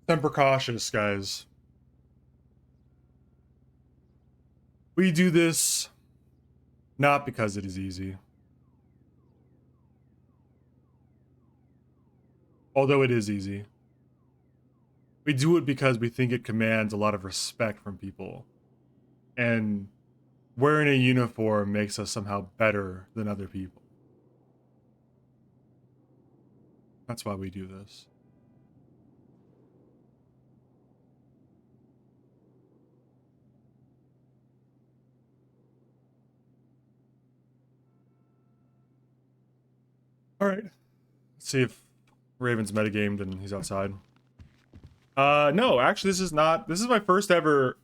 Semper cautious, guys. We do this not because it is easy. Although it is easy. We do it because we think it commands a lot of respect from people. And wearing a uniform makes us somehow better than other people. That's why we do this. All right. Let's see if Raven's metagamed and he's outside. No, actually, this is my first ever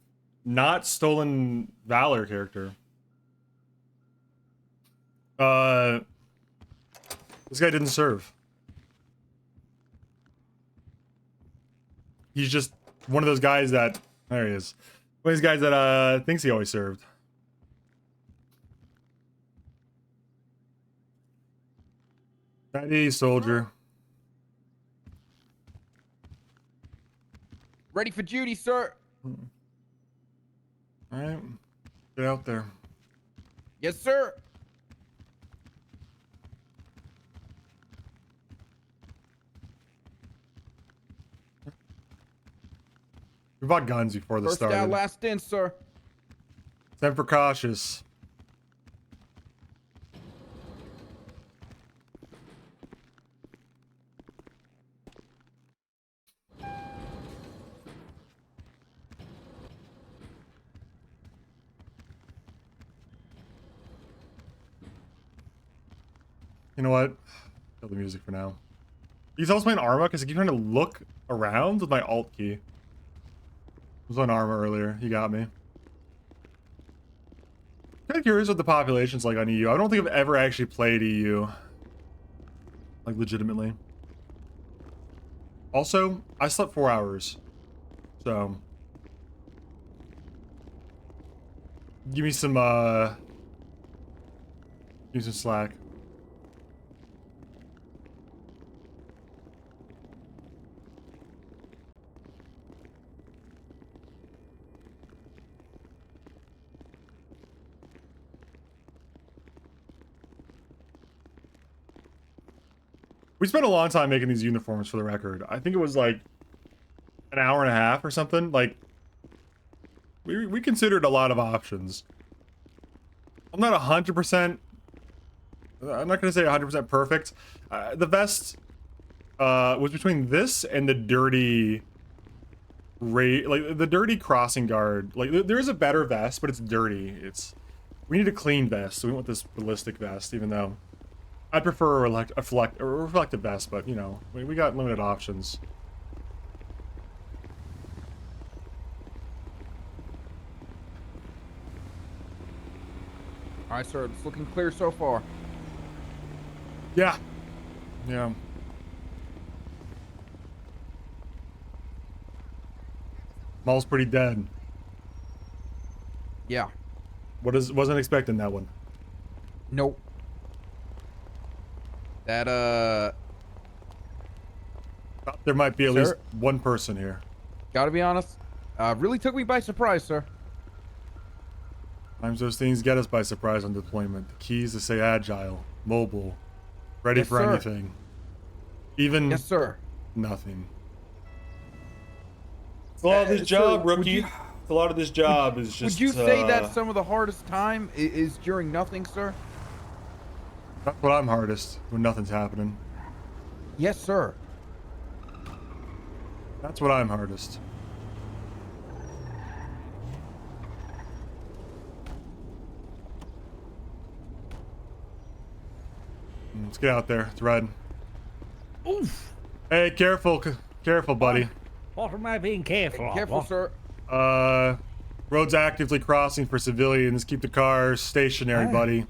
not stolen Valor character. This guy didn't serve. He's just one of those guys that, there he is. One of these guys that thinks he always served. Steady, soldier. Ready for duty, sir. All right, get out there. Yes, sir. We bought guns before this started. First out, last in, sir. Semper cautious. You know what? Kill the music for now. He's also playing Arma because I keep trying to look around with my alt key. I was on Arma earlier. He got me. Kind of curious what the population's like on EU. I don't think I've ever actually played EU. Like, legitimately. Also, I slept 4 hours. So. Give me some slack. We spent a long time making these uniforms, for the record. I think it was like an hour and a half or something. Like, we considered a lot of options. I'm not 100%. I'm not going to say 100% perfect. The vest was between this and the dirty like the dirty crossing guard. Like, there is a better vest, but it's dirty. We need a clean vest, so we want this ballistic vest, even though I prefer a reflective vest, but you know, we got limited options. All right, sir. It's looking clear so far. Yeah. Yeah. Mall's pretty dead. Yeah. Wasn't expecting that one. Nope. That, There might be at least one person here. Gotta be honest, really took me by surprise, sir. Sometimes those things get us by surprise on deployment. The key is to stay agile, mobile, ready for anything. Even nothing. It's a lot of this job, rookie. A lot of this job is just. Would you say that some of the hardest time is during nothing, sir? That's what I'm hardest, when nothing's happening. Yes, sir. That's what I'm hardest. Let's get out there. It's red. Oof. Hey, careful, buddy. What am I being careful of? Careful, sir. Roads actively crossing for civilians. Keep the cars stationary, buddy.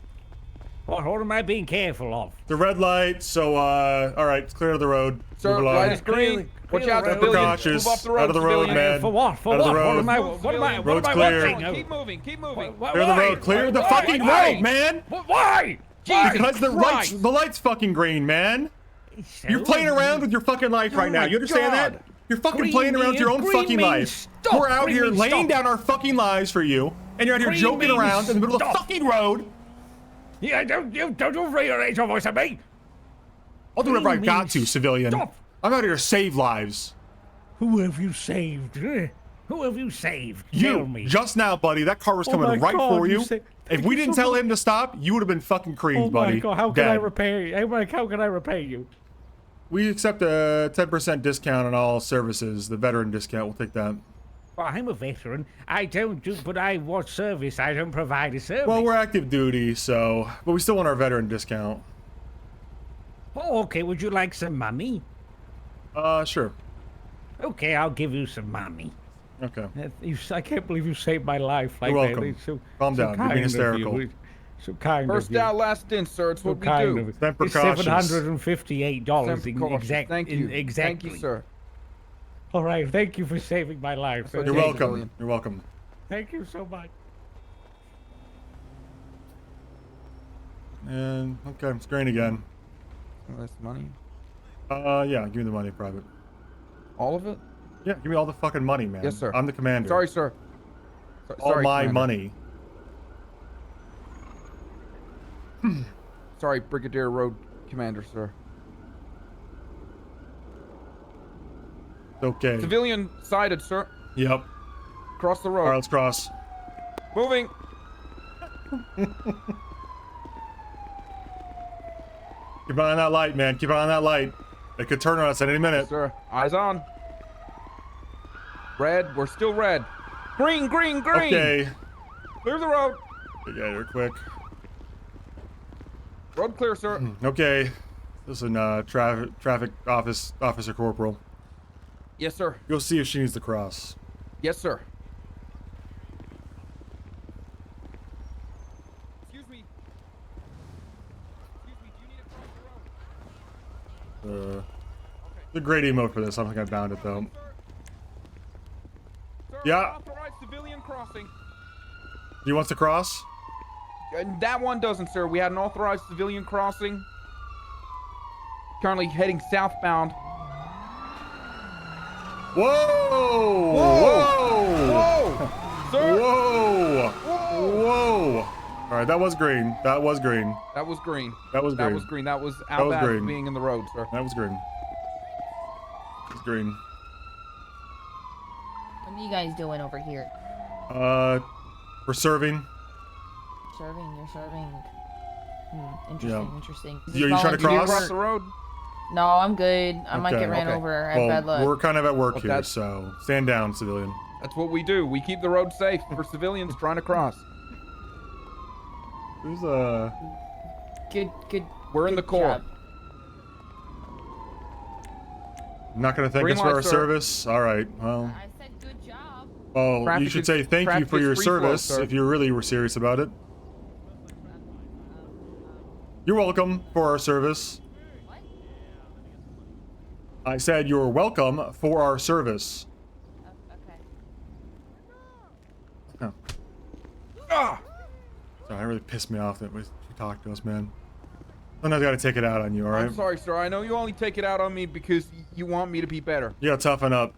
What am I being careful of? The red light, so, alright, clear of the road. Sir, light is green. Watch out, civilians. Move off the road, out of the road, civilian. man. For what? For out of what? the road. What am I Road's clear. watching? Keep moving, keep moving. Clear the road. Clear the fucking road, man! Why? Because the light's fucking green, man. You're playing around with your fucking life right now. You understand that? You're fucking Green playing around with your own means- fucking green life. means stop. We're out Green here means laying stop. down our fucking lives for you, and you're out here Green joking means around in the middle of the stop. fucking road. Yeah, don't raise your voice at me. I'll do whatever I Green got means to, civilian. stop. I'm out here to save lives. Who have you saved? Who have you saved? Tell You, me. just now, buddy. That car was Oh coming my right God, for you you. say- If thank we you didn't so tell much. him to stop, you would have been fucking creamed, Oh my buddy. God, how can I Dead. repay you? How can I repay you? We accept a 10% discount on all services. The veteran discount, we'll take that. Well, I'm a veteran. I don't do, but I want service. I don't provide a service. Well, we're active duty, so, but we still want our veteran discount. Oh, okay. Would you like some money? Sure. Okay, I'll give you some money. Okay. I can't believe you saved my life like You're that. welcome. It's so, Calm so down. You're being kind of hysterical. you. So kind First of you. out, last in, sir. It's So what we kind do. of you. Semper It's cautious. $758 Semper cautious. exactly. Thank you. Exactly. Thank you, sir. All right. Thank you for saving my life. That's You're okay, welcome. civilian. You're welcome. Thank you so much. And, okay, it's green again. Oh, that's money. Yeah, give me the money, private. All of it? Yeah, give me all the fucking money, man. Yes, sir. I'm the commander. Sorry, sir. All Sorry, my Commander. money. Sorry, Brigadier Road Commander, sir. Okay. Civilian sided, sir. Yep. Cross the All right, road. let's cross. Moving. Keep an eye on that light, man. Keep an eye on that light. It could turn on us at any minute. Sir, eyes on. Red, we're still red. Green, green, green. Okay. Clear the road. Get out here quick. Road clear, sir. Okay. Listen, traffic officer corporal. Yes, sir. Go see if she needs to cross. Yes, sir. Excuse me. Excuse me, do you need to cross the road? The great emote for this. I don't think I bound it though. Sir, Yeah. authorized civilian crossing. He wants to cross? And that one doesn't, sir. We had an authorized civilian crossing. Currently heading southbound. Whoa! Whoa! Sir! Whoa! Whoa! Whoa! All right, that was green. That was green. That was green. That was That green. was green. That was was outbound green. being in the road, sir. That was green. It's green. What are you guys doing over here? We're serving. Serving, you're serving. Interesting, interesting. Is this You trying to volunteer Did you cross? cross work? the road? No, I'm good. I might get ran okay. over. I have bad Well, luck. we're kind of at work Well, here, that's- so stand down, civilian. That's what we do. We keep the road safe for civilians trying to cross. Who's Good. We're in the good core. job. not gonna thank Green us for light, our sir. service? All right. Well, I said good job. you Traffic should is- say thank you traffic for is your free flow, service sir. if you really were serious about it. You're welcome for our service. What? I said you're welcome for our service. Okay. Oh. Ah! Sorry, that really pissed me off that you talked to us, man. Sometimes I gotta take it out on you, alright? I'm sorry, sir. I know you only take it out on me because you want me to be better. You gotta toughen up.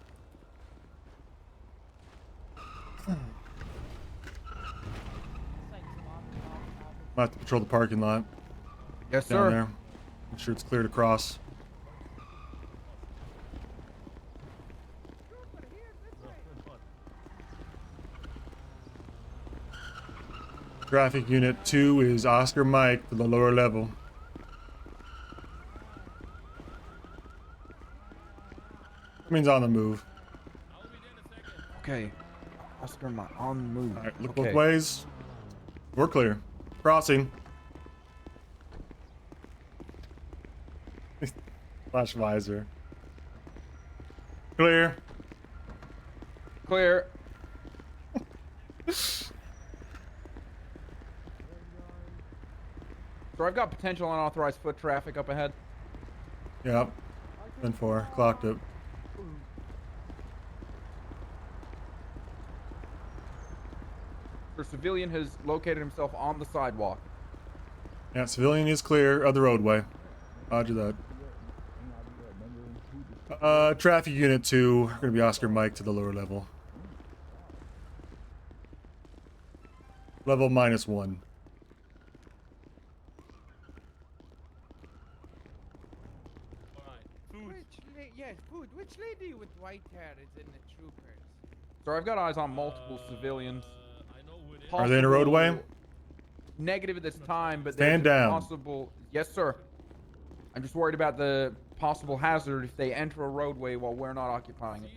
Might have to patrol the parking lot Yes, down sir. there. Make sure it's clear to cross. Traffic unit 2 is Oscar Mike for the lower level. Means on the move. Okay. Oscar, my on the move. Alright, look Okay. both ways. We're clear. Crossing. Flash visor. Clear. Clear. So I've got potential unauthorized foot traffic up ahead. Yep. 10-4. Clocked it. The civilian has located himself on the sidewalk. Yeah, civilian is clear of the roadway. Roger that. Traffic unit 2. We're gonna be Oscar Mike to the lower level. Level -1. Which lady with white hair is in the troopers? Sir, I've got eyes on multiple civilians. Are they in a roadway? Possible Negative at this time, but Stand there's a down. possible. Yes, sir. I'm just worried about the possible hazard if they enter a roadway while we're not occupying it.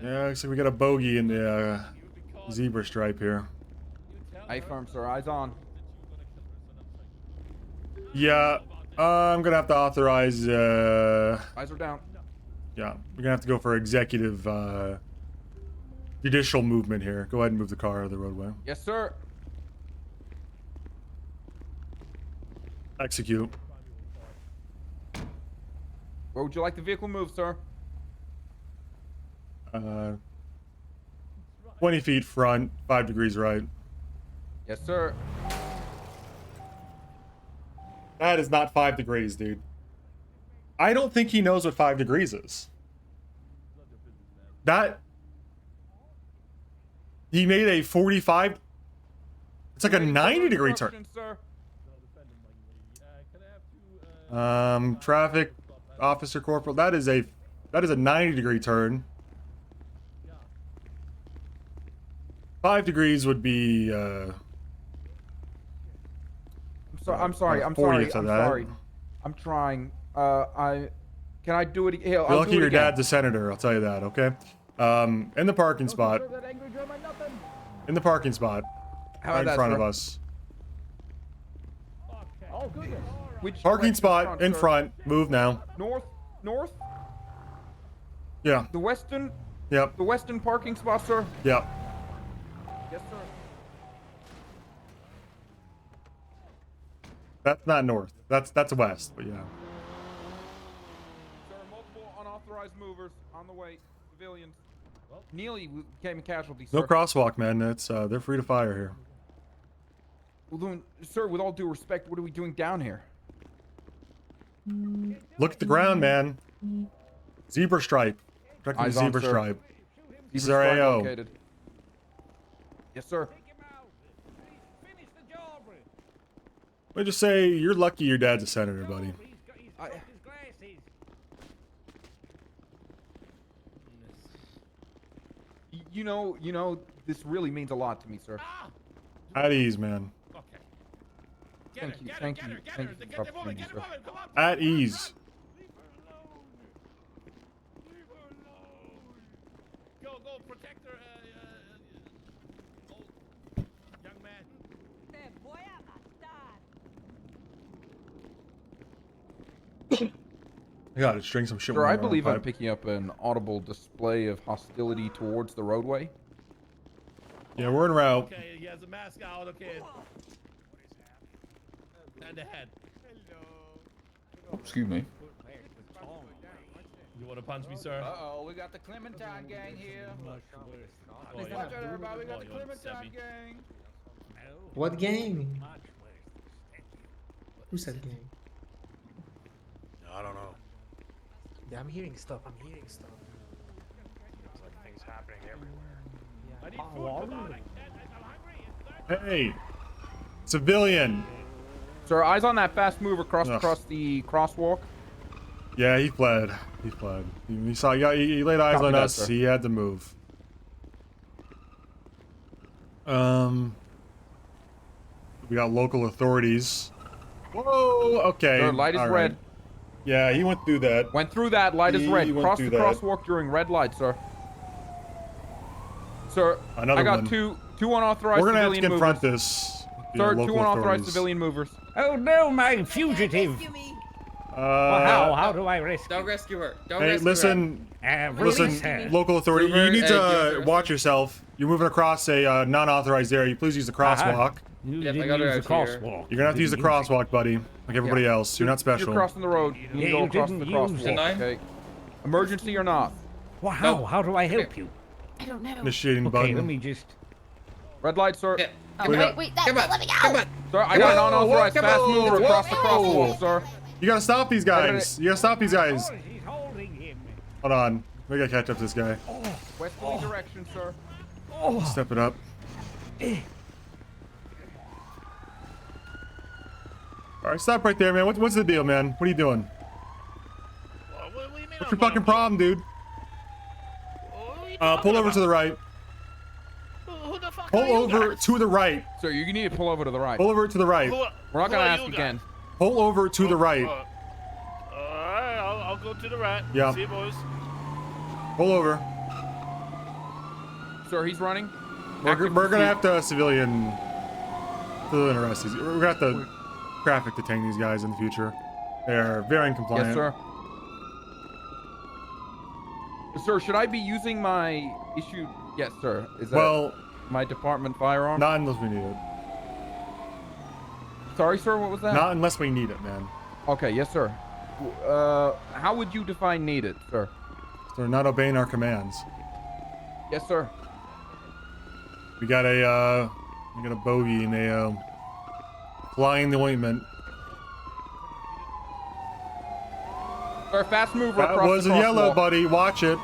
Yeah, looks like we got a bogey in the zebra stripe here. Aye, firm, sir. Eyes on. Yeah, I'm gonna have to authorize. Eyes are down. Yeah, we're gonna have to go for executive judicial movement here. Go ahead and move the car out of the roadway. Yes, sir. Execute. Where would you like the vehicle moved, sir? 20 feet front, 5 degrees right. Yes, sir. That is not 5 degrees, dude. I don't think he knows what 5 degrees is. That... He made a 45... It's like a 90-degree turn. Sir. Traffic officer corporal. That is a 90-degree turn. 5 degrees would be I'm sorry. I'm trying. Can I do it again? You're lucky your dad's a senator, I'll tell you that, okay? In the parking spot. In the parking spot. How Right about in front that, of sir? us. Oh, goodness. Which Parking direction spot in sir? front. Move now. North? Yeah. The western Yep. parking spot, sir? Yep. Yes, sir. That's not north. That's west, but yeah. Sir, multiple unauthorized movers on the way. Civilians. Neely became a casualty, sir. No crosswalk, man. It's they're free to fire here. Well, then, sir, with all due respect, what are we doing down here? Look at the ground, man. Zebra stripe. Protecting the Eyes on, zebra sir. stripe. Zebra Zero stripe AO. located. Yes, sir. Let me just say, you're lucky your dad's a senator, buddy. You know, this really means a lot to me, sir. At ease, man. Thank you for the opportunity, sir. At ease. Go, protect her, old young man. I gotta drink some shit. Sir, with I my believe I'm pipe. picking up an audible display of hostility towards the roadway. Yeah, we're en route. Okay, he has a mask out, okay. And the head. Excuse me. You wanna punch me, sir? Uh-oh, we got the Clementine gang here. Oh, Watch yeah. out, everybody, we got Oh, the you want Clementine Sebby? gang. What gang? Who said gang? I don't know. Yeah, I'm hearing stuff. It's like things happening everywhere. I need food, come on, I'm hungry. Hey, civilian. Sir, eyes on that fast mover Ugh. across the crosswalk. Yeah, he fled. He fled. He saw. He laid eyes Copy on that, us. sir. He had to move. We got local authorities. Whoa. Okay. Sir, light is all red. right. Yeah, he went through that. Went through that, light is He red. went Cross through the that. crosswalk during red light, sir. Sir, Another I got one. two unauthorized We're gonna have to civilian confront movers. this. Sir, local two unauthorized authorities. civilian movers. Oh no, my fugitive! Well, how do I rescue? Don't rescue her. Don't Hey, rescue listen. Release Listen, her. local authority, Move her you need and to give her- watch yourself. You're moving across a non-authorized area. Please use the crosswalk. You Yep, I didn't got her use the out here. crosswalk. You're gonna have to use the crosswalk, buddy, like everybody else. You're not special. You're crossing the road. You need Yeah, to go you across didn't the use crosswalk. it. Didn't I? Okay. Emergency or not? Well, how? No. How do I help you? I don't know. Initiating Okay, button. let me just... Red light, sir. Yeah. Oh, Come wait, on. wait, Come on. let me go. Come on. Sir, I got an Whoa, unauthorized come fast on, mover across the whoa. crosswalk, sir. You gotta stop these guys. You gotta stop these guys. Oh, he's holding him. Hold on. We gotta catch up to this guy. Westerly direction, sir. Step it up. All right, stop right there, man. What's the deal, man? What are you doing? What do you mean? What's your fucking problem, dude? Pull over to the right. Who the fuck Pull are you over guys? to the right. Sir, you need to pull over to the right. Pull over to the right. We're not gonna ask again. Pull over to the right. Alright, I'll go to the right. Yeah. See you, boys. Pull over. Sir, he's running. We're Active gonna pursuit. have to civilian arrest these. We're gonna have to traffic detain these guys in the future. They're very incompliant. Yes, sir. Sir, should I be using my issued? Yes, sir. Is that Well, my department firearm? not unless we need it. Sorry, sir. What was that? Not unless we need it, man. Okay. Yes, sir. How would you define needed, sir? They're not obeying our commands. Yes, sir. We got a bogey and a fly in the ointment. Sir, fast mover That across was the a yellow, crosswalk. buddy. Watch it.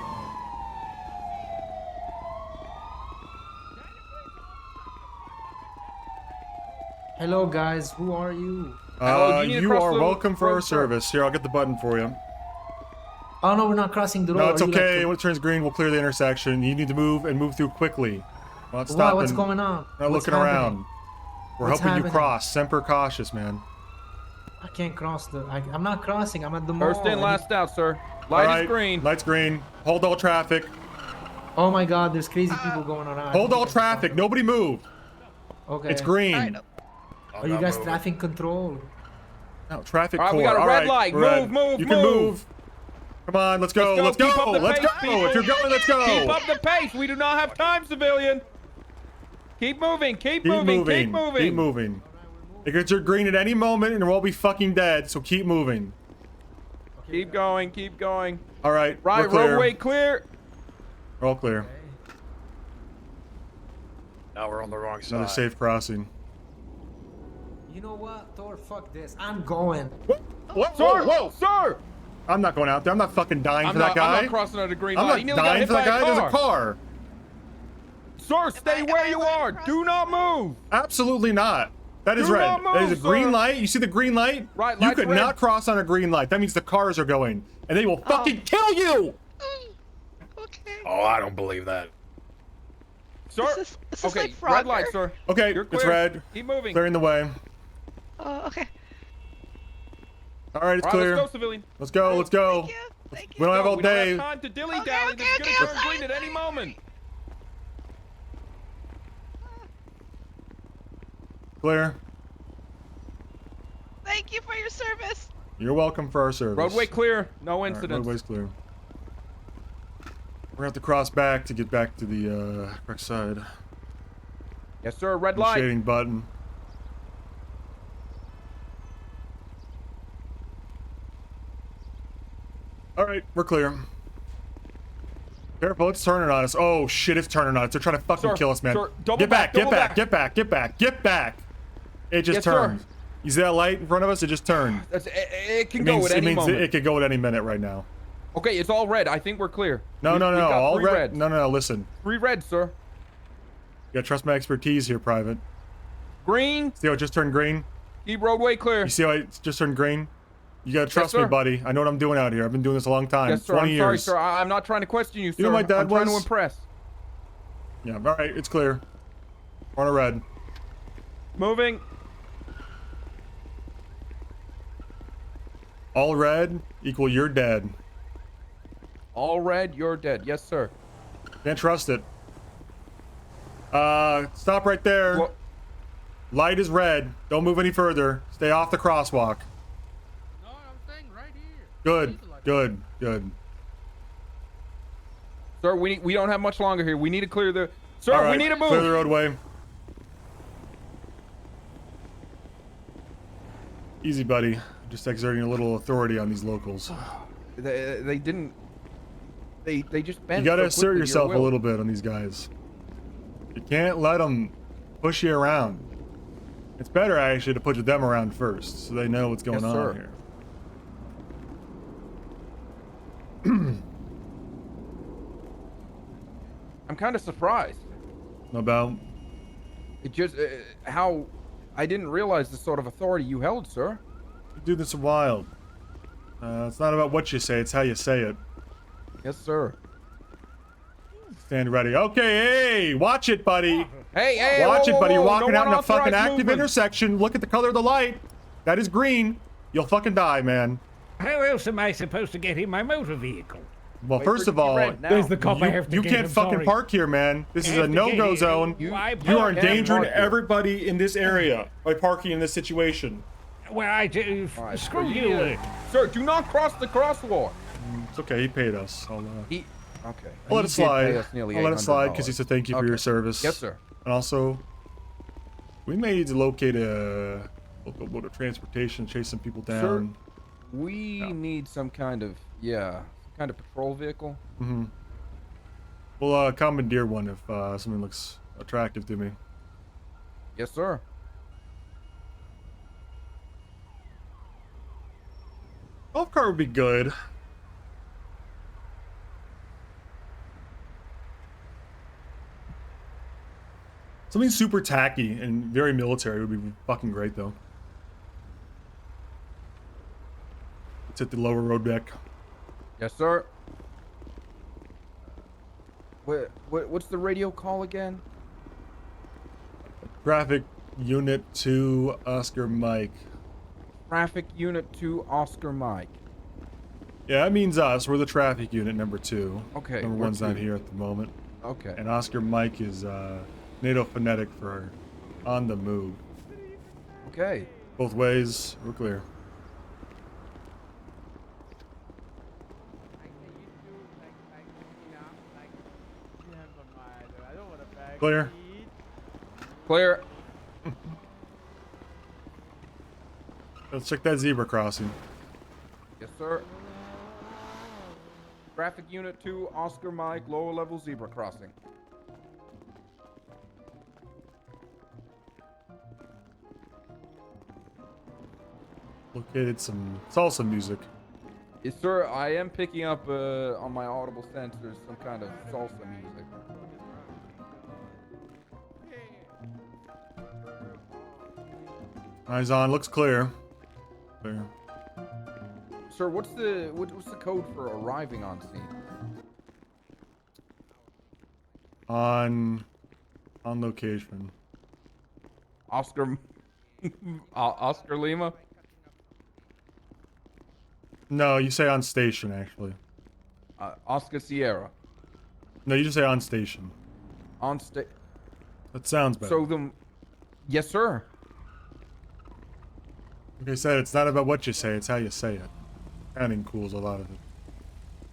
Hello guys, who are you? Hello, you need to You cross are the welcome for road, our sir. service. Here, I'll get the button for you. Oh no, we're not crossing the road. No, it's Are you like okay. the- When it turns green, we'll clear the intersection. You need to move and move through quickly. We're not Why? stopping. What's going on? Not What's looking happening? around. We're What's helping you happening? cross. Semper cautious, man. I can't cross the. I'm not crossing. I'm at the mall. First in, last out, sir. All Light right, is green. Light's green. Hold all traffic. Oh my God, there's crazy people going around. Hold all traffic. Nobody move. Okay. It's green. Are you guys traffic control? No, traffic All right, core. we got a All red right, light. red. Move, You can move. Come on, let's go. Let's go. Keep up the Let's pace, go. people. If you're going, let's go. Keep up the pace. We do not have time, civilian. Keep moving. Keep Keep moving. moving. Keep moving. Keep moving. It gets your green at any moment, and we'll all be fucking dead. So keep moving. Keep going. Keep going. All right. Right, we're clear. roadway clear. We're all clear. Now we're on the wrong Another side. safe crossing. You know what, Thor? Fuck this. I'm going. What? Sir, Whoa, whoa. sir. I'm not going out there. I'm not fucking dying for that guy. I'm not crossing under green I'm light. He not nearly got dying hit for that by guy. There's a car. Sir, stay where you are. Do not move. Absolutely not. That is Do red. not move, That is a green sir. light. You see the green light? Right, You light's could red. not cross on a green light. That means the cars are going, and they will fucking kill you. Oh, I don't believe that. Sir. Is this Okay, like red Frogger? light, sir. Okay, You're it's clear. red. Keep moving. Clearing the way. Okay. All right, it's All right, clear. let's go, civilian. Let's go. Let's go. Thank you. Thank We you. don't have all We don't day. have time to dilly-dally. Okay, This is okay, gonna okay. turn green at any moment. Clear. Thank you for your service. You're welcome for our service. Roadway clear. No All right, incidents. roadway's clear. We're gonna have to cross back to get back to the correct side. Yes, sir. Red light. Shading button. All right, we're clear. Careful, it's turning on us. Oh shit, it's turning on us. They're trying to fucking Sir, kill us, man. sir, double Get back, back, get double back, back. get back, get back, get back. It just Yes, sir. turned. You see that light in front of us? It just turned. It can It go means, at it any means moment. it could go at any minute right now. Okay, it's all red. I think we're clear. No, We- no, we've no, got all three red. reds. No, no, no. Listen, 3 reds, sir. you gotta trust my expertise here, Private. Green. See how it just turned green? Keep roadway clear. You see how it just turned green? You gotta trust me, sir. buddy. I know what I'm doing out here. I've been doing this a long time. Yes, sir. 20 I'm years. sorry, sir. I'm not trying to question you, sir. know my dad I'm trying to was? impress. Yeah, all right, it's clear. We're on a red. Moving. All red equal you're dead. All red. You're dead. Yes, sir. Can't trust it. Stop right there. Well, Light is red. Don't move any further. Stay off the crosswalk. No, I'm staying right here. Good, good, good. sir, we don't have much longer here. We need to clear the. Sir, All right, we need to move. clear the roadway. Easy, buddy. Just exerting a little authority on these locals. They didn't. They just bent. You gotta so assert quickly to your yourself a will. little bit on these guys. You can't let them push you around. It's better actually to put them around first, so they know what's going Yes, on sir. here. I'm kind of surprised. About It just how I didn't realize the sort of authority you held, sir. you do this wild. It's not about what you say, it's how you say it. Yes, sir. Stand ready. Okay, hey, watch it, buddy. Hey, hey, Watch whoa, it, buddy. whoa, You're whoa, walking no out in a fucking unauthorized active movement. intersection. Look at the color of the light. That is green. You'll fucking die, man. How else am I supposed to get in my motor vehicle? Well, Wait first for it of to be all, red now. There's the cop I have to you get. can't I'm fucking sorry. park here, man. This I is a have to no-go get zone. in. Why You are park? endangering park here. everybody in this area by parking in this situation. Well, I do. All right, Screw so you. Sir, do not cross the crosswalk. It's okay. He paid us. Okay. I'll let He it did pay slide. us nearly I'll let it slide because $800. he said thank you for your service. Yes, sir. And also, we may need to locate a local mode of transportation, chase some people down. We need some kind of patrol vehicle. Mm-hmm. We'll commandeer one if something looks attractive to me. Yes, sir. Golf cart would be good. Something super tacky and very military would be fucking great, though. Let's hit the lower road deck. Yes, sir. What's the radio call again? Traffic Unit 2, Oscar Mike. Traffic Unit 2, Oscar Mike. Yeah, that means us. We're the traffic unit number 2. Okay, Number we're 1's not two. here at the moment. Okay. And Oscar Mike is NATO phonetic for on the move. Okay. Both ways, we're clear. Clear. Clear. Let's check that zebra crossing. Yes, sir. Traffic Unit 2, Oscar Mike, lower level zebra crossing. Located some salsa music. Yes, sir. I am picking up on my audible sensors some kind of salsa music. Eyes on, looks clear. Clear. Sir, what's the code for arriving on scene? On location. Oscar Oscar Lima? No, you say on station, actually. Oscar Sierra. No, you just say on station. On state. That sounds better. So the Yes, sir. Like I said, it's not about what you say, it's how you say it. Sounding cool's a lot of it.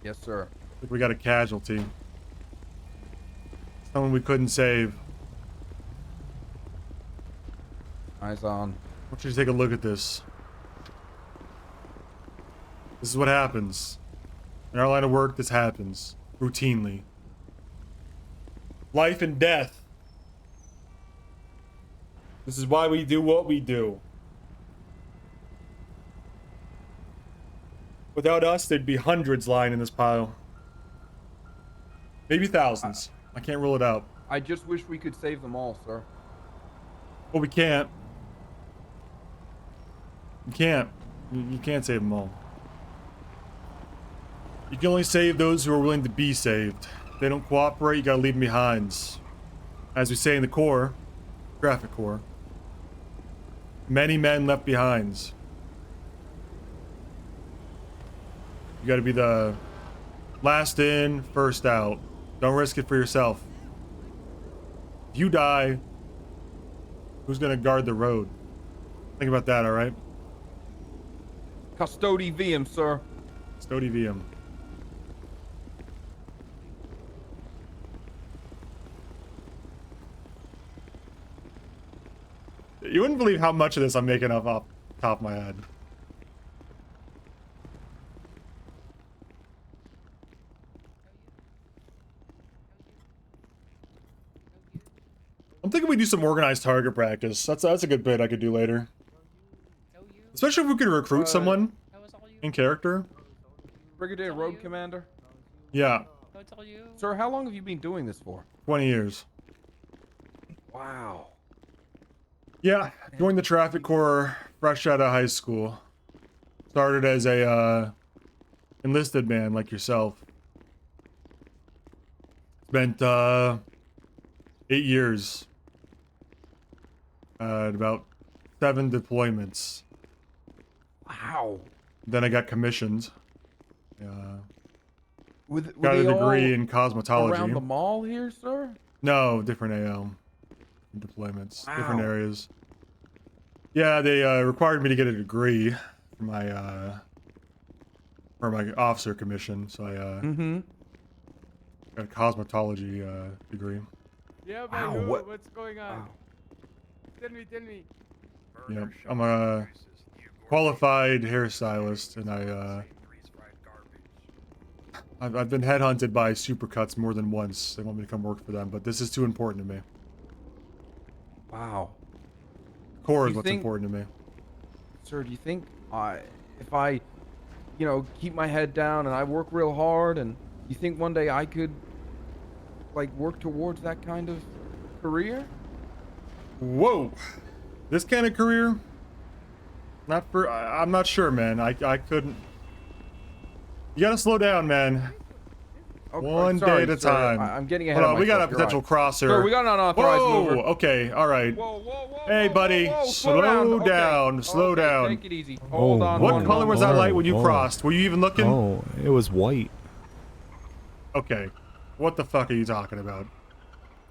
Yes, sir. Like we got a casualty. Someone we couldn't save. Eyes on. I want you to take a look at this. This is what happens. In our line of work, this happens. Routinely. Life and death. This is why we do what we do. Without us, there'd be hundreds lying in this pile. Maybe thousands. I can't rule it out. I just wish we could save them all, sir. But we can't. You can't. You can't save them all. You can only save those who are willing to be saved. If they don't cooperate, you gotta leave them behind. As we say in the Corps, Graphic Corps, many men left behind. You gotta be the last in, first out. Don't risk it for yourself. If you die, who's gonna guard the road? Think about that, alright? Custody VM, sir. Stody VM. You wouldn't believe how much of this I'm making up off the top of my head. I'm thinking we do some organized target practice. That's a good bit I could do later. Especially if we could recruit someone in character. Brigadier Road Commander. Yeah. It's all you. Sir, how long have you been doing this for? 20 years. Wow. Yeah, joined the traffic corps fresh out of high school. Started as a enlisted man like yourself. Spent 8 years. About 7 deployments. Wow. Then I got commissioned. Were Got a they degree all in cosmetology. around the mall here, sir? No, different deployments, different Wow. areas. Yeah, they required me to get a degree for my officer commission, so I got a cosmetology degree. Yeah, but Wow, who? what- What's going on? Wow. Tell me, tell me. Yep, I'm a qualified hairstylist, and I've been headhunted by Supercuts more than once. They want me to come work for them, but this is too important to me. Wow. Core is You what's think- important to me. Sir, do you think if I, you know, keep my head down and I work real hard, and you think one day I could, like, work towards that kind of career? Whoa, this kind of career? Not for. I'm not sure, man. I couldn't. You gotta slow down, man. Okay, One sorry, day at a sir. time. I'm getting ahead Hold of on, we got a myself. You're potential right. crosser. Sir, we got an unauthorized Whoa, mover. okay, all right. Whoa, whoa, whoa, Hey, whoa, buddy, whoa, whoa, slow Okay, down, slow okay, down. Take it easy. Hold on. What one color was moment. that light when you oh. crossed? Were you even looking? Oh, it was white. Okay, what the fuck are you talking about?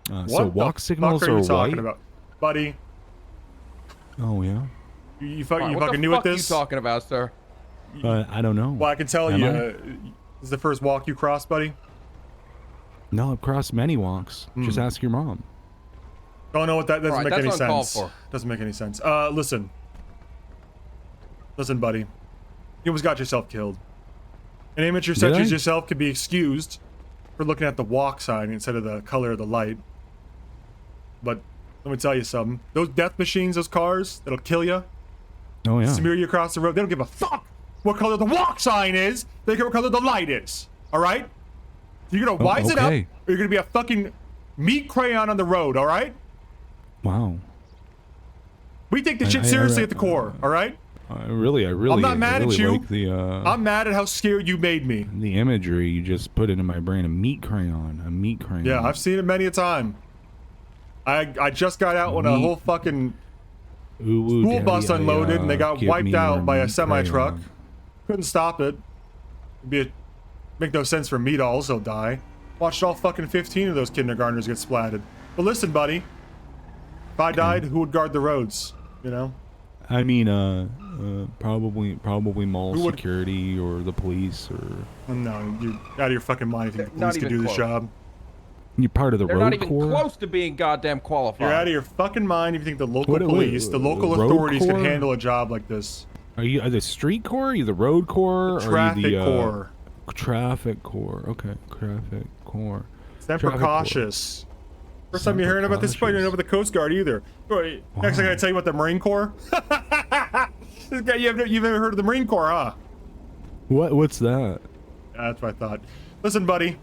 So What walk the signals fuck are are you talking white. about, buddy? Oh yeah. You All right, fucking what knew the what fuck this? you talking about, sir? I don't know. Well, I can tell Am you. I? This is the first walk you crossed, buddy. No, I've crossed many walks. Just ask your mom. Don't know what that doesn't Alright, make any that's uncalled sense. for. Doesn't make any sense. Listen, buddy. You almost got yourself killed. An amateur such Did as I? yourself could be excused for looking at the walk sign instead of the color of the light. But let me tell you something. Those death machines, those cars that'll kill you, Oh yeah. smear you across the road, they don't give a fuck what color the walk sign is. They care what color the light is. All right? You're gonna wise it up, or okay. you're gonna be a fucking meat crayon on the road. All right? Wow. We take the shit I- seriously at the core. All right? I really I'm not mad I really at you. like the I'm mad at how scared you made me. the imagery you just put into my brain. A meat crayon. A meat crayon. Yeah, I've seen it many a time. I just got out when a Meat. whole fucking Ooh, ooh, school daddy, bus unloaded and they got give wiped me out your by a meat semi-truck. crayon. Couldn't stop it. Make no sense for me to also die. Watched all fucking 15 of those kindergartners get splatted. But listen, buddy. If I died, who would guard the roads? You know? I mean, probably mall Who would- security or the police or No, you're out of your fucking mind if you think the Not police could even do this close. job. you're part of the They're road not even corps. close to being goddamn qualified. You're out of your fucking mind if you think the local What- police, the local road authorities could corps? handle a job like this. Are you the street corps? Are you the road corps? The or traffic are you the, corps. Traffic corps. Okay, traffic corps. Semper Traffic corps. cautious. First time you're Semper hearing about this, you probably don't know cautious. about the Coast Guard either. Wait, next I Wow. gotta tell you about the Marine Corps. This guy, you've never heard of the Marine Corps, huh? What's that? That's what I thought. Listen, buddy,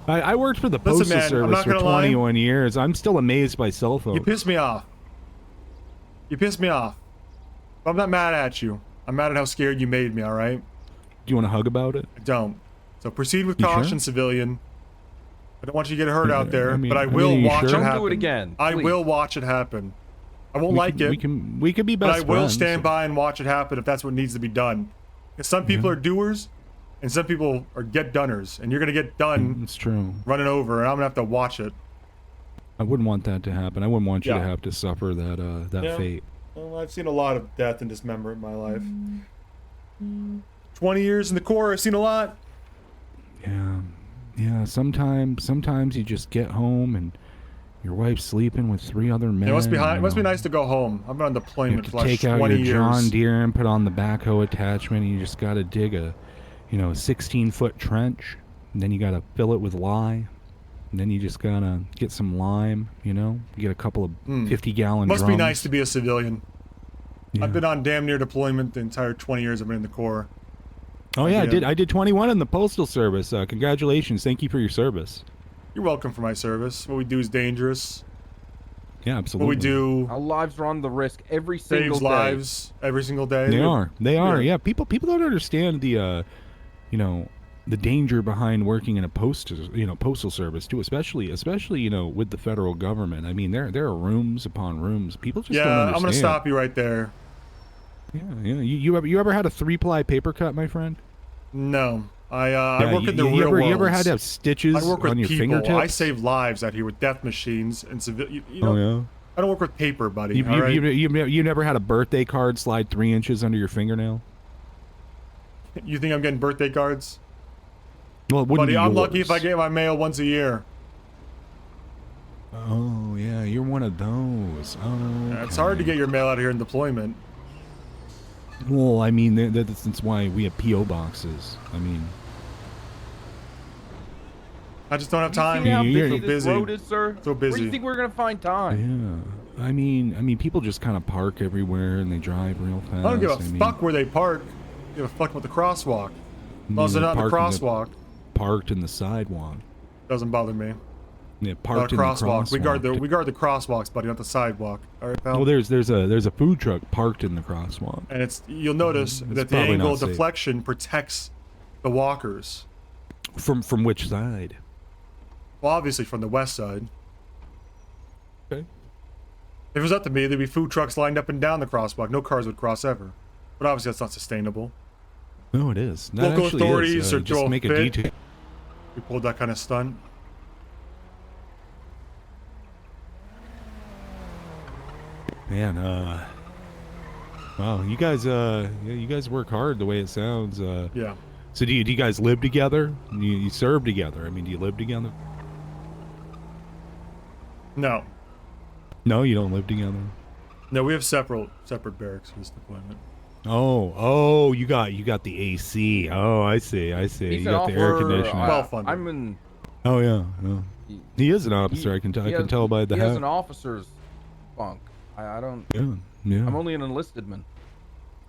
I worked for the Listen, postal man, I'm service not for gonna lie. 21 years. I'm still amazed by cell phones. you piss me off. You piss me off. I'm not mad at you. I'm mad at how scared you made me, alright? Do you want to hug about it? I don't. So proceed with You caution, sure? civilian. I don't want you to get hurt out there, I mean- but I I will mean, you watch sure? it Don't do happen. it again, I please. will watch it happen. I won't like it. We could be But best I will friends. stand by and watch it happen if that's what needs to be done. Because some people are doers, and some people are get-doners, and you're gonna get done It's true. running over, and I'm gonna have to watch it. I wouldn't want that to happen. I wouldn't want you to Yeah. have to suffer that Yeah. fate. Well, I've seen a lot of death and dismemberment in my life. 20 years in the Corps, I've seen a lot. Yeah. Sometimes you just get home and your wife's sleeping with 3 other men. It must be high, you it must be know. nice to go home. I've been on You deployment have for to like take out 20 your years. John Deere and put on the backhoe attachment, and you just got to dig a, 16-foot trench. And then you got to fill it with lye. And then you just got to get some lime, get a couple of 50-gallon Must drums. be nice to be a civilian. Yeah. I've been on damn near deployment the entire 20 years I've been in the Corps. Oh yeah, Again. I did 21 in the postal service. Congratulations. Thank you for your service. You're welcome for my service. What we do is dangerous. Yeah, What absolutely. we do Our lives are on the risk every single saves day. lives every single day. They are. They are. Yeah. Yeah. People don't understand the you know, the danger behind working in a postal service too, especially with the federal government. I mean, there are rooms upon rooms. People just don't Yeah, understand. I'm gonna stop you right there. Yeah, yeah. You ever had a 3-ply paper cut, my friend? No, I Yeah, work in the real you world. ever had to have stitches I work with on your people. fingertips? I save lives out here with death machines and civil. You Oh know, yeah. I don't work with paper, buddy. You, all right? you never had a birthday card slide 3 inches under your fingernail? You think I'm getting birthday cards? Well, it wouldn't Buddy, be I'm lucky yours. if I get my mail once a year. Oh yeah, you're one of those. Oh. It's hard to get your mail out here in deployment. Well, I mean, that's why we have PO boxes. I mean, I just don't have You time. see how You're busy so this busy. road is, sir? So Where do busy. you think we're gonna find time? yeah. I mean, people just kind of park everywhere and they drive real fast. I don't give a mean, fuck where they park. I give a fuck with the crosswalk. As long as they're not in the crosswalk, Parked in the sidewalk. doesn't bother me. Yeah, Not parked a in the crosswalk. crosswalk. We guard the crosswalks, buddy, not the sidewalk. All right, pal. Well, there's a food truck parked in the crosswalk. And you'll notice It's that the probably angle not of safe. deflection protects the walkers. From which side? Well, obviously from the west side. Okay. If it was up to me, there'd be food trucks lined up and down the crosswalk. No cars would cross ever. But obviously that's not sustainable. No, it is. That Local actually authorities is. are Just throw make a fit. detail. We pulled that kind of stunt. Man, wow, you guys work hard the way it sounds. Yeah. So do you guys live together? You serve together? I mean, do you live together? No. No, you don't live together. No, we have separate barracks for this deployment. Oh, you got the AC. Oh, I see. He's You an got the air officer, conditioning. Well funded. I'm in. Oh yeah, he is an officer. I can tell by the He has hat. an officer's bunk. I don't. Yeah. I'm only an enlisted man.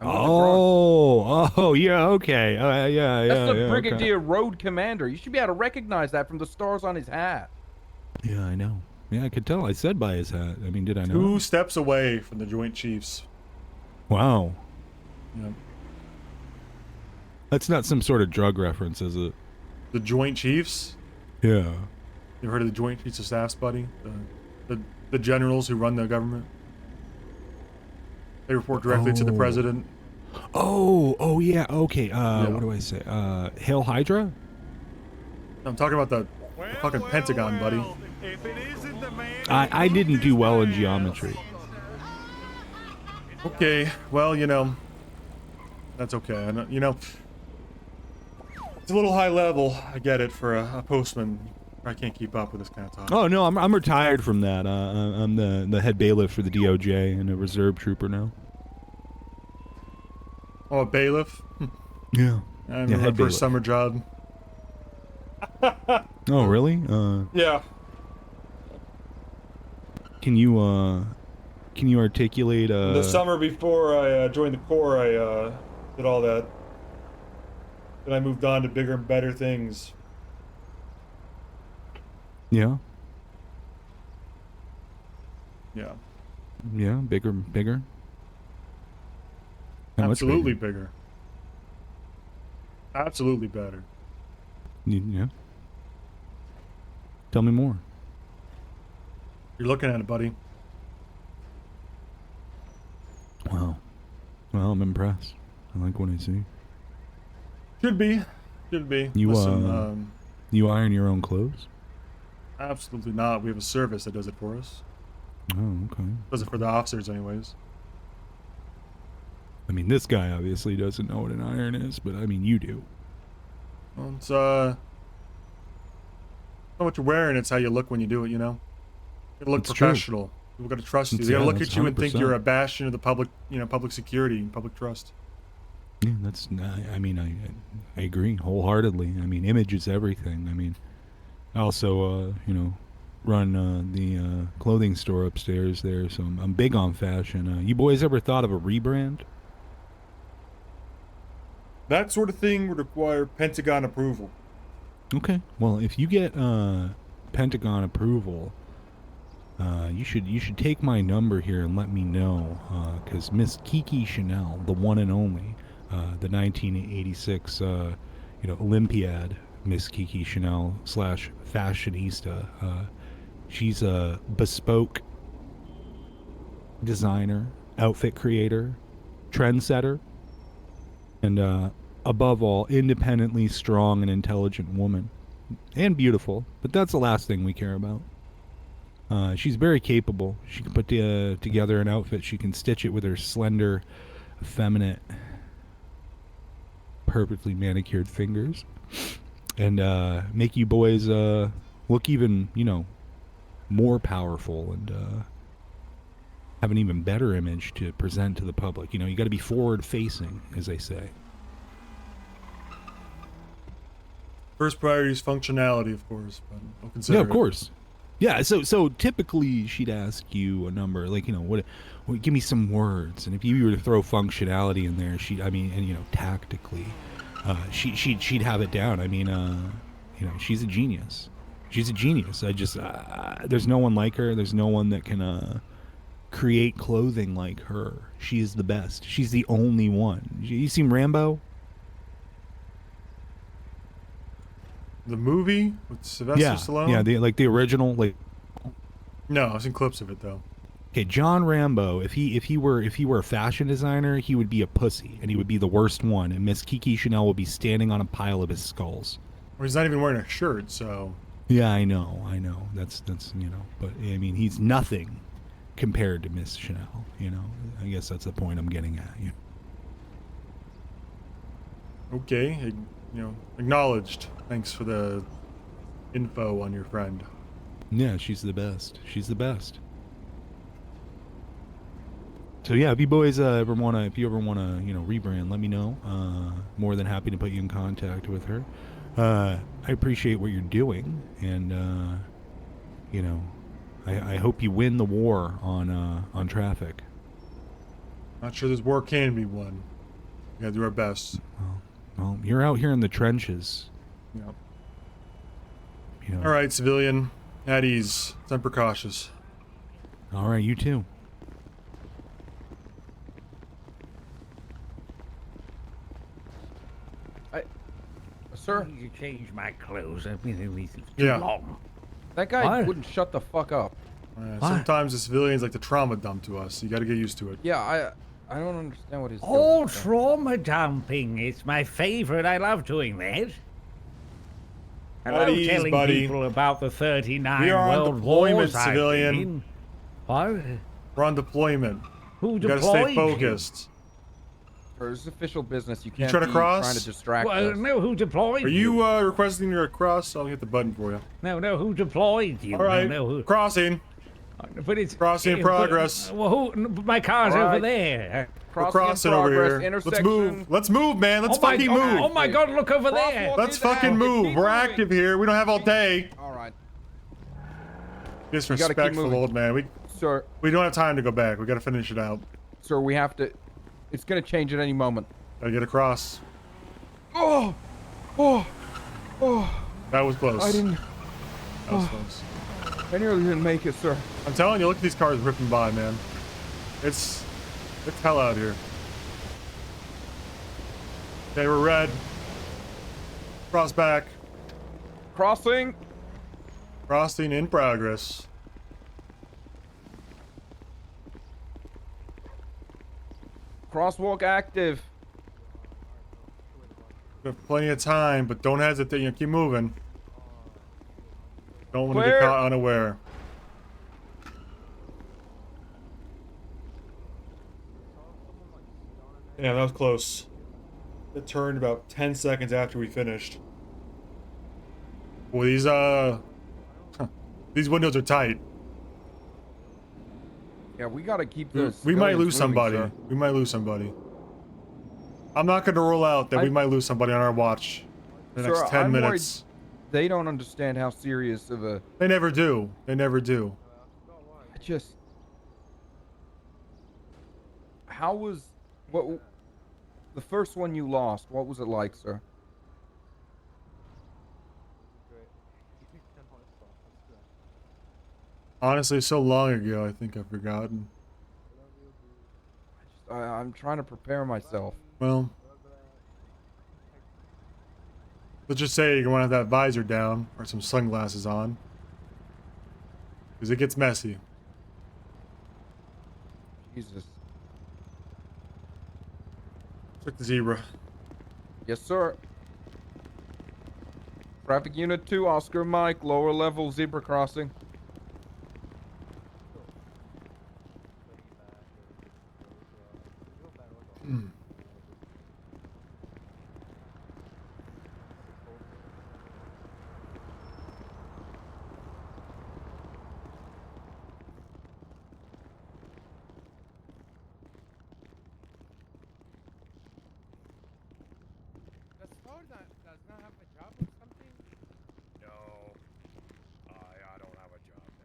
I'm with the grunt. Oh, yeah, okay. Yeah. That's the yeah, Brigadier Road Commander. You should be able to recognize that from the stars on his hat. Okay. Yeah, I know. Yeah, I could tell. I said by his hat. I mean, did I know? 2 steps away from the Joint Chiefs. Wow. Yeah. That's not some sort of drug reference, is it? The Joint Chiefs? Yeah. You heard of the Joint Chiefs of Staffs, buddy? The generals who run the government? They report directly to the Oh. president. Oh, yeah, okay. What do I say? Hail Hydra? I'm talking about the fucking Pentagon, buddy. I didn't do well in geometry. Okay, well, that's okay. I know, it's a little high level. I get it for a postman. I can't keep up with this kind of talk. Oh, no, I'm retired from that. I'm the head bailiff for the DOJ and a reserve trooper now. Oh, a bailiff? Yeah. I remember my head first bailiff. summer job. Oh, really? Yeah. Can you articulate The summer before I joined the Corps, I did all that. Then I moved on to bigger and better things. Yeah. Yeah. Yeah, bigger. How much Absolutely bigger? bigger. Absolutely better. Yeah. Tell me more. You're looking at it, buddy. Wow. Well, I'm impressed. I like what I see. Should be. You Listen, you iron your own clothes? absolutely not. We have a service that does it for us. Oh, okay. Does it for the officers, anyways. I mean, this guy obviously doesn't know what an iron is, but I mean, you do. Well, it's not what you're wearing. It's how you look when you do it. You know. You gotta look It's true. professional. People gotta trust you. It's- They gotta yeah, look that's at you and think 100%. you're a bastion of the public, public security and public trust. Yeah, that's. I mean, I agree wholeheartedly. I mean, image is everything. I mean, I also, run the clothing store upstairs there, so I'm big on fashion. You boys ever thought of a rebrand? That sort of thing would require Pentagon approval. Okay. Well, if you get Pentagon approval, you should take my number here and let me know, because Miss Kiki Chanel, the one and only, the 1986 Olympiad Miss Kiki Chanel / fashionista, she's a bespoke designer, outfit creator, trendsetter, and above all, independently strong and intelligent woman, and beautiful. But that's the last thing we care about. She's very capable. She can put together an outfit. She can stitch it with her slender, effeminate, perfectly manicured fingers, and make you boys look even, more powerful and have an even better image to present to the public. You got to be forward-facing, as they say. First priority is functionality, of course, but I'll consider Yeah, of course. Yeah, so typically she'd ask you a number, like, what give me some words, and if you were to throw functionality in there, tactically, she'd have it down. I mean, she's a genius. She's a genius. I just there's no one like her. There's no one that can create clothing like her. She is the best. She's the only one. You seen Rambo? The movie with Sylvester Stallone? Yeah, the original, like. No, I've seen clips of it though. Okay, John Rambo, if he were a fashion designer, he would be a pussy, and he would be the worst one, and Miss Kiki Chanel would be standing on a pile of his skulls. Or he's not even wearing a shirt, so. Yeah, I know. That's but I mean, he's nothing compared to Miss Chanel. I guess that's the point I'm getting at. Okay, acknowledged. Thanks for the info on your friend. Yeah, she's the best. She's the best. So yeah, if you boys ever wanna rebrand, let me know. More than happy to put you in contact with her. I appreciate what you're doing, and I hope you win the war on traffic. Not sure this war can be won. We gotta do our best. Well, you're out here in the trenches. Yep. You know. All right, civilian. At ease. Semper cautious. All right, you too. Sir? I need to change my clothes. I've been in these too Yeah. long. That guy What? wouldn't shut the fuck up. Sometimes the civilians like to trauma dump to us. You gotta get used to it. Yeah, I don't understand what he's Oh, doing. trauma dumping. It's my favorite. I love doing that. I At love ease, telling buddy. people about the 39 We are on world deployment, wars I've civilian. been in. What? We're on deployment. Who You deployed gotta stay you? focused. Sir, this is official business. You can't trying to be cross? trying to distract Well, us. no, who deployed Are you? you requesting your cross? I'll hit the button for you. No, who deployed you? All right. No, who... Crossing. But it's... Crossing in but- progress. well, my car's All over right. there. We're Crossing in crossing over progress, here. Let's intersection. move. Let's move, man. Let's Oh my fucking God, move. oh my God, look over there. Crosswalk. Let's Get down. fucking move. Keep We're moving. active here. We don't have all day. All right, Disrespectful, moving. old man. sir. We don't have time to go back. We gotta finish it out. Sir, we have to. It's gonna change at any moment. Gotta get across. Oh, That was close. I didn't. That was close. I nearly didn't make it, sir. I'm telling you, look at these cars ripping by, man. It's hell out here. Okay, we're red. Cross back. Crossing. Crossing in progress. Crosswalk active. We have plenty of time, but don't hesitate. Keep moving. Don't want to Clear. get caught unaware. Yeah, that was close. It turned about 10 seconds after we finished. Well, these windows are tight. Yeah, we gotta keep this. We might lose somebody. We might lose somebody. I'm not going to rule out that we might lose somebody on our watch in the next 10 I'm minutes. worried they don't understand how serious of a. They never do. They never do. How was what? the first one you lost, what was it like, sir? Honestly, so long ago, I think I've forgotten. I'm trying to prepare myself. Well, let's just say you want to have that visor down or some sunglasses on. Because it gets messy. Jesus. Check the zebra. Yes, sir. Traffic Unit 2, Oscar Mike, lower level zebra crossing. The store does not have a job or something? No. I don't have a job now.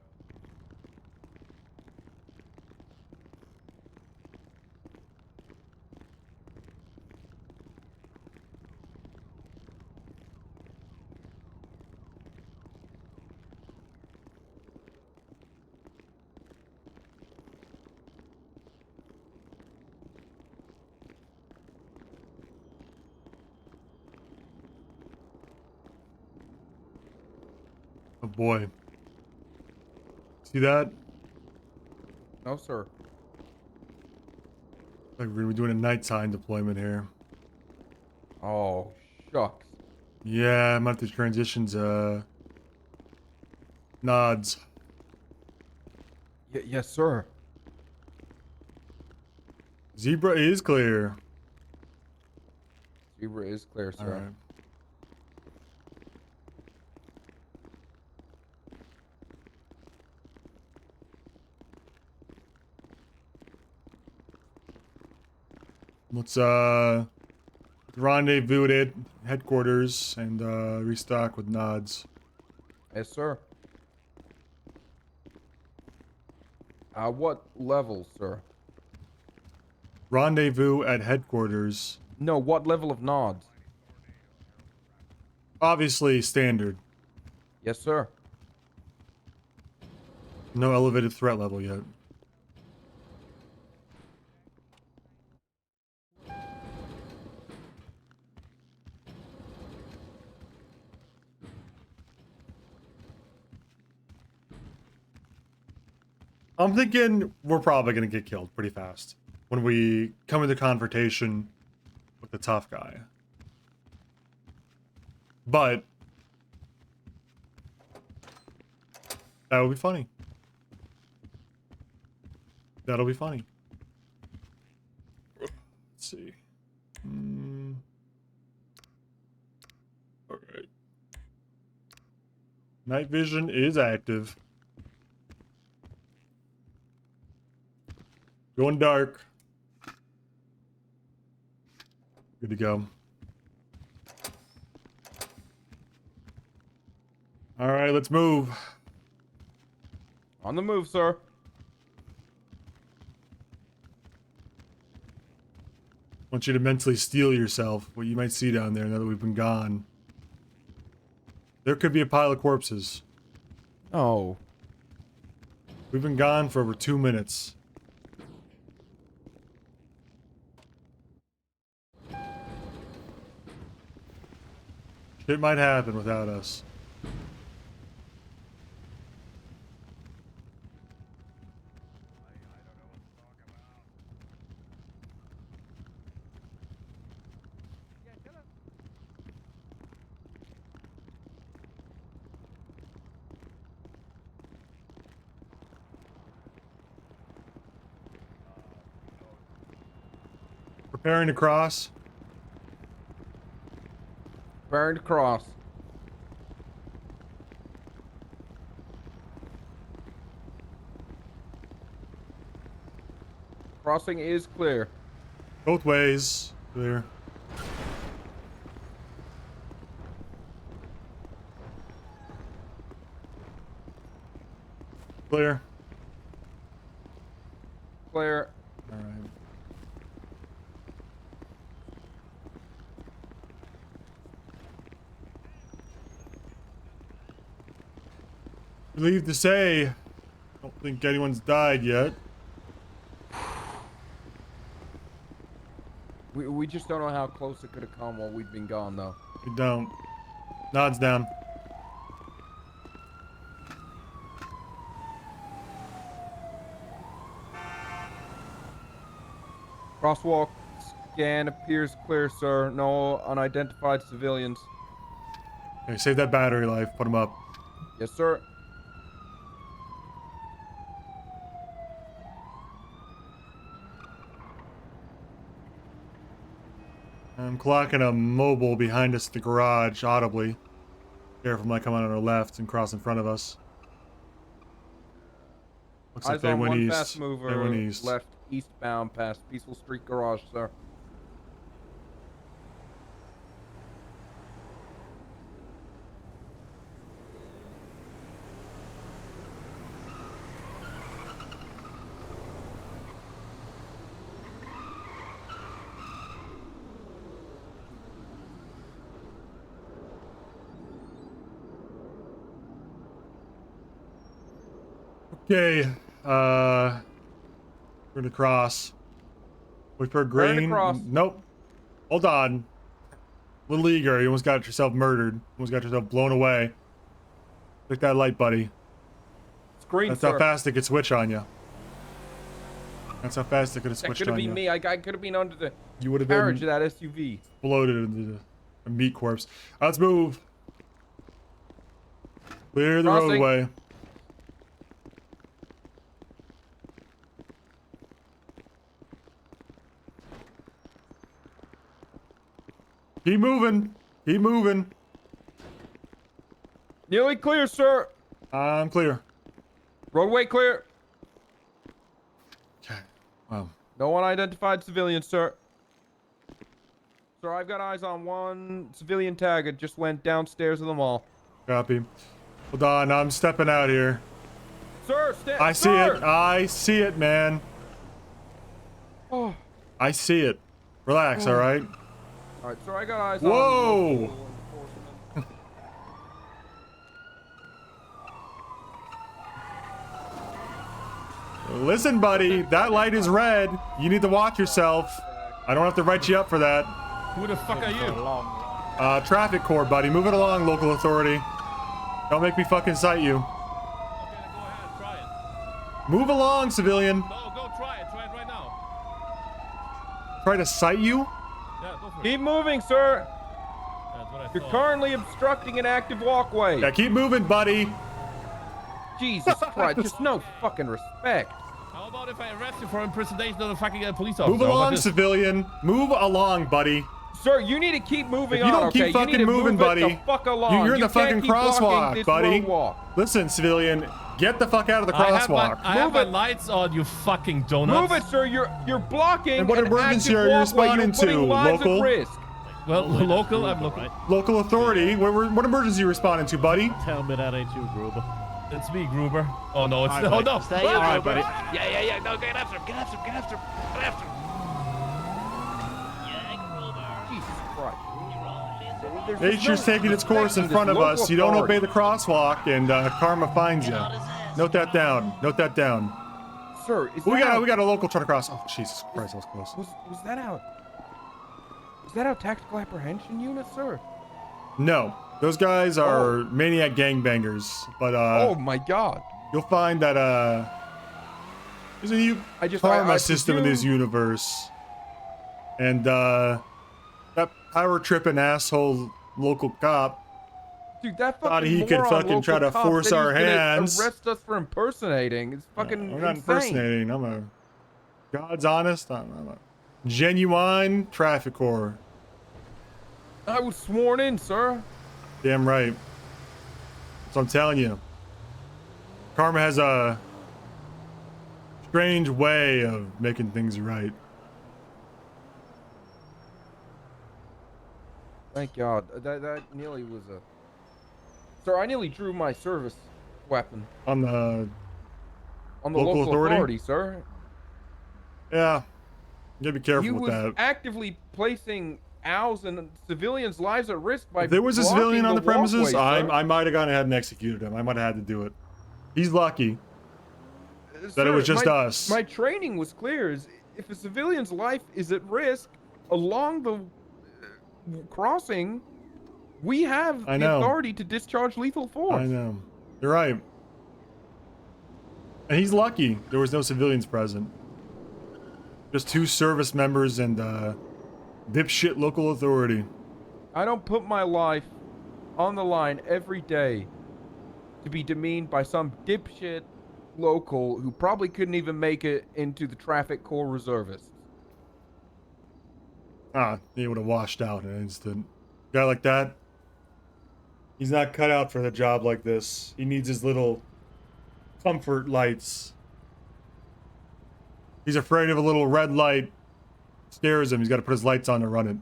Oh boy. See that? No, sir. Like we're gonna be doing a nighttime deployment here. Oh, shucks. Yeah, I'm gonna have to transition to nods. Yes, sir. Zebra is clear. Zebra is clear, sir. Alright. Let's rendezvous at headquarters and restock with nods. Yes, sir. What level, sir? Rendezvous at headquarters. No, what level of nods? Obviously standard. Yes, sir. No elevated threat level yet. I'm thinking we're probably gonna get killed pretty fast when we come into confrontation with the tough guy. But that would be funny. That'll be funny. Let's see. All right. Night vision is active. Going dark. Good to go. All right, let's move. On the move, sir. I want you to mentally steel yourself what you might see down there now that we've been gone. There could be a pile of corpses. Oh. We've been gone for over 2 minutes. Shit might happen without us. Preparing to cross. Preparing to cross. Crossing is clear. Both ways. Clear. Clear. Clear. Alright. Relieved to say, I don't think anyone's died yet. We just don't know how close it could have come while we've been gone, though. We don't. Nods down. Crosswalk scan appears clear, sir. No unidentified civilians. Okay, save that battery life. Put him up. Yes, sir. I'm clocking a mobile behind us at the garage, audibly. Careful, might come out on our left and cross in front of us. Looks like Eyes they on went one east. fast mover, They went east. left eastbound past Peaceful Street Garage, sir. Okay, we're gonna cross. Wait for Ready to green. cross. Nope. Hold on. Little eager, you almost got yourself murdered. Almost got yourself blown away. Click that light, buddy. Screen, That's sir. how fast it could switch on you. That's how fast it could have That switched could have on been you. me. I could have been under the You would have carriage been of that SUV. bloated into a meat corpse. Let's move. Clear the Crossing. roadway. Keep moving. Keep moving. Nearly clear, sir. I'm clear. Roadway clear. Okay. Wow. No unidentified civilians, sir. Sir, I've got eyes on one civilian tag. It just went downstairs of the mall. Copy. Hold on. I'm stepping out here. Sir, I see it. I see it, man. Oh. I see it. Relax, all right? All right, sir, I got eyes Whoa. on local enforcement. Listen, buddy. That light is red. You need to watch yourself. I don't have to write you up for that. Who the fuck are you? Traffic court, buddy. Move it along, local authority. Don't make me fucking cite you. Okay, then go ahead, try it. Move along, civilian. No, go try it. Try it right now. Try to cite you? Yeah, go for it. Keep moving, sir. That's what I You're thought. currently obstructing an active walkway. Yeah, keep moving, buddy. Jesus Christ, just no fucking respect. How about if I arrest you for impersonation of a fucking police officer? Move How about along, this? civilian. Move along, buddy. Sir, you need to keep moving If you on, don't keep okay? fucking you need to moving, move it buddy, the fuck along. you're in You the can't fucking keep blocking crosswalk, this buddy. roadwalk. Listen, civilian, get the fuck out of the I have crosswalk. my lights on, you fucking donuts. Move it, sir. You're blocking And what an emergency active are you walkway. responding You're putting to, lives local? At risk. Well, local, I'm local. Local authority. What emergency are you responding to, buddy? Tell me that ain't you, Gruber. It's me, Gruber. Oh no, it's All no, right, no. stay all right, buddy. Yeah. No, get after him. Get after him. Get after him. Get after him. Jesus Christ. There's Nature's no taking its course in respecting front this of us. local You don't authority. obey the crosswalk, and karma finds you. Note that down. Note that down. Sir, is We that got a local trying to cross. Oh Jesus Christ, that was close. was that out? Was that our tactical apprehension unit, sir? No, those guys are maniac gangbangers. But Oh my God. you'll find that there's a new karma I system in this presume- universe, and that power tripping asshole local cop. Dude, that Thought fucking he could moron fucking local try to cop force said our he's gonna hands. Arrest us for impersonating. It's fucking I'm not insane. impersonating. I'm a God's honest. I'm a genuine traffic whore. I was sworn in, sir. Damn right. So I'm telling you, karma has a strange way of making things right. Thank God. That nearly was a. Sir, I nearly drew my service weapon On the on the Local local authority? authority, sir. yeah, you gotta be careful He with was that. actively placing owls and civilians' lives at risk by. If there was a blocking civilian on the premises, walkway, sir. I might have gone ahead and executed him. I might have had to do it. He's lucky that it was just us. My training was clear. If a civilian's life is at risk along the crossing, we have I the know. authority to discharge lethal force. I know. You're right. And he's lucky there was no civilians present. Just 2 service members and dipshit local authority. I don't put my life on the line every day to be demeaned by some dipshit local who probably couldn't even make it into the traffic corps reservists. He would have washed out in an instant. A guy like that, he's not cut out for a job like this. He needs his little comfort lights. He's afraid of a little red light. Scares him. He's got to put his lights on to run it.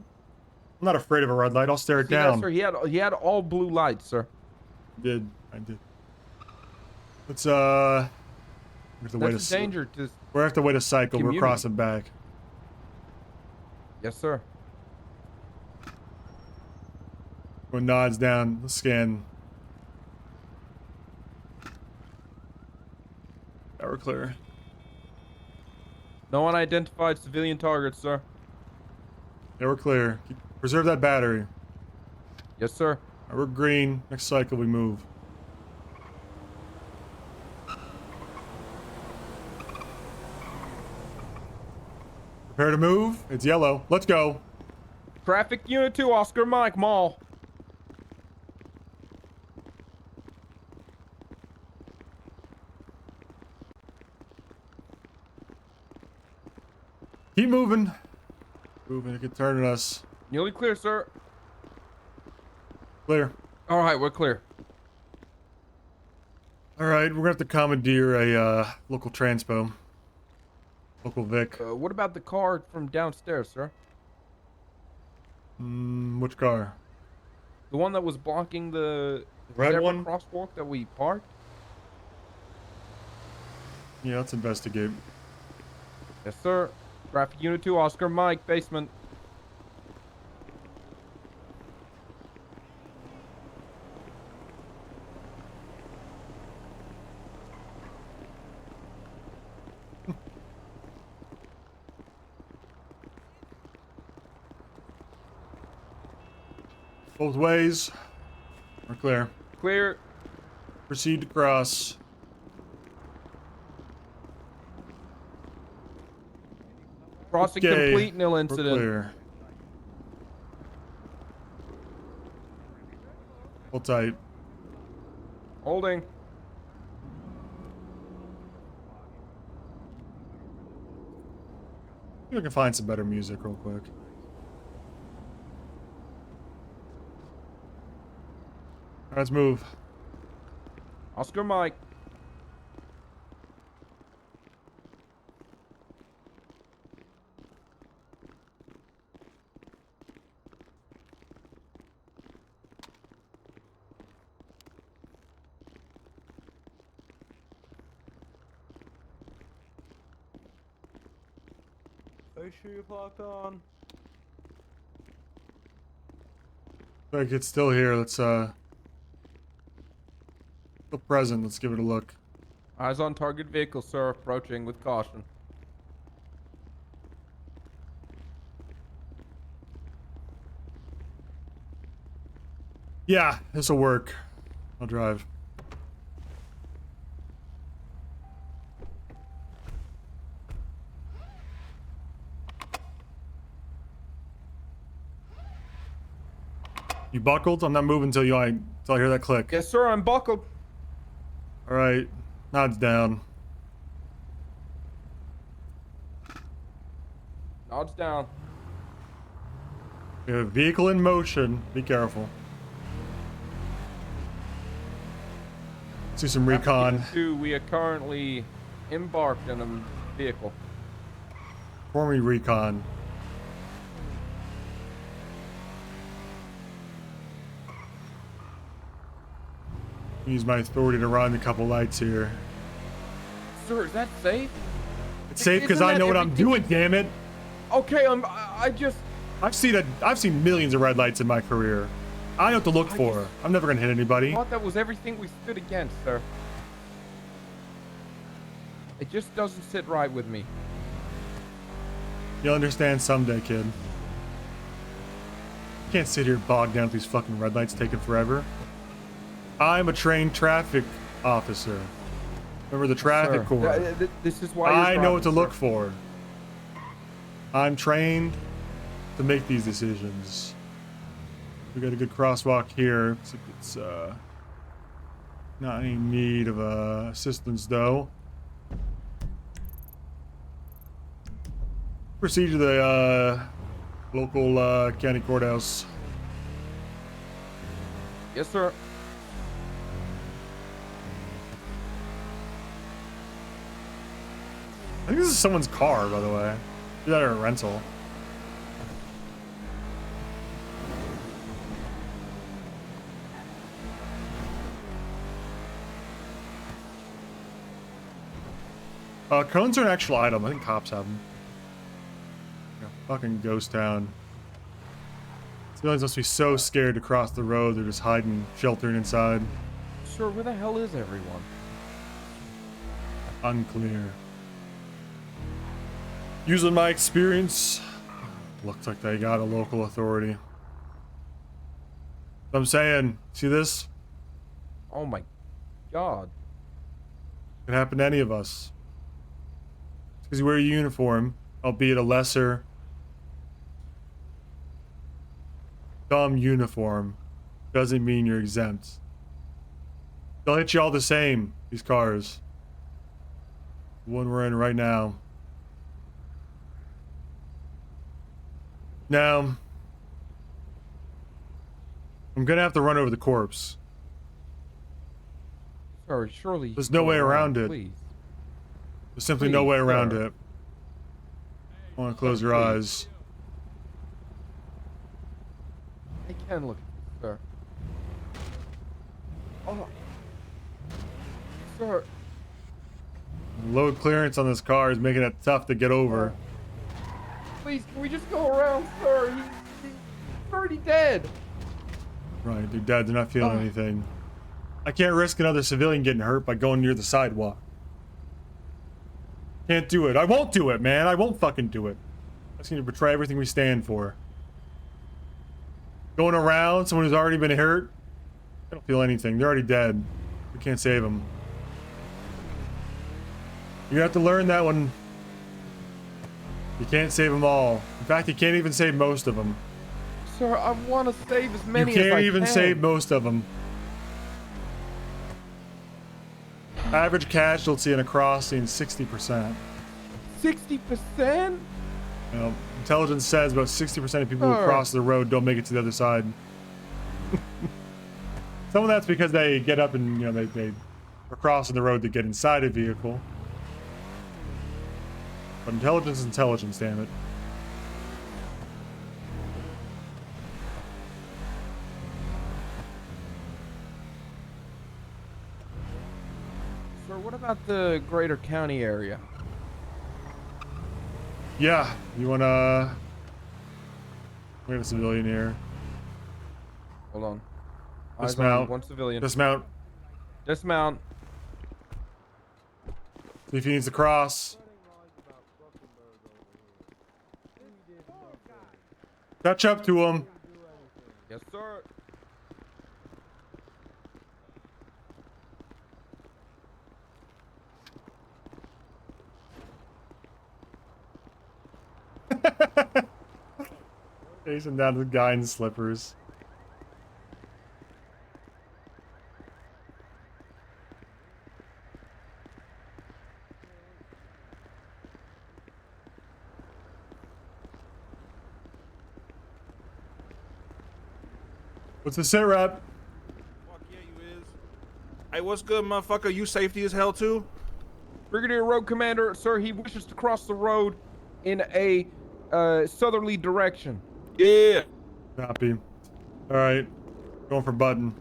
I'm not afraid of a red light. I'll stare it down. Sir, he had all blue lights, sir. I did. Let's we have to wait That's a danger to we have to wait a cycle. community. We're crossing back. Yes, sir. When nods down, the scan. Yeah, we're clear. No unidentified civilian targets, sir. Yeah, we're clear. Preserve that battery. Yes, sir. All right, we're green. Next cycle, we move. Prepare to move. It's yellow. Let's go. Traffic Unit 2, Oscar Mike, Mall. Keep moving. Moving. It could turn on us. Nearly clear, sir. Clear. All right, we're clear. All right, we're gonna have to commandeer a local transpo. Local Vic. What about the car from downstairs, sir? Which car? The one that was blocking the Red zebra one? crosswalk that we parked? Yeah, let's investigate. Yes, sir. Traffic Unit 2, Oscar Mike, basement. Both ways. We're clear. Clear. Proceed to cross. Crossing Okay, complete, nil we're incident. clear. Hold tight. Holding. Maybe I can find some better music real quick. Alright, let's move. Oscar Mike. Make sure you're locked on. Like it's still here. Let's still present. Let's give it a look. Eyes on target vehicle, sir. Approaching with caution. Yeah, this'll work. I'll drive. You buckled? I'm not moving until I hear that click. Yes, sir. I'm buckled. All right, nods down. Nods down. We have a vehicle in motion. Be careful. See some recon. We are currently embarked in a vehicle. Perform me recon. Use my authority to run a couple lights here. Sir, is that safe? It's safe because Isn't I that know what I'm everything- doing. Damn it! Okay, I just... I've seen millions of red lights in my career. I know what to look for. I'm never gonna hit anybody. thought that was everything we stood against, sir. It just doesn't sit right with me. You'll understand someday, kid. You can't sit here bogged down with these fucking red lights taking forever. I'm a trained traffic officer. Remember the traffic Sir, corps. this is why I you're know what to driving, look sir. for. I'm trained to make these decisions. We got a good crosswalk here. Looks like it's not any need of assistance though. Proceed to the local county courthouse. Yes, sir. I think this is someone's car, by the way. Is that a rental? Cones are an actual item. I think cops have them. Yeah, fucking ghost town. Civilians must be so scared to cross the road, they're just hiding, sheltering inside. Sir, where the hell is everyone? Unclear. Using my experience, looks like they got a local authority. I'm saying, see this? Oh my god. It could happen to any of us. Because you wear a uniform, albeit a lesser dumb uniform, doesn't mean you're exempt. They'll hit you all the same, these cars. The one we're in right now. Now, I'm gonna have to run over the corpse. Sir, surely. There's no way around it. Please. There's simply no way around sir. it. I want to close your eyes. I can look, sir. Oh. Sir. Load clearance on this car is making it tough to get over. Please, can we just go around, sir? He's already dead. Right, they're dead. They're not feeling anything. I can't risk another civilian getting hurt by going near the sidewalk. Can't do it. I won't do it, man. I won't fucking do it. That's going to betray everything we stand for. Going around someone who's already been hurt, they don't feel anything. They're already dead. We can't save them. You have to learn that one. You can't save them all. In fact, you can't even save most of them. Sir, I want to save as many You as I can't even can. save most of them. Average casualty in a crossing, 60%. 60%? You know, intelligence says about 60% of people who cross the road don't make it to the other side. Some of that's because they get up and, you know, they are crossing the road to get inside a vehicle. But intelligence is intelligence, damn it. Sir, what about the greater county area? Yeah, you wanna... We have a civilian here. Hold on. Eyes on Dismount. one civilian. Dismount. Dismount. See if he needs to cross. Catch up to him. Yes, sir. Chasing down the guy in slippers. What's the sit rep? Fuck yeah, you is. Hey, what's good, motherfucker? You safety as hell too? Brigadier Road Commander, sir, he wishes to cross the road in a southerly direction. Yeah. Copy. All right, going for button.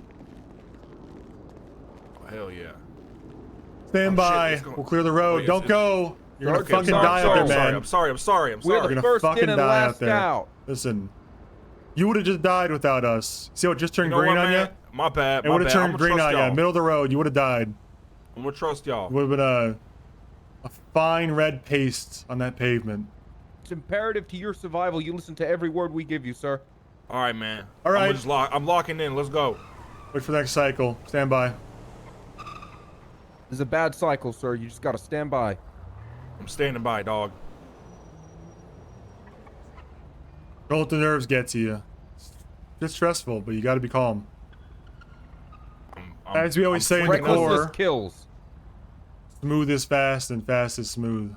Oh, hell yeah. Stand by. We'll clear the road. yes, Don't yes. go. You're gonna Okay, fucking die out there, man. I'm sorry. We're You're the gonna first fucking in and die out last there. out. Listen, you would have just died without us. See what just turned You know green what, on man? you? My bad. It My would have bad. turned I'ma green trust on you. y'all. Middle of the road. You would have died. I'm gonna trust y'all. It would have been A fine red paste on that pavement. It's imperative to your survival you listen to every word we give you, sir. All right, man. All right. I'm locking in. Let's go. Wait for the next cycle. Stand by. This is a bad cycle, sir. You just gotta stand by. I'm standing by, dog. Don't let the nerves get to you. It's stressful, but you got to be calm. As we always say in the core, kills. Smooth is fast and fast is smooth.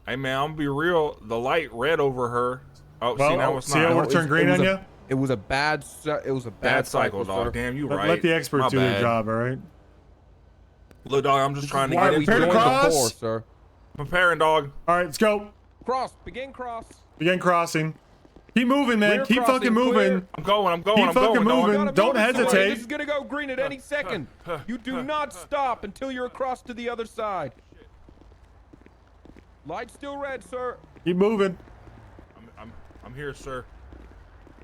Hey man, I'm gonna be real. The light red over her. Oh, Well, see now it's see not. how it turned green on you? It was a bad cycle, dog. sir. Damn, you Let, right. let the experts My do their bad. job, all right? Look, dog, I'm just trying to Why get we into joined it. the force, sir. Preparing, dog. All right, let's go. Cross. Begin cross. Begin crossing. Keep moving, man. Clear Keep crossing, fucking moving. clear. I'm going. Keep fucking moving. Dog. Don't hesitate. This is gonna go green at any second. You do not stop until you're across to the other side. Light still red, sir. Keep moving. I'm here, sir.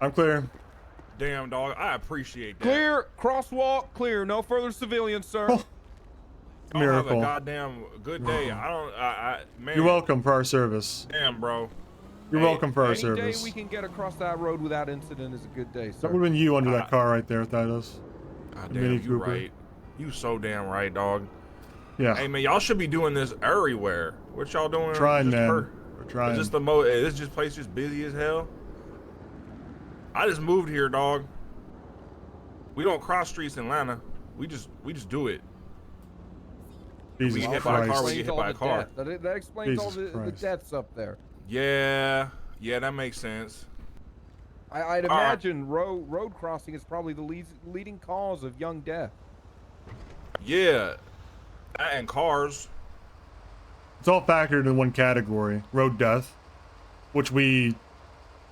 I'm clear. Damn, dog. I appreciate that. Clear. Crosswalk. Clear. No further civilians, sir. Oh, Y'all have a miracle. goddamn good day. Man. You're welcome for our service. Damn, bro. You're welcome for our Any service. day we can get across that road without incident is a good day, sir. That would have been you under that car right there, Thaddeus. God The damn, Mini you Cooper. right. You so damn right, dog. Yeah. Hey man, y'all should be doing this everywhere. What y'all doing? Trying, Just man. We're trying. Is this place just busy as hell? I just moved here, dog. We don't cross streets in Atlanta. We just do it. Jesus we get hit by a car, Christ. we get hit by a car. That explains all Jesus the Christ. deaths up there. Yeah, that makes sense. I'd imagine road crossing is probably the leading cause of young death. Yeah, and cars. It's all factored in one category, road death, which we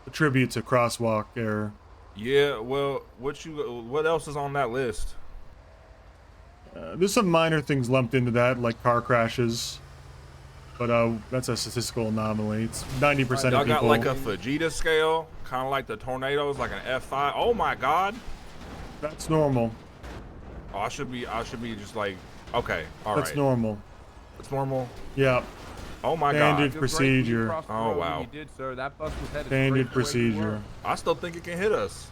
attribute to crosswalk error. Yeah, well, what else is on that list? There's some minor things lumped into that, like car crashes, but that's a statistical anomaly. It's 90% of people. Y'all got like a Fujita scale, kind of like the tornadoes, like an F5. Oh my God. That's normal. Oh, I should be just like, okay, all right. That's normal. It's normal. Yeah. Oh my Standard God. procedure. Oh wow. You did, sir. That bus was headed Standard straight the way you were. procedure. I still think it can hit us.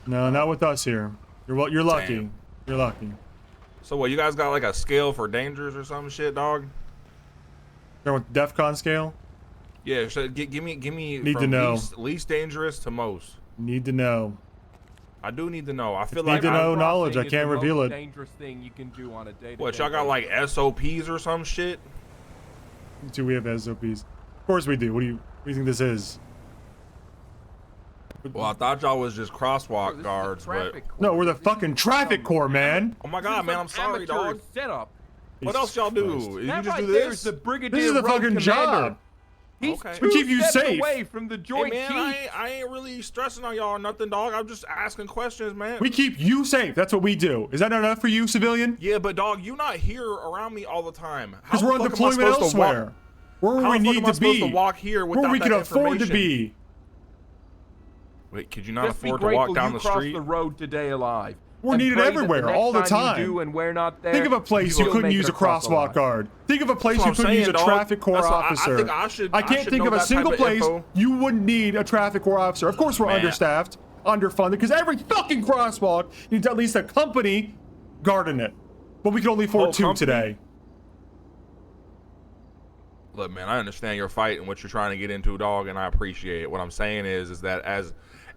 No, not with us here. You're lucky. Damn. You're lucky. So what? You guys got like a scale for dangers or some shit, dog? Start with DEFCON scale. Yeah. So give me. Need from to know. least dangerous to most. Need to know. I do need to know. I feel Need like to know Crossing knowledge. I is can't the reveal most it. dangerous thing you can do on a day-to-day What y'all got like SOPs or some shit? Do we have SOPs? Of course we do. What do you think this is? Well, I thought y'all was just crosswalk guards, but No, we're the fucking traffic corps, man. oh my God, man, I'm sorry, dog. Setup. What else y'all do? You That just right do there this? is the brigadier This is the road fucking commander. job. He's Okay. two We keep you steps safe. away from the Hey joint man, chief. I ain't really stressing on y'all or nothing, dog. I'm just asking questions, man. We keep you safe. That's what we do. Is that not enough for you, civilian? Yeah, but dog, you not here around me all the time. Because we're on deployment elsewhere. Where How we the fuck need am I to supposed be. to walk here Where without we can that afford to information? be. Wait, could you not Just be afford to grateful walk down you the crossed street? the road today alive. We're And needed pray that everywhere, next all the You time. do and we're not there, Think of a place you you'll couldn't make use it a across crosswalk line. guard. Think of a place That's you what I'm couldn't use a saying, dog. traffic corps That's what officer. I think I should can't think know of a that single type of place info. you wouldn't need a traffic corps officer. Of course we're Man. understaffed, underfunded, because every fucking crosswalk needs at least a company guarding it. But we can only afford Whole 2 company? today. Look, man, I understand your fight and what you're trying to get into, dog, and I appreciate it. What I'm saying is that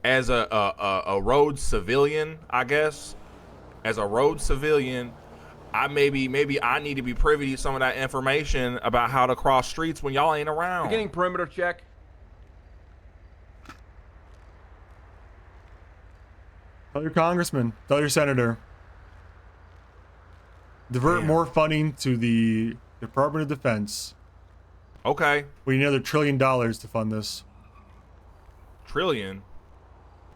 as a road civilian, I guess, as a road civilian, maybe I need to be privy to some of that information about how to cross streets when y'all ain't around. Beginning perimeter check. Tell your congressman, tell your senator. Divert more funding to the Department of Defense. Okay. We need another $1 trillion to fund this. Trillion.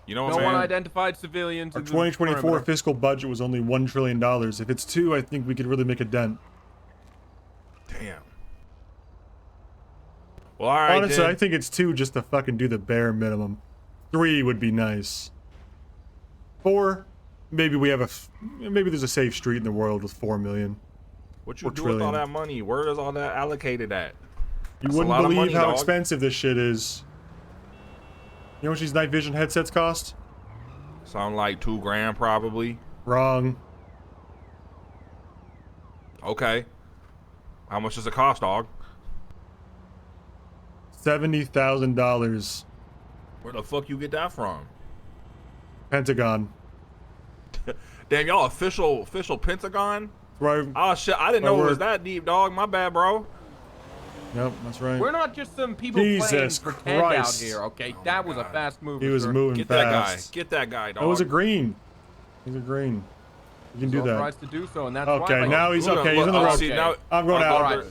You know what No I'm one saying? identified civilians. Our in the 2024 perimeter. fiscal budget was only $1 trillion. If it's 2, I think we could really make a dent. Damn. Well, all right. Honestly, then. I think it's 2 just to fucking do the bare minimum. 3 would be nice. 4, maybe we have maybe there's a safe street in the world with 4 million. What you 4 do with all trillion. that money? Where is all that allocated at? You That's a wouldn't lot of believe money, how dog. expensive this shit is. You know what these night vision headsets cost? Sound like $2 grand probably. Wrong. Okay. How much does it cost, dog? $70,000. Where the fuck you get that from? Pentagon. Damn, y'all official Pentagon? Right. Oh shit, I didn't know it was that deep, dog. My bad, bro. Yep, that's right. We're not just some people Jesus playing pretend out Christ. here, okay? That was a fast move. He was moving Get fast. that guy. Get that guy, dog. That was a green. He's a green. You can do that. Authorized to do so, and that's Okay, why. now he's okay. He's on the Oh, road. see, now- I'm going All out. right.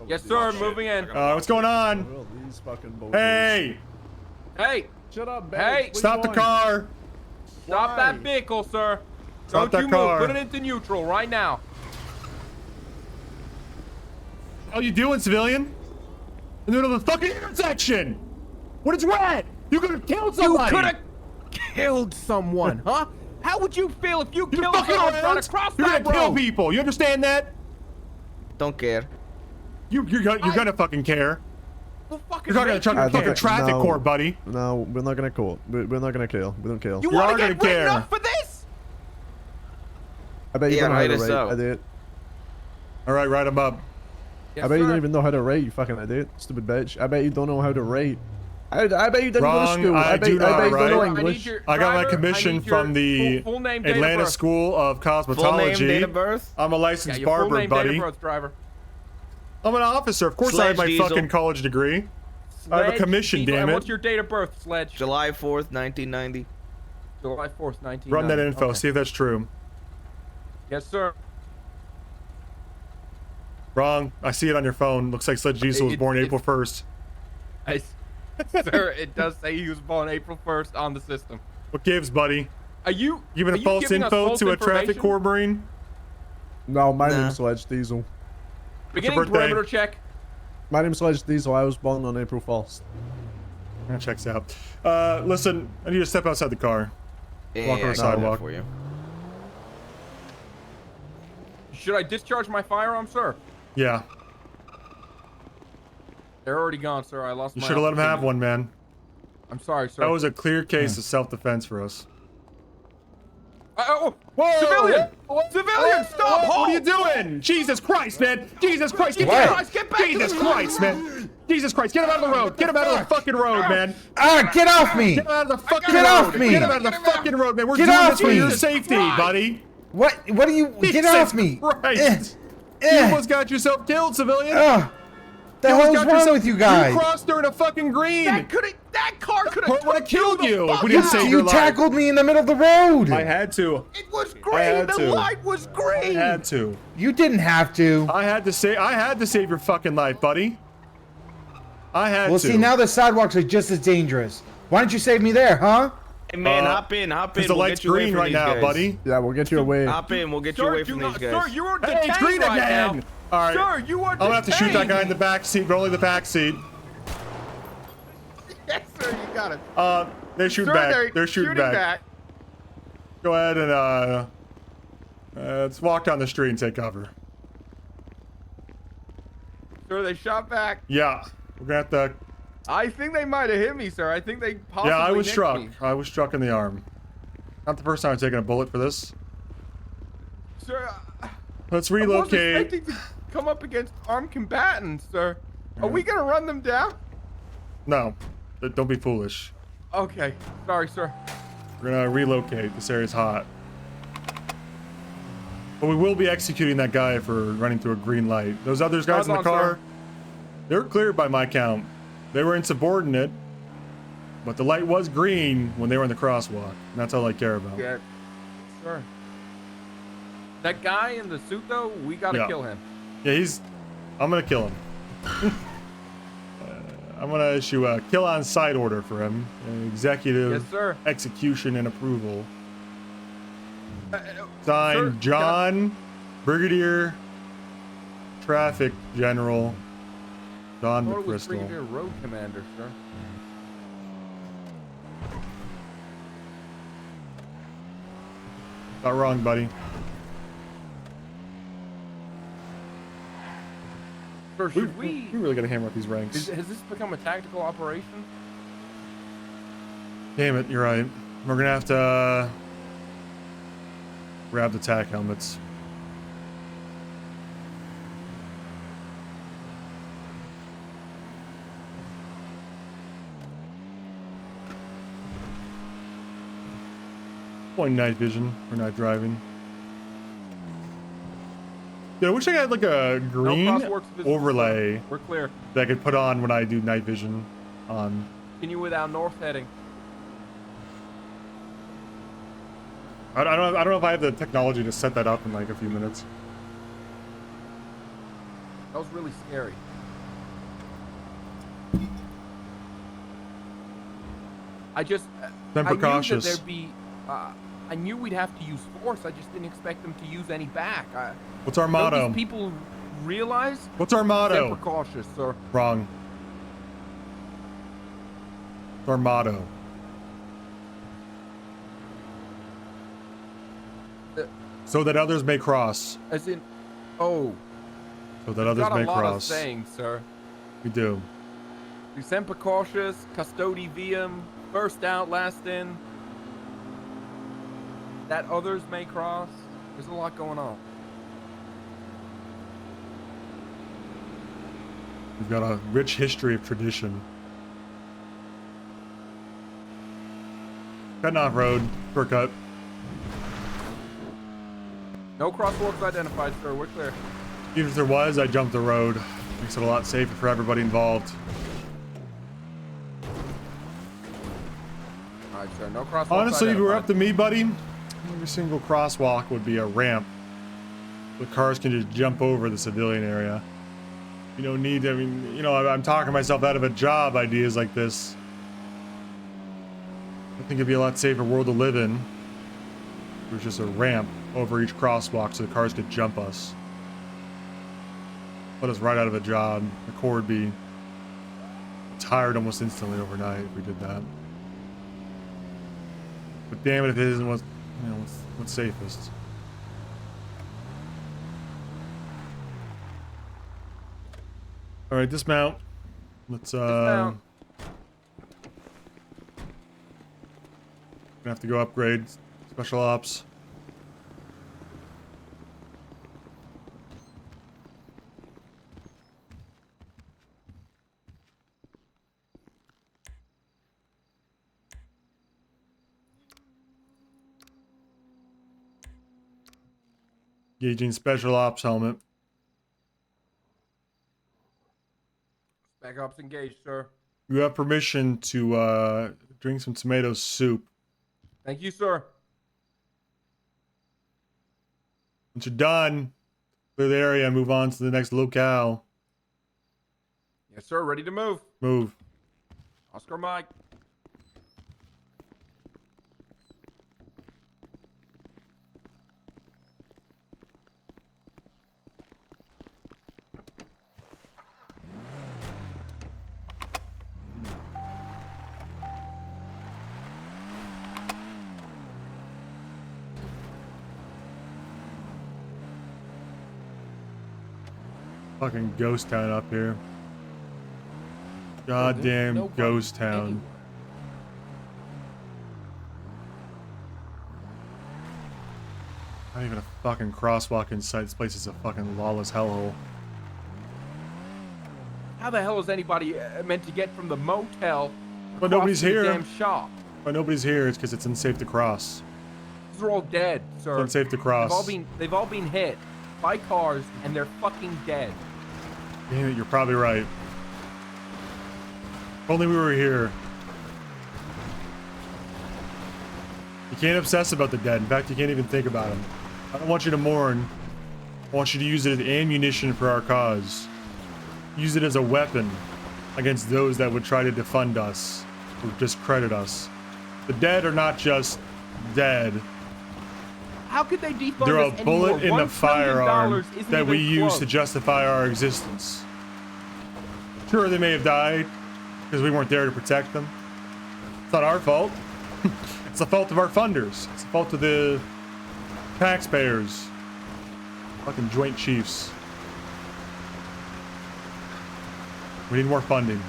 Yes, sir. Moving in. What's going on? These fucking Hey! Hey, Shut up, Hey! Stop the car! stop that vehicle, sir. Stop Don't that you car. move. Put it into neutral right now. How you doing, civilian? In the middle of the fucking intersection! When it's red! You could have killed somebody! You could have killed someone, huh? How would you feel if you You're killed fucking someone around! trying to cross You're that gonna kill road? people! You understand that? Don't care. You're gonna fucking care. Well, fucking You're talking rape to you. fucking traffic no. court, buddy. No, we're not gonna kill. We're not gonna kill. We don't kill. You You want are to get gonna written care. up for this? I bet you Yeah, don't know how right to us rate. out. Idiot. Alright, write him up. Yes, I bet you sir. don't even know how to rate, you fucking idiot. Stupid bitch. I bet you don't know how to rate. I bet you didn't go to Wrong, school. I bet do I not, bet you don't know right? English. I got my Driver, commission I need your from the full name, date of Atlanta birth. School of Full name, Cosmetology. date of birth? I'm a Yeah, licensed your full barber, name, date buddy. of birth, driver. I'm an officer. Of course I have my Sledge Diesel. fucking college degree. I have a Sledge commission, Diesel. damn And it. what's your date of birth, Sledge? July 4th, 1990. July 4th, 1990. Run that info, Okay. see if that's true. Yes, sir. Wrong. I see it on your phone. Looks like Sledge Diesel was born April 1st. Sir, it does say he was born April 1st on the system. What gives, buddy? Are you Giving are a you false giving us info false to a traffic information? corps marine? No, my Nah. name's Sledge Diesel. Beginning birthday? perimeter check. My name's Sledge Diesel. I was born on April 1st. That checks out. Listen, I need to step outside the car. Yeah, Walk on the I got that sidewalk. for you. Should I discharge my firearm, sir? Yeah. They're already gone, sir. I lost You my should have let him have opportunity. one, man. I'm sorry, sir. That was a clear case of self-defense for us. Oh, Whoa! civilian! What? Civilian, stop! What are you Hold! doing? Jesus Christ, man! Jesus Christ, get Jesus back! Christ, get back! Jesus Christ, man! Jesus Christ, get him out of the road! Get him out of the fucking road, man! Get off me! Get him out of the fucking Get road! off me! Get him out of the fucking road, man! We're Get doing off this for me! your safety, buddy! What do you... Get Jesus off me! Christ! You almost got yourself killed, civilian! The You almost hell's got wrong yourself- with you guys? You crossed during a fucking green! That car could Would have have killed you if we You, didn't save your life. tackled me in the middle of the road! I had to. It was I green. had The to. light was I green. had to. You didn't have to. I had to save your fucking life, buddy. I had Well, to. see, now the sidewalks are just as dangerous. Why don't you save me there, huh? Hey, man, hop in. Because the We'll light's get you away green from right these now, guys. buddy. Yeah, we'll get you away. Hop in. We'll get you Sir, away from these guys. Sir, you are Hey, detained it's green right again! now. All right. Sir, you are I'm gonna have to shoot that detained. guy in the back seat, but only the back seat. Yes, sir, you got it. They're shooting Sir, back. They're shooting back. Go ahead and let's walk down the street and take cover. Sir, they shot back. Yeah, we're gonna have to. I think they might have hit me, sir. I think they possibly Yeah, I was nicked struck. me. I was struck in the arm. Not the first time I've taken a bullet for this. Sir, Let's I wasn't relocate. expecting to come up against armed combatants, sir. Are we gonna run them down? No, don't be foolish. Okay, sorry, sir. We're gonna relocate. This area's hot. But we will be executing that guy for running through a green light. Those other guys in the Hold on, car, sir. they were cleared by my count. They were insubordinate, but the light was green when they were in the crosswalk. And that's all I care about. Yeah, sir. That guy in the suit, though, we gotta Yeah. kill him. Yeah, I'm gonna kill him. I'm gonna issue a kill on sight order for him. Executive Yes, sir. execution and approval. Sir, Signed, John Brigadier Traffic General Don I thought it was McChrystal. Brigadier Road Commander, sir. Not wrong, buddy. Sir, We, should we? we really gotta hammer out these ranks. Has this become a tactical operation? Damn it, you're right. We're gonna have to grab the tack helmets. Point night vision or night driving. Yeah, I wish I had like a green crosswalks visible, overlay sir. We're clear. that I could put on when I do night vision on. Continue with our north heading. I don't know if I have the technology to set that up in like a few minutes. That was really scary. I just Semper I knew cautious. that there'd be. I knew we'd have to use force. I just didn't expect them to use any back. What's our don't motto? these people realize? What's our motto? Semper cautious, sir. Wrong. What's our motto? So that others may cross. As in, oh. So that others got may a lot cross. of sayings, sir. We do. Semper cautious, custodi viam, first out, last in. That others may cross. There's a lot going on. We've got a rich history of tradition. Cutting off road, shortcut. No crosswalks identified, sir. We're clear. Even if there was, I jumped the road. Makes it a lot safer for everybody involved. Alright, sir. No crosswalks Honestly, if it were identified. up to me, buddy, every single crosswalk would be a ramp. The cars can just jump over the civilian area. You don't need, I mean, you know, I'm talking myself out of a job, ideas like this. I think it'd be a lot safer world to live in. There's just a ramp over each crosswalk so the cars could jump us. Put us right out of a job. The Corps would be tired almost instantly overnight if we did that. But damn it if it isn't what's, you know, what's safest. All right, dismount. Let's Dismount. Gonna have to go upgrade special ops. Gauging special ops helmet. Back ops engaged, sir. You have permission to drink some tomato soup. Thank you, sir. Once you're done, clear the area and move on to the next locale. Yes, sir. Ready to move. Move. Oscar Mike. Fucking ghost town up here. Goddamn no ghost problem town. anywhere. Not even a fucking crosswalk in sight. This place is a fucking lawless hellhole. How the hell is anybody meant to get from the motel? But across nobody's to the here. Damn shop. Why nobody's here is because it's unsafe to cross. These are all dead, sir. It's unsafe to cross. They've all been hit by cars, and they're fucking dead. Damn it, you're probably right. If only we were here. You can't obsess about the dead. In fact, you can't even think about them. I don't want you to mourn. I want you to use it as ammunition for our cause. Use it as a weapon against those that would try to defund us or discredit us. The dead are not just dead. How could they defund They're a us bullet in anymore? the $1 trillion firearm isn't that we even use close. to justify our existence. Sure, they may have died because we weren't there to protect them. It's not our fault. It's the fault of our funders. It's the fault of the taxpayers. Fucking Joint Chiefs. We need more funding.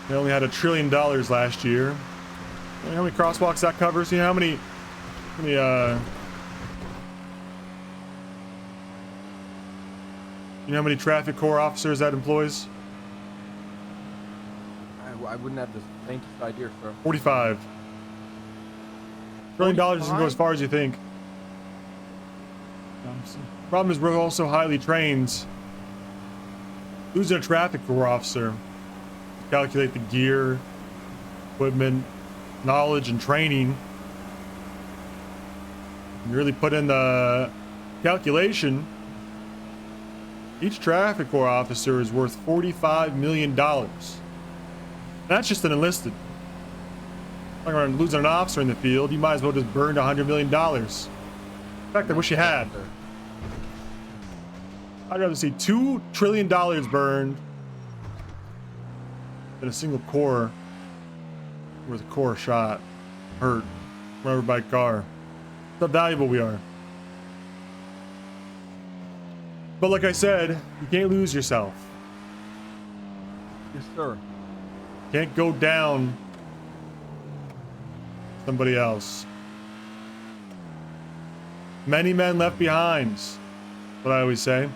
They only had $1 trillion last year. You know how many crosswalks that covers? You know how many you know how many traffic corps officers that employs? I wouldn't have the faintest idea, sir. 45. $1 trillion doesn't go as far as you think. Problem is we're also highly trained. Losing a traffic corps officer, calculate the gear, equipment, knowledge, and training. You really put in the calculation. Each traffic corps officer is worth $45 million. That's just an enlisted. If I'm going to lose an officer in the field, you might as well just burn $100 million. In fact, I wish you had. I'd rather see $2 trillion burned than a single corps with a corps shot, hurt, run over by a car. That's how valuable we are. But like I said, you can't lose yourself. Yes, sir. Can't go down somebody else. Many men left behind. That's what I always say.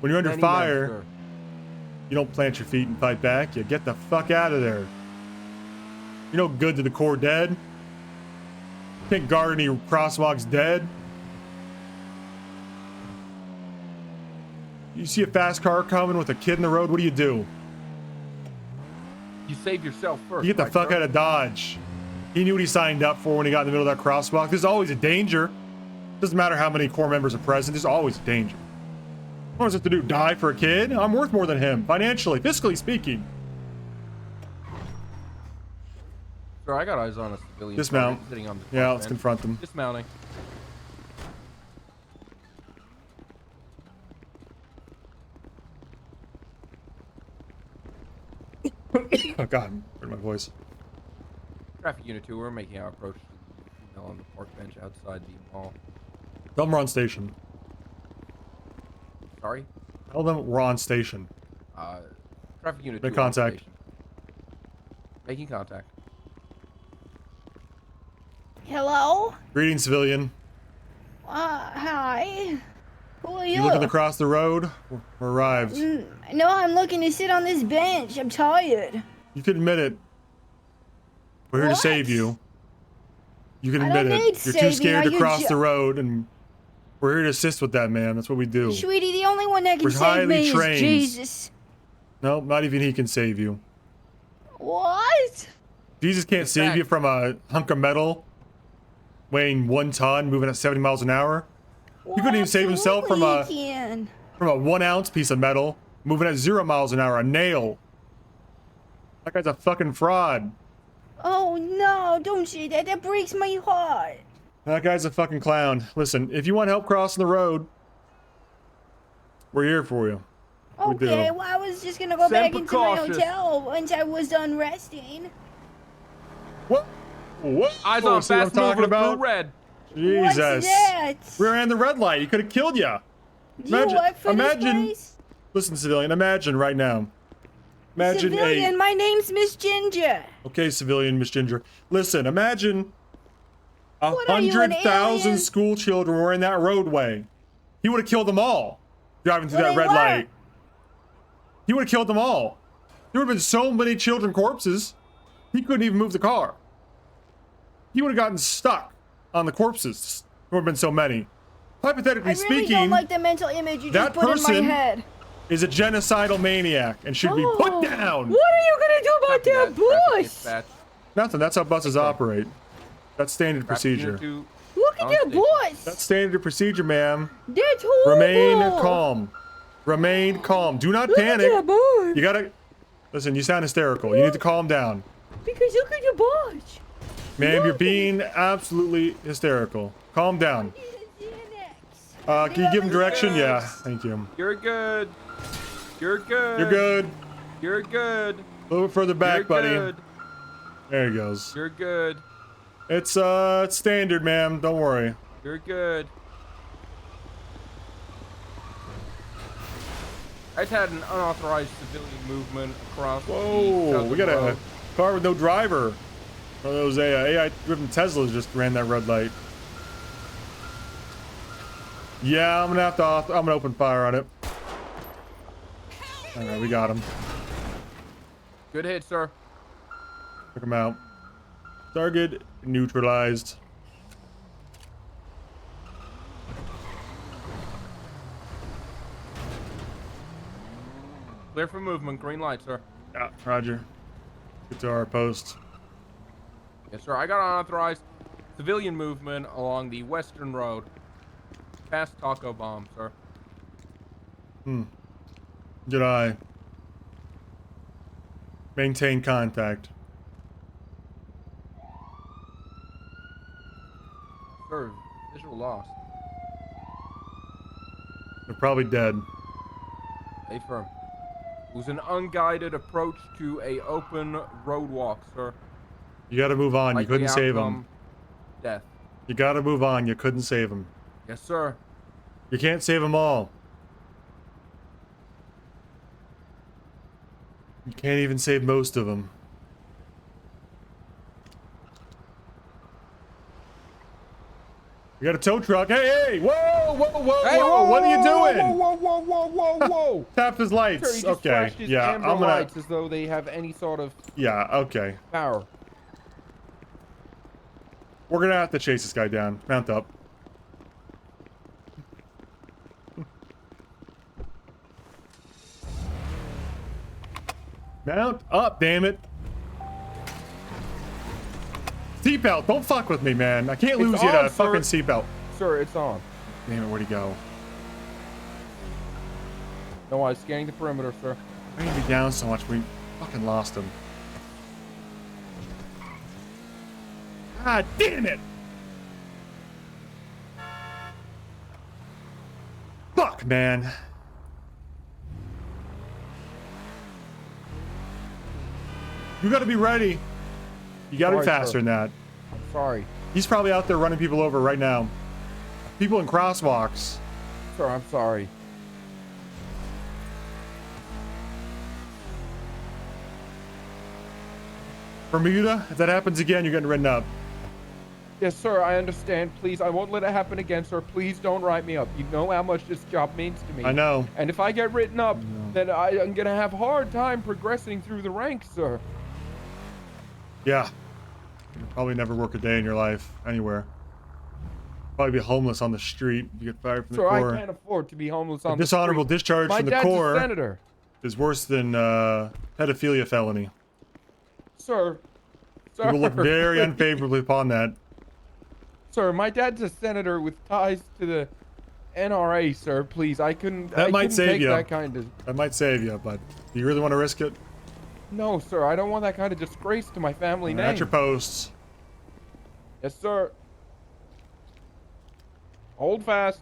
When you're under Many fire, men, sir. you don't plant your feet and fight back. You get the fuck out of there. You're no good to the Corps dead. You can't guard any crosswalks dead. You see a fast car coming with a kid in the road, what do? You save yourself first. You get the right, fuck sir? out of Dodge. He knew what he signed up for when he got in the middle of that crosswalk. There's always a danger. Doesn't matter how many Corps members are present, there's always a danger. What does it have to do? Die for a kid? I'm worth more than him, financially, fiscally speaking. Sir, I got eyes on a civilian. Dismount. Sitting on the Yeah, front let's end. confront them. Dismounting. Oh god, heard my voice. Traffic Unit 2, we're making our approach to the female on the park bench outside the mall. Tell them we're on station. Sorry? Tell them we're on station. Traffic Unit 2 Make on contact. station. Making contact. Hello? Greetings, civilian. Hi. Who are you? You looking to cross the road? We're arrived. No, I'm looking to sit on this bench. I'm tired. You can admit it. We're here to save you. You can I admit don't it. need You're saving. too scared Are to you cross the road, and we're here to assist with that, man. That's what we do. Sweetie, the only one that can We're save highly me trained. is Jesus. No, not even he can save you. What? Jesus can't save you from a hunk of metal weighing 1 ton, moving at 70 miles an hour. He couldn't even save himself from a Absolutely he can. 1 ounce piece of metal moving at 0 miles an hour, a nail. That guy's a fucking fraud. Oh no, don't say that. That breaks my heart. That guy's a fucking clown. Listen, if you want help crossing the road, we're here for you. We do. Okay, well, I was just gonna go back Semper into my cautious. hotel once I was done resting. What? What? Eyes Oh, on see what I'm fast talking mover about? through red. Jesus. What's that? We ran the red light. He could have killed you. Do you work for this imagine. place? Listen, civilian. Imagine right now. Imagine Civilian, my name's Miss Ginger. Okay, civilian, Miss Ginger. Listen, imagine What are you, an 100,000 alien? school children were in that roadway. He would have killed them all driving through Well, that they red weren't. light. He would have killed them all. There would have been so many children corpses, he couldn't even move the car. He would have gotten stuck on the corpses. There would have been so many. Hypothetically I really speaking, don't like the mental image you that just put in my person head. is a genocidal maniac and should be put down. What are you gonna do about that Traffic bush? dispatch. Nothing. That's how buses operate. That's standard Traffic procedure. Unit 2 Look at on that station. bush. That's standard procedure, ma'am. That's horrible. Remain calm. Remain calm. Do not Look panic. at that bush. You gotta listen. You sound hysterical. You need to calm down, Because look at the bush. ma'am. You're being absolutely hysterical. Calm down. Can you give him direction? Yeah. Thank you. You're good. You're good. You're good. You're good. A little bit further back, You're buddy. good. There he goes. You're good. It's standard, ma'am. Don't worry. You're good. I just had an unauthorized civilian movement across the Whoa, southern we got a road. car with no driver. One of those AI-driven Teslas just ran that red light. Yeah, I'm gonna open fire on it. All right, we got him. Good hit, sir. Took him out. Target neutralized. Clear for movement. Green light, sir. Yeah, roger. Get to our post. Yes, sir. I got unauthorized civilian movement along the western road. Past Taco Bomb, sir. Did I maintain contact? Sir, visual loss. They're probably dead. A firm. It was an unguided approach to a open road walk, sir. You gotta move on. You Likely couldn't save them. outcome, death. You gotta move on. You couldn't save them. Yes, sir. You can't save them all. You can't even save most of them. We got a tow truck. Hey, whoa, whoa, whoa, Hey, whoa, what are you doing? Whoa, whoa, whoa, whoa, whoa, whoa! Tapped his Sir, lights. he just Okay, flashed his yeah, amber I'm gonna. lights as though they have any sort of Yeah, okay. power. We're gonna have to chase this guy down. Mount up. Mount up, damn it. Seatbelt, don't fuck with me, man. I can't lose you to a fucking seatbelt. Sir, it's on. Damn it, where'd he go? No, I was scanning the perimeter, sir. Why did he be down so much? We fucking lost him. God damn it! Fuck, man. You gotta be ready. You gotta be Sorry, faster sir. than that. I'm sorry. He's probably out there running people over right now. People in crosswalks. Sir, I'm sorry. Bermuda, if that happens again, you're getting ridden up. Yes, sir, I understand. Please, I won't let it happen again, sir. Please don't write me up. You know how much this job means to me. I know. And if I get written up, then I'm gonna have a hard time progressing through the ranks, sir. Yeah. You'll probably never work a day in your life, anywhere. Probably be homeless on the street. You get fired from the Sir, I Corps. can't afford to be homeless A on the dishonorable street. discharge My from the dad's a Corps senator. is worse than pedophilia felony. Sir. Sir. People look very unfavorably upon that. Sir, my dad's a senator with ties to the NRA, sir. Please, I couldn't. That might save take you. that kind of. That might save you, but do you really want to risk it? No, sir. I don't want that kind of disgrace to my family name. At your posts. Yes, sir. Hold fast.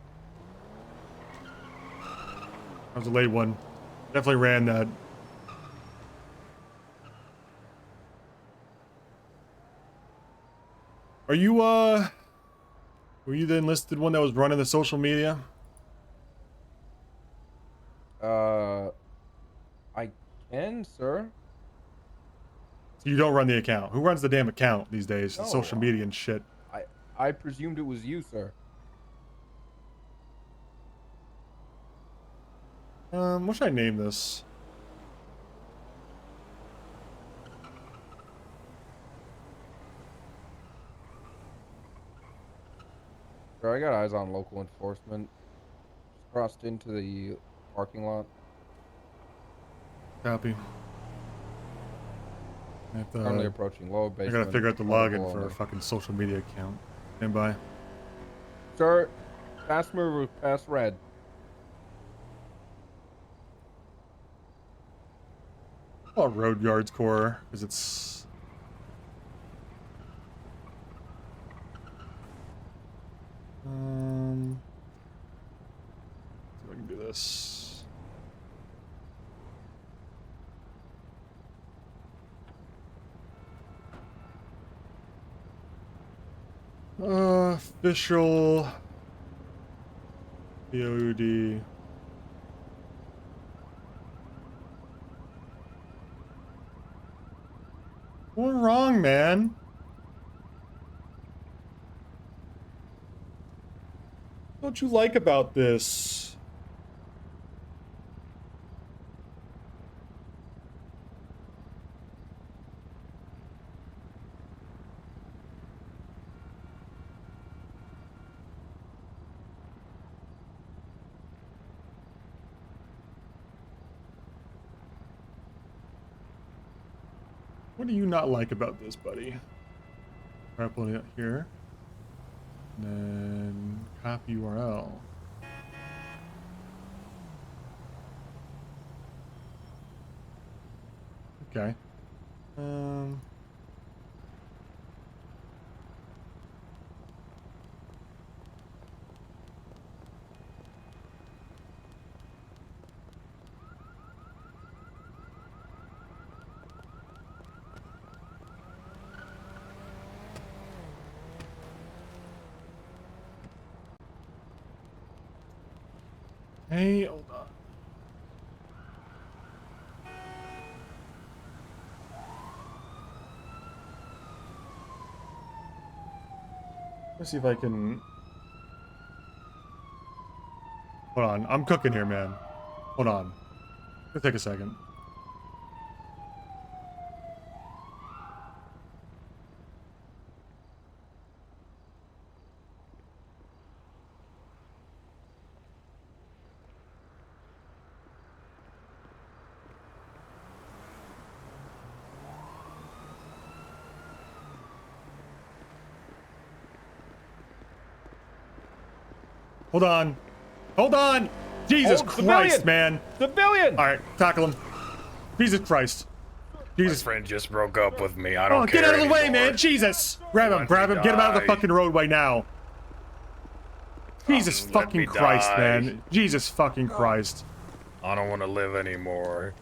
That was a late one. Definitely ran that. Are you, were you the enlisted one that was running the social media? I can, sir. So you don't run the account. Who runs the damn account these days? The No, social media and shit. I presumed it was you, sir. What should I name this? Sir, I got eyes on local enforcement. Just crossed into the parking lot. Copy. I have to, Currently approaching lower I basement. gotta figure out the multiple login for a owners. fucking social media account. Stand by. Sir, fast mover, past red. Oh, Road Yards Corps, because it's... see if I can do this. Official... POD... What's wrong, man? What don't you like about this? What do you not like about this, buddy? Try uploading it here. And then copy URL. Okay. Hey, hold on. Let's see if I can... Hold on, I'm cooking here, man. Hold on. It'll take a second. Hold on. Hold on! Jesus Oh, Christ, civilian! man. Civilian! Alright, tackle him. Jesus Christ. Jesus. My friend just broke up with me. I don't care Get out of the way, anymore. man. Jesus. Grab him, grab him. Get him out of the fucking roadway now. Jesus Let fucking me Christ, die. man. Jesus fucking Christ. I don't want to live anymore.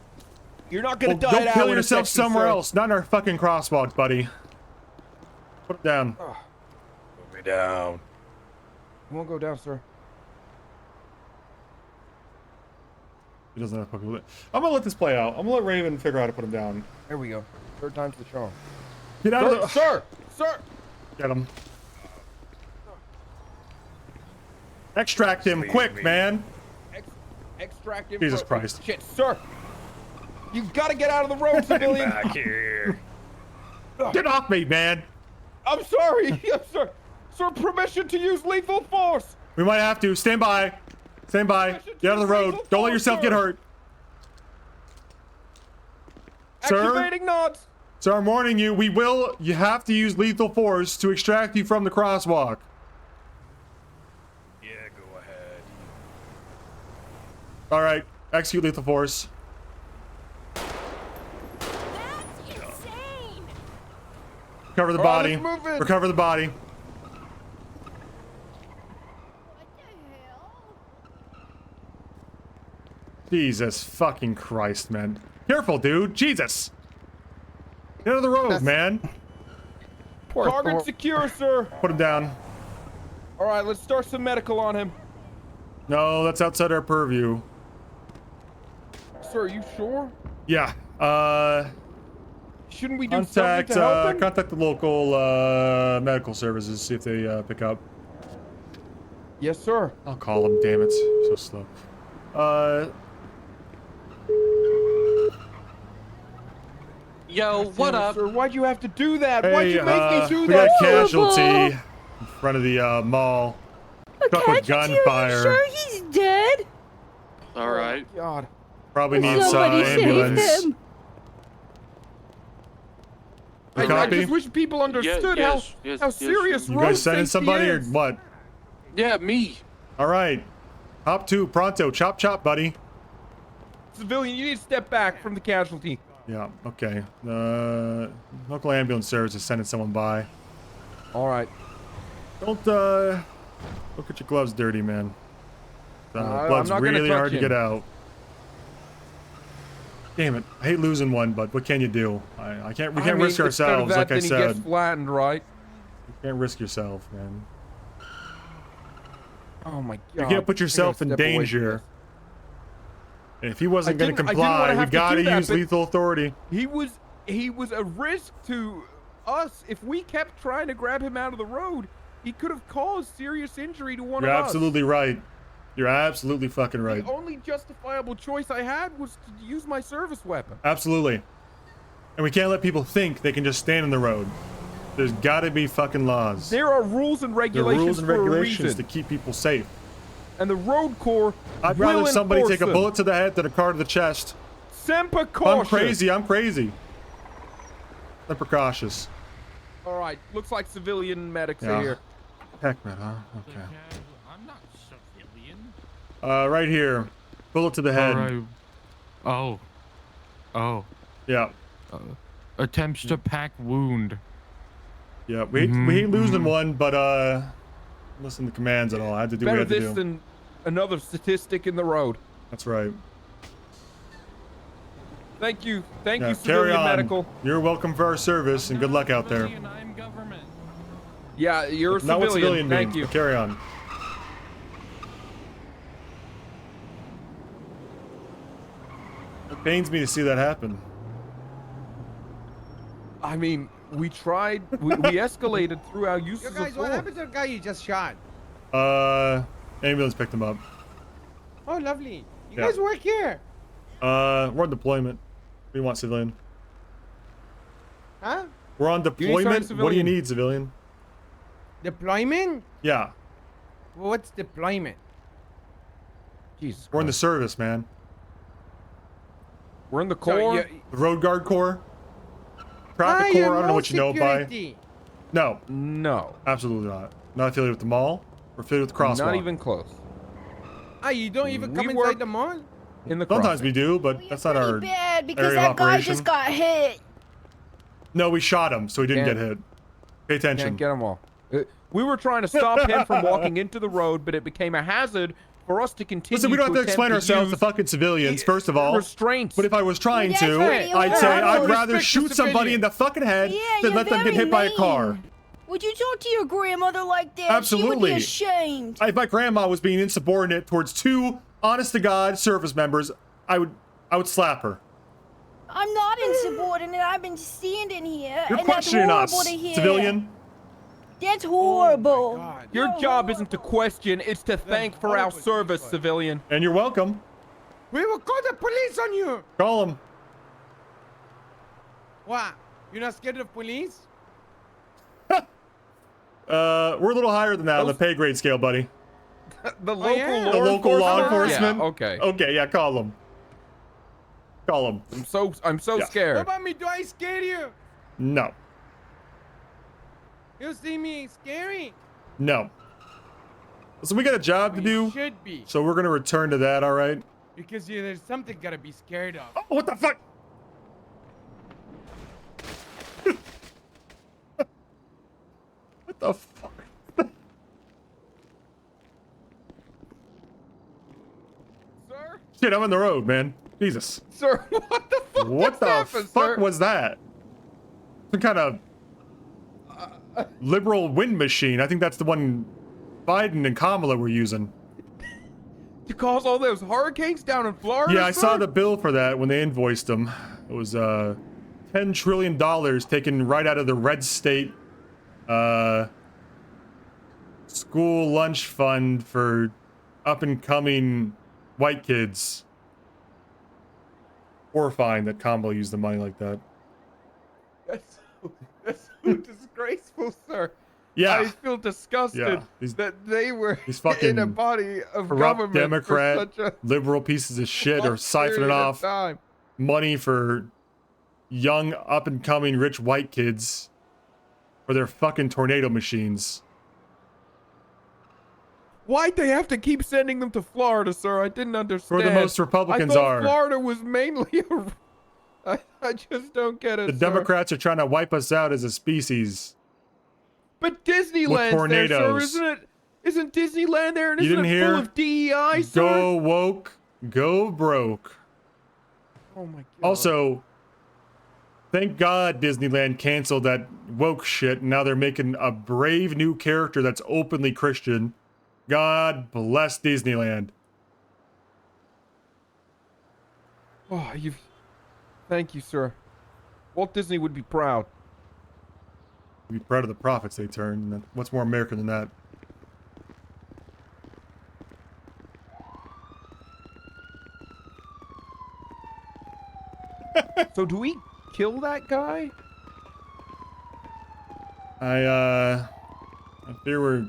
You're not gonna Well, die go now kill in a yourself section, somewhere sir. else, not in our fucking crosswalk, buddy. Put it down. Put me down. You won't go down, sir. He doesn't have fucking... I'm gonna let this play out. I'm gonna let Raven figure out how to put him down. There we go. Third time's the charm. Get out Sir, of the... sir! Sir! Get him. Extract him, Leave quick, me. man. Extract him. Jesus Christ. Shit, sir! You've got to get out of the road, civilian! Back here. Get off me, man. I'm sorry! I'm sorry! Sir, permission to use lethal force! We might have to. Stand by. Stand by. Get out of the road. Don't let yourself get hurt. Sir? Activating nods! Sir, I'm warning you. You have to use lethal force to extract you from the crosswalk. Yeah, go ahead. All right. Execute lethal force. That's insane! Recover the All body. right, let's move it. Recover the body. What the hell? Jesus fucking Christ, man. Careful, dude. Jesus. Get out of the road, man. Target secure, sir! Put him down. Alright, let's start some medical on him. No, that's outside our purview. Sir, are you sure? Yeah. Shouldn't we do something to help him? Contact the local medical services, see if they pick up. Yes, sir. I'll call them, damn it. So slow. Yo, what up? Sir, why'd you have to do that? Hey, Why'd you make me do we that? got a casualty in front of the mall. Struck with gunfire. Sure he's dead? Alright. Oh, God. Probably needs Somebody save ambulance. him. You I copy? just wish people understood how serious You road guys sending safety somebody or is. what? Yeah, me. All right. Hop 2, pronto. Chop, chop, buddy. Civilian, you need to step back from the casualty. Yeah, okay. Local ambulance service is sending someone by. All right. Don't get your gloves dirty, man. I'm Blood's not gonna really touch hard to him. get out. Damn it! I hate losing one, but what can you do? We can't risk ourselves, like I He said. gets flattened, right? You can't risk yourself, man. Oh my God! You can't put yourself in danger. And if he wasn't going to I didn't wanna comply, we have to gotta do that, use but lethal authority. He was he was a risk to us. If we kept trying to grab him out of the road, he could have caused serious injury to one You're of us. absolutely right. You're absolutely fucking right. The only justifiable choice I had was to use my service weapon. Absolutely. And we can't let people think they can just stand in the road. There's gotta be fucking laws. There are rules and There are regulations rules and for a regulations reason. to keep people safe. And the road corps I'd will rather somebody enforce take a them. bullet to the head than a car to the chest. Semper caution. I'm crazy. I'm crazy. Semper cautious. All right, looks like civilian medics Yeah. are here. Heckman, huh? Okay. I'm not civilian. Right here. Bullet to the head. All right. Oh. Yeah. Attempts to pack wound. Yeah. We hate losing one, but listen to commands at all. I had to do what I Better had to this do. than another statistic in the road. That's right. Thank you, Yeah, carry civilian on. medical. You're welcome for our service, and good luck out there. I'm government. Yeah, you're a Not what civilian. civilian Thank means, you. but carry on. It pains me to see that happen. I mean, we tried. We escalated through our uses Yo, of guys, what force. happened to the guy you just shot? Ambulance picked him up. Oh, lovely. You Yeah. guys work here. We're on deployment. We want civilian. Huh? We're on deployment. What do you civilian? need, civilian? Deployment? Yeah. Well, what's deployment? Jesus We're in the service, man. We're in the So, Corps. The Road Guard Corps. Traffic Corps. I don't know what you know by. No. No. Absolutely not. Not affiliated with the mall. We're affiliated with the crosswalk. Not even close. Ah, you don't even come We inside work the mall? In the Sometimes we do, but that's not our Bad because area of that guy operation. just got hit. No, we shot him, so he didn't Can't- get hit. Pay attention. Can't get them all. We were trying to stop him from walking into the road, but it became a hazard for us to continue. Listen, we don't have to explain attempt ourselves to use fucking civilians, first of all. restraints. But if I was trying That's to, pretty I'd say horrible. I'd rather Respect shoot the somebody in the fucking head Yeah, than you're let them get very hit by a car. mean. Would you talk to your grandmother like that? She would Absolutely. be ashamed. If my grandma was being insubordinate towards two honest-to-God service members, I would slap her. I'm not insubordinate. I've been standing here, You're and that's questioning horrible us, to hear. civilian. That's horrible. God. Your No, job isn't to question, it's to thank for our horrible, service, people. civilian. And you're welcome. We will call the police on you. Call him. What? You're not scared of police? We're a little higher than that on the pay grade scale, buddy. The local yeah? law The local law enforcement. Yeah, okay. Okay, yeah, call him. Call him. I'm so Yeah. What scared. about me? Do I scare you? No. You see me scary? No. So we got a job to You do, should be. so we're gonna return to that, all right? Because there's something gotta be scared of. Oh, what the fuck? What the fuck? Sir? Shit, I'm on the road, man. Jesus. Sir, what the fuck What just the happened, fuck sir? was that? Some kind of liberal wind machine. I think that's the one Biden and Kamala were using. To cause all those hurricanes down in Florida, Yeah, I saw sir? the bill for that when they invoiced them. It was $10 trillion taken right out of the red state school lunch fund for up and coming white kids. Horrifying that Kamala used the money like that. That's so disgraceful, sir. Yeah. I feel disgusted Yeah, these- that they were these fucking in a body of Corrupt government Democrat, for such a liberal pieces of shit are long siphoning period of off time. money for young up and coming rich white kids for their fucking tornado machines. Why'd they have to keep sending them to Florida, sir? I didn't understand. Where the most Republicans I thought are. Florida was mainly a... I just don't get it, The sir. Democrats are trying to wipe us out as a species. But Disneyland's there, sir, tornadoes. isn't it? Isn't Disneyland there? And You isn't didn't it hear? full of DEI, sir? Go woke, go broke. Oh my god. Also, thank God Disneyland canceled that woke shit. And now they're making a brave new character that's openly Christian. God bless Disneyland. Oh, Thank you, sir. Walt Disney would be proud. Be proud of the profits they turn. What's more American than that? So do we kill that guy? I fear we're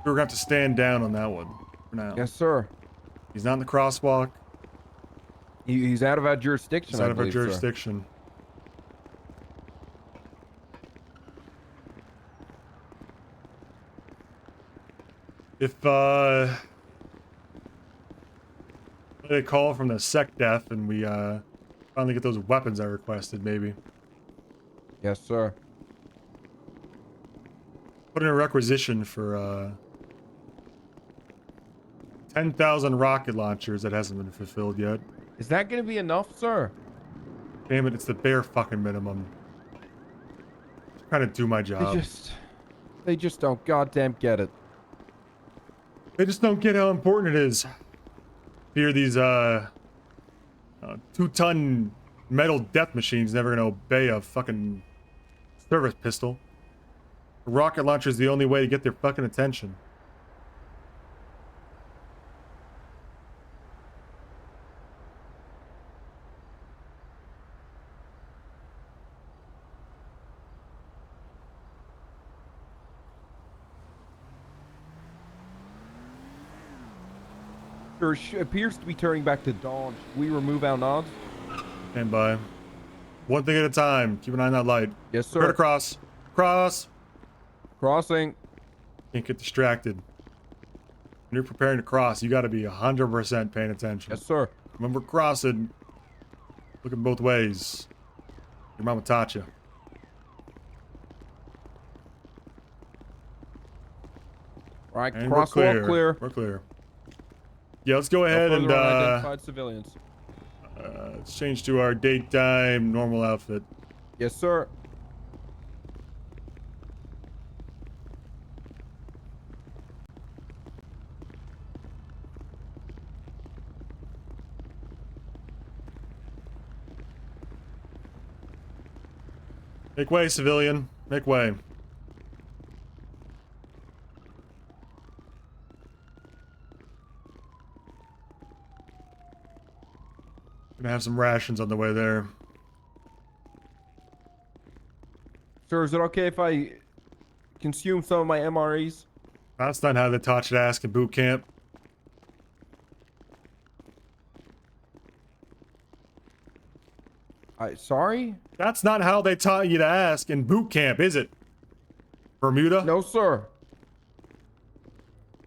gonna have to stand down on that one for now. Yes, sir. He's not in the crosswalk. He's out of our jurisdiction. He's out of our believe, sir. jurisdiction. If they call from the sec def and we finally get those weapons I requested, maybe. Yes, sir. Put in a requisition for 10,000 rocket launchers that hasn't been fulfilled yet. Is that gonna be enough, sir? Damn it, it's the bare fucking minimum. Just trying to do my job. They just don't goddamn get it. They just don't get how important it is. Fear these 2-ton metal death machines never gonna obey a fucking service pistol. A rocket launcher is the only way to get their fucking attention. Appears to be turning back to dawn. Should we remove our nods? Stand by. One thing at a time. Keep an eye on that light. Yes, sir. Prepare to cross. Cross. Crossing. Can't get distracted. When you're preparing to cross, you gotta be 100% paying attention. Yes, sir. When we're crossing, looking both ways. Your mama taught you. All right, And crosswalk clear. We're clear. Yeah, let's go ahead and unidentified civilians. let's change to our daytime normal outfit. Yes, sir. Make way, civilian. Make way. Gonna have some rations on the way there. Sir, is it okay if I consume some of my MREs? That's not how they taught you to ask in boot camp. Sorry? That's not how they taught you to ask in boot camp, is it? Bermuda? No, sir.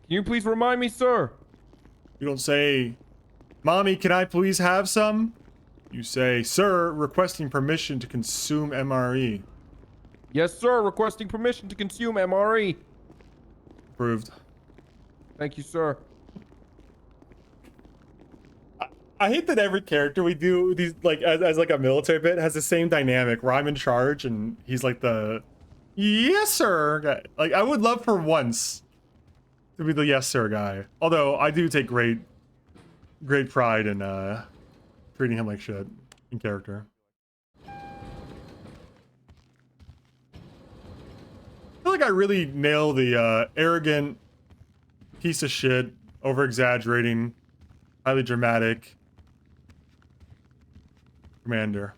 Can you please remind me, sir? You don't say, "Mommy, can I please have some?" You say, "Sir, requesting permission to consume MRE." Yes, sir. Requesting permission to consume MRE. Approved. Thank you, sir. I hate that every character we do these like as like a military bit has the same dynamic where I'm in charge and he's like the "yes sir" guy. Like I would love for once to be the "yes sir" guy. Although I do take great pride in treating him like shit in character. I feel like I really nail the arrogant piece of shit, over exaggerating, highly dramatic commander.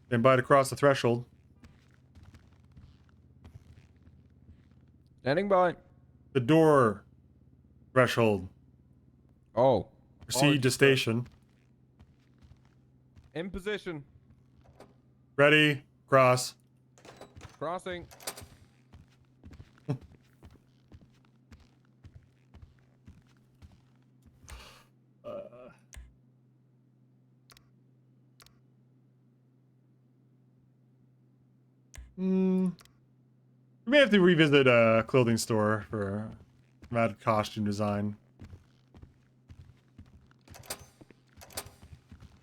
Stand by to cross the threshold. Standing by. The door threshold. Oh. Proceed to station. In position. Ready. Cross. Crossing. We may have to revisit a clothing store for mad costume design.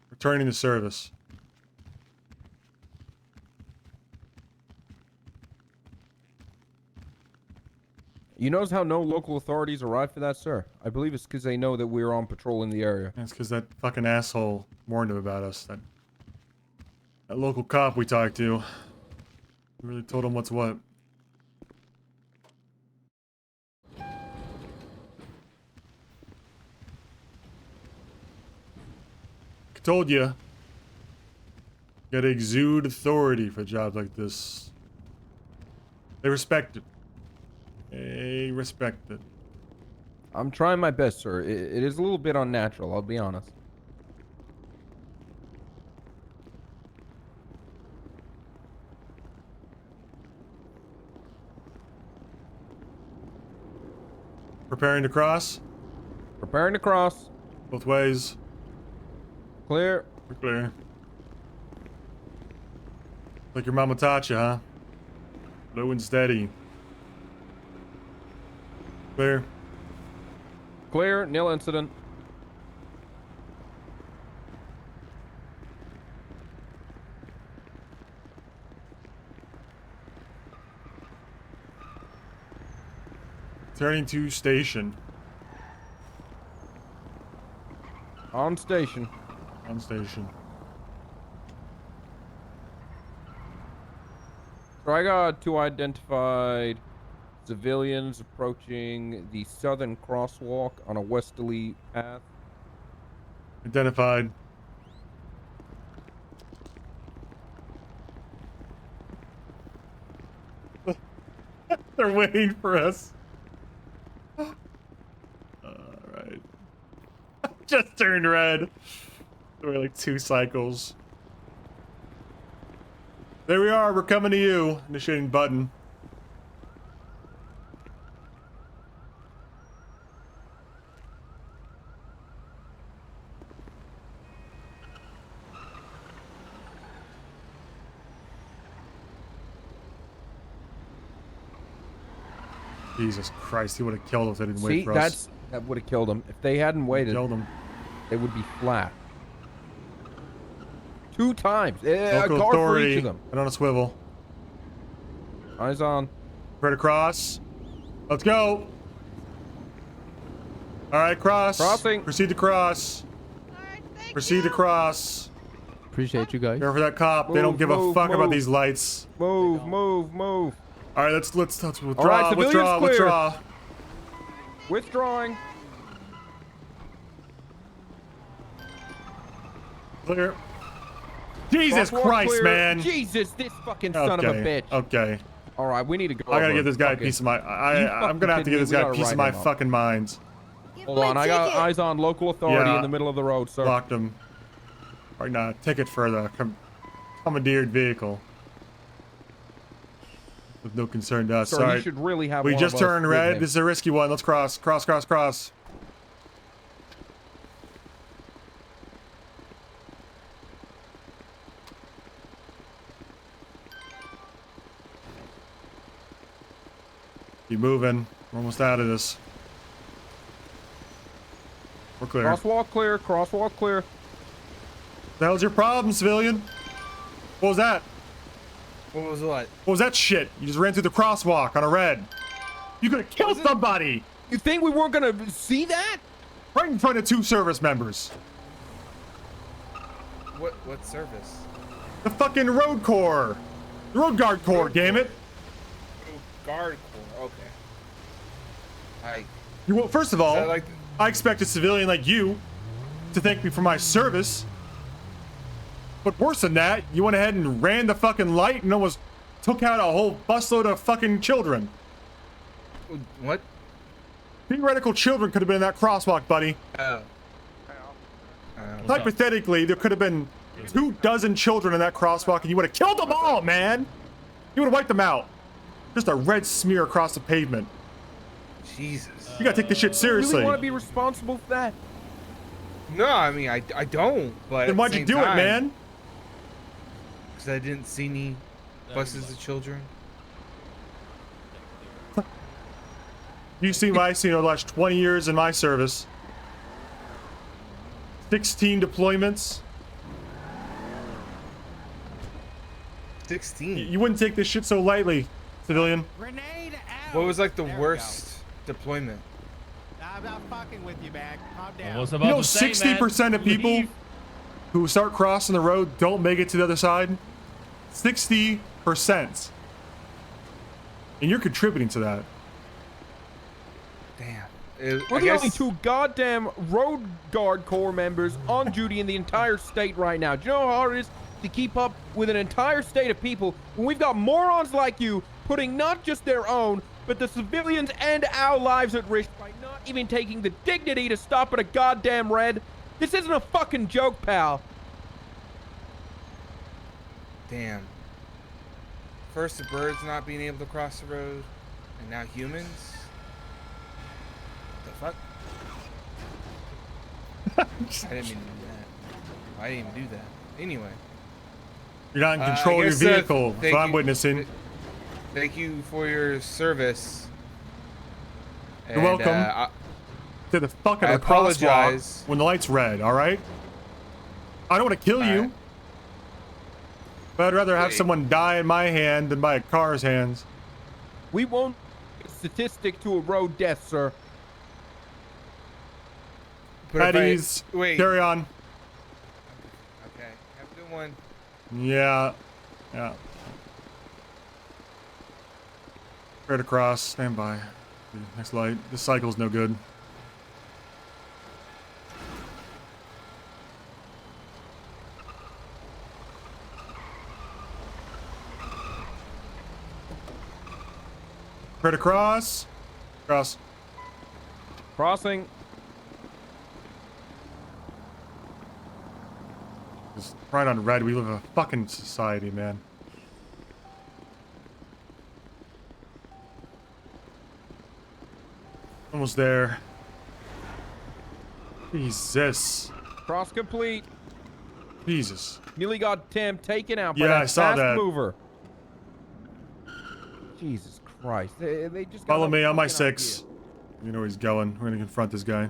Returning to service. You notice how no local authorities arrived for that, sir? I believe it's because they know that we're on patrol in the area. That's because that fucking asshole warned him about us. That local cop we talked to. We really told him what's what. I told you. Gotta exude authority for jobs like this. They respect it. They respect it. I'm trying my best, sir. It is a little bit unnatural, I'll be honest. Preparing to cross? Preparing to cross. Both ways. Clear. We're clear. Like your mama taught you, huh? Low and steady. Clear. Clear. Nil incident. Turning to station. On station. On station. So I got 2 identified civilians approaching the southern crosswalk on a westerly path. Identified. They're waiting for us. Alright. Just turned red. There were like 2 cycles. There we are, we're coming to you. Initiating button. Jesus Christ, he would have killed us if they didn't wait for us. That would have killed him. If they hadn't waited, Killed him. they would be flat. 2 times. A Local car for authority. each of them. And on a swivel. Eyes on. Spread across. Let's go. Alright, cross. Crossing. Proceed to cross. Proceed to cross. Appreciate you guys. Care for that cop. They don't give a fuck about these lights. Move. Alright, let's withdraw. All right, civilians clear. Withdraw. Withdrawing. Clear. Jesus Crosswalk Christ, clear. man. Jesus, this fucking son of a bitch. Okay. All right, we need to go. I gotta over give this guy a fucking- piece of my. You I'm gonna have to fucking give this kidding me? guy We a piece gotta of my write him up. fucking minds. Hold on, I got eyes on local authority Yeah. in the middle of the road, sir. Blocked him. Right now, ticket for the commandeered vehicle. With no concern to us. Sir, Sorry. you should really have We one just of us turned with red. him. This is a risky one. Let's cross. Cross. Keep moving. We're almost out of this. We're clear. Crosswalk clear. The hell's your problem, civilian? What was that? What was what? What was that shit? You just ran through the crosswalk on a red. You could have killed somebody! You think we weren't gonna see that? Right in front of 2 service members. What service? The fucking road corps. The road guard corps, damn it. Guard corps, okay. Well, first of all, like I expect a civilian like you to thank me for my service. But worse than that, you went ahead and ran the fucking light and almost took out a whole busload of fucking children. What? Theoretical children could have been in that crosswalk, buddy. Oh. Hypothetically, there could have been 24 children in that crosswalk and you would have killed them all, man. You would have wiped them out. Just a red smear across the pavement. Jesus. You gotta take this shit You seriously. really want to be responsible for that? No, I mean, I don't, but Then why'd you do it, man? Because I didn't see any buses of children. You see my, the last 20 years in my service. 16 deployments. 16? You wouldn't take this shit so lightly, civilian. Grenade What was like the worst deployment? I'm not fucking with you, man. Calm down. I was You about know, to say, 60% of people leave. who start crossing the road don't make it to the other side. 60%. And you're contributing to that. Damn. We're the only 2 goddamn road guard corps members on duty in the entire state right now. Do you know how hard it is to keep up with an entire state of people when we've got morons like you putting not just their own, but the civilians and our lives at risk by not even taking the dignity to stop at a goddamn red? This isn't a fucking joke, pal. Damn. First the birds not being able to cross the road, and now humans? The fuck? I didn't mean to do that. I didn't even do that. Anyway. You're not in control of your vehicle. That's what I'm witnessing. Thank you for your service. You're welcome. To the fuck out I of the crosswalk apologize. when the light's red, alright? I don't want to kill you. But I'd rather have someone die in my hand than by a car's hands. We won't statistic to a road death, sir. Eddie's. Carry on. Okay. Have a good one. Yeah. Yeah. Straight across. Stand by. Next light. This cycle's no good. Straight across. Cross. Crossing. Just right on red. We live in a fucking society, man. Almost there. Jesus. Cross complete. Jesus. Nearly got Tim taken out by Yeah, that I saw fast that. mover. Jesus Christ. They just got Follow no me on my fucking 6. You know where he's going. We're gonna confront this guy.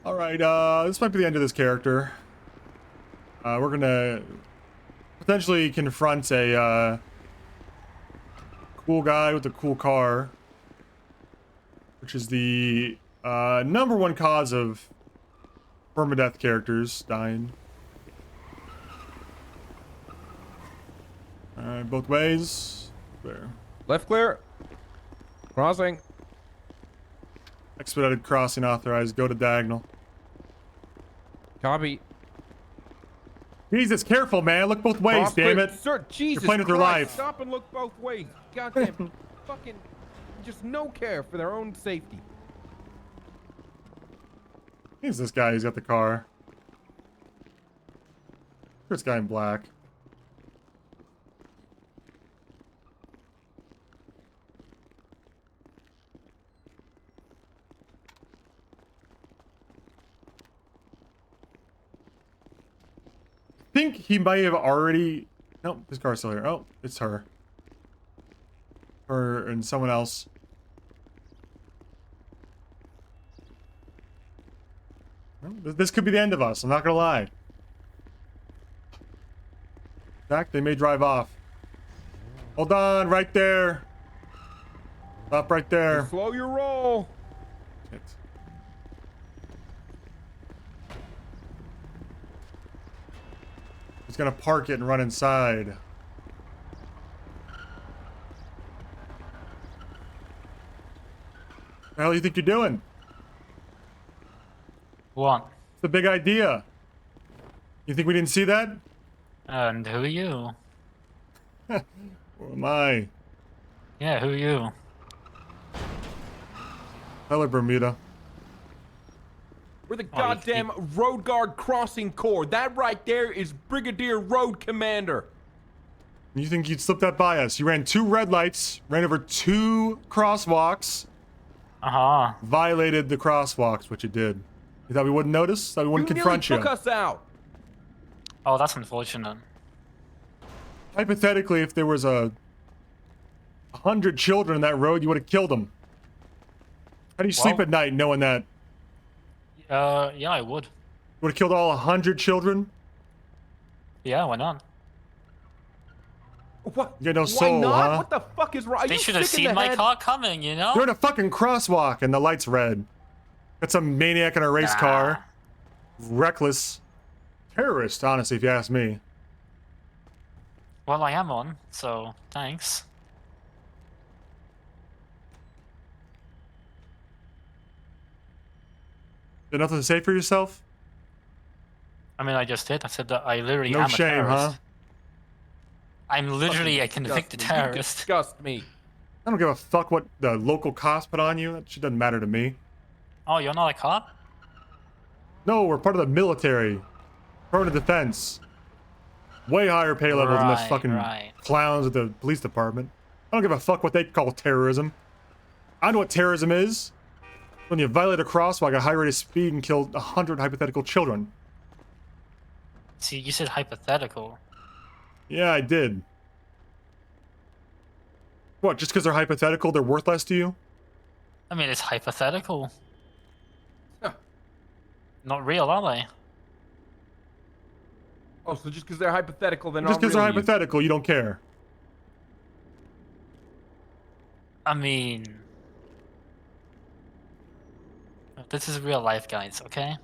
Alright, this might be the end of this character. We're gonna potentially confront a cool guy with a cool car, which is the #1 cause of permadeath characters dying. Alright, both ways. There. Left clear. Crossing. Expedited crossing authorized. Go to diagonal. Copy. Jesus, careful, man. Look both ways, Cross damn clear. it. Sir, Jesus You're playing with your Christ, life. Stop and look both ways. Goddamn. Fucking. Just no care for their own safety. Who's this guy who's got the car? This guy in black. I think he might have already... Nope, his car's still here. Oh, it's her. Her and someone else. Well, this could be the end of us, I'm not gonna lie. In fact, they may drive off. Hold on, right there. Stop right there. Slow your roll. Shit. He's gonna park it and run inside. What the hell do you think you're doing? What? It's the big idea. You think we didn't see that? And who are you? Who am I? Yeah, who are you? Hello, Bermuda. We're the goddamn Road Guard Crossing Corps. That right there is Brigadier Road Commander. You think you'd slip that by us? You ran 2 red lights, ran over 2 crosswalks. Violated the crosswalks, which you did. You thought we wouldn't notice? Thought we wouldn't confront you? Took us out. Oh, that's unfortunate. Hypothetically, if there was 100 children in that road, you would have killed them. How do you sleep at night knowing that? Yeah, I would. You would have killed all 100 children? Yeah, why not? What? You got no Why soul, not? huh? What the fuck is wrong? Are They you should have sick in seen the my head? car coming, you know? You're in a fucking crosswalk and the light's red. Got some maniac in a race car. Reckless. Terrorist, honestly, if you ask me. Well, I am on, so thanks. Got nothing to say for yourself? I mean, I just did. I said that I literally No am a shame, terrorist. huh? I'm literally a Fucking convicted disgust me. You terrorist. disgust me. I don't give a fuck what the local cops put on you. That shit doesn't matter to me. Oh, you're not a cop? No, we're part of the military. Part of defense. Way higher pay level than those Right, fucking right. clowns at the police department. I don't give a fuck what they call terrorism. I know what terrorism is. When you violate a crosswalk at a high rate of speed and kill 100 hypothetical children. See, you said hypothetical. Yeah, I did. What, just because they're hypothetical, they're worth less to you? I mean, it's hypothetical. Huh. Not real, are they? Oh, so just because they're hypothetical, they're Just not because real they're to you. hypothetical, you don't care. I mean... This is real life, guys, okay?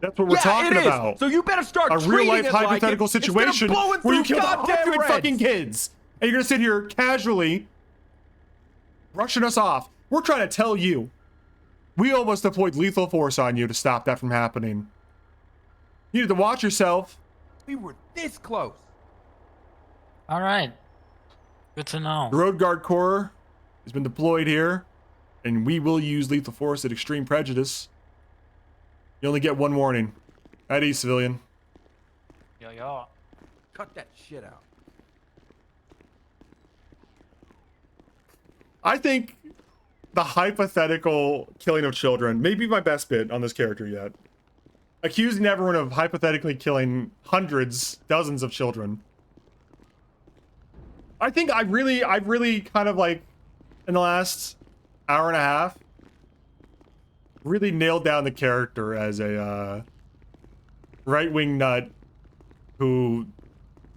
That's what we're talking it is. about. So you better start A real life treating it hypothetical like it, situation instead of blowing where you through killed goddamn 100 reds. fucking kids. And you're gonna sit here casually brushing us off. We're trying to tell you. We almost deployed lethal force on you to stop that from happening. You need to watch yourself. We were this close. Alright. Good to know. The Road Guard Corps has been deployed here, and we will use lethal force at extreme prejudice. You only get one warning. At ease, civilian. Yeah. Cut that shit out. I think the hypothetical killing of children may be my best bit on this character yet. Accusing everyone of hypothetically killing hundreds, dozens of children. I think I've really kind of like, in the last hour and a half, really nailed down the character as a right-wing nut who...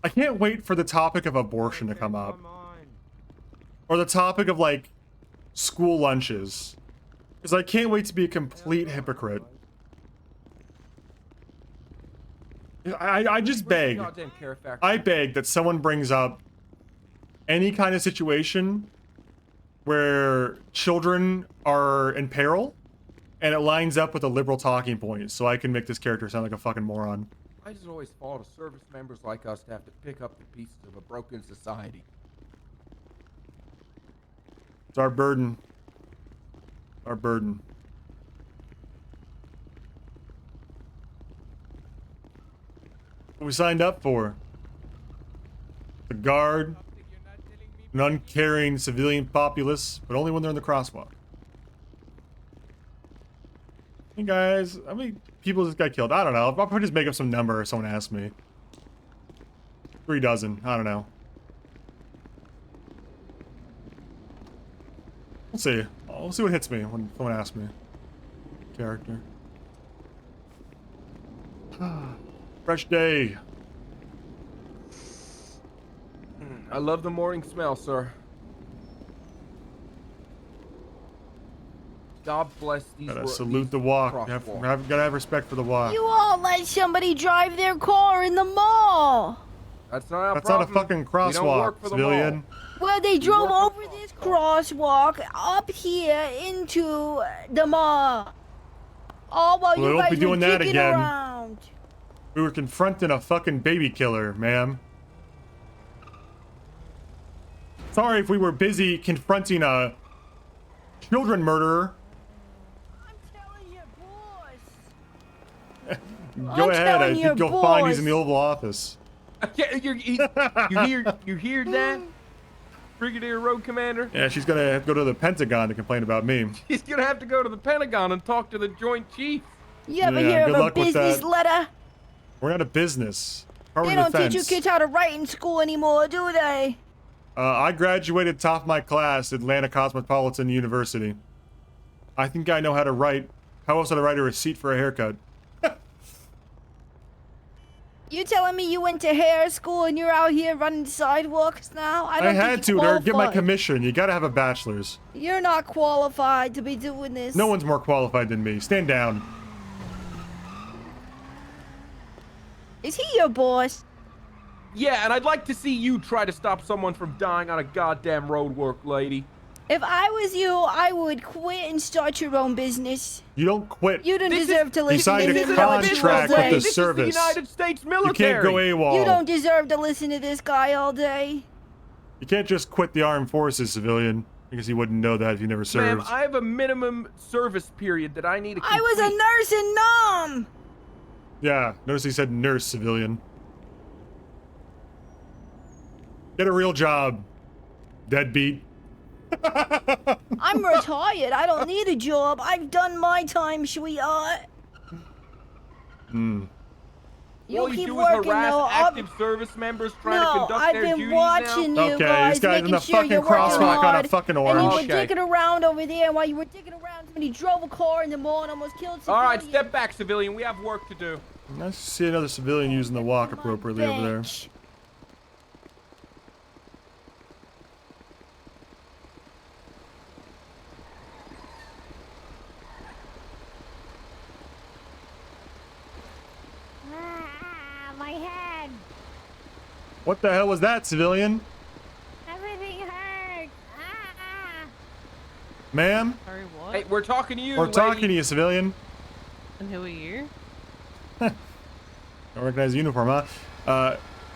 I can't wait for the topic of abortion to come up. Or the topic of, like, school lunches. Because I can't wait to be a complete hypocrite. I just beg. Goddamn care factor. I beg that someone brings up any kind of situation where children are in peril, and it lines up with a liberal talking point, so I can make this character sound like a fucking moron. I just always fall to service members like us to have to pick up the pieces of a broken society. It's our burden. Our burden. What we signed up for. The guard, an uncaring civilian populace, but only when they're in the crosswalk. Hey guys, how many people just got killed? I don't know. I'll probably just make up some number if someone asks me. 3 dozen. I don't know. We'll see. I'll see what hits me when someone asks me. Character. Fresh day. I love the morning smell, sir. God bless these. Gotta salute the walk. Gotta have respect for the walk. You all let somebody drive their car in the mall. That's not a That's problem. not a fucking We don't work crosswalk, for the civilian. Well, they drove over this crosswalk up here into the mall. Oh, well, We you won't guys be doing were that dicking again. around. We were confronting a fucking baby killer, ma'am. Sorry if we were busy confronting a children murderer. Go ahead, I think you'll find he's in the Oval Office. Yeah, you hear that? Brigadier Road Commander? Yeah, she's gonna have to go to the Pentagon to complain about me. He's gonna have to go to the Pentagon and talk to the Joint Chiefs. You ever hear good of a luck with business that. letter? We're not a business. Department They of don't teach you Defense. kids how to write in school anymore, do they? I graduated top of my class at Atlanta Cosmopolitan University. I think I know how to write. How else would I write a receipt for a haircut? You telling me you went to hair school and you're out here running sidewalks now? I don't had think to get my qualified. commission. You gotta have a bachelor's. You're not qualified to be doing this. No one's more qualified than me. Stand down. Is he your boss? Yeah, and I'd like to see you try to stop someone from dying on a goddamn road work, lady. If I was you, I would quit and start your own business. You don't quit. You don't This deserve is- to You listen signed to a this contract with the This is the service. United States You military. can't go AWOL. You don't deserve to listen to this guy all day. You can't just quit the armed forces, civilian. Because you wouldn't know that if you never served. Ma'am, I have a minimum service period that I need to complete. I was a nurse in Nam. Yeah, notice he said nurse, civilian. Get a real job, deadbeat. I'm retired. I don't need a job. I've done my time, sweetheart. Hmm. You All keep you do working, is harass though. active service members trying to No, conduct I've their been duties watching now. you Okay, guys, this guy's in making the sure fucking you're working crosswalk on a hard, fucking and you orange. were Okay. dicking around over there, and while you were dicking around, somebody drove a car in the mall and almost killed All right, civilians. step back, civilian. We have work to do. Nice to see another civilian using the walk appropriately over there. Bitch. My head. What the hell was that, civilian? Everything hurts. Ma'am? Sorry, what? Hey, we're talking to you, We're lady. talking to you, civilian. And who are you? Don't recognize the uniform, huh?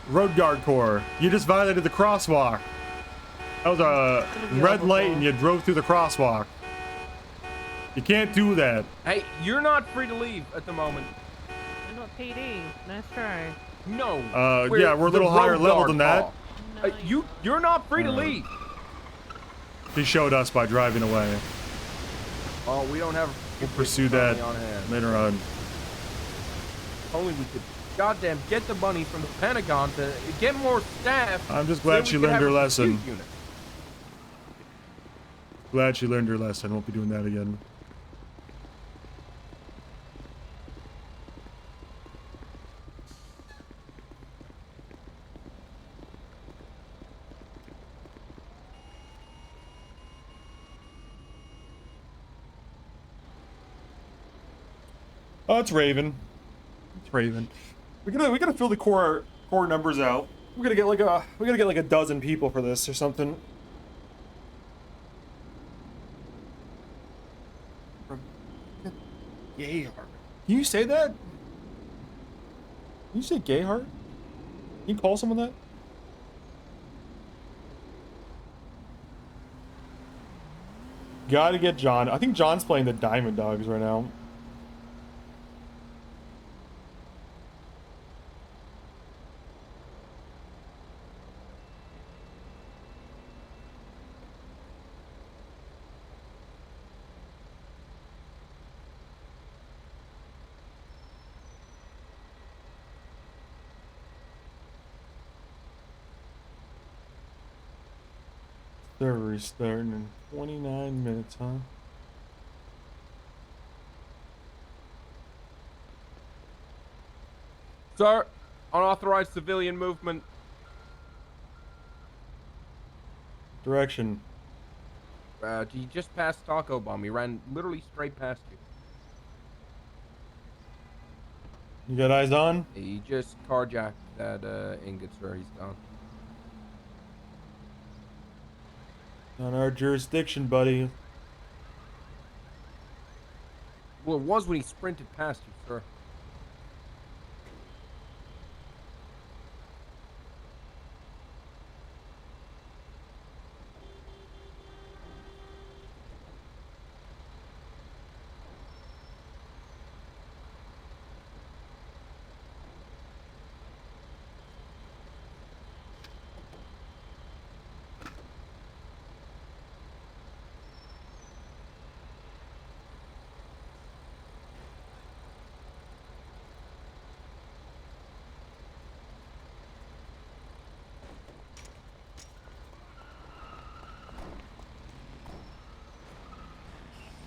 Road Guard Corps. You just violated the crosswalk. That was a red light and you drove through the crosswalk. You can't do that. Hey, you're not free to leave at the moment. I'm not PD. Nice try. No. Yeah, we're a the little higher road level guard than that. call. You're not free to leave. He showed us by driving away. Oh, we don't have. We'll pursue that on hand. later on. Only we could, goddamn, get the money from the Pentagon to get more staff. I'm just so glad we she could learned have her a lesson. pursuit unit. Glad she learned her lesson. Won't be doing that again. Oh, it's Raven. It's Raven. We gotta fill the core numbers out. We gotta get like a dozen people for this or something. Gayheart. Can you say that? Can you say Gayheart? Can you call someone that? Gotta get John. I think John's playing the Diamond Dogs right now. They're restarting in 29 minutes, huh? Sir, unauthorized civilian movement. Direction. He just passed Taco Bomb. He ran literally straight past you. You got eyes on? He just carjacked that ingot, sir. He's gone. On our jurisdiction, buddy. Well, it was when he sprinted past you, sir.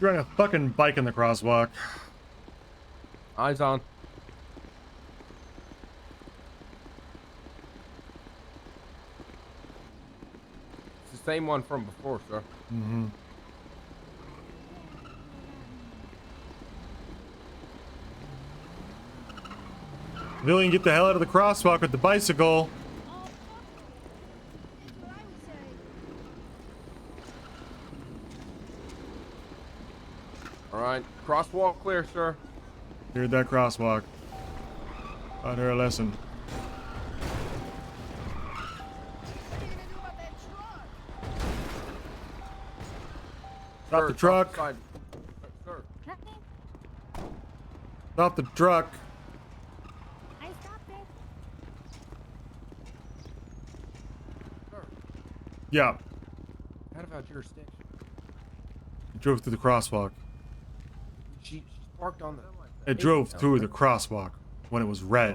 You're riding a fucking bike in the crosswalk. Eyes on. same one from before, sir. Mm-hmm. Civilian, get the hell out of the crosswalk with the bicycle. All right, crosswalk clear, sir. Cleared that crosswalk. Taught her a lesson. Stop the truck. Sir. Stop the truck. I stopped it. Sir. Yeah. Out of our jurisdiction. It drove through the crosswalk. She parked on the. It drove through the crosswalk when it was red. I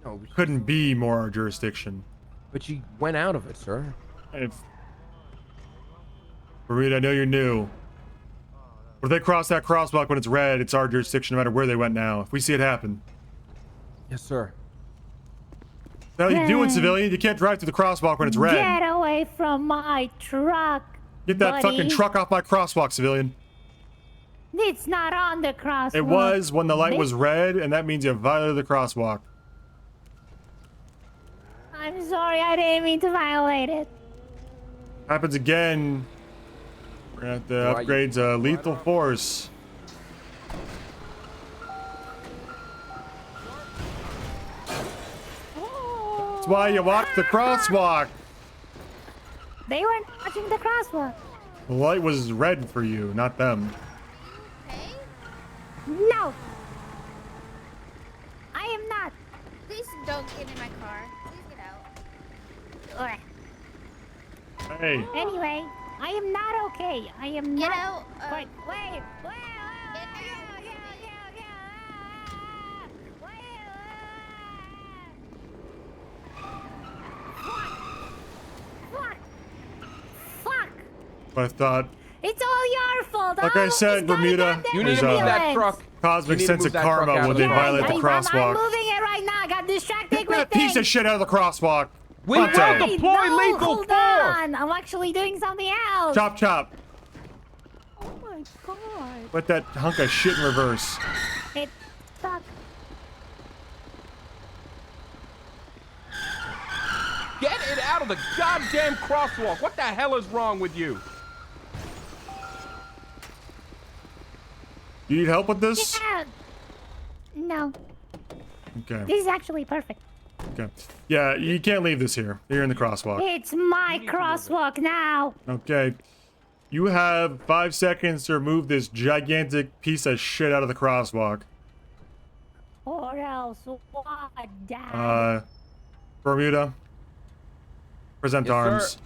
know, but Couldn't be more our jurisdiction. But she went out of it, sir. If Burrito, I know you're new. But if they cross that crosswalk when it's red, it's our jurisdiction no matter where they went now. If we see it happen. Yes, sir. The hell you doing, civilian? You can't drive through the crosswalk when it's red. Get away from my truck. Get that buddy. fucking truck off my crosswalk, civilian. It's not on the crosswalk. It was when the light was red, and that means you violated the crosswalk. I'm sorry, I didn't mean to violate it. Happens again. We're gonna have to upgrade to lethal force. That's why you walk the crosswalk. They weren't watching the crosswalk. The light was red for you, not them. No. I am not. Please don't get in my car. Please get out. Hey. Anyway, I am not okay. I am Get not. out. Wait. Fuck. But I thought, It's all your fault. like I said, Bermuda, You need to move that truck. Cosmic sense of karma when they violate the I'm crosswalk. moving it right now. I got distracted Get with that piece things. of shit out of the crosswalk. We Pronto. will deploy lethal Hold force. on. I'm actually doing something else. Chop, chop. Oh my god. Put that hunk of shit in reverse. It stuck. Get it out of the goddamn crosswalk. What the hell is wrong with you? You need help with this? Yeah. No. Okay. This is actually perfect. Okay. Yeah, you can't leave this here. You're in the crosswalk. It's my crosswalk now. Okay. You have 5 seconds to remove this gigantic piece of shit out of the crosswalk. Or else what, Dad? Bermuda. Present Yes, arms. sir.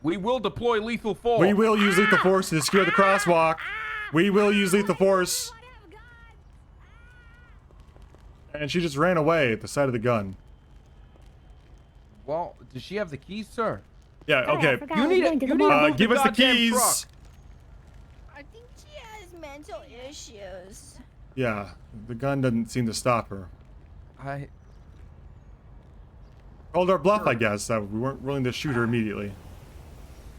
We will deploy lethal force. We will use lethal force to secure the crosswalk. We will use lethal force. And she just ran away at the sight of the gun. Well, does she have the keys, sir? Yeah, okay. You need to move give the us the goddamn keys. truck. I think she has mental issues. Yeah, the gun doesn't seem to stop her. Called our bluff, I guess, that we weren't willing to shoot her immediately.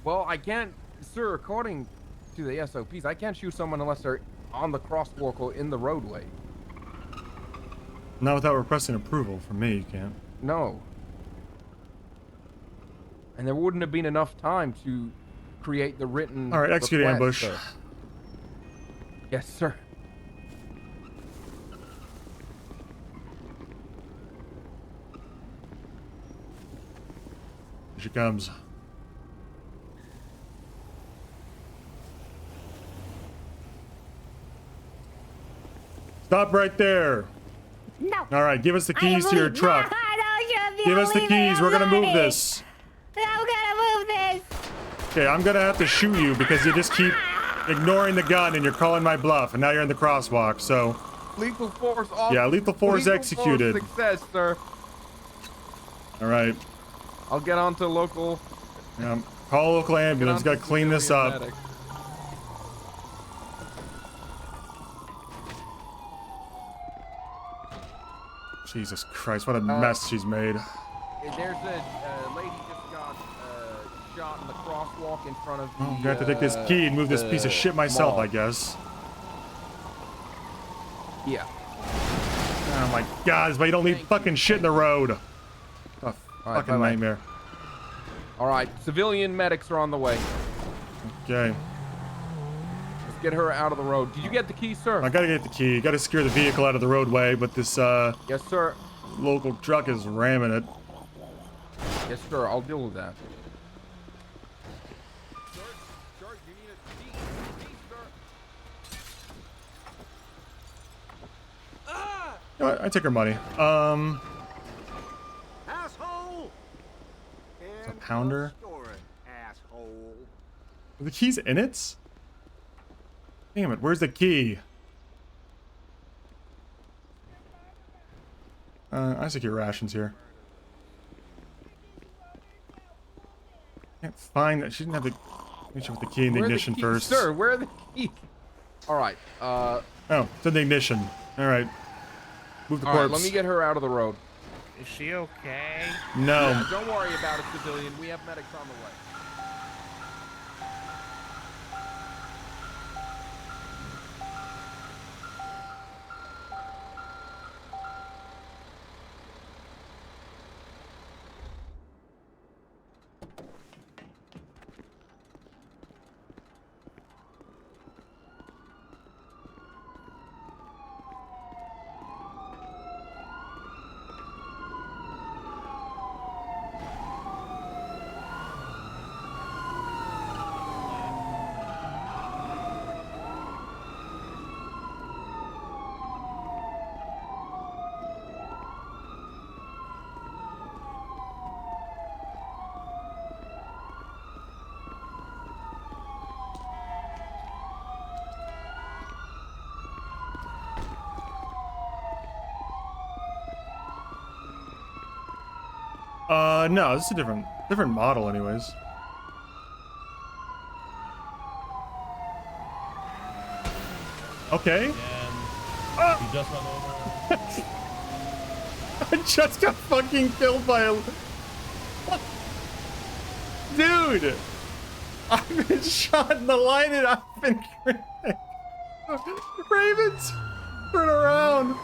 Well, I can't, sir, according to the SOPs, I can't shoot someone unless they're on the crosswalk or in the roadway. Not without requesting approval from me, you can't. No. And there wouldn't have been enough time to create the written All right, execute request, ambush. sir. Yes, sir. Here she comes. Stop right there. No. All right, give us the keys to your truck. Give us the keys. We're gonna move this. I'm gonna move this. Okay, I'm gonna have to shoot you because you just keep ignoring the gun and you're calling my bluff, and now you're in the crosswalk. So, Lethal force off. yeah, lethal force executed. Success, sir. All right. I'll get on to local. Call a local ambulance. Got to clean this up. Medic. Jesus Christ, what a mess she's made. There's a lady just got crosswalk in front of the. I'm gonna have to take this key and move this piece of shit myself, I guess. Yeah. Oh my god, but you don't leave fucking shit in the road. A fucking bye-bye. nightmare. All right, civilian medics are on the way. Okay. Let's get her out of the road. Did you get the key, sir? I gotta get the key. Gotta secure the vehicle out of the roadway, but this Yes, sir. local truck is ramming it. Yes, sir. I'll deal with that. You know what? I take her money. Asshole! It's a pounder. Asshole. Are the keys in it? Damn it, where's the key? I secure rations here. Can't find that. She didn't have the. Let me check with the key in the ignition first. Sir, where are the keys? All right. Oh, it's in the ignition. All right. Move the All corpse. right, let me get her out of the road. Is she okay? No. Yeah, don't worry about it, civilian. We have medics on the way. No, this is a different model anyways. Okay. He just went over. I just got fucking killed by a... Dude! I've been shot in the line and I've been... Ravens! Turn around!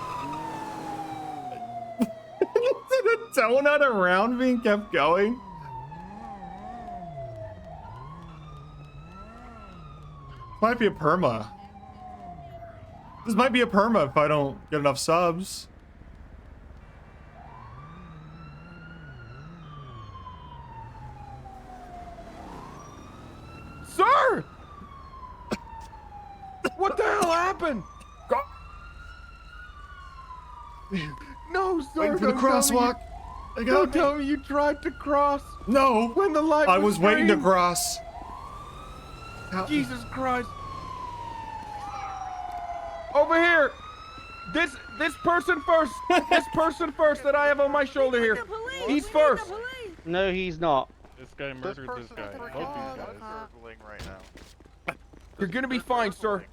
Did a donut around me and kept going? Might be a perma. This might be a perma if I don't get enough subs. Sir! What the hell happened? No, sir. Waiting for the crosswalk. Don't tell me you tried to cross. No. When the light I was waiting to green. cross. Jesus Christ. Over here. This person first. This person first that I have on my shoulder here. He's first. No, he's not. This guy murdered this guy. Both these guys are right now. You're gonna be fine, sir.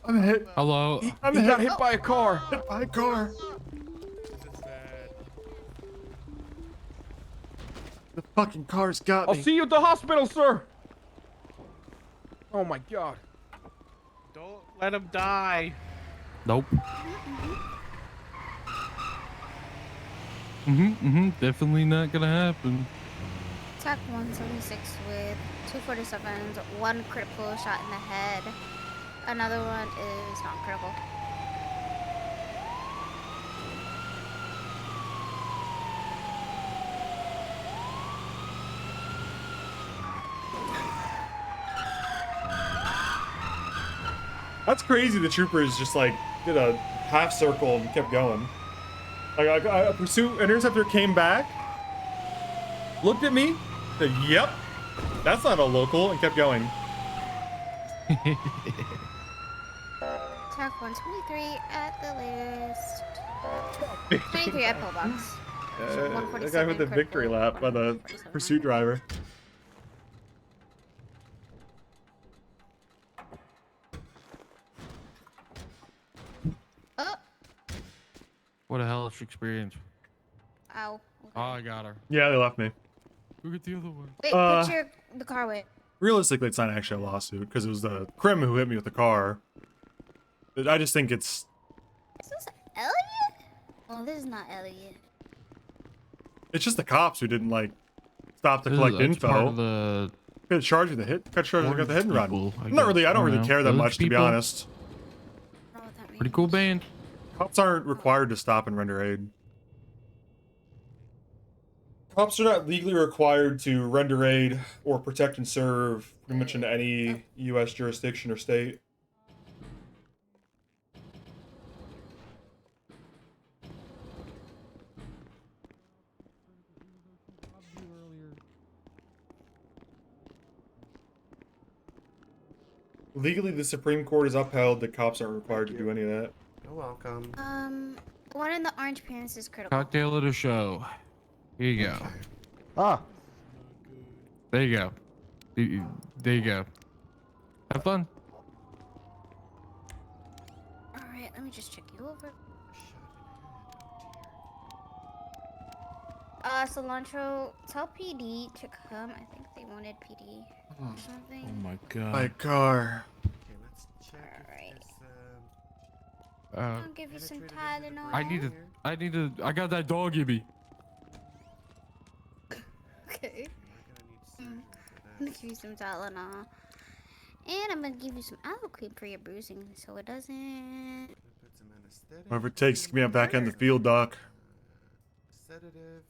I'm hit. Hello. He got hit by a car. Hit by a car. The fucking car's got me. I'll see you at the hospital, sir. Oh my God. Don't let him die. Nope. Definitely not gonna happen. Attack 176 with 247s, one critical shot in the head. Another one is not critical. That's crazy. The troopers just like did a half circle and kept going. Like a pursuit interceptor came back, looked at me, said, "Yep, that's not a local," and kept going. Attack 123 at the latest. 23 at pillbox. The guy with the victory lap by the pursuit driver. Oh. What a hellish experience. Ow. Okay. Oh, I got her. Yeah, they left me. Look at the other one. Wait, put the car away. Realistically, it's not actually a lawsuit because it was the crim who hit me with the car. I just think it's. Is this Elliot? Oh, this is not Elliot. It's just the cops who didn't like stop to This is- collect that's info. part of the Got charged with the hit. Got charged with the hit and run. people, I Not really. guess. I don't I don't really know. care that Village much, to be people? honest. Pretty cool band. Cops aren't required to stop and render aid. Cops are not legally required to render aid or protect and serve pretty much in any U.S. jurisdiction or state. Legally, the Supreme Court has upheld that cops aren't required to do any of that. You're welcome. One in the orange pants is critical. Cocktail of the show. Here you go. Ah. There you go. There you go. Have fun. Alright, let me just check you over. Cilantro, tell PD to come. I think they wanted PD or something. Oh my god. My car. Okay, let's check if there's, I'll give you some Tylenol. I got that dog in me. Okay. I'm gonna give you some Tylenol. And I'm gonna give you some aloe cream for your bruising so it doesn't. Put some anesthetic. Whatever it takes to get me back in the field, Doc. Sedative.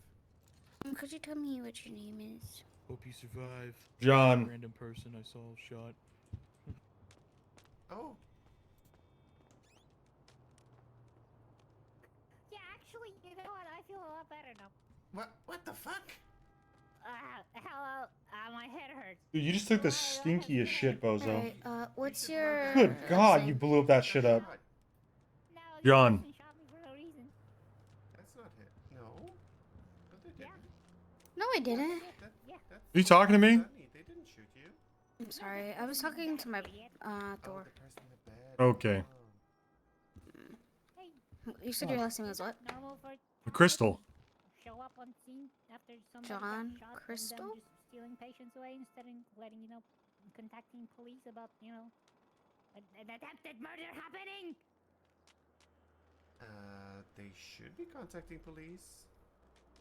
Could you tell me what your name is? Hope you survive. John. Random person I saw shot. Oh. Yeah, actually, you know what? I feel a lot better now. What the fuck? Hello. My head hurts. Dude, you just took the stinkiest shit, Bozo. Alright, what's your... Good God, you blew up that shit up. John. That's not it. No. No, I didn't. Are you talking to me? They didn't shoot you. I'm sorry. I was talking to my, Thor. Okay. You said your last name was what? Crystal. Show up on scene after somebody John got shot Crystal? and them just stealing patients away instead of letting, contacting police about, an attempted murder happening. They should be contacting police.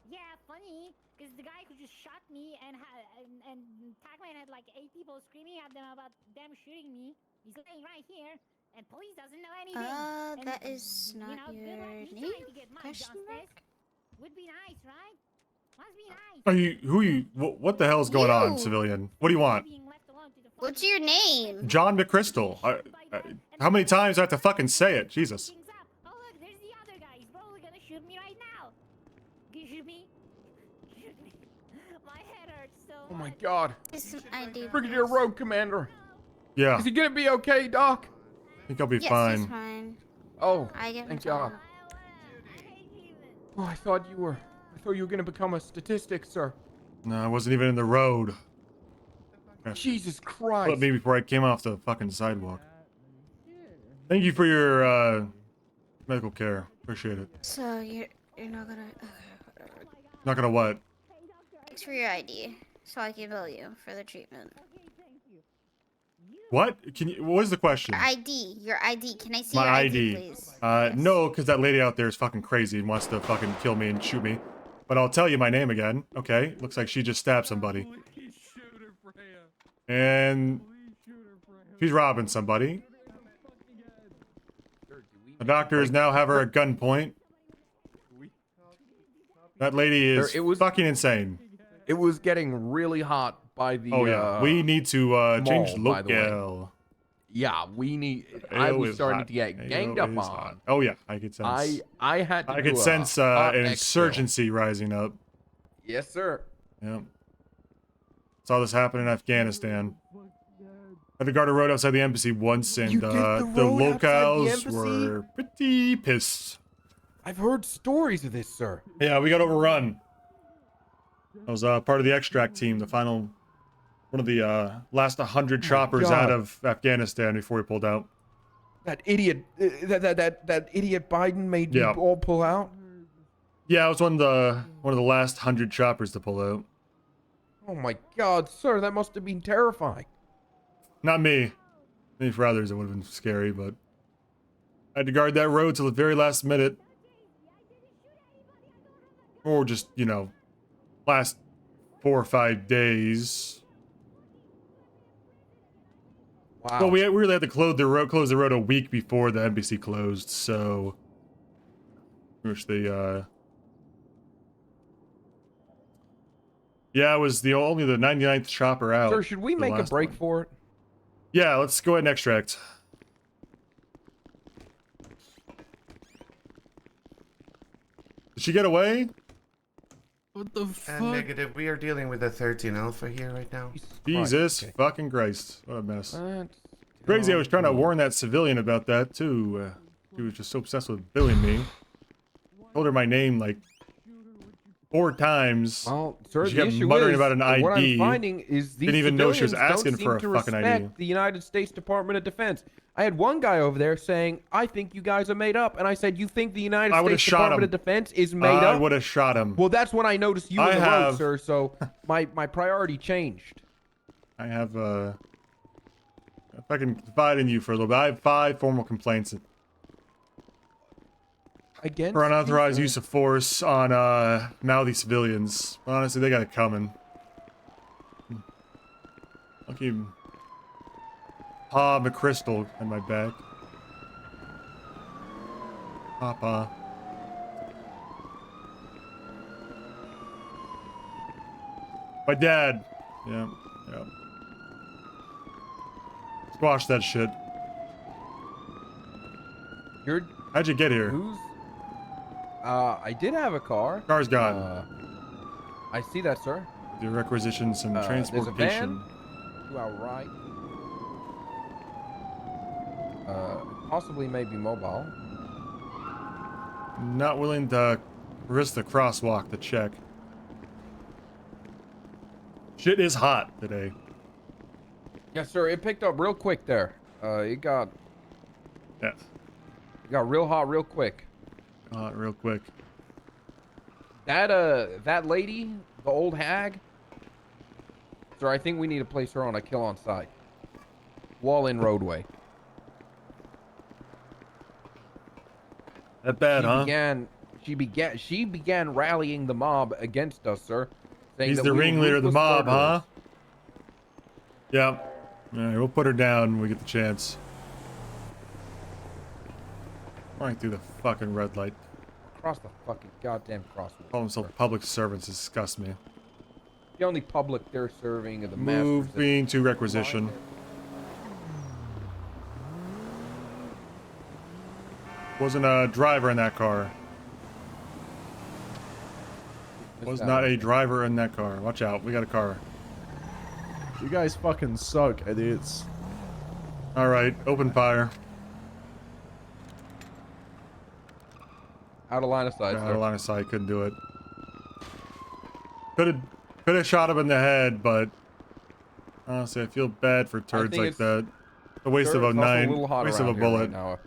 Yeah, funny, because the guy who just shot me and Tagman had like 8 people screaming at them about them shooting me. He's laying right here, and police doesn't know anything. And, That is not good your luck me name? trying to get my Question justice. Would be nice, right? Must be nice. Are you? Who are you? What the hell's going on, You. civilian? What do you want? What's your name? John McChrystal. How many times do I have to fucking say it? Jesus. Oh look, there's the other guy. He's probably gonna shoot me right now. Can you shoot me? Shoot me. My head hurts so Oh my god. It's some ID. Brigadier Rogue Commander. Yeah. Is he gonna be okay, Doc? I think I'll be Yes, fine. he's fine. Oh, I get thank him God. Oh, I thought you were gonna become a statistic, sir. No, I wasn't even in the road. Jesus Let Christ. me before I came off the fucking sidewalk. Thank you for your medical care. Appreciate it. So you're not gonna. Not gonna what? Thanks for your ID, so I can bill you for the treatment. What? Can you? What was the question? Your ID. Your ID. Can I see My your ID. please? No, because that lady out there is fucking crazy and wants to fucking kill me and shoot me. But I'll tell you my name again. Okay. Looks like she just stabbed somebody. And she's robbing somebody. The doctors now have her at gunpoint. That lady is fucking insane. It was getting really hot by the. Oh yeah, we need to change the mall, by the way. locale. Yeah, we need. I Ayo was is starting hot. to get Ayo ganged up is on. hot. Oh yeah, I could sense. I had to I do could a sense hot an expo. insurgency rising up. Yes, sir. Yep. Saw this happen in Afghanistan. I had to guard a road outside the embassy once, and the road outside the locals embassy? were pretty pissed. I've heard stories of this, sir. Yeah, we got overrun. I was part of the extract team, the final, one of the last 100 choppers out God. of Afghanistan before we pulled out. That idiot, that idiot Biden made Yeah. you all pull out. Yeah, I was one of the last 100 choppers to pull out. Oh my God, sir, that must have been terrifying. Not me. Maybe for others it would have been scary, but I had to guard that road till the very last minute. Or just, you know, last 4 or 5 days. Wow. Well, we really had to close the road a week before the NBC closed, so wish they yeah, it was only the 99th chopper out. Sir, should we the make a last break one. for it? Yeah, let's go ahead and extract. Did she get away? What the fuck? Negative. We are dealing with a 13 Alpha here right now. Jesus okay. fucking Christ. What a mess. That's Crazy, I was trying to warn that civilian about that, too. She was just so obsessed with billing me. Told her my name, like, 4 times. Well, sir, She the kept issue muttering is, about an ID. what I'm finding is these Didn't even know she was civilians asking don't for seem a to fucking respect ID. the United States Department of Defense. I had one guy over there saying, I think you guys are made up. And I said, you think the United States Department of Defense is made up? I would have shot him. Well, that's when I noticed you on the road, sir, so my priority changed. I have, if I can confide in you for a little bit, I have 5 formal complaints Against for unauthorized you, use of force on, mouthy civilians. Honestly, they got it coming. Lucky Pa McChrystal on my back. Papa. My dad. Yeah, yeah. Squash that shit. How'd you get here? I did have a car. Car's gone. I see that, sir. You requisition some transportation. There's a van to our right. Possibly maybe mobile. Not willing to risk the crosswalk to check. Shit is hot today. Yes, sir. It picked up real quick there. It got real hot real quick. Hot real quick. That lady, the old hag. Sir, I think we need to place her on a kill on sight. Wall in roadway. That bad, huh? She began rallying the mob against us, sir. Saying He's that the we were ringleader of the ruthless mob, murderers. huh? Yep. Alright, we'll put her down when we get the chance. Running through the fucking red light. Across the fucking goddamn crosswalk. Call themselves public servants disgust me. The only public they're serving are the masters. Moving to requisition. Wasn't a driver in that car. Was not a driver in that car. Watch out, we got a car. You guys fucking suck, idiots. Alright, open fire. Out of line of sight. Out of line of sight, couldn't do it. Could have shot him in the head, but honestly, I feel bad for turds like that. A waste of a waste of a bullet. Right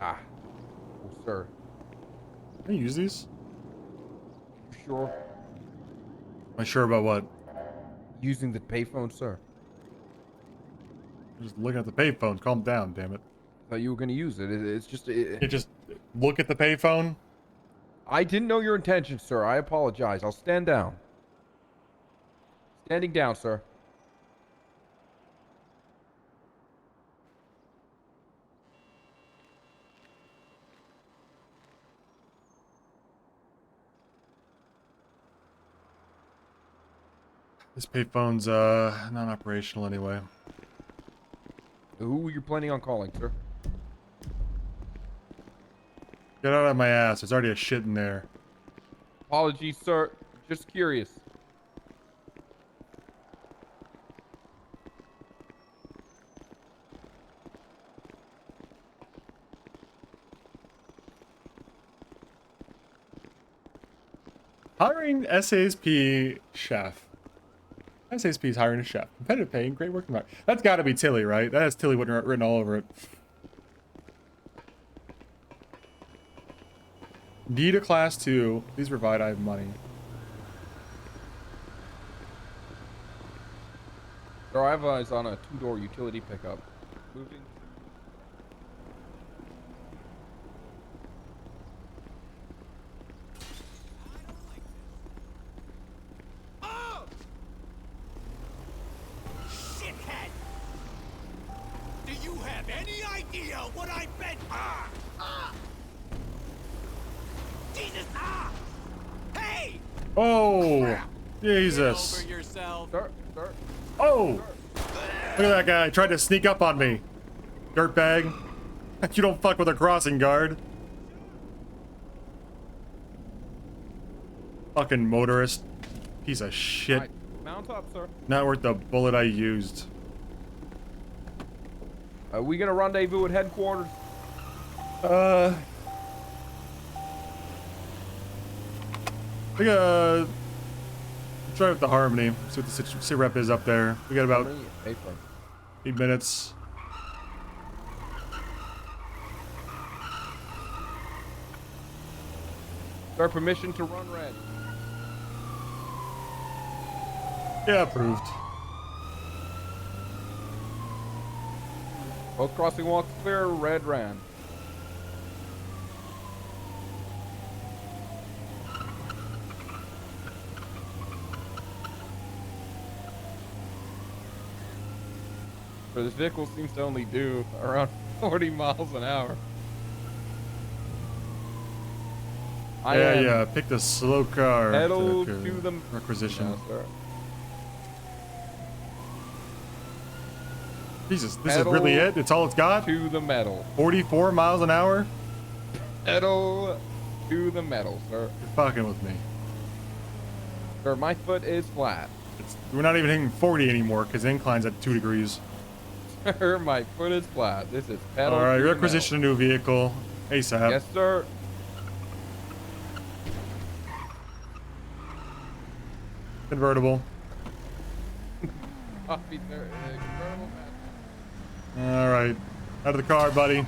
oh, sir. Can you use these? Sure. Am I sure about what? Using the payphone, sir. Just looking at the payphone. Calm down, damn it. Thought you were gonna use it. It's just. You just look at the payphone. I didn't know your intentions, sir. I apologize. I'll stand down. Standing down, sir. This payphone's non-operational anyway. Who are you planning on calling, sir? Get out of my ass. There's already a shit in there. Apologies, sir. Just curious. Hiring SASP chef. SASP is hiring a chef. Competitive pay and great work environment. That's got to be Tilly, right? That has Tilly written all over it. Need a class 2. Please provide. I have money. So I have eyes on a 2-door utility pickup. Moving. Shithead! Do you have any idea what I've been? Jesus! Hey! Oh, Jesus. Get over yourself. Sir. Oh, look at that guy. Tried to sneak up on me. Dirtbag. You don't fuck with a crossing guard. Fucking motorist. Piece of shit. Right. Mount up, sir. Not worth the bullet I used. We gonna rendezvous at headquarters? We try with the Harmony. See what the sit rep is up there. We got about 8 minutes. Sir, permission to run red. Yeah, approved. Both crossing walks clear, red ran. For this vehicle seems to only do around 40 miles an hour. Yeah, pick the slow car. Pedal to the requisition. No, sir. Jesus, this is really it? It's all it's got? To the metal. 44 miles an hour? Pedal to the metal, sir. You're fucking with me. Sir, my foot is flat. We're not even hitting 40 anymore because the incline's at 2 degrees. Sir, my foot is flat. This is pedal. All right, to the requisition a new vehicle. ASAP. Yes, sir. Convertible. Copy, sir. Convertible. All right. Out of the car, buddy.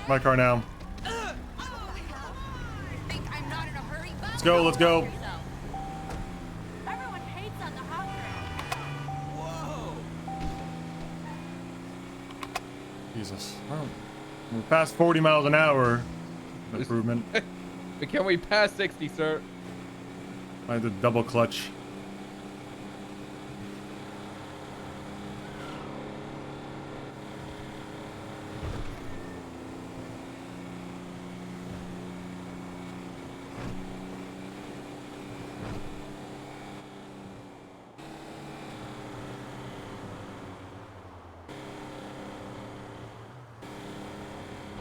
My car now. Let's go, let's go. Everyone hates on the hot Jesus. Oh. We're past 40 miles an hour. Improvement. But can we pass 60, sir? I had to double clutch.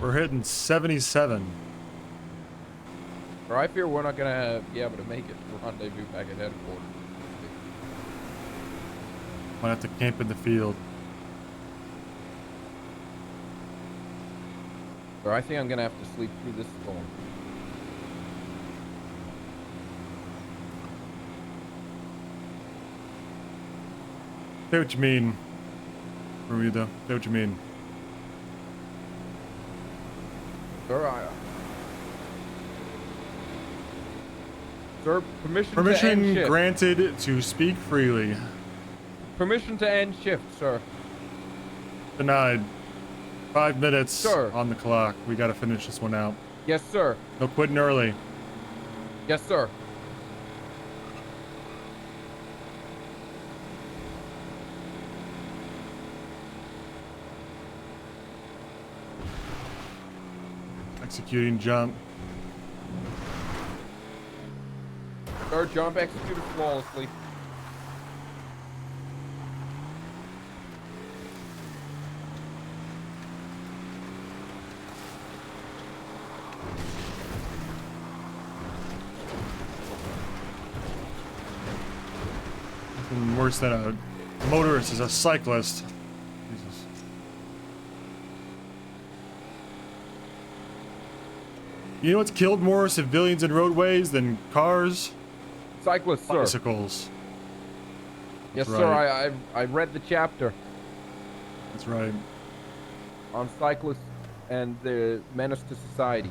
We're hitting 77. Or I fear we're not gonna be able to make it to rendezvous back at headquarters. Might have to camp in the field. Or I think I'm gonna have to sleep through this storm. Say what you mean, Bermuda. Say what you mean. Sir, Sir, permission to end shift. Granted to speak freely. Permission to end shift, sir. Denied. 5 minutes Sir. on the clock. We gotta finish this one out. Yes, sir. No quitting early. Yes, sir. Executing jump. Sir, jump executed flawlessly. Nothing worse than a motorist is a cyclist. Jesus. You know what's killed more civilians in roadways than cars? Cyclists, sir. Bicycles. Yes, That's sir. right. I read the chapter That's right. on cyclists and the menace to society.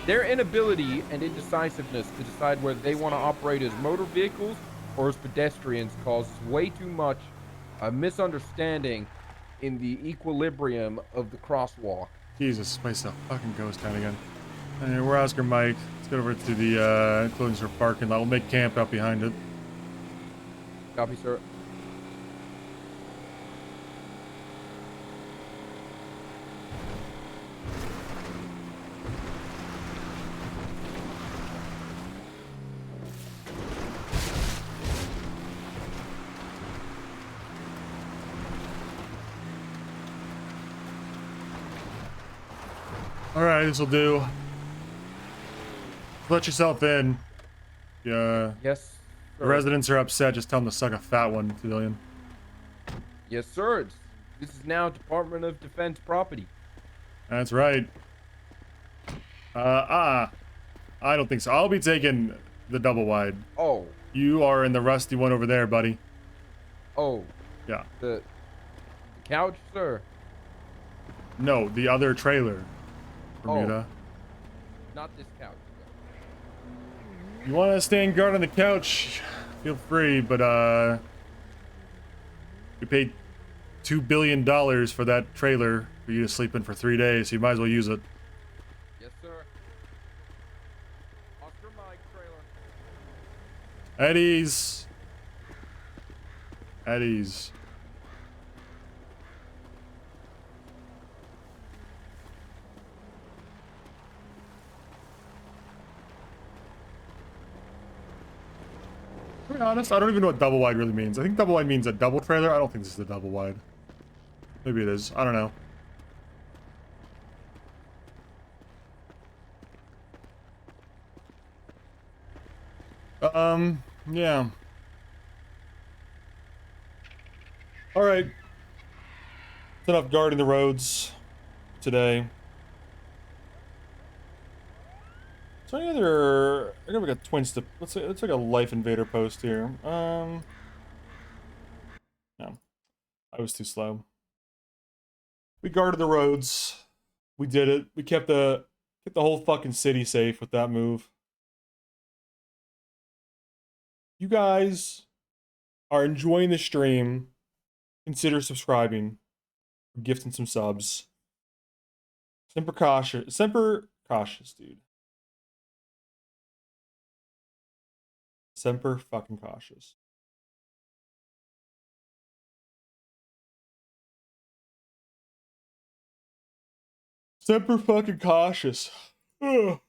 Their inability and indecisiveness to decide whether they want to operate as motor vehicles or as pedestrians causes way too much misunderstanding in the equilibrium of the crosswalk. Jesus, place a fucking ghost town again. Hey, we're Oscar Mike. Let's get over to the clothing store parking lot. We'll make camp out behind it. Copy, sir. All right, this will do. Let yourself in. Yeah. Yes, The sir. residents are upset. Just tell them to suck a fat one, civilian. Yes, sir. This is now Department of Defense property. That's right. I don't think so. I'll be taking the double wide. Oh. You are in the rusty one over there, buddy. Oh. Yeah. The couch, sir. No, the other trailer. Bermuda. Not this couch. You want to stand guard on the couch? Feel free, but we paid $2 billion for that trailer for you to sleep in for 3 days, so you might as well use it. Yes, sir. Oscar Mike trailer. At ease. At ease. To be honest, I don't even know what double wide really means. I think double wide means a double trailer. I don't think this is a double wide. Maybe it is. I don't know. Yeah. All right. That's enough guarding the roads today. So any other? I got like a twin step. Let's like a Life Invader post here. No, I was too slow. We guarded the roads. We did it. We kept the whole fucking city safe with that move. You guys are enjoying the stream. Consider subscribing, gifting some subs. Semper cautious, dude. Semper fucking cautious. Semper fucking cautious. Ugh.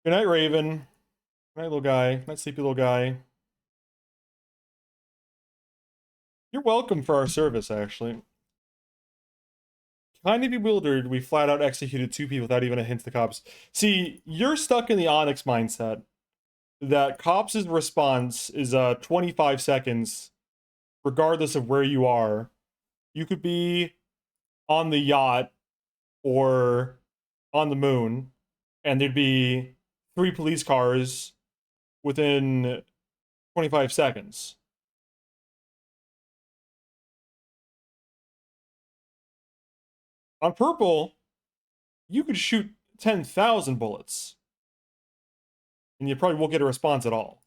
Good night, Raven. Good night, little guy. Good night, sleepy little guy. You're welcome for our service, actually. Kind of bewildered, we flat out executed 2 people without even a hint to the cops. See, you're stuck in the Onyx mindset that cops' response is 25 seconds, regardless of where you are. You could be on the yacht or on the moon, and there'd be 3 police cars within 25 seconds. On purple, you could shoot 10,000 bullets, and you probably won't get a response at all.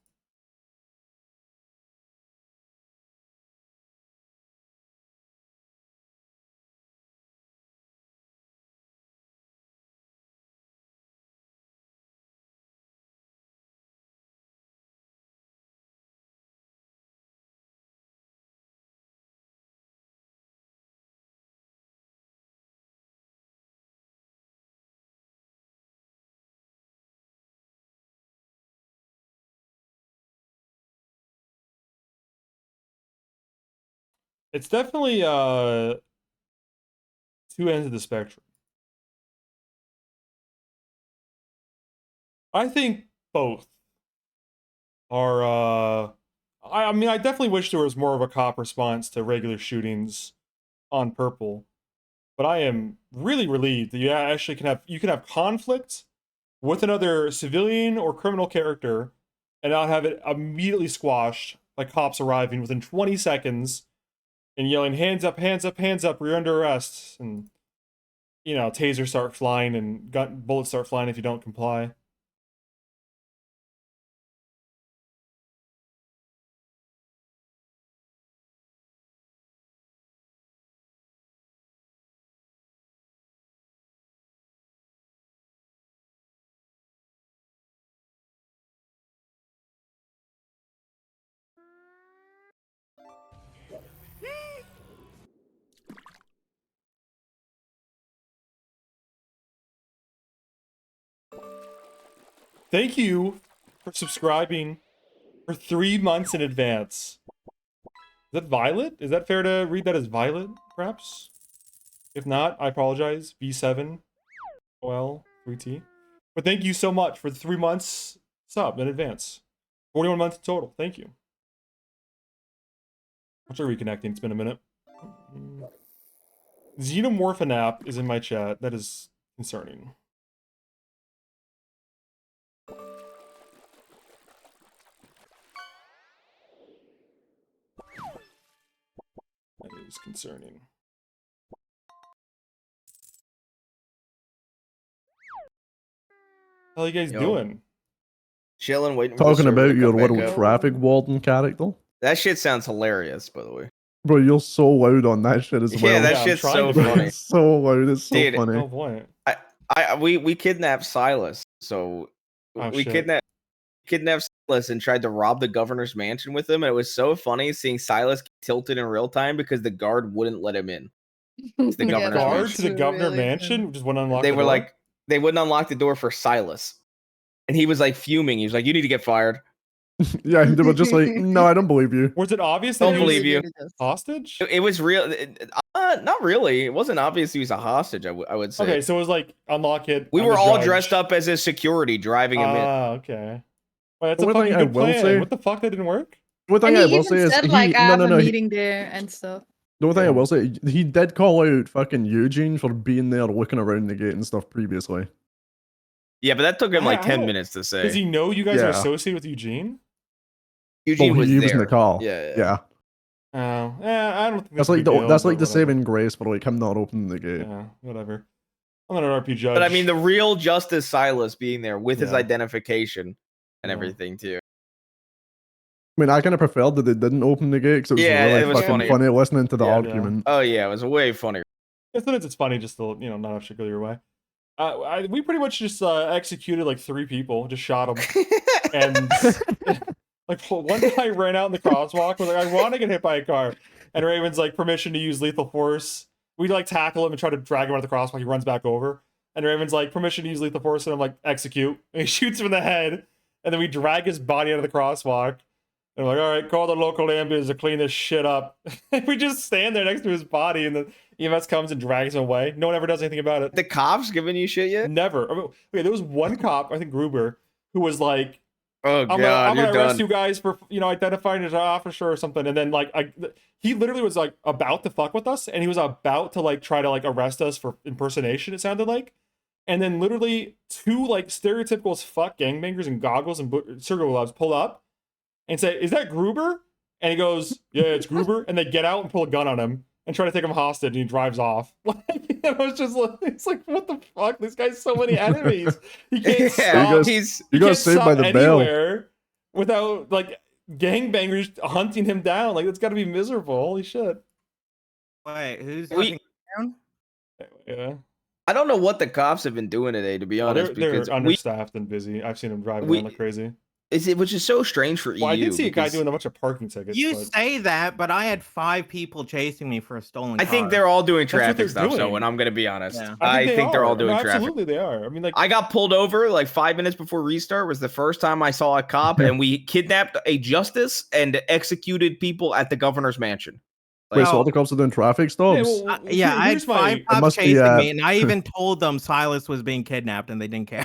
It's definitely 2 ends of the spectrum. I think both are I mean, I definitely wish there was more of a cop response to regular shootings on purple, but I am really relieved that you actually can have conflict with another civilian or criminal character and not have it immediately squashed by cops arriving within 20 seconds and yelling, hands up, hands up, hands up, you're under arrest. And, you know, tasers start flying and bullets start flying if you don't comply. Thank you for subscribing for 3 months in advance. Is that Violet? Is that fair to read that as Violet, perhaps? If not, I apologize. V7 OL 3T. But thank you so much for the 3 months sub in advance. 41 months total. Thank you. I'll try reconnecting. It's been a minute. Xenomorphin app is in my chat. That is concerning. That is concerning. How are you guys doing? Chilling, waiting. Talking for the server about to your come back little up. traffic warden character. That shit sounds hilarious, by the way. Bro, you're so loud on that shit as well. Yeah, that shit's so funny. It's so loud. It's so Dude, funny. No point. We kidnapped Silas, so Oh, we shit. kidnapped Silas and tried to rob the governor's mansion with him, and it was so funny seeing Silas get tilted in real time because the guard wouldn't let him in. It's the governor's Guard mansion. to the governor mansion just wouldn't unlock They the were door? like, they wouldn't unlock the door for Silas, and he was like fuming. He was like, "You need to get fired." Yeah, they were just like, no, I don't believe you. Was it obvious that Don't he was believe you. hostage? It was real. Not really. It wasn't obvious he was a hostage. I would say. Okay, so it was like unlock it. We I'm were the all judge. dressed up as his security, driving him in. Ah, okay. Well, that's a One fucking thing I good will plan. say- What the fuck? That didn't work? One thing And I he will even say is said, he like, I have a he- meeting there and stuff. the one thing I will say, he did call out fucking Eugene for being there looking around the gate and stuff previously. Yeah, but that took him like I 10 don't- minutes to say. Does he know you guys are Yeah. associated with Eugene? Eugene Well, was he there. was in the car. Yeah. Oh, I don't think That's a like big the deal, that's but like the whatever. saving grace for like him not opening the gate. Yeah, whatever. I'm not an RP judge. But I mean, the real Justice Silas being there with his Yeah. identification and Yeah. everything too. I mean, I kind of preferred that they didn't open the gate because it was Yeah, really it was fucking funny. funny listening to the Yeah. argument. Oh yeah, it was way funnier. Sometimes it's funny just to not have shit go your way. We pretty much just executed like 3 people, just shot them, and like one guy ran out in the crosswalk. Was like, I want to get hit by a car, and Raven's like, permission to use lethal force. We like tackle him and try to drag him out of the crosswalk. He runs back over, and Raven's like, permission to use lethal force, and I'm like, execute. And he shoots him in the head, and then we drag his body out of the crosswalk. And we're like, all right, call the local ambulance to clean this shit up. And we just stand there next to his body, and the EMS comes and drags him away. No one ever does anything about it. The cops giving you shit yet? Never. I mean, okay, there was one cop, I think Gruber, who was like, "Oh I'm god, gonna you're arrest done." you guys for identifying as an officer or something." And then like he literally was like about to fuck with us, and he was about to like try to like arrest us for impersonation. It sounded like, and then literally 2 like stereotypical as fuck gangbangers in goggles and circle gloves pull up and say, "Is that Gruber?" And he goes, "Yeah, it's Gruber." And they get out and pull a gun on him and try to take him hostage, and he drives off. Like, it was just like, it's like, what the fuck? This guy's so many enemies. He can't stop. You got saved by the bell. Anywhere without like gangbangers hunting him down. Like, it's got to be miserable. Holy shit. Wait, who's We- hunting down? Yeah. I don't know what the cops have been doing today, to be honest, They're because understaffed and busy. I've seen them driving we- around like crazy. which is so strange for Well, I EU. did see a guy because doing a bunch of parking tickets. You but say that, but I had 5 people chasing me for a stolen I car. think they're all doing That's what traffic they're stuff. So, doing. when I'm gonna be honest, Yeah. I think they're all doing No, traffic. absolutely, they are. I mean, like, I got pulled over like 5 minutes before restart was the first time I saw a cop, and we kidnapped a justice and executed people at the governor's mansion. Wait, so all the cops are doing traffic stops? Yeah, I had here's my- 5 It cops must be, chasing me, and I even told them Silas was being kidnapped, and they didn't care.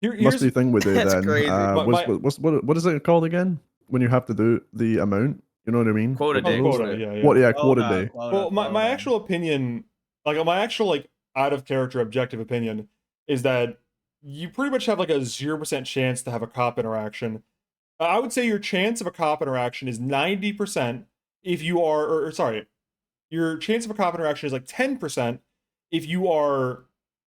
Must be a thing with it That's then. crazy. But What is it called again? When you have to do the amount, you know what I mean? Quota What day. was Quota, it? yeah. Quota Quota, day. Well, my actual opinion, like my actual like out of character objective opinion, is that you pretty much have like a 0% chance to have a cop interaction. I would say your chance of a cop interaction is 90% if you are, or sorry, your chance of a cop interaction is like 10% if you are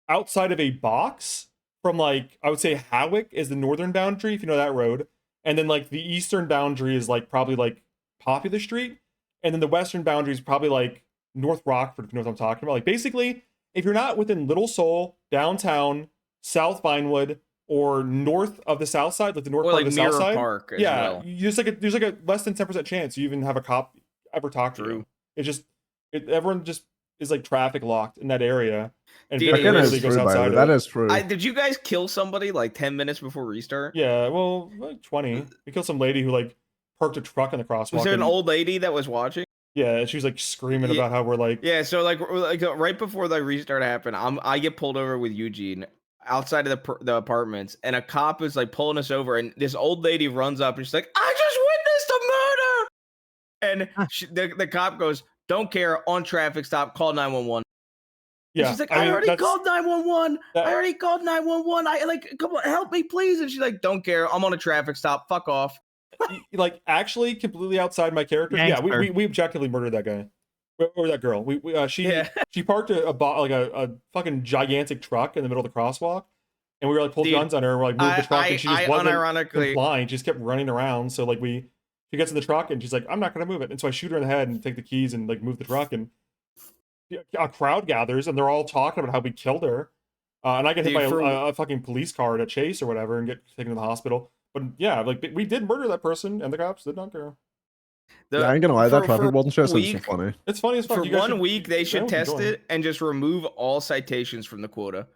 outside of a box from like, I would say Hawick is the northern boundary, if you know that road. And then like the eastern boundary is like probably like Popular Street. And then the western boundary is probably like North Rockford, if you know what I'm talking about. Like basically, if you're not within Little Seoul, downtown, South Vinewood, or north of the south side, like the north Or part like of the south Mirror side. Park as yeah, well. there's like a less than 10% chance you even have a cop ever talk to you. It's just everyone just is like traffic locked in that area, and Dude, very it rarely was- goes outside. That of it. is true. Did you guys kill somebody like 10 minutes before restart? Yeah, well, like 20. We killed some lady who like parked a truck in the crosswalk. Was there an and- old lady that was watching? Yeah, and she was like screaming Yeah. about how we're like. Yeah, so like right before the restart happened, I get pulled over with Eugene outside of the apartments, and a cop is like pulling us over, and this old lady runs up and she's like, "I just witnessed a murder!" And the cop goes, "Don't care, on traffic stop, call 911." Yeah, And she's like, I mean, I already that's- called 911. I already called 911. I like, come on, help me, please. And she's like, "Don't care, I'm on a traffic stop. Fuck off." Like actually completely outside my character. Yeah, Gangster. we objectively murdered that guy or that girl. She parked a fucking gigantic truck in the middle of the crosswalk, and we were like pulled Dude, guns on her. And we're like moved the truck, and she just wasn't unironically- complying. She just kept running around. So like she gets in the truck, and she's like, "I'm not gonna move it." And so I shoot her in the head and take the keys and like move the truck, and a crowd gathers, and they're all talking about how we killed her. And I get hit Dude, by for- a fucking police car at a chase or whatever, and get taken to the hospital. But yeah, like we did murder that person, and the cops did not care. Yeah, I ain't gonna lie, that for- traffic for warden shit seems so week- funny. It's funny as fuck. For You guys 1 should- week, they should everyone test should join. it and just remove all citations from the quota,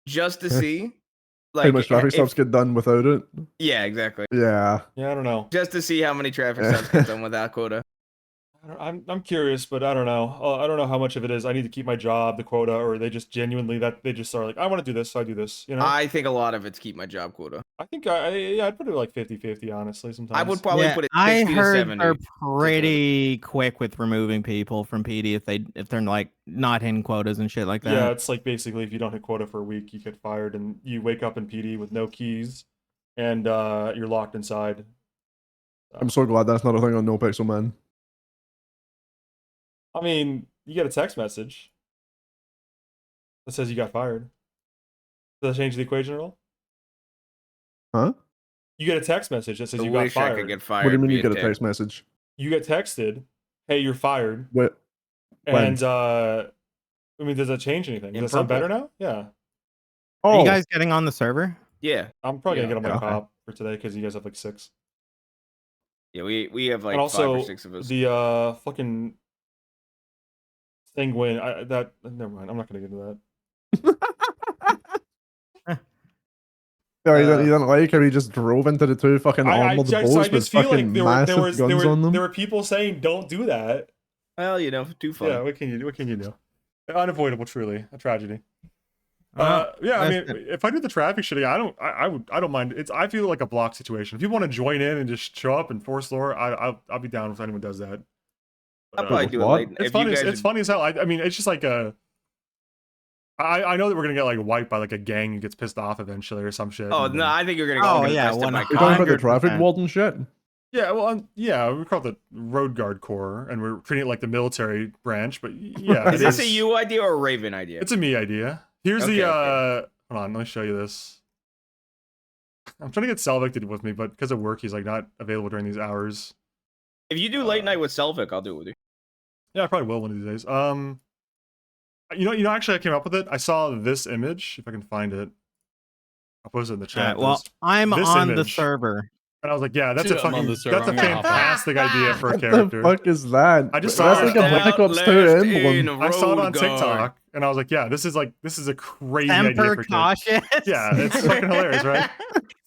just to see. How much traffic if- stops get done without it? Yeah, exactly. Yeah. Yeah, I don't know. Just to see how many traffic stops get done without quota. I'm curious, but I don't know. I don't know how much of it is I need to keep my job, the quota, or they just genuinely that they just are like, I want to do this, so I do this. You know. I think a lot of it's keep my job quota. I think I'd put it like 50-50, honestly. Sometimes I would probably put it 60 I to heard 70. they're pretty quick with removing people from PD if they're like not hitting quotas and shit like that. Yeah, it's like basically if you don't hit quota for a week, you get fired, and you wake up in PD with no keys, and you're locked inside. I'm so glad that's not a thing on No Pixel Man. I mean, you get a text message that says you got fired. Does that change the equation at all? Huh? You get a text message that says I you got wish I fired. could get fired. What do you mean you via get a text. text message? You get texted, "Hey, you're fired." What? And I mean, does that change anything? Does In that sound better purple. now? Yeah. Are Oh, you guys getting on the server? Yeah, I'm probably gonna get on my Yeah. cop for today because you guys have like 6. yeah, we have like And 5 also or 6 of us. the fucking thing when never mind. I'm not gonna get into that. yeah, you don't like how he just drove into the two fucking armored bulls with just feel fucking like there massive guns on them? there were people saying don't do that. Well, you know, too fun. Yeah, what can you do? What can you do? Unavoidable, truly a tragedy. Well, Yeah, I mean, that's if I do the traffic shit, I don't mind. I feel like a block situation. If people want to join in and just show up and force lore, I'll be down if anyone does that. I'll probably do it what? late. It's funny. It's funny as hell. I mean, it's just like I know that we're gonna get like wiped by like a gang who gets pissed off eventually or some shit. Oh and no, then- I think you're gonna Oh, go get yeah, arrested by You're talking about the 100%. traffic warden shit? Yeah, well, yeah, we call it the Road Guard Corps, and we're treating it like the military branch. But yeah, Is this a you idea or a Raven idea? It's a me idea. Here's Okay, the okay. Hold on, let me show you this. I'm trying to get Salvicted with me, but because of work, he's like not available during these hours. If you do late night with Selvik, I'll do it with you. Yeah, I probably will one of these days. Actually, I came up with it. I saw this image. If I can find it, I'll post it in the chat. well, There's I'm this on the image. server. And I was like, yeah, that's Dude, a I'm on fucking, the server. that's a I'm gonna hop on. fantastic idea for a What character. the fuck is that? I just That's saw like it. a Black Ops 2 emblem. I saw it on Road Guard. TikTok, and I was like, yeah, this is a crazy idea Semper for a character. cautious. Yeah, it's fucking hilarious, right?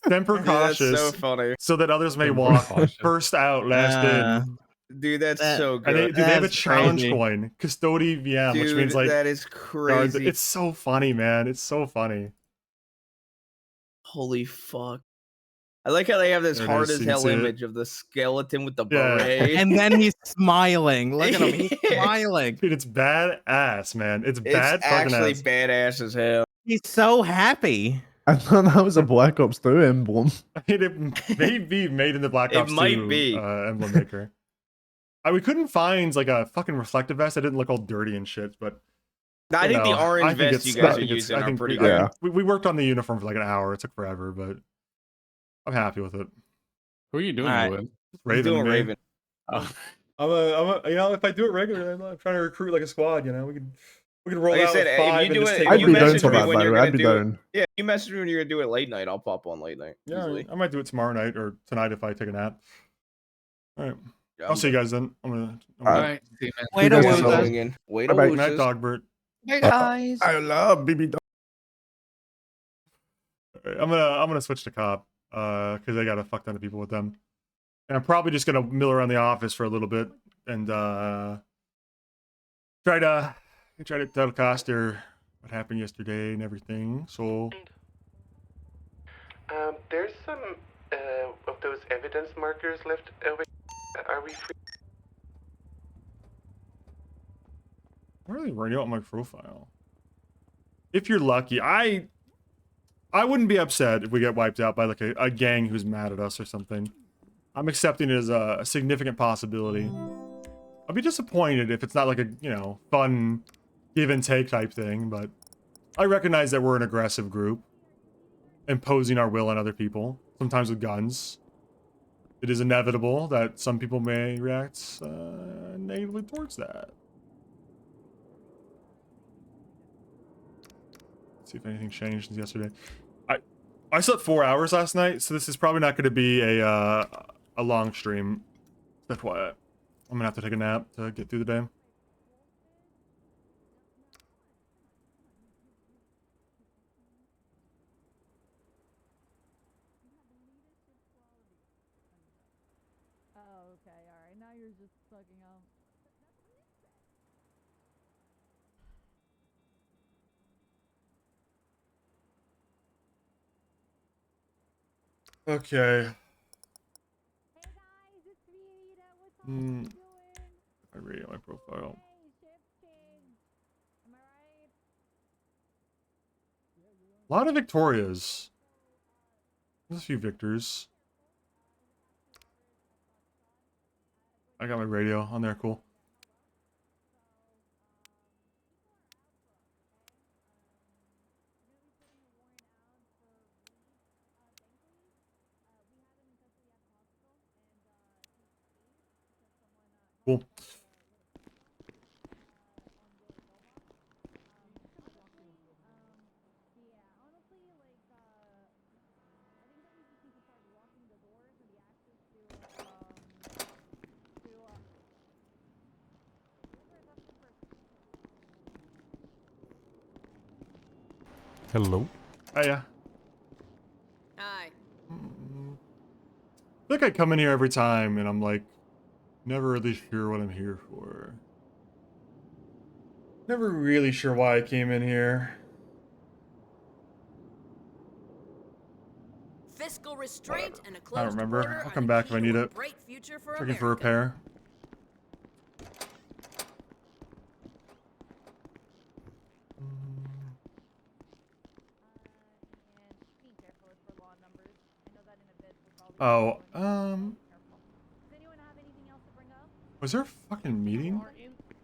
Semper Dude, that's cautious, so funny. so that others may Semper walk cautious. first out, last in. Dude, that's That- so And good. they have a That's challenge crazy. coin, Custody VM, Dude, which means like that is guard- crazy. it's so funny, man. It's so funny. Holy fuck. I like how they have this There it hard is, as you can hell see it. image of the skeleton with the Yeah. beret. And then he's smiling. Look at him. He's Yeah. smiling. Dude, it's badass, man. It's It's bad fucking actually ass. badass as hell. He's so happy. I thought that was a Black Ops 2 emblem. I mean, it may be made in the Black It Ops 2 might be. emblem maker. We couldn't find like a fucking reflective vest that didn't look all dirty and shit, but I think the orange vest you guys are using are pretty good. We worked on the uniform for like an hour. It took forever, but I'm happy with it. Who are you doing All it right. with? Raven, doing and me. Raven. Oh. You know, if I do it regularly, I'm trying to recruit like a squad. You know, we could roll Like I out said, with 5 if you and do just it, take if I'd you be down message for me that, when by the you're way. gonna I'd be do it. down. Yeah, you message me when you're gonna do it late night. I'll pop on late night. Yeah, Easily. I might do it tomorrow night or tonight if I take a nap. All right, Yeah, I'll see you guys then. I'm gonna. All right. See you, man. Way to guys lose. yourself. Again. Way to Bye-bye. lose. Night, Dogbert. Hey guys. I love BB Dog. I'm gonna switch to cop because I got a fuck ton of people with them, and I'm probably just gonna mill around the office for a little bit and try to tell Coster what happened yesterday and everything. So There's some of those evidence markers left over. Are we free? I'm really running out my profile. If you're lucky, I wouldn't be upset if we get wiped out by like a gang who's mad at us or something. I'm accepting it as a significant possibility. I'll be disappointed if it's not like a, you know, fun give and take type thing, but I recognize that we're an aggressive group, imposing our will on other people, sometimes with guns. It is inevitable that some people may react negatively towards that. Let's see if anything changed since yesterday. I slept 4 hours last night, so this is probably not going to be a long stream. That's why I'm gonna have to take a nap to get through the day. Oh, okay, alright. Now you're just fucking up. Okay. Hey guys, it's Rita. What's up? Hmm. What you doing? I read my profile. Hey, Ship King. Am I right? A lot of Victorias. There's a few Victors. I got my radio on there, cool. Cool. Hello. Hiya. Hi. I feel like I come in here every time and I'm like, never really sure what I'm here for. Never really sure why I came in here. Fiscal restraint and a I don't closed remember. border I'll are come the back key if I to need a it. bright future for Checking for America. repair. Oh, was there a fucking meeting?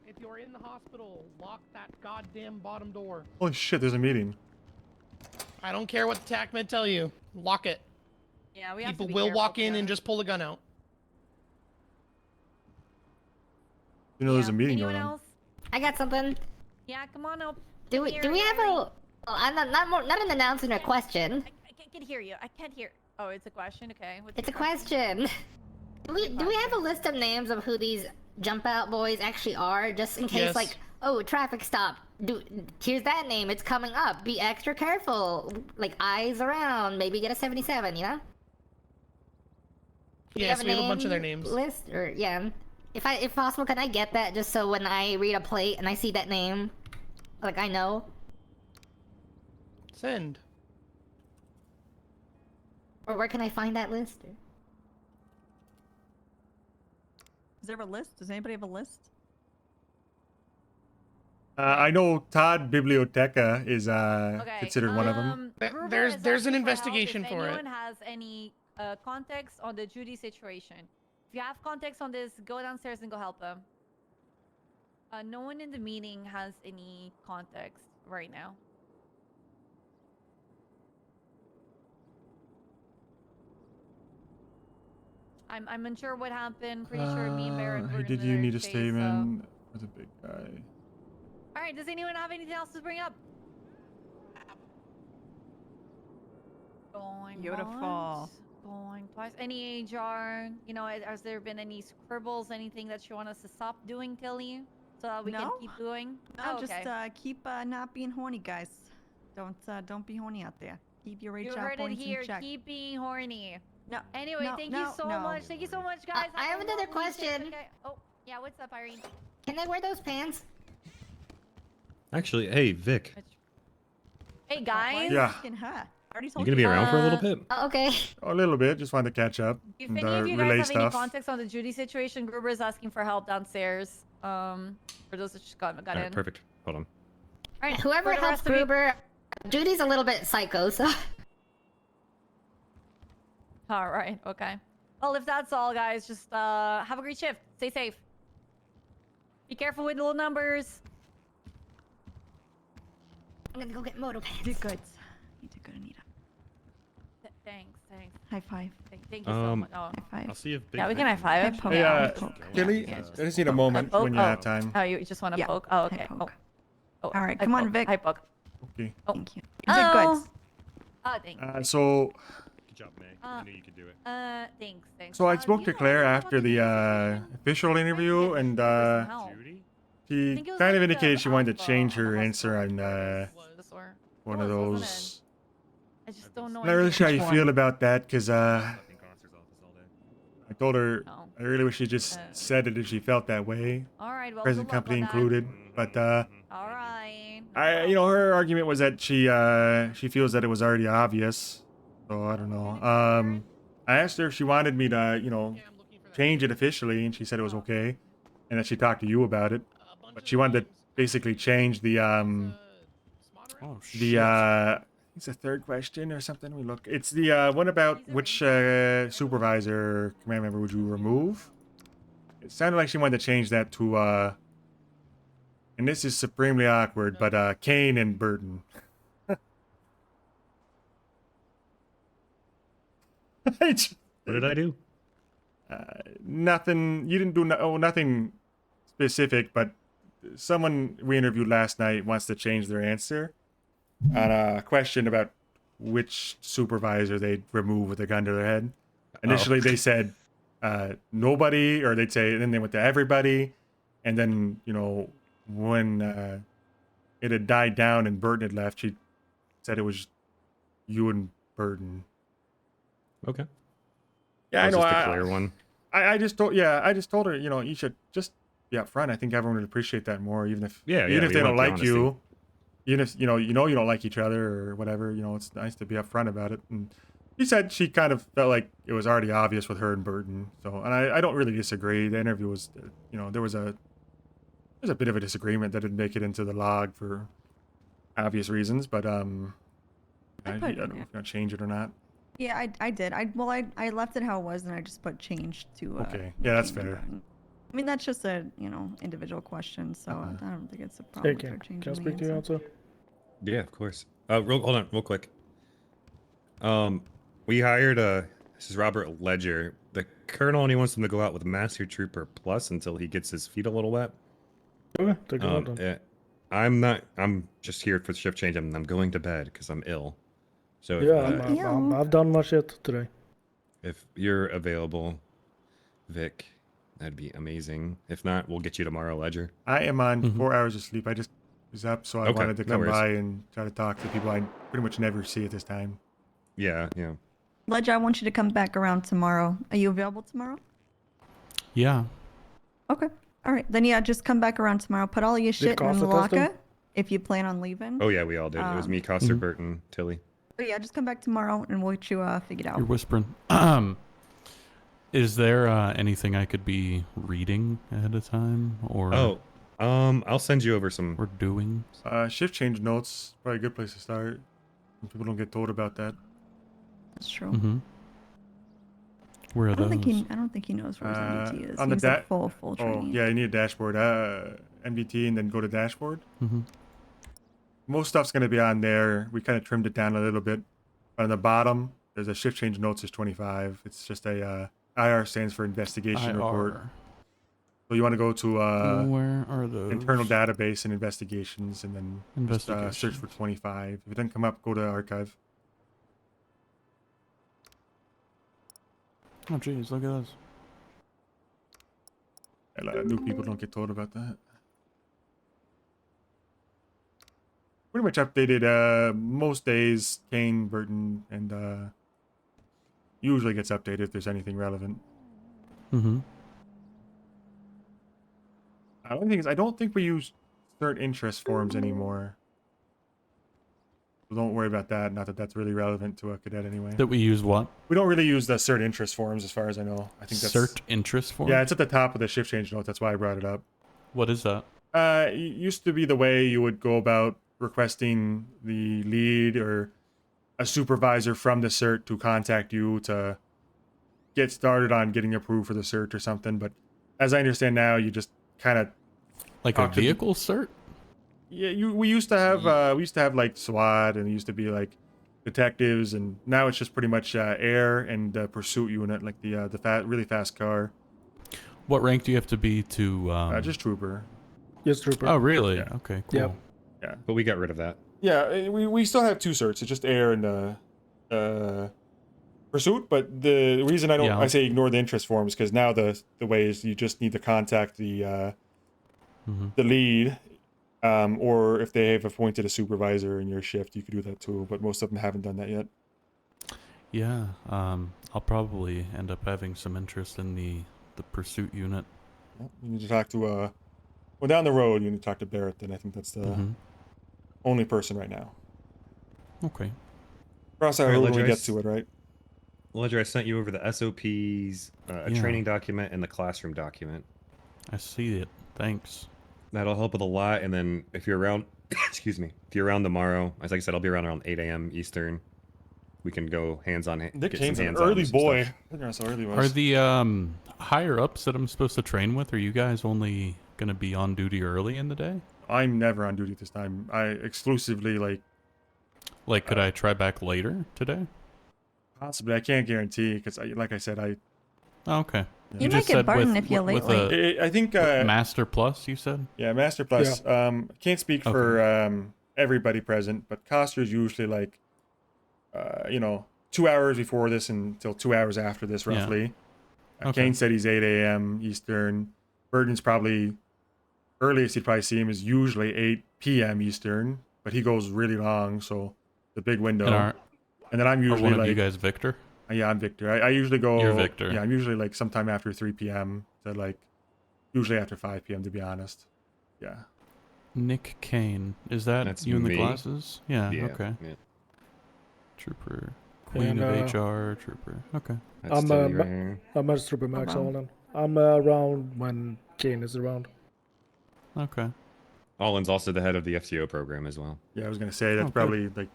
If you're in the hospital, lock that goddamn bottom door. Holy shit, there's a meeting. I don't care what the TACMed tell you. Lock it. Yeah, we have People to be will careful, walk in to be and just pull a gun out. You know, there's a meeting Anyone going on. else? I got something. Yeah, come on up. Do we have a? Well, I'm not an announcement or question. I can hear you. I can't hear. Oh, it's a question. Okay. What's It's a your question? question. Do we have a list of names of who these jump out boys actually are, just in case, Yes. like, oh, traffic stop. Here's that name. It's coming up. Be extra careful. Like eyes around. Maybe get a 77. You know. Do Yes, we have a bunch of their name names. List or yeah. If possible, can I get that just so when I read a plate and I see that name, like I know. Send. Or where can I find that list? Is there a list? Does anybody have a list? I know Todd Biblioteca is considered one of them. There's an investigation for it. If anyone has any context on the Judy situation, if you have context on this, go downstairs and go help them. No one in the meeting has any context right now. I'm unsure what happened. Pretty sure me and Barrett were Hey, in did the you need a chase, statement? That's a big guy. All right. Does anyone have anything else to bring up? Going Beautiful. once, going twice. Any HR? You know, has there been any scribbles? Anything that you want us to stop doing, Tilly, so that we can keep doing? No, Oh, just okay. keep not being horny, guys. Don't be horny out there. Keep your You HR heard it points here. in check. Keep being horny. No. Anyway, no, thank no, you so no. much. Thank you so much, guys. I have another question. Okay. Oh, yeah. What's up, Irene? Can I wear those pants? Actually, hey, Vic. Hey, guys. Yeah. Already You gonna be around for a little bit? Oh, okay. A little bit. Just wanted to catch up. If and, any of you guys relay have any stuff. context on the Judy situation, Gruber is asking for help downstairs. For those that just got in. Alright, perfect. Hold on. All right. Whoever for the helps rest of you- Gruber, Judy's a little bit psycho, so. All right. Okay. Well, if that's all, guys, just have a great shift. Stay safe. Be careful with little numbers. I'm gonna go get moto pants. Did good. You did good, Anita. Thanks. High five. Thank you so much. Oh. High five. I'll see if Big Yeah, we Vic can high five. poke. Hey, Yeah. Tilly, Yeah, I just need a moment poke? when you have time. Oh, you just want to poke? Oh, okay. Oh. All right, come on, Vic. Hi, poke. Okay. Oh. Thank you. You did good. Oh, thank you. So, Good job, May. I knew you could do it. Thanks. I spoke to Claire after the official interview, and she think it was kind of like indicated she wanted to alpha change on her the answer on one of those. I just don't know. I'm not really sure how you anything. feel about that, because I told her I really wish she just said it if she felt that way. All right. Well, Present good luck company on that. included. But All right. her argument was that she feels that it was already obvious. So I don't know. I asked her if she wanted me to, change it officially, and she said it was okay, and that she talked to you about it. But she wanted to basically change the it's the third question or something. It's the one about which supervisor command member would you remove? It sounded like she wanted to change that to and this is supremely awkward, but Kane and Burton. What did I do? Nothing. You didn't do nothing specific, but someone we interviewed last night wants to change their answer on a question about which supervisor they'd remove with a gun to their head. Initially, they said nobody, or they'd say, and then they went to everybody, and then when it had died down and Burton had left, she said it was you and Burton. Okay. Yeah, I know. Just the clear one. I just told her, you should just be upfront. I think everyone would appreciate that more, even if Yeah, if they don't want the like you, honesty. even if you don't like each other or whatever. It's nice to be upfront about it. And she said she kind of felt like it was already obvious with her and Burton. So, and I don't really disagree. The interview was, there was a bit of a disagreement that didn't make it into the log for obvious reasons. But I don't know if you're gonna change it or not. Yeah, I did. I left it how it was, and I just put change to. Okay. Yeah, that's fair. I mean, that's just a individual question, so I don't think it's a problem. Hey, with her changing can I the speak to you answer. also? Yeah, of course. Hold on, real quick. We hired this is Robert Ledger. The colonel, and he wants him to go out with Master Trooper Plus until he gets his feet a little wet. Okay, take a look. I'm just here for the shift change. I'm going to bed because I'm ill. So if, I've done my shit today. if you're available, Vic, that'd be amazing. If not, we'll get you tomorrow, Ledger. I am on 4 hours of sleep. I just was up, so I Okay, wanted to no come worries. by and try to talk to people I pretty much never see at this time. Yeah. Ledger, I want you to come back around tomorrow. Are you available tomorrow? Yeah. Okay. All right. Then yeah, just come back around tomorrow. Put all your shit in Costa the test him? locker if you plan on leaving. Oh yeah, we all did. It was me, Coster, Burton, Tilly. But yeah, just come back tomorrow and we'll get you figured out. You're whispering. Is there anything I could be reading ahead of time, or? Oh, I'll send you over some. We're doing. Shift change notes, probably a good place to start. People don't get told about that. That's true. Mm-hmm. Where are I don't those? think he knows where his MVT is. On He the needs a full training. yeah, you need a dashboard. MVT and then go to dashboard. Mm-hmm. Most stuff's gonna be on there. We kind of trimmed it down a little bit. On the bottom, there's a shift change notes is 25. It's just a IR stands for investigation report. So you want to go to where are those? internal database and investigations, and then just, search for 25. If it doesn't come up, go to archive. Oh jeez, look at this. New people don't get told about that. Pretty much updated most days. Kane, Burton, and usually gets updated if there's anything relevant. Mm-hmm. The only thing is, I don't think we use cert interest forms anymore. So don't worry about that. Not that that's really relevant to a cadet anyway. That we use what? We don't really use the cert interest forms as far as I know. I think that's Cert interest form? Yeah, it's at the top of the shift change note. That's why I brought it up. What is that? It used to be the way you would go about requesting the lead or a supervisor from the cert to contact you to get started on getting approved for the cert or something. But as I understand now, you just kind of like a vehicle cert. Yeah, we used to have like SWAT, and it used to be like detectives, and now it's just pretty much air and pursuit unit, like the really fast car. What rank do you have to be to? Just trooper. Yes, trooper. Oh, really? Yeah. Okay, cool. Yep. Yeah, but we got rid of that. Yeah, we still have 2 certs. It's just air and pursuit. But the reason I say ignore the interest form is because now the way is you just need to contact the lead, or if they have appointed a supervisor in your shift, you could do that too. But most of them haven't done that yet. Yeah, I'll probably end up having some interest in the pursuit unit. You need to talk to well, down the road you need to talk to Barrett. Then I think that's the only person right now. Okay. Cross out when we get to it, right? Ledger, I sent you over the SOPs, a training document, and the classroom document. I see it. Thanks. That'll help with a lot. And then if you're around, excuse me, if you're around tomorrow, as like I said, I'll be around 8 a.m. Eastern. We can go hands-on. Nick Kane's an early boy. I think that's how early was. Are the higher ups that I'm supposed to train with, are you guys only gonna be on duty early in the day? I'm never on duty this time. I exclusively like could I try back later today? Possibly. I can't guarantee because like I said, Oh, okay. You might get Barton if you're late. I think Master Plus, you said? Yeah, Master Plus. Can't speak for everybody present, but Coster's usually like 2 hours before this until 2 hours after this, roughly. Kane said he's 8 a.m. Eastern. Burton's probably earliest you'd probably see him is usually 8 p.m. Eastern, but he goes really long, so the big window. And then I'm usually one of like, you guys Victor? Yeah, I'm Victor. I usually go. You're Victor. Yeah, I'm usually like sometime after 3 p.m. to like usually after 5 p.m. to be honest. Yeah. Nick Kane, is that you in the glasses? Yeah. Okay. Yeah. Trooper, Queen of HR, Trooper. Okay. I'm a Trooper Max Allen. I'm around when Kane is around. Okay. Allen's also the head of the FTO program as well. Yeah, I was gonna say that's probably like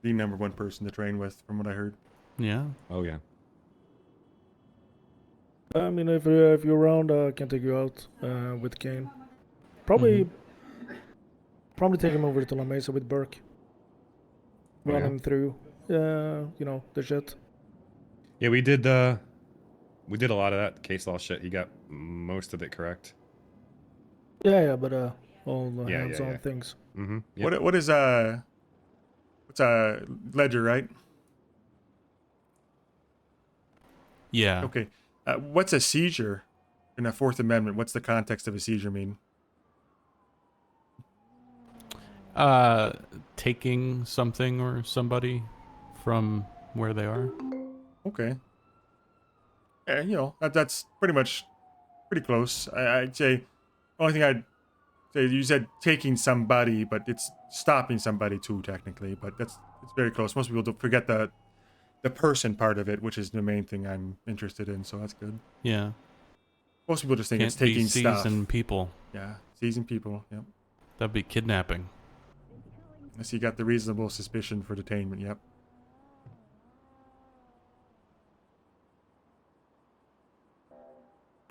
the #1 person to train with, from what I heard. Yeah. Oh yeah. I mean, if you're around, I can take you out with Kane. Probably take him over to La Mesa with Burke. Run him through, the shit. Yeah, we did a lot of that case law shit. He got most of it correct. Yeah, but all the hands-on things. Mm-hmm. Yep. What is what's Ledger, right? Yeah. Okay. What's a seizure in the 4th Amendment? What's the context of a seizure mean? Taking something or somebody from where they are. Okay. Yeah, that's pretty close. I'd say only thing I'd say, you said taking somebody, but it's stopping somebody too technically. But it's very close. Most people don't forget the person part of it, which is the main thing I'm interested in. So that's good. Yeah. Most people just think Can't it's taking be stuff. seizing people. Yeah, seizing people. Yep. That'd be kidnapping. Unless you got the reasonable suspicion for detainment. Yep.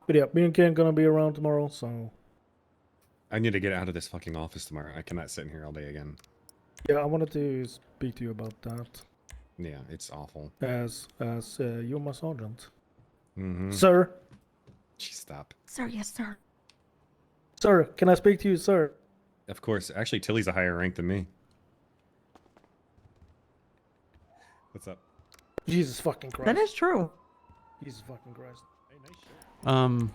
But yeah, me and Ken gonna be around tomorrow, so I need to get out of this fucking office tomorrow. I cannot sit in here all day again. yeah, I wanted to speak to you about that. Yeah, it's awful. As you're my sergeant. Mm-hmm. Sir. Jeez, stop. Sir, yes, sir. Sir, can I speak to you, sir? Of course. Actually, Tilly's a higher rank than me. What's up? Jesus fucking Christ. That is true. Jesus fucking Christ. I know.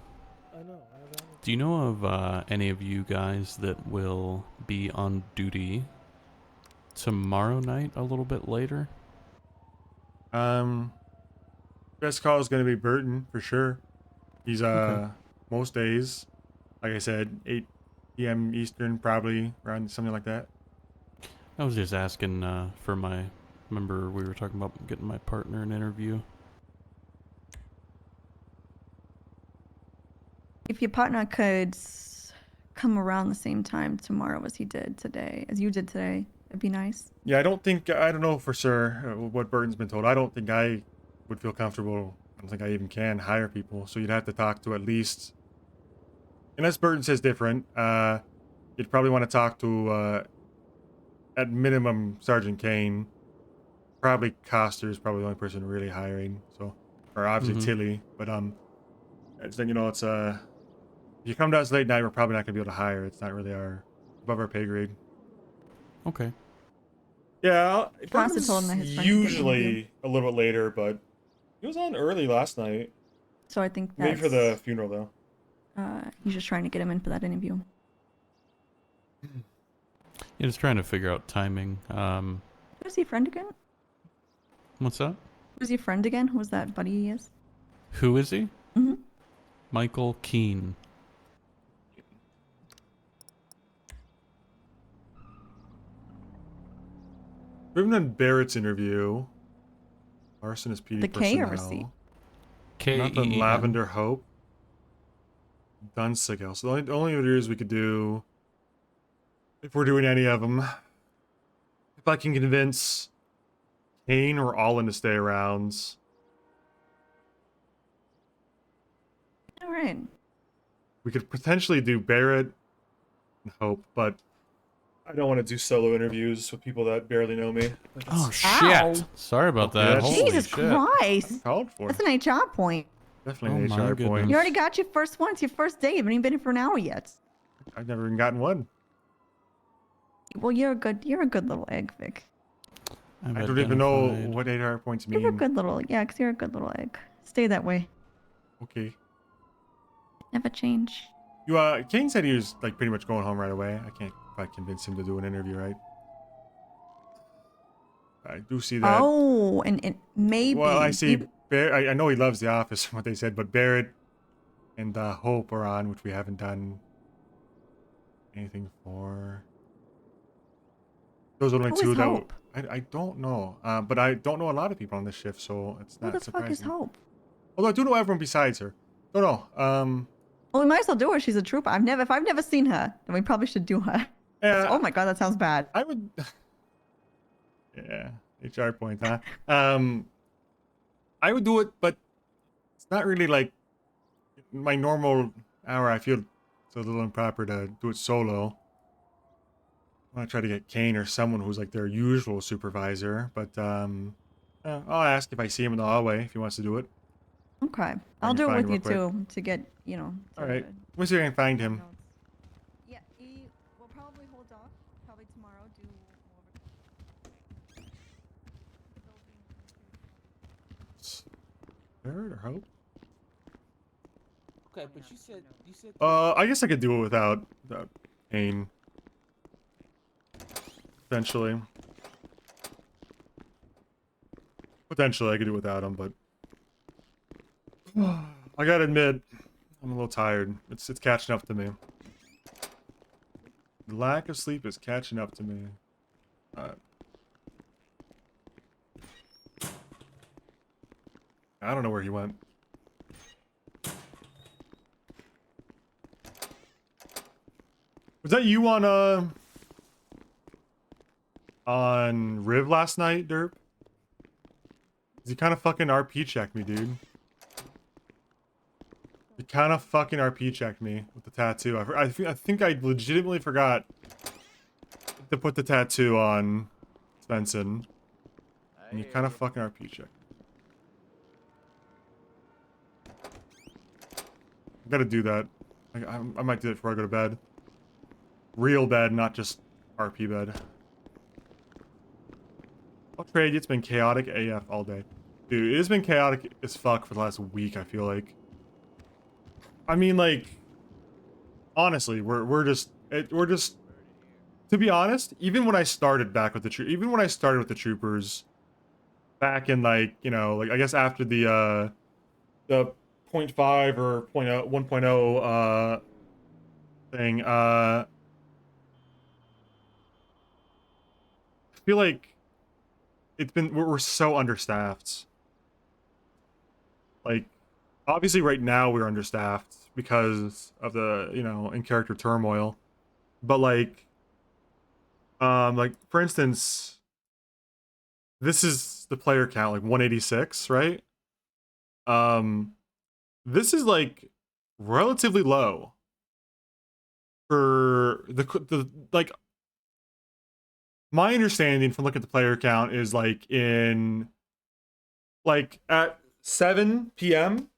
Do you know of any of you guys that will be on duty tomorrow night a little bit later? Best call is gonna be Burton for sure. He's Okay. most days, like I said, 8 p.m. Eastern, probably around something like that. I was just asking for my. Remember we were talking about getting my partner an interview. If your partner could come around the same time tomorrow as you did today, it'd be nice. Yeah, I don't know for sure what Burton's been told. I don't think I would feel comfortable. I don't think I even can hire people. So you'd have to talk to at least, unless Burton says different, you'd probably want to talk to, at minimum, Sergeant Kane. Probably Coster's probably the only person really hiring. So, or obviously Tilly. But it's then it's if you come to us late night, we're probably not gonna be able to hire. It's not really above our pay grade. Okay. Yeah, Costa told him that his friend could get an interview. usually a little bit later, but he was on early last night. So I think Maybe that's, for the funeral though. he's just trying to get him in for that interview. Yeah, just trying to figure out timing. Who's your friend again? What's that? Who's your friend again? Who's that buddy he is? Who is he? Mm-hmm. Michael Keane. We haven't done Barrett's interview. Larson is PD The K or personnel. C? Not done K-E-E-N. Lavender Hope. Done Sigel. So the only interviews we could do, if we're doing any of them, if I can convince Kane or Allen to stay around. All right. We could potentially do Barrett and Hope, but I don't want to do solo interviews with people that barely know me. Oh Ow. shit! Sorry about that. Holy Jesus shit. Christ. Called for. That's an HR point. Definitely Oh an my HR point. goodness. You already got your first one. It's your first day. You haven't even been here for an hour yet. I've never even gotten one. Well, you're a good little egg, Vic. I've I don't even know identified- what HR points mean. You're a good little, yeah, 'cause you're a good little egg. Stay that way. Okay. Never change. You Kane said he was like pretty much going home right away. I can't quite convince him to do an interview, right? I do see that. Oh, and maybe. Well, I see. you- I know he loves The Office from what they said, but Barrett and Hope are on, which we haven't done anything for. Those are the only Who two is that Hope? I don't know, but I don't know a lot of people on this shift, so it's Who not the fuck is surprising. Hope? Although I do know everyone besides her. Don't know. Well, we might as well do her. She's a trooper. If I've never seen her, then we probably should do her. Yeah. Oh my god, that sounds bad. I would. Yeah, HR point, huh? I would do it, but it's not really like my normal hour. I feel it's a little improper to do it solo. I want to try to get Kane or someone who's like their usual supervisor, but I'll ask if I see him in the hallway if he wants to do it. Okay, I I'll can do it find with him you real quick. too to get All right, let me see if I can find him. Yeah, we'll probably hold off. Probably tomorrow. Do Barrett or Hope? Okay, but you said I guess I could do it without Kane. Potentially. Potentially, I could do it without him, but I gotta admit, I'm a little tired. It's catching up to me. The lack of sleep is catching up to me. I don't know where he went. Was that you on Riv last night, Derp? He kind of fucking RP checked me, dude. He kind of fucking RP checked me with the tattoo. I think I legitimately forgot to put the tattoo on Svensson. And you kind of fucking RP checked. I gotta do that. I might do it before I go to bed. Real bed, not just RP bed. I'll trade you. It's been chaotic AF all day. Dude, it has been chaotic as fuck for the last week, I feel like. I mean, like, honestly, we're just to be honest, even when I started back with the troopers back in, like, you know, like, I guess after the 0.5 or 1.0 thing, I feel like we're so understaffed. Like, obviously right now we're understaffed because of the, you know, in-character turmoil. But like for instance, this is the player count, like 186, right? This is like relatively low for the like, my understanding from looking at the player count is like at 7 p.m.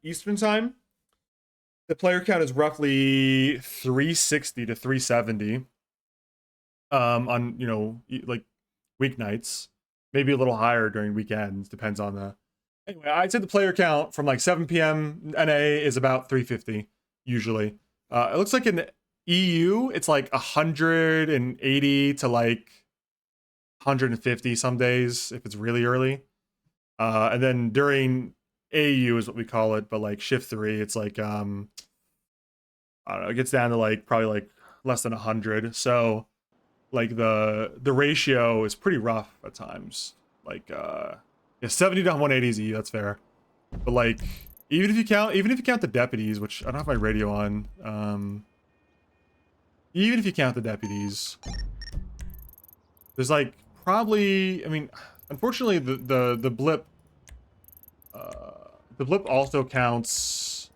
Eastern time, the player count is roughly 360 to 370 on, you know, like weeknights, maybe a little higher during weekends, depends on the. Anyway, I'd say the player count from like 7 p.m. NA is about 350 usually. It looks like in EU it's like 180 to like 150 some days if it's really early. And then during AU is what we call it, but like shift 3, it's like I don't know, it gets down to like probably like less than 100. So like the ratio is pretty rough at times. Like yeah, 70 to 180 is EU, that's fair. But like even if you count the deputies, which I don't have my radio on, even if you count the deputies, there's like probably, I mean, unfortunately the blip also counts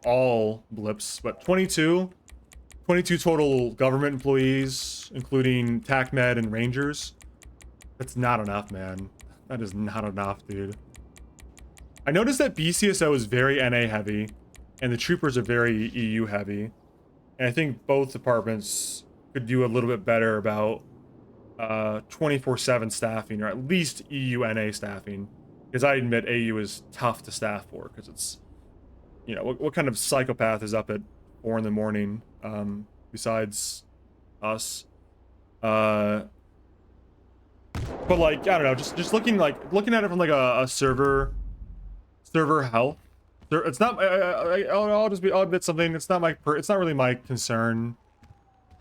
all blips, but 22 total government employees, including TACMed and Rangers. That's not enough, man. That is not enough, dude. I noticed that BCSO is very NA heavy, and the troopers are very EU heavy. And I think both departments could do a little bit better about 24/7 staffing, or at least EU NA staffing. Because I admit AU is tough to staff for, because it's, you know, what kind of psychopath is up at 4 in the morning, besides us? But like, I don't know, just looking at it from like a server health. It's not. I'll admit something. It's not really my concern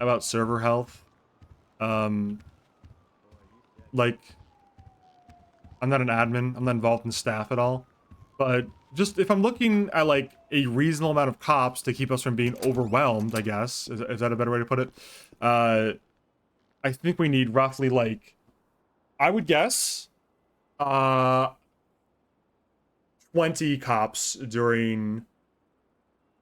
about server health. Like, I'm not an admin. I'm not involved in staff at all. But just if I'm looking at like a reasonable amount of cops to keep us from being overwhelmed, I guess, is that a better way to put it? I think we need roughly like, I would guess, 20 cops during,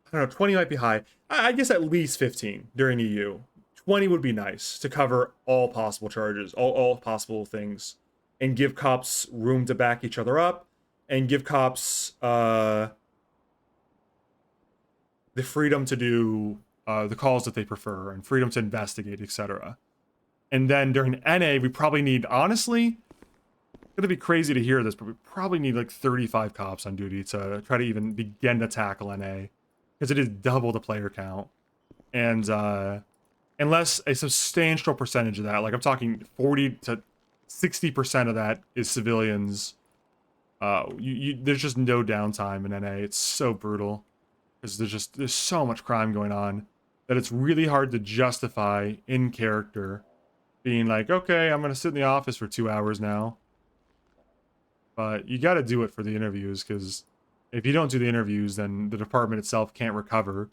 I don't know, 20 might be high. I guess at least 15 during EU. 20 would be nice to cover all possible charges, all possible things, and give cops room to back each other up, and give cops the freedom to do the calls that they prefer, and freedom to investigate, etc. And then during NA, we probably need, honestly, it's gonna be crazy to hear this, but we probably need like 35 cops on duty to try to even begin to tackle NA, because it is double the player count. And unless a substantial percentage of that, like I'm talking 40 to 60% of that is civilians, there's just no downtime in NA. It's so brutal, because there's so much crime going on that it's really hard to justify in character being like, okay, I'm gonna sit in the office for 2 hours now. But you got to do it for the interviews, because if you don't do the interviews, then the department itself can't recover.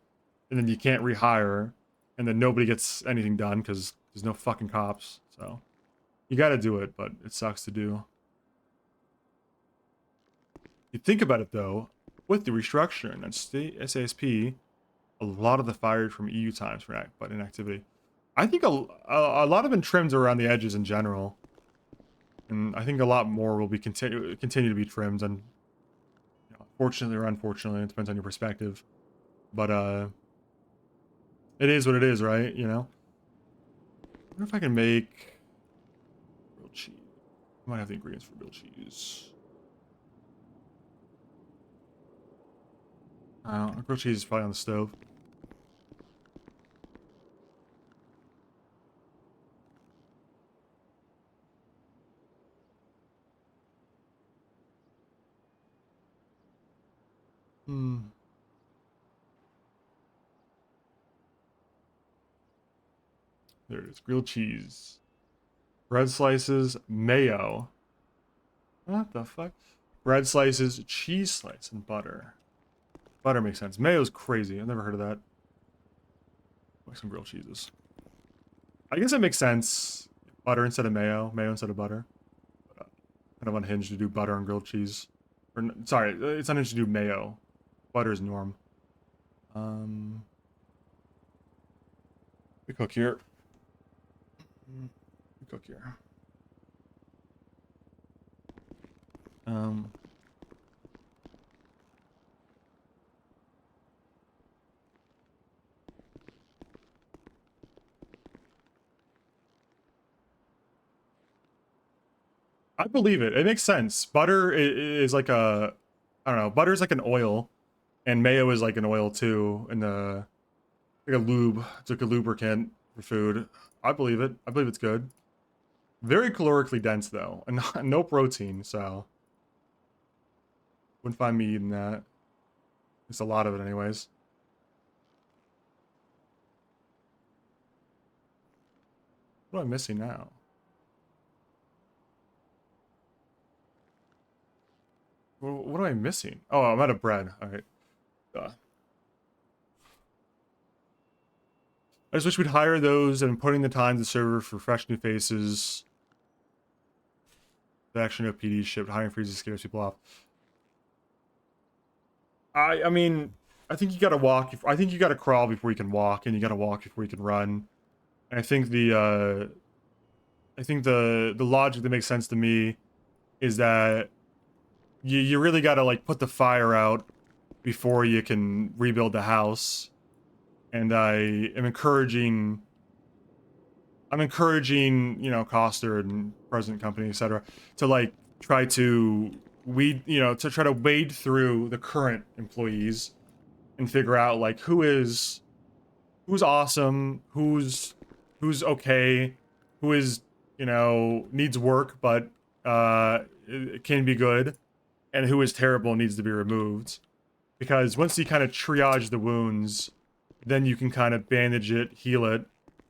and then you can't rehire, and then nobody gets anything done because there's no fucking cops. So you got to do it, but it sucks to do. You think about it though, with the restructuring and state SASP, a lot of the fired from EU times for inactivity. I think a lot have been trimmed around the edges in general, and I think a lot more will be continue to be trimmed. And you know, fortunately or unfortunately, it depends on your perspective. But it is what it is, right? You know. I wonder if I can make grilled cheese. I might have the ingredients for grilled cheese. Grilled cheese is probably on the stove. There it is. Grilled cheese. Bread slices, mayo. What the fuck? Bread slices, cheese slice, and butter. Butter makes sense. Mayo's crazy. I've never heard of that. Like some grilled cheeses. I guess it makes sense. Butter instead of mayo. Mayo instead of butter. Kind of unhinged to do butter on grilled cheese. Or, sorry, it's unhinged to do mayo. Butter is norm. We cook here. We cook here. I believe it. It makes sense. Butter is like a, I don't know. Butter is like an oil, and mayo is like an oil too, and like a lube. It's like a lubricant for food. I believe it. I believe it's good. Very calorically dense though, and no protein, so wouldn't find me eating that. It's a lot of it anyways. What am I missing now? What am I missing? Oh, I'm out of bread. All right. I just wish we'd hire those and putting the time to serve for fresh new faces. The actually no PD shipped, hiring freezes scares people off. I mean, I think you gotta walk. I think you gotta crawl before you can walk, and you gotta walk before you can run. And I think the logic that makes sense to me is that you really gotta like put the fire out before you can rebuild the house. And I am encouraging, you know, Coster and President Company, etc., to like try to wade through the current employees and figure out like who's awesome, who's okay, who is, you know, needs work but can be good, and who is terrible and needs to be removed. Because once you kind of triage the wounds, then you can kind of bandage it, heal it,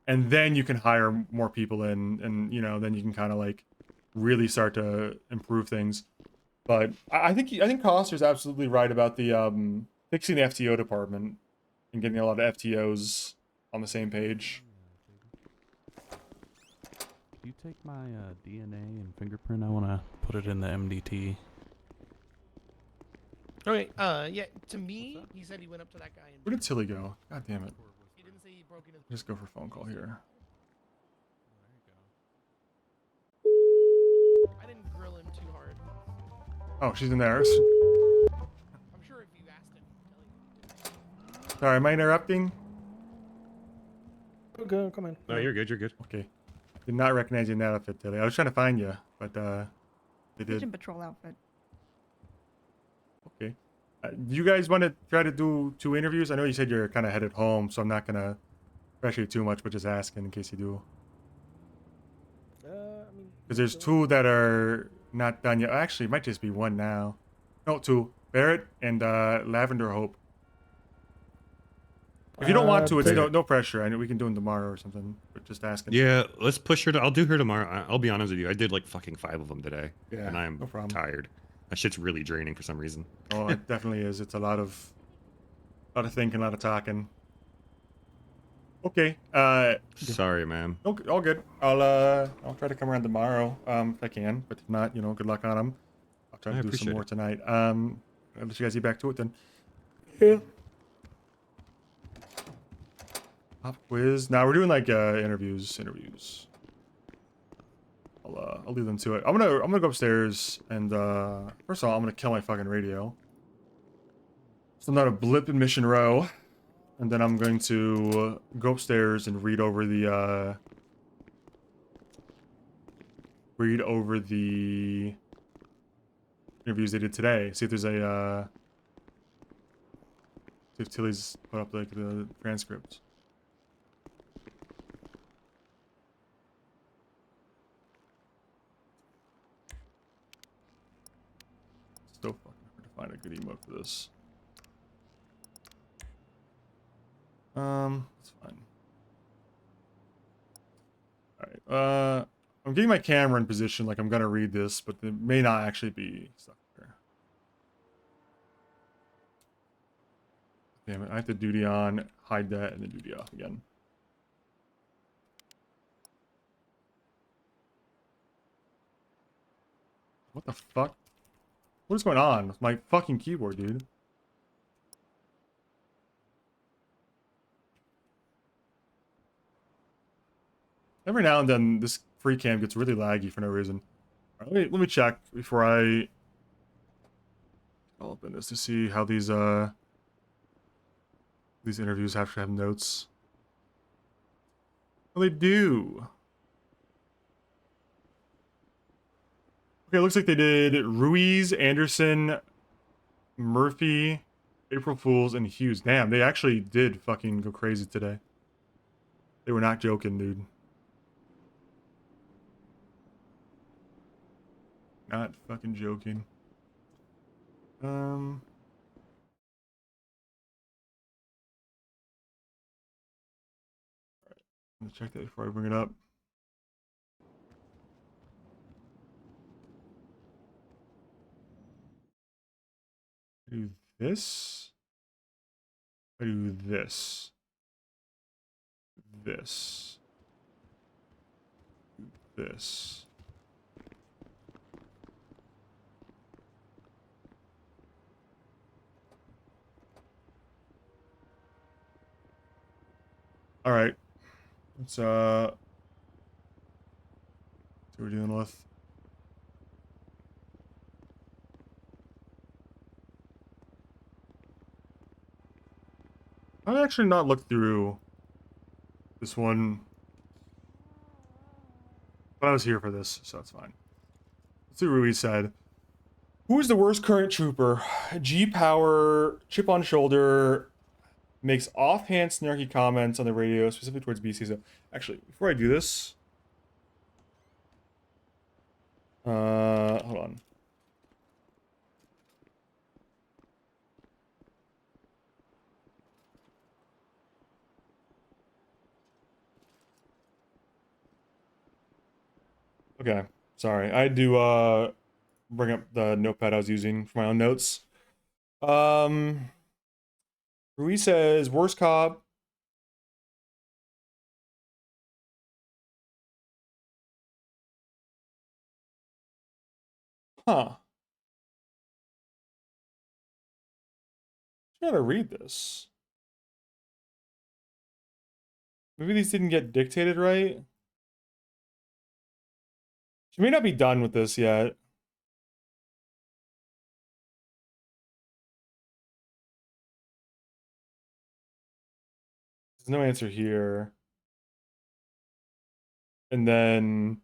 and then you can hire more people in, and you know, then you can kind of like really start to improve things. But I think Coster's absolutely right about the fixing the FTO department and getting a lot of FTOs on the same page. Can you take my DNA and fingerprint? I want to put it in the MDT. Okay, yeah, to me, he said he went up to that guy and... Where did Tilly go? God damn it. He didn't say he broke in his... Just go for phone call here. I didn't grill him too hard. Oh, she's in there. I'm sure if you asked him, he'd tell you. Sorry, am I interrupting? Okay, come in. No, you're good, you're good. Okay. Did not recognize you in that outfit, Tilly. I was trying to find you, but they did. Pigeon Patrol outfit. Okay. Do you guys want to try to do 2 interviews? I know you said you're kind of headed home, so I'm not going to pressure you too much, but just asking in case you do. Because there's 2 that are not done yet. Actually, it might just be 1 now. No, 2. Barrett and Lavender Hope. If you don't want to, it's no pressure. I know we can do them tomorrow or something, but just asking. Yeah, let's push her. I'll do her tomorrow. I'll be honest with you. I did like fucking 5 of them today. Yeah, and I am no problem. tired. That shit's really draining for some reason. Oh, it definitely is. It's a lot of thinking, a lot of talking. Okay. Sorry, man. Okay, all good. I'll try to come around tomorrow, if I can. But if not, you know, good luck on them. I'll try I to do some appreciate more it. tonight. I'll let you guys get back to it then. Yeah. Pop quiz. Now we're doing like interviews. I'll leave them to it. I'm gonna go upstairs and first of all I'm gonna kill my fucking radio. So I'm not a blip in Mission Row, and then I'm going to go upstairs and read over the interviews they did today. See if there's a see if Tilly's put up like the transcript. Still fucking hard to find a good emote for this. That's fine. Alright, I'm getting my camera in position like I'm gonna read this, but there may not actually be stuff there. Damn it, I have to duty on, hide that, and then duty off again. What the fuck? What is going on with my fucking keyboard, dude? Every now and then, this free cam gets really laggy for no reason. All right, let me check before I open this to see how these interviews have to have notes. Well, they do. Okay, it looks like they did Ruiz, Anderson, Murphy, April Fools, and Hughes. Damn, they actually did fucking go crazy today. They were not joking, dude. Not fucking joking. Alright. I'm gonna check that before I bring it up. I do this. I do this. This. This. All right. Let's see what we're dealing with. I've actually not looked through this one, but I was here for this, so that's fine. Let's see what Ruiz said. Who is the worst current trooper? G-Power, chip on shoulder, makes offhand snarky comments on the radio, specifically towards BC. So, actually, before I do this, hold on. Okay, sorry. I had to bring up the notepad I was using for my own notes. Ruiz says worst cop. Huh. I gotta read this. Maybe these didn't get dictated right. She may not be done with this yet. There's no answer here. And then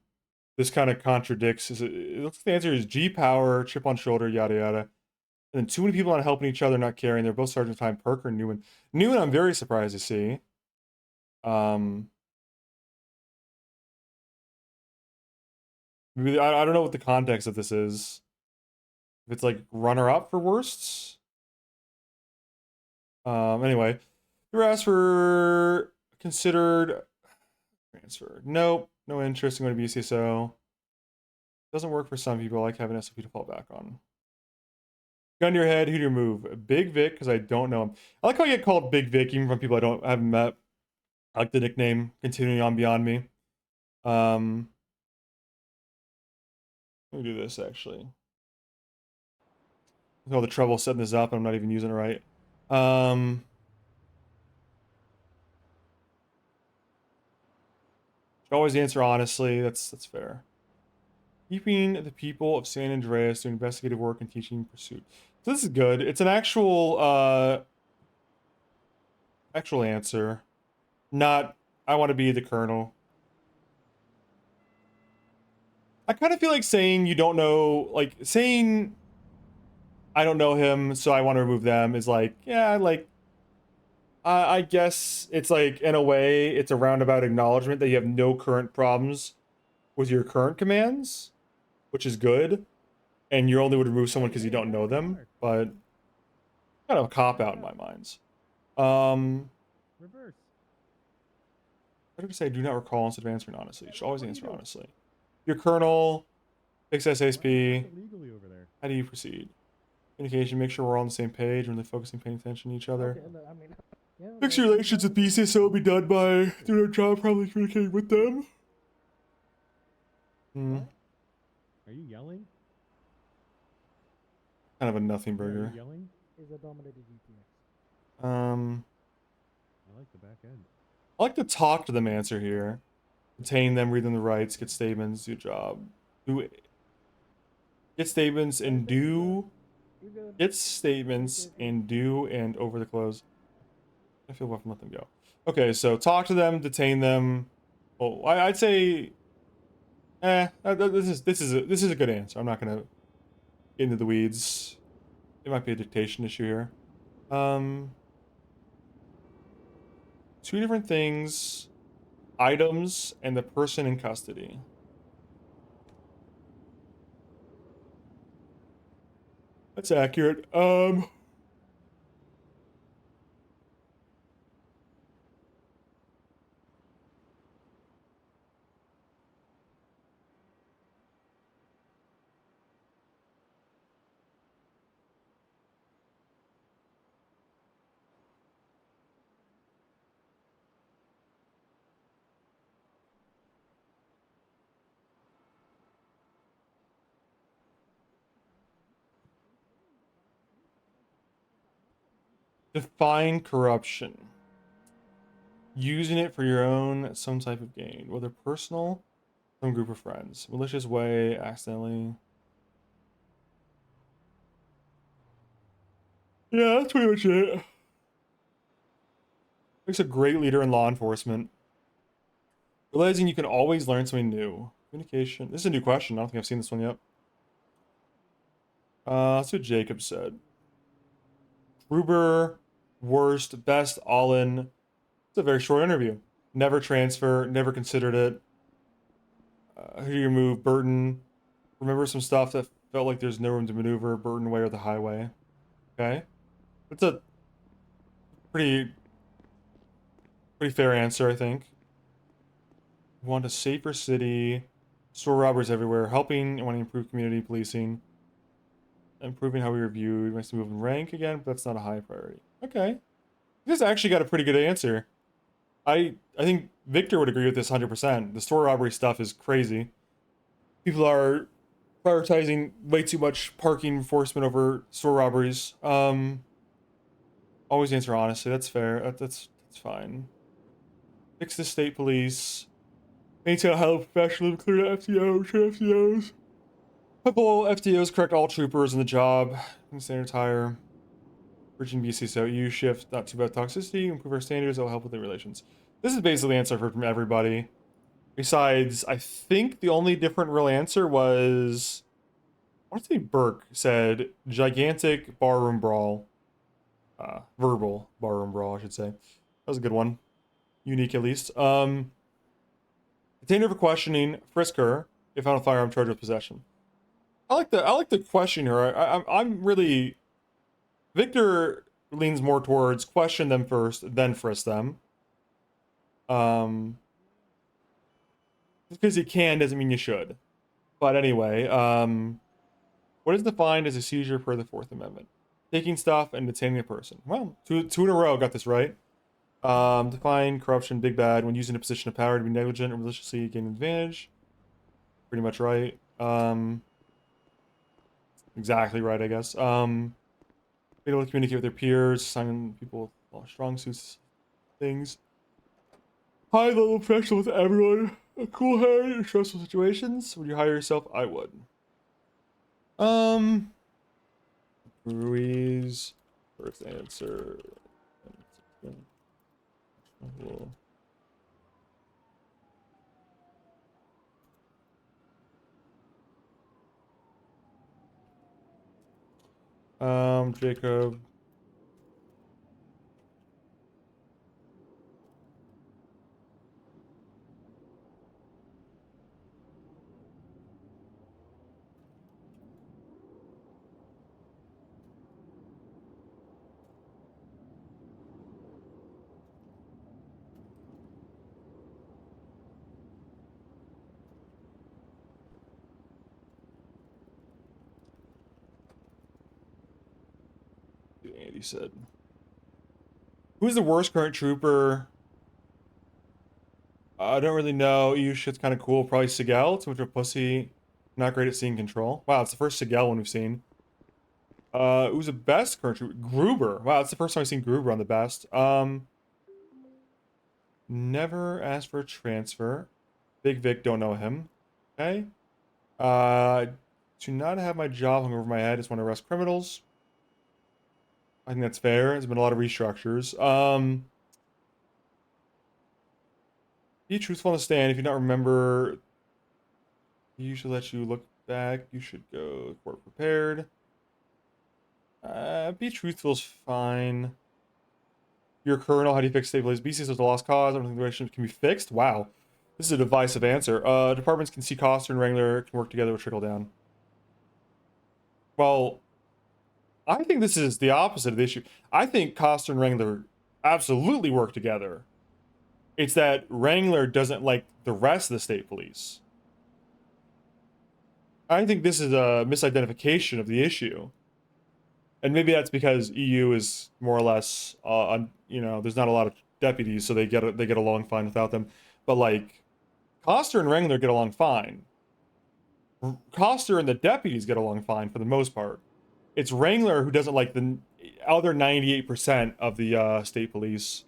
this kind of contradicts. It looks like the answer is G power, chip on shoulder, yada yada. And then too many people not helping each other, not caring. They're both Sergeant Time, Perker and Newman. Newman, I'm very surprised to see. Maybe I don't know what the context of this is. If it's like runner up for worsts. Anyway, you asked for considered transfer. Nope, no interest in going to BCSO. Doesn't work for some people. I like having SOP to fall back on. Gun to your head, who do you move? Big Vic, because I don't know him. I like how I get called Big Vic even from people I haven't met. I like the nickname, continuing on beyond me. Let me do this actually. All the trouble setting this up, I'm not even using it right. Should always answer honestly. That's fair. Keeping the people of San Andreas doing investigative work and teaching pursuit. So this is good. It's an actual actual answer. Not I want to be the colonel. I kind of feel like saying you don't know, like saying I don't know him, so I want to remove them is like, yeah, like I guess it's like in a way it's a roundabout acknowledgement that you have no current problems with your current commands, which is good, and you only would remove someone because you don't know them, but kind of a cop out in my minds. Reverse. Better to say do not recall instead of answering honestly. You should always answer honestly. Your colonel, fix SASP. Illegally over there. How do you proceed? Communication, make sure we're all on the same page, really focusing, paying attention to each other. Okay, I mean, yeah, Fix your relations with BCSO will be done by doing our job, probably communicating with them. Are you yelling? Kind of a nothing Yeah, are burger. you yelling? Is a dominated GTX. I like the back end. I like to talk to them, answer here. Detain them, read them the rights, get statements, do a job. Get statements and do. Get statements and do and over the close. I feel rough and let them go. Okay, so talk to them, detain them. Well, I'd say, this is a good answer. I'm not gonna get into the weeds. It might be a dictation issue here. Two different things, items, and the person in custody. That's accurate. Define corruption. Using it for your own, some type of gain, whether personal, some group of friends, malicious way, accidentally. Yeah, that's pretty much it. Makes a great leader in law enforcement. Realizing you can always learn something new. Communication. This is a new question. I don't think I've seen this one yet. That's what Jacob said. Gruber, worst, best, all in. It's a very short interview. Never transfer, never considered it. Who do you move? Burton. Remember some stuff that felt like there's no room to maneuver. Burton way or the highway. Okay. That's a pretty fair answer, I think. We want a safer city. Store robbers everywhere. Helping and wanting to improve community policing. Improving how we review. We must move in rank again, but that's not a high priority. Okay. This actually got a pretty good answer. I think Victor would agree with this 100%. The store robbery stuff is crazy. People are prioritizing way too much parking enforcement over store robberies. Always answer honestly. That's fair. That's fine. Fix the state police. Maintain how professional, clear FTO, train FTOs. Couple FTOs, correct all troopers in the job. Standard tire. Virgin BC, so EU shift, not too bad toxicity, improve our standards, that'll help with the relations. This is basically the answer I've heard from everybody. Besides, I think the only different real answer was, I want to say Burke said gigantic barroom brawl. Verbal barroom brawl, I should say. That was a good one. Unique at least. Detain her for questioning, frisk her, if found a firearm charged with possession. I like the question her. I'm really Victor leans more towards question them first, then frisk them. Just because you can doesn't mean you should. But anyway, what is defined as a seizure per the Fourth Amendment? Taking stuff and detaining a person. Well, two in a row got this right. Define corruption, big bad, when using a position of power to be negligent or maliciously gain advantage. Pretty much right. Exactly right, I guess. Be able to communicate with their peers, assign people with strong suits, things. High level professional with everyone. A cool head in stressful situations. Would you hire yourself? I would. Ruiz. First answer. Jacob. Andy said. Who's the worst current trooper? I don't really know. EU shit's kind of cool. Probably Sigel. Too much of a pussy. Not great at seeing control. Wow, it's the first Sigel one we've seen. Who's the best current trooper? Gruber. Wow, it's the first time I've seen Gruber on the best. Never asked for a transfer. Big Vic, don't know him. Okay. To not have my job hung over my head. Just want to arrest criminals. I think that's fair. There's been a lot of restructures. Be truthful on the stand. If you don't remember, he usually lets you look back. You should go court prepared. Be truthful is fine. Your colonel, how do you fix state police? BC is a lost cause. Everything the relationship can be fixed. Wow. This is a divisive answer. Departments can see Coster and Wrangler can work together with trickle down. Well, I think this is the opposite of the issue. I think Coster and Wrangler absolutely work together. It's that Wrangler doesn't like the rest of the state police. I think this is a misidentification of the issue. And maybe that's because EU is more or less, you know, there's not a lot of deputies, so they get along fine without them. But like, Coster and Wrangler get along fine. Coster and the deputies get along fine for the most part. It's Wrangler who doesn't like the other 98% of the state police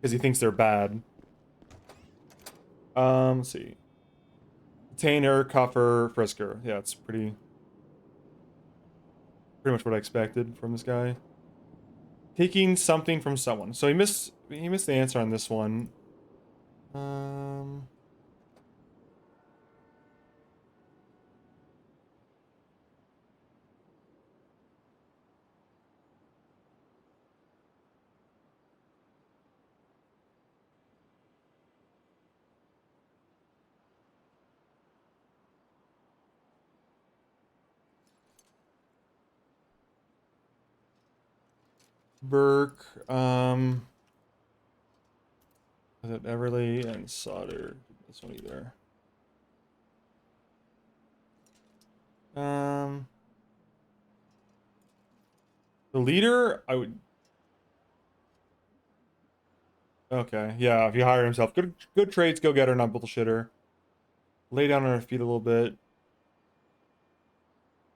because he thinks they're bad. Let's see. Detainer, Cuffer, Frisker. Yeah, it's pretty much what I expected from this guy. Taking something from someone. So he missed the answer on this one. Burke, was it Everly and Sauter? This one either. The leader, I would. Okay, yeah, if you hire himself, good traits, go getter, not bullshitter. Lay down on her feet a little bit.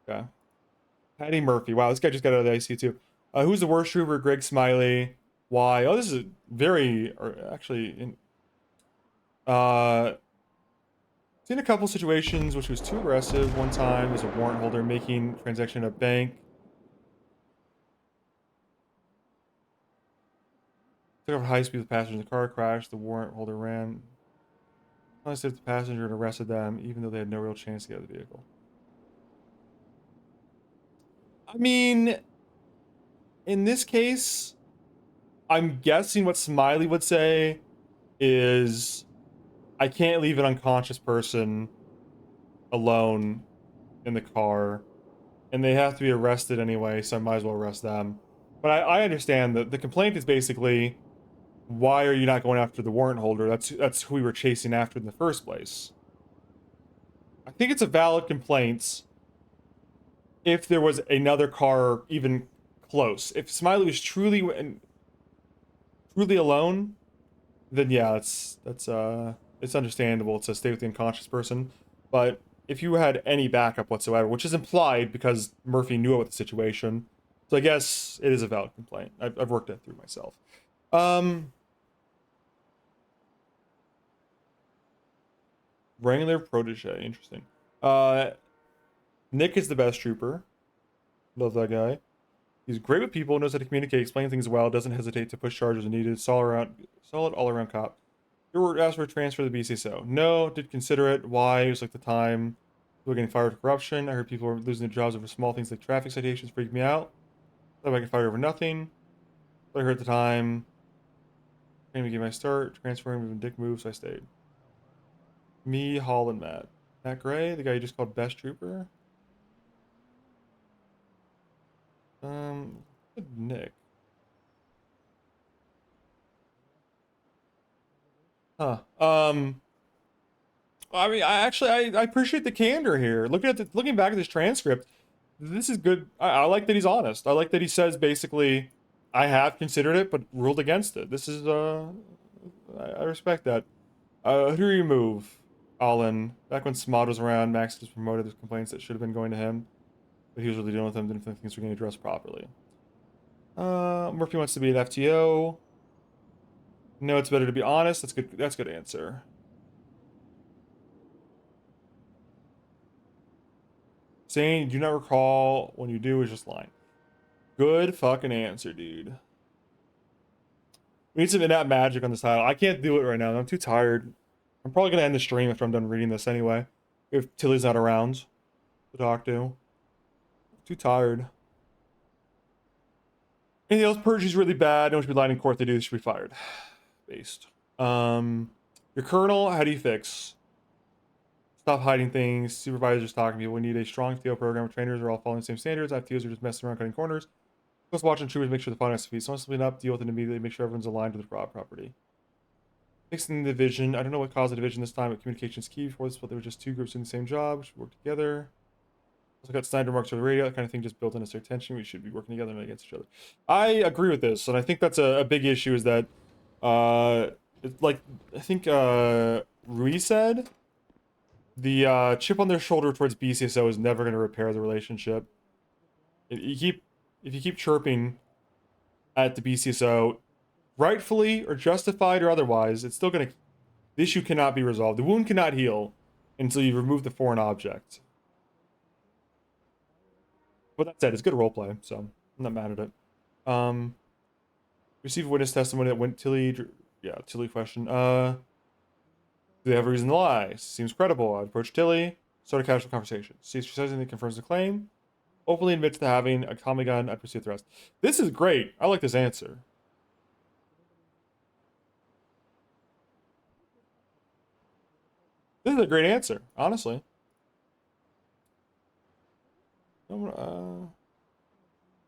Okay. Patty Murphy. Wow, this guy just got out of the IC too. Who's the worst trooper? Greg Smiley. Why? Oh, this is very, or actually, seen a couple situations which was too aggressive. One time, there's a warrant holder making transaction at a bank. Took off high speed with passengers in the car, crashed. The warrant holder ran. I saved the passenger and arrested them, even though they had no real chance to get out of the vehicle. I mean, in this case, I'm guessing what Smiley would say is, I can't leave an unconscious person alone in the car, and they have to be arrested anyway, so I might as well arrest them. But I understand that the complaint is basically, why are you not going after the warrant holder? That's who we were chasing after in the first place. I think it's a valid complaint if there was another car even close. If Smiley was truly truly alone, then yeah, it's understandable to stay with the unconscious person. But if you had any backup whatsoever, which is implied because Murphy knew about the situation, so I guess it is a valid complaint. I've worked that through myself. Wrangler protege, interesting. Nick is the best trooper. Love that guy. He's great with people, knows how to communicate, explain things well, doesn't hesitate to push charges when needed. Solid all-around cop. You were asked for a transfer to the BCSO. No, did consider it. Why? It was like the time people were getting fired for corruption. I heard people were losing their jobs over small things like traffic citations. Freaked me out. Thought I get fired over nothing. But I heard at the time. Came to get my start. Transferring with a dick move, so I stayed. Me, Hall, and Matt. Matt Gray, the guy you just called best trooper. Nick. Huh. I mean, I appreciate the candor here. Looking back at this transcript, this is good. I like that he's honest. I like that he says basically, I have considered it but ruled against it. This is I respect that. Who do you move? Allen. Back when Smod was around, Max was promoted. There's complaints that should have been going to him, but he was really dealing with them. Didn't think things were getting addressed properly. Murphy wants to be an FTO. No, it's better to be honest. That's good. That's a good answer. Saying you do not recall when you do is just lying. Good fucking answer, dude. We need some in-app magic on this title. I can't do it right now. I'm too tired. I'm probably gonna end the stream after I'm done reading this anyway. If Tilly's not around to talk to. I'm too tired. Anything else? Purgy's really bad. No one should be lying in court. They do. They should be fired. Based. Your colonel, how do you fix? Stop hiding things. Supervisors talking to people. We need a strong FTO program. Trainers are all following the same standards. FTOs are just messing around cutting corners. Let's watch and troopers make sure the fun has to be. Someone split up, deal with it immediately, make sure everyone's aligned with the property. Fixing the division. I don't know what caused the division this time, but communication is key. Before this, but there were just two groups doing the same job. We should work together. Also got snide remarks over the radio. That kind of thing just built in us their tension. We should be working together and not against each other. I agree with this, and I think that's a big issue. Is that, like I think Rui said, the chip on their shoulder towards BCSO is never going to repair the relationship. If you keep chirping at the BCSO, rightfully or justified or otherwise, it's still gonna. The issue cannot be resolved. The wound cannot heal until you remove the foreign object. But that said, it's good roleplay, so I'm not mad at it. Receive witness testimony that went Tilly. Yeah, Tilly question. Do they have a reason to lie? Seems credible. I'd approach Tilly, start a casual conversation. See if she says anything that confirms the claim. Openly admits to having a Tommy gun. I'd pursue the rest. This is great. I like this answer. This is a great answer, honestly.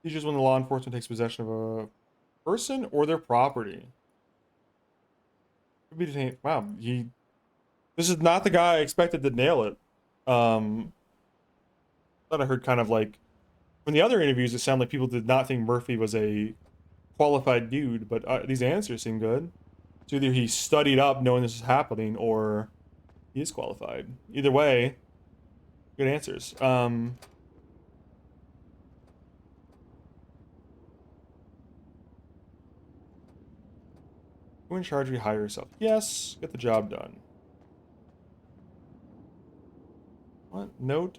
He's just when the law enforcement takes possession of a person or their property. Could be detained. Wow, this is not the guy I expected to nail it. Thought I heard kind of like from the other interviews, it sounded like people did not think Murphy was a qualified dude, but these answers seem good. So either he studied up knowing this is happening, or he is qualified. Either way, good answers. Who in charge? We hire yourself. Yes, get the job done. What? Note?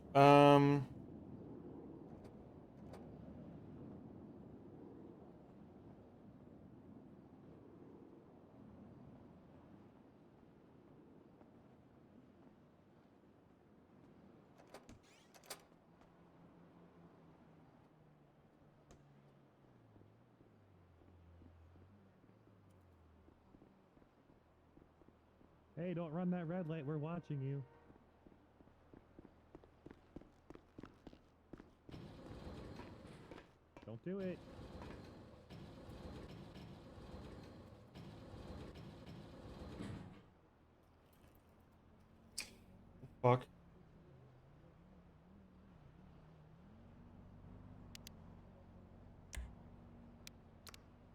Hey, don't run that red light. We're watching you. Don't do it. Fuck.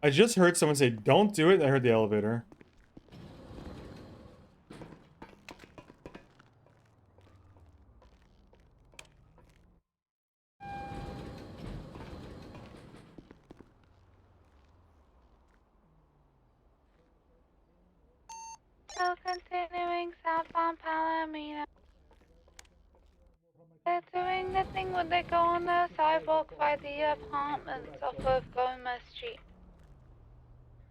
I just heard someone say, don't do it, and I heard the elevator. So continuing southbound Palomino. They're doing the thing where they go on the sidewalk by the apartments off of Gomez Street.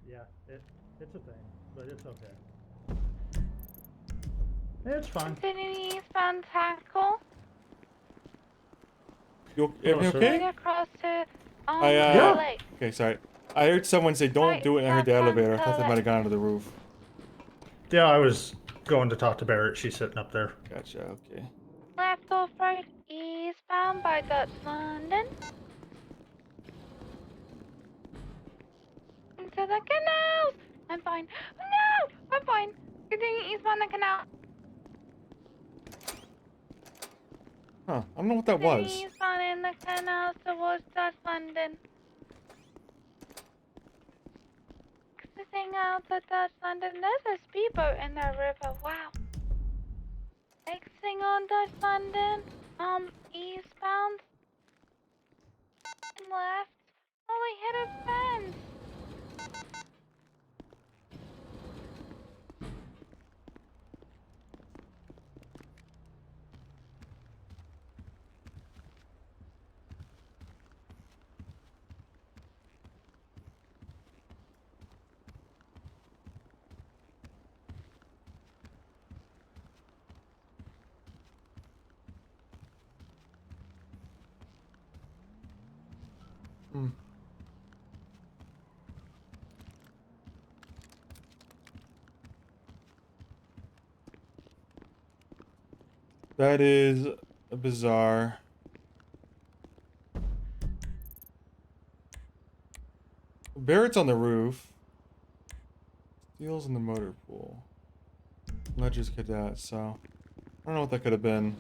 Yeah, it's a thing, but it's okay. It's fine. Continuing eastbound Tackle. Everything okay? Right across to I, Lake. okay, sorry. I heard someone say, don't do it, and I heard the elevator. I thought they might have gone to the roof. Yeah, I was going to talk to Barrett. She's sitting up there. Gotcha, okay. Left off road eastbound by Dutch London. Into the canals! I'm fine. No! I'm fine. Continuing eastbound the canal. Huh, I don't know what that was. Continuing eastbound in the canals towards Dutch London. Exiting out to Dutch London. There's a speedboat in the river. Wow. Exiting on Dutch London. Eastbound. Left. Holy, hit a fence. Hmm. That is bizarre. Barrett's on the roof. Steele's in the motor pool. Ledger's cadet, so I don't know what that could have been.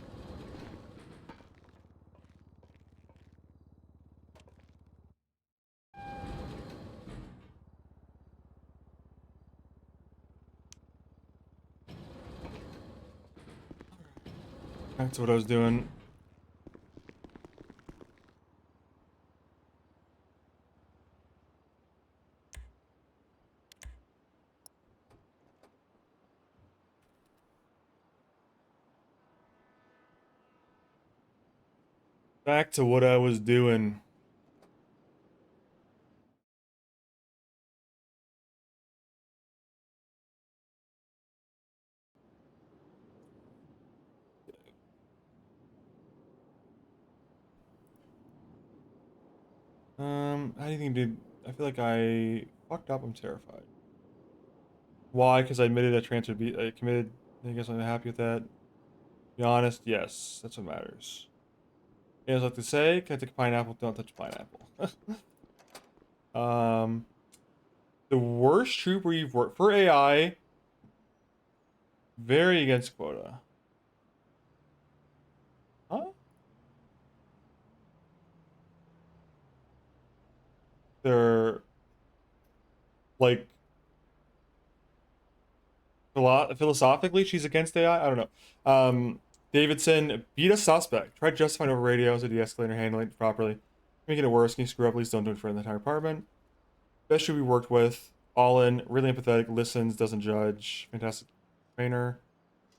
That's what I was doing. Back to what I was doing. How do you think, dude? I feel like I fucked up. I'm terrified. Why? Because I admitted I transferred. I committed. I guess I'm happy with that. Be honest. Yes, that's what matters. I was like to say, can I take a pineapple? Don't touch pineapple. The worst trooper you've worked for AI. Very against quota. Huh? They're like philosophically, she's against AI. I don't know. Davidson beat a suspect. Tried justifying over radios, a de-escalator handling it properly. Making it worse. Can you screw up? Please don't do it for the entire department. Best should we worked with. All in. Really empathetic. Listens. Doesn't judge. Fantastic trainer.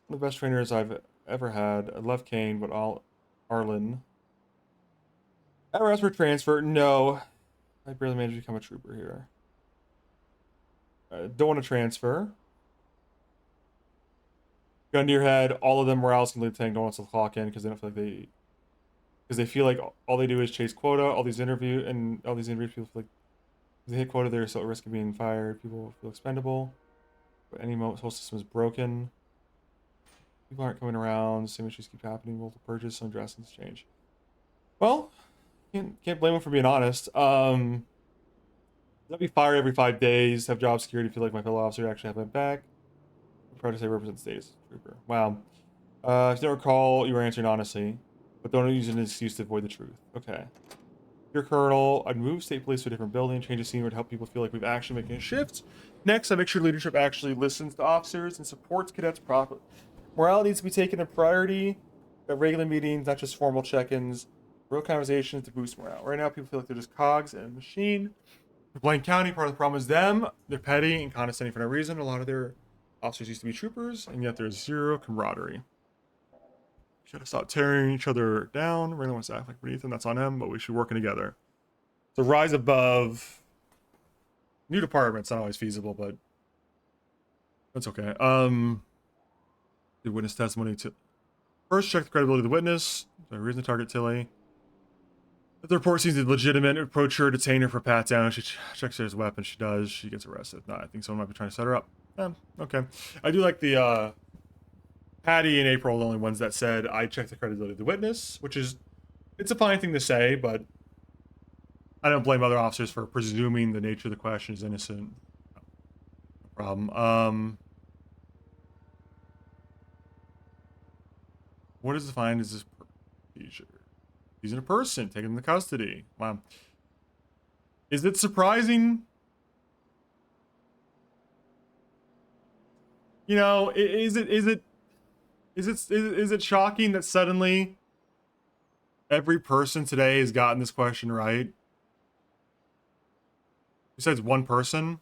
One of the best trainers I've ever had. I love Kane, but Arlen. Ever asked for transfer? No. I barely managed to become a trooper here. Don't want to transfer. Gun to your head. All of them morale's completely tanked. Don't want to clock in because they don't feel like they feel like all they do is chase quota. All these interviews people feel like if they hit quota, they're still at risk of being fired. People feel expendable. But any moment, whole system is broken. People aren't coming around. Same issues keep happening. Multiple purges. Some dressings change. Well, can't blame them for being honest. Let me fire every 5 days. Have job security. Feel like my fellow officer actually have my back. I'm proud to say represents status trooper. Wow. If you don't recall, you were answering honestly, but don't use it as an excuse to avoid the truth. Okay. Your Colonel, I'd move state police to a different building, change the scenery to help people feel like we've actually making a shift. Next, I make sure leadership actually listens to officers and supports cadets properly. Morale needs to be taken a priority at regular meetings, not just formal check-ins. Real conversations to boost morale. Right now, people feel like they're just cogs in a machine. For Blaine County, part of the problem is them. They're petty and condescending for no reason. A lot of their officers used to be troopers, and yet there's zero camaraderie. We gotta stop tearing each other down. Raylan wants to act like beneath him. That's on him, but we should be working together. So rise above. New department's not always feasible, but that's okay. Did witness testimony to first check the credibility of the witness. The reason to target Tilly. If the report seems legitimate, approach her, detain her for pat down. She checks her weapon. She does. She gets arrested. No, I think someone might be trying to set her up. Okay. I do like the Patty and April are the only ones that said I checked the credibility of the witness, which is it's a fine thing to say, but I don't blame other officers for presuming the nature of the question is innocent. No problem. What is defined as this seizure? He's in a person, taken into custody. Wow. Is it surprising? You know, is it shocking that suddenly every person today has gotten this question right? Besides one person?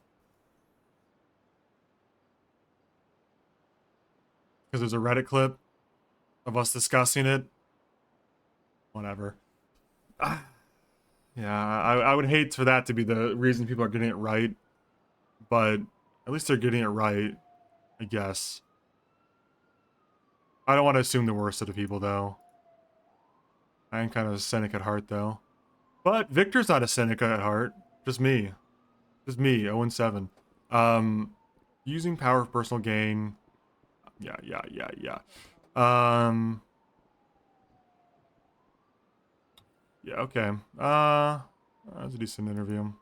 Because there's a Reddit clip of us discussing it. Whatever. Yeah, I would hate for that to be the reason people are getting it right. But at least they're getting it right, I guess. I don't want to assume the worst of the people, though. I am kind of a cynic at heart, though. But Victor's not a cynic at heart. Just me. Just me, 0-7. Using power for personal gain. Yeah. Yeah, okay. That was a decent interview.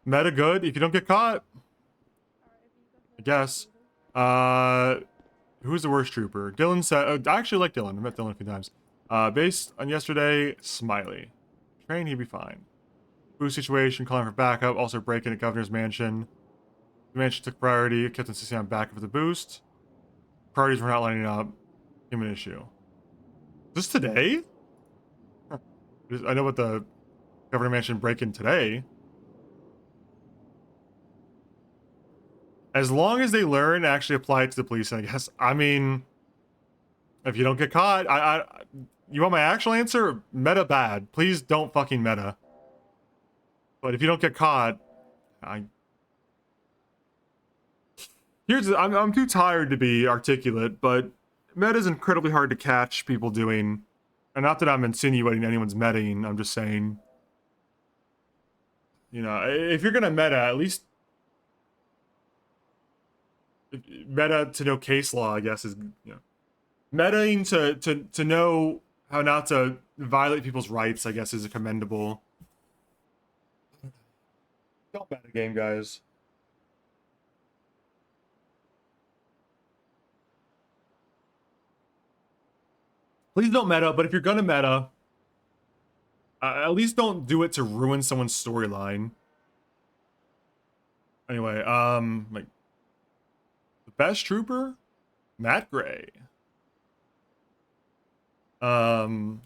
Meta good if you don't get caught. I guess. Who's the worst trooper? Dylan said... I actually like Dylan. I met Dylan a few times. Based on yesterday, Smiley. Train, he'd be fine. Boost situation, calling for backup. Also break-in at Governor's Mansion. The mansion took priority. Kept insisting on backup for the boost. Priorities were not lining up. Became an issue. This today? Huh. I know what the Governor Mansion break-in today. As long as they learn to actually apply it to the police, I guess. I mean, if you don't get caught, you want my actual answer? Meta bad. Please don't fucking meta. But if you don't get caught, I'm too tired to be articulate, but meta is incredibly hard to catch people doing. And not that I'm insinuating anyone's metaing, I'm just saying, you know, if you're gonna meta, at least meta to know case law, I guess, is, you know, metaing to know how not to violate people's rights, I guess, is a commendable. Don't meta game, guys. Please don't meta, but if you're gonna meta, at least don't do it to ruin someone's storyline. Anyway, like, the best trooper? Matt Gray. How do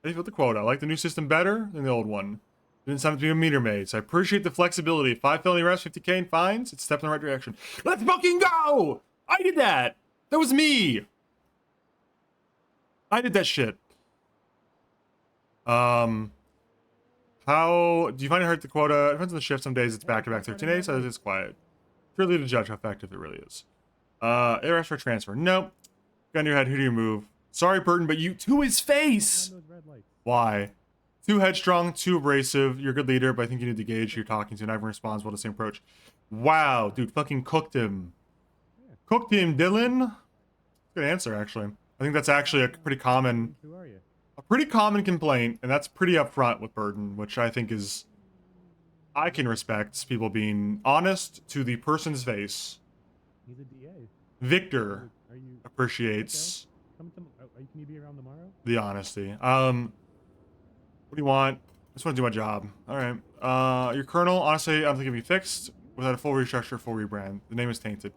you feel the quota? I like the new system better than the old one. Didn't sound to be a meter maid, so I appreciate the flexibility. 5 felony arrests, 50K in fines. It's a step in the right direction. Let's fucking go! I did that! That was me! I did that shit. How do you find it hurt the quota? It depends on the shift. Some days it's back-to-back 13 days, so it's quiet. Purely to judge how effective it really is. Arrest for transfer. Nope. Gun to your head, who do you move? Sorry, Burton, but you to his face! Why? Too headstrong, too abrasive. You're a good leader, but I think you need to gauge who you're talking to, and everyone responds well to the same approach. Wow, dude, fucking cooked him. Cooked him, Dylan. Good answer, actually. I think that's actually a pretty common complaint, and that's pretty upfront with Burton, which I think is, I can respect people being honest to the person's face. He's a DA. Victor appreciates Can you be around tomorrow? the honesty. What do you want? I just want to do my job. All right. Your colonel, honestly, I don't think it'll be fixed without a full restructure, full rebrand. The name is tainted.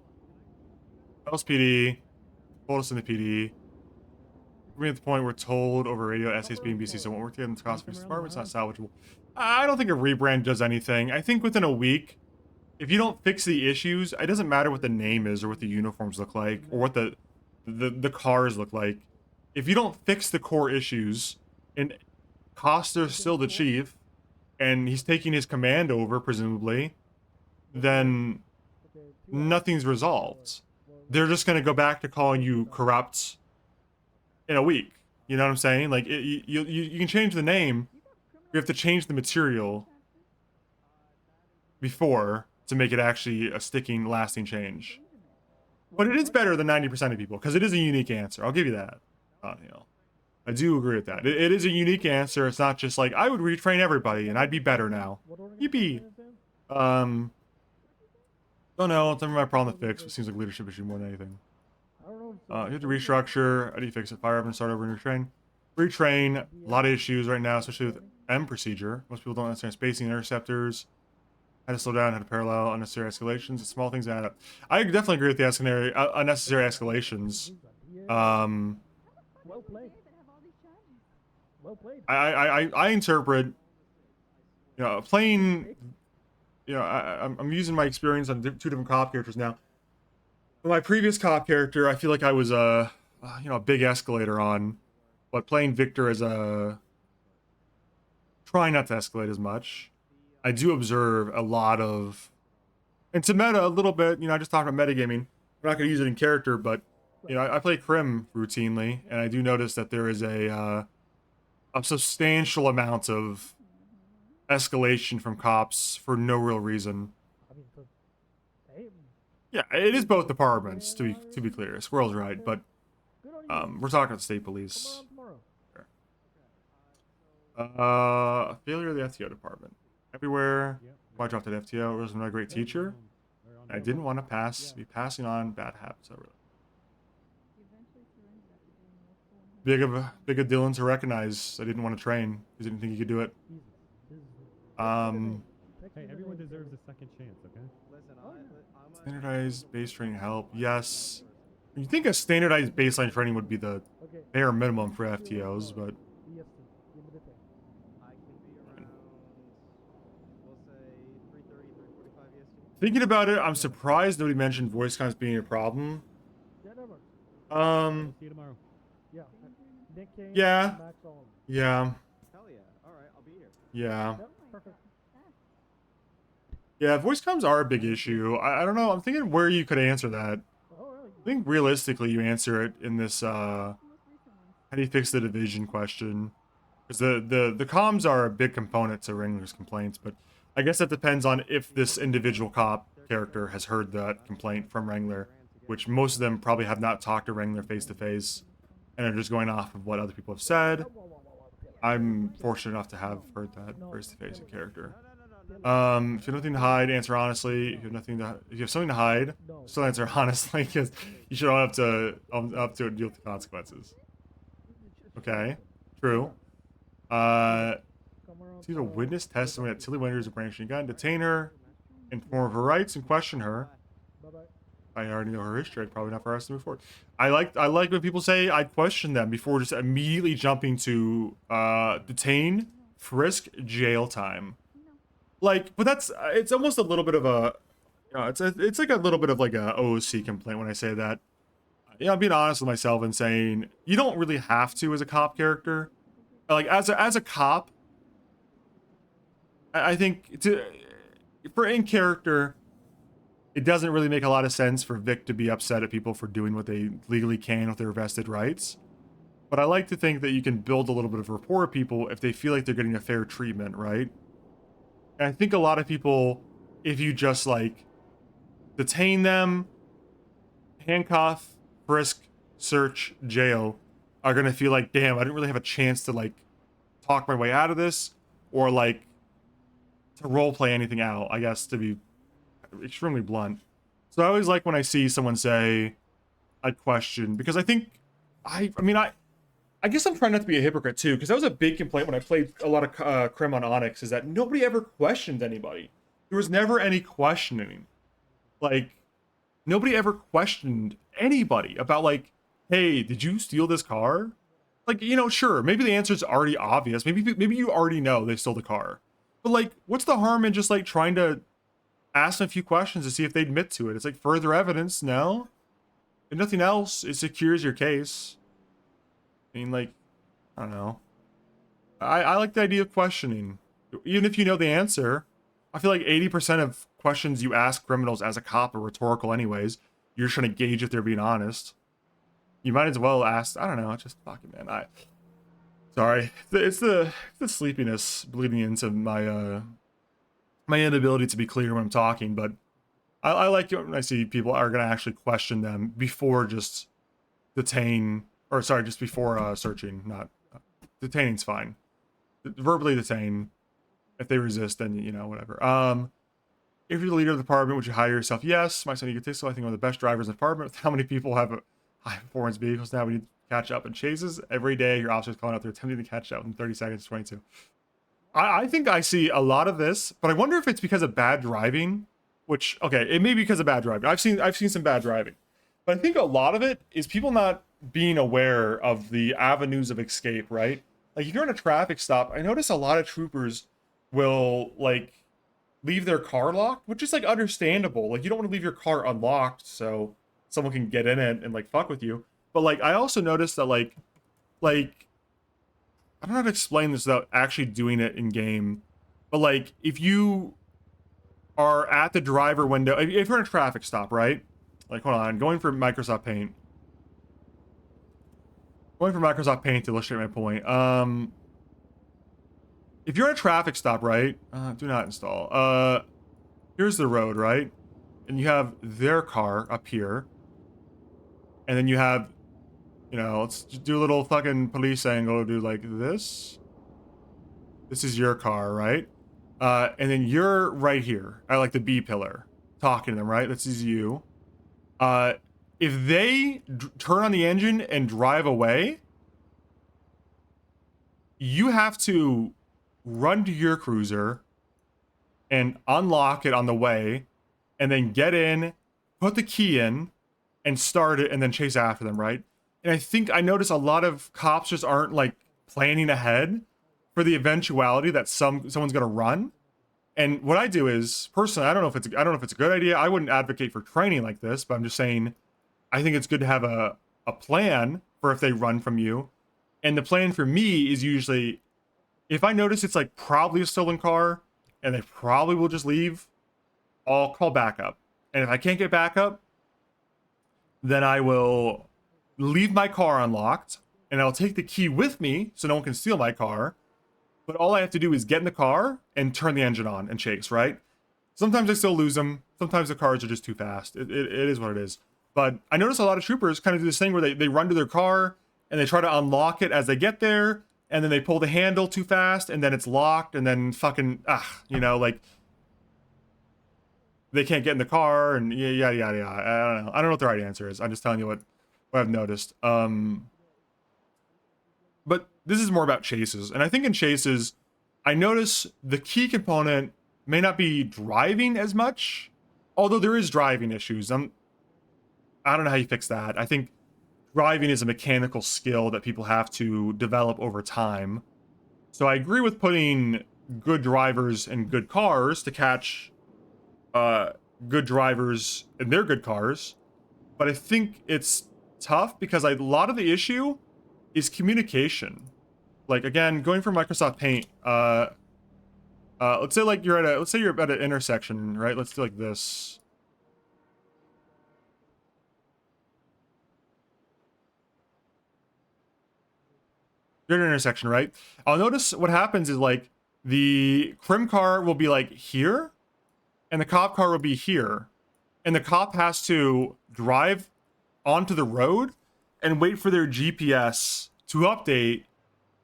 LSPD, told us in the PD. We're at the point we're told over radio, SASB and BC, so won't work together in the cost of department. It's not salvageable. I don't think a rebrand does anything. I think within a week, if you don't fix the issues, it doesn't matter what the name is or what the uniforms look like or what the cars look like. If you don't fix the core issues, and Costa's still the chief, and he's taking his command over, presumably, then nothing's resolved. They're just going to go back to calling you corrupt in a week. You know what I'm saying? Like, you can change the name. You have to change the material before to make it actually a sticking, lasting change. But it is better than 90% of people, because it is a unique answer. I'll give you that. I do agree with that. It is a unique answer. It's not just like, I would retrain everybody and I'd be better now. Yippee. Don't know. It's never my problem to fix. It seems like a leadership issue more than anything. You have to restructure. How do you fix it? Fire up and start over and retrain. Retrain. A lot of issues right now, especially with M procedure. Most people don't understand spacing interceptors. How to slow down, how to parallel unnecessary escalations. It's small things add up. I definitely agree with the unnecessary escalations. Well played. Well played. I interpret, you know, playing, you know, I'm using my experience on two different cop characters now. My previous cop character, I feel like I was a big escalator on, but playing Victor as trying not to escalate as much. I do observe a lot of, and to meta a little bit, you know, I just talked about metagaming. We're not going to use it in character, but, you know, I play Crim routinely, and I do notice that there is a substantial amount of escalation from cops for no real reason. Yeah, it is both departments, to be clear. Squirrel's right, but we're talking about state police. Failure of the FTO department. Everywhere. Why I dropped at FTO. I was not a great teacher. I didn't want to be passing on bad habits. Big of Dylan to recognize. I didn't want to train because I didn't think he could do it. Hey, everyone deserves a second chance, okay? Standardized base training help. Yes. You think a standardized baseline training would be the bare minimum for FTOs, but thinking about it, I'm surprised nobody mentioned voice comms being a problem. See you tomorrow. Yeah. Yeah. Yeah. Hell yeah. All right, I'll be here. Yeah. Perfect. Yeah, voice comms are a big issue. I don't know. I'm thinking where you could answer that. I think realistically you answer it in this how do you fix the division question? Because the comms are a big component to Wrangler's complaints, but I guess that depends on if this individual cop character has heard that complaint from Wrangler, which most of them probably have not talked to Wrangler face to face and are just going off of what other people have said. I'm fortunate enough to have heard that face to face in character. If you have nothing to hide, answer honestly. If you have something to hide, still answer honestly, because you should own up to deal with the consequences. Okay, true. See the witness testimony that Tilly Winters is a branch. You gotta detain her, inform of her rights, and question her. I already know her history. Probably not for us to move forward. I like when people say I'd question them before just immediately jumping to detain, frisk, jail time. Like, but it's almost a little bit of a, you know, it's like a little bit of like a OOC complaint when I say that. You know, I'm being honest with myself and saying you don't really have to as a cop character. Like as a cop, I think for in character, it doesn't really make a lot of sense for Vic to be upset at people for doing what they legally can with their vested rights. But I like to think that you can build a little bit of rapport with people if they feel like they're getting a fair treatment, right? And I think a lot of people, if you just like detain them, handcuff, frisk, search, jail, are gonna feel like, damn, I didn't really have a chance to like talk my way out of this, or like to roleplay anything out, I guess, to be extremely blunt. So I always like when I see someone say, I'd question, because I think, I I guess I'm trying not to be a hypocrite too, because that was a big complaint when I played a lot of Crim on Onyx, is that nobody ever questioned anybody. There was never any questioning. Like, nobody ever questioned anybody about like, hey, did you steal this car? Like, you know, sure, maybe the answer's already obvious. Maybe you already know they stole the car. But like, what's the harm in just like trying to ask them a few questions to see if they admit to it? It's like further evidence, no? If nothing else, it secures your case. I mean, like, I don't know. I like the idea of questioning. Even if you know the answer, I feel like 80% of questions you ask criminals as a cop are rhetorical anyways. You're just trying to gauge if they're being honest. You might as well ask, I don't know, just fucking man. Sorry. It's the sleepiness bleeding into my my inability to be clear when I'm talking, but I like it when I see people are gonna actually question them before just detain, or sorry, just before searching. Not detaining's fine. Verbally detain. If they resist, then you know, whatever. If you're the leader of the department, would you hire yourself? Yes. My son egotistical. I think one of the best drivers in the department. How many people have high performance vehicles now? We need to catch up in chases every day. Your officers calling out there attempting to catch up in 30 seconds. 22. I think I see a lot of this, but I wonder if it's because of bad driving. Which, okay, it may be because of bad driving. I've seen some bad driving, but I think a lot of it is people not being aware of the avenues of escape. Right? Like if you're in a traffic stop, I notice a lot of troopers will like leave their car locked, which is like understandable. Like you don't want to leave your car unlocked so someone can get in it and like fuck with you. But like I also noticed that like I don't know how to explain this without actually doing it in game. But like if you are at the driver window, if you're in a traffic stop, right? Like hold on, going for Microsoft Paint. Going for Microsoft Paint to illustrate my point. If you're in a traffic stop, right? Do not install. Here's the road, right? And you have their car up here. And then you have, you know, let's just do a little fucking police angle, do like this. This is your car, right? And then you're right here at like the B pillar, talking to them, right? This is you. If they turn on the engine and drive away, you have to run to your cruiser and unlock it on the way, and then get in, put the key in, and start it, and then chase after them, right? And I think I notice a lot of cops just aren't like planning ahead for the eventuality that someone's gonna run. And what I do is, personally, I don't know if it's a good idea. I wouldn't advocate for training like this, but I'm just saying, I think it's good to have a plan for if they run from you. And the plan for me is usually, if I notice it's like probably a stolen car and they probably will just leave, I'll call backup. And if I can't get backup, then I will leave my car unlocked and I'll take the key with me so no one can steal my car. But all I have to do is get in the car and turn the engine on and chase, right? Sometimes I still lose them. Sometimes the cars are just too fast. It is what it is. But I notice a lot of troopers kind of do this thing where they run to their car and they try to unlock it as they get there. And then they pull the handle too fast and then it's locked and then fucking, you know, like they can't get in the car and yada, yada, yada. I don't know. I don't know what the right answer is. I'm just telling you what I've noticed. But this is more about chases. And I think in chases, I notice the key component may not be driving as much, although there is driving issues. I don't know how you fix that. I think driving is a mechanical skill that people have to develop over time. So I agree with putting good drivers in good cars to catch good drivers in their good cars. But I think it's tough because a lot of the issue is communication. Like again, going for Microsoft Paint, let's say like you're at an intersection, right? Let's do like this. You're at an intersection, right? I'll notice what happens is like the crim car will be like here and the cop car will be here. And the cop has to drive onto the road and wait for their GPS to update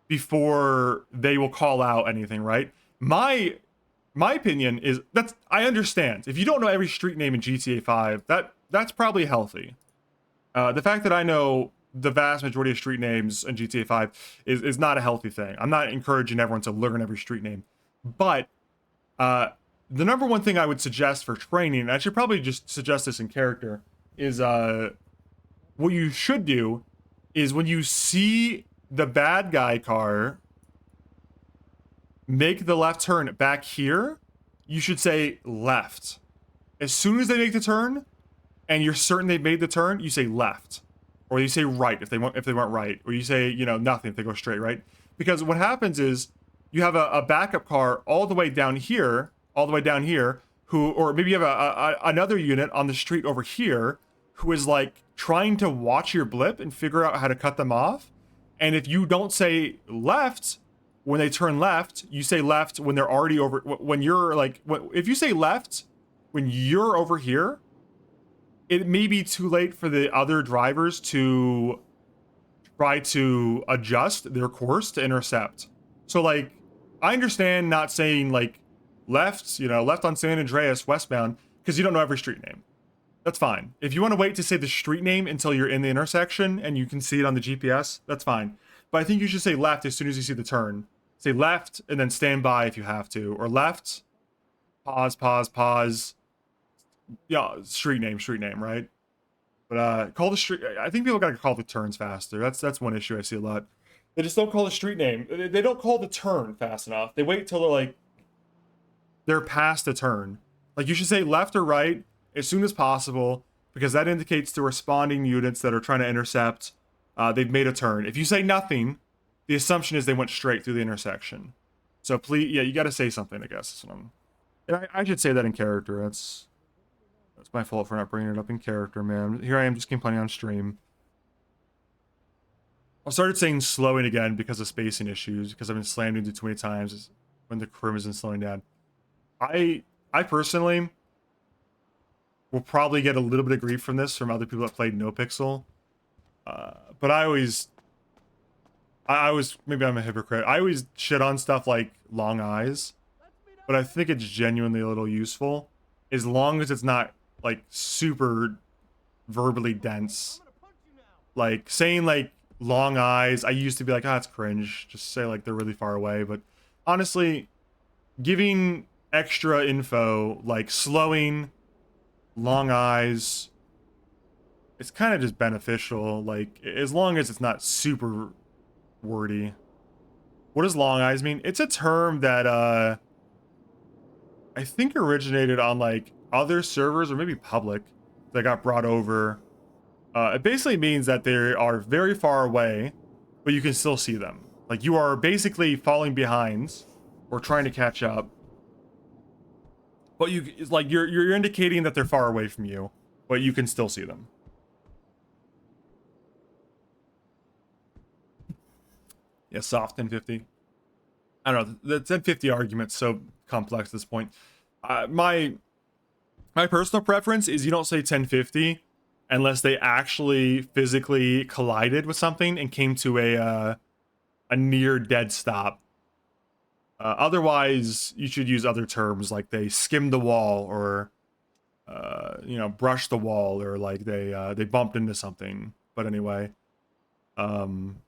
before they will call out anything, right? My opinion is I understand. If you don't know every street name in GTA 5, that's probably healthy. The fact that I know the vast majority of street names in GTA 5 is not a healthy thing. I'm not encouraging everyone to learn every street name, but the number one thing I would suggest for training, and I should probably just suggest this in character, is what you should do is when you see the bad guy car make the left turn back here, you should say left. As soon as they make the turn, and you're certain they made the turn, you say left, or you say right if they weren't right, or you say nothing if they go straight, right? Because what happens is you have a backup car all the way down here, who, or maybe you have another unit on the street over here who is like trying to watch your blip and figure out how to cut them off. And if you don't say left when they turn left, you say left when they're already over. When you're like, if you say left when you're over here, it may be too late for the other drivers to try to adjust their course to intercept. So like, I understand not saying like left, left on San Andreas westbound, because you don't know every street name. That's fine. If you want to wait to say the street name until you're in the intersection and you can see it on the GPS, that's fine. But I think you should say left as soon as you see the turn. Say left and then stand by if you have to, or left, pause. Yeah, street name, right? But call the street. I think people gotta call the turns faster. That's one issue I see a lot. They just don't call the street name. They don't call the turn fast enough. They wait till they're past the turn. Like, you should say left or right as soon as possible, because that indicates to responding units that are trying to intercept they've made a turn. If you say nothing, the assumption is they went straight through the intersection. So please, yeah, you got to say something, I guess. And I should say that in character. That's my fault for not bringing it up in character, man. Here I am just complaining on stream. I started saying slowing again because of spacing issues, because I've been slammed into too many times when the crew isn't slowing down. I personally will probably get a little bit of grief from this from other people that played No Pixel. But I always, maybe I'm a hypocrite. I always shit on stuff like long eyes, but I think it's genuinely a little useful as long as it's not like super verbally dense. Like saying like long eyes, I used to be like, that's cringe. Just say like they're really far away. But honestly, giving extra info like slowing, long eyes, it's kind of just beneficial, like as long as it's not super wordy. What does long eyes mean? It's a term that I think originated on like other servers or maybe public that got brought over. It basically means that they are very far away, but you can still see them. Like you are basically falling behind or trying to catch up, but it's like you're indicating that they're far away from you, but you can still see them. Yeah, soft 1050. I don't know. The 1050 argument's so complex at this point. My personal preference is you don't say 1050 unless they actually physically collided with something and came to a near dead stop. Otherwise, you should use other terms like they skimmed the wall, or brushed the wall, or like they bumped into something. But anyway, I'm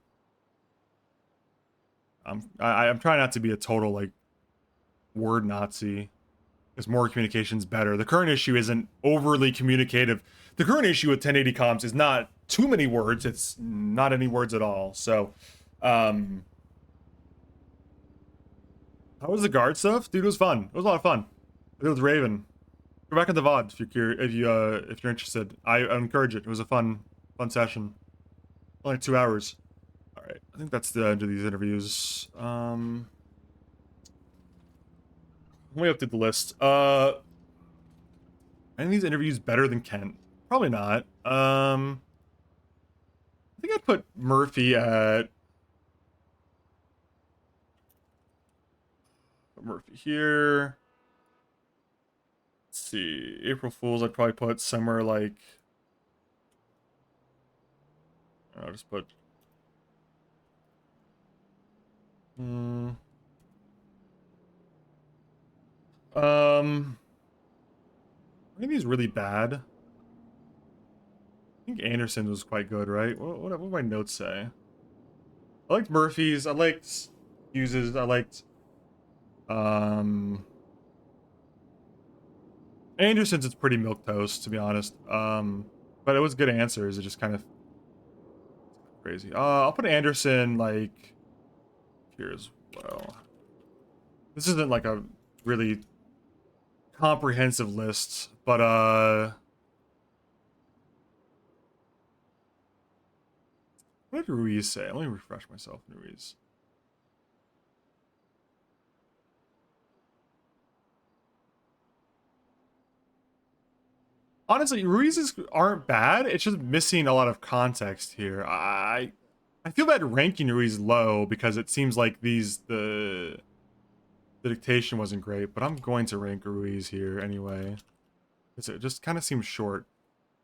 trying not to be a total like word Nazi, because more communication's better. The current issue isn't overly communicative. The current issue with 1080 comms is not too many words. It's not any words at all. So, how was the guard stuff? Dude, it was fun. It was a lot of fun. I did it with Raven. Go back at the VOD if you're interested. I encourage it. It was a fun session. Only 2 hours. All right, I think that's the end of these interviews. Let me update the list. Any of these interviews better than Kent? Probably not. I think I'd put Murphy at. Put Murphy here. Let's see. April Fools, I'd probably put somewhere like. I'll just put. I think he's really bad. I think Anderson was quite good, right? What do my notes say? I liked Murphy's. I liked Hughes's. I liked Anderson's. It's pretty milquetoast, to be honest. But it was good answers. It just kind of crazy. I'll put Anderson like here as well. This isn't like a really comprehensive list, but what did Ruiz say? Let me refresh myself in Ruiz. Honestly, Ruiz's aren't bad. It's just missing a lot of context here. I feel bad ranking Ruiz low because it seems like the dictation wasn't great, but I'm going to rank Ruiz here anyway. It just kind of seems short.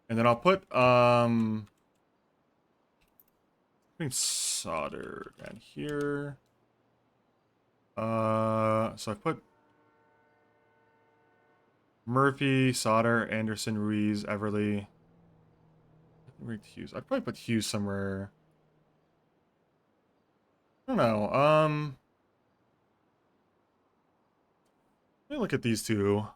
And then I'll put putting Solder down here. So I put Murphy, Solder, Anderson, Ruiz, Everly. Ranked Hughes. I'd probably put Hughes somewhere. I don't know. Let me look at these two.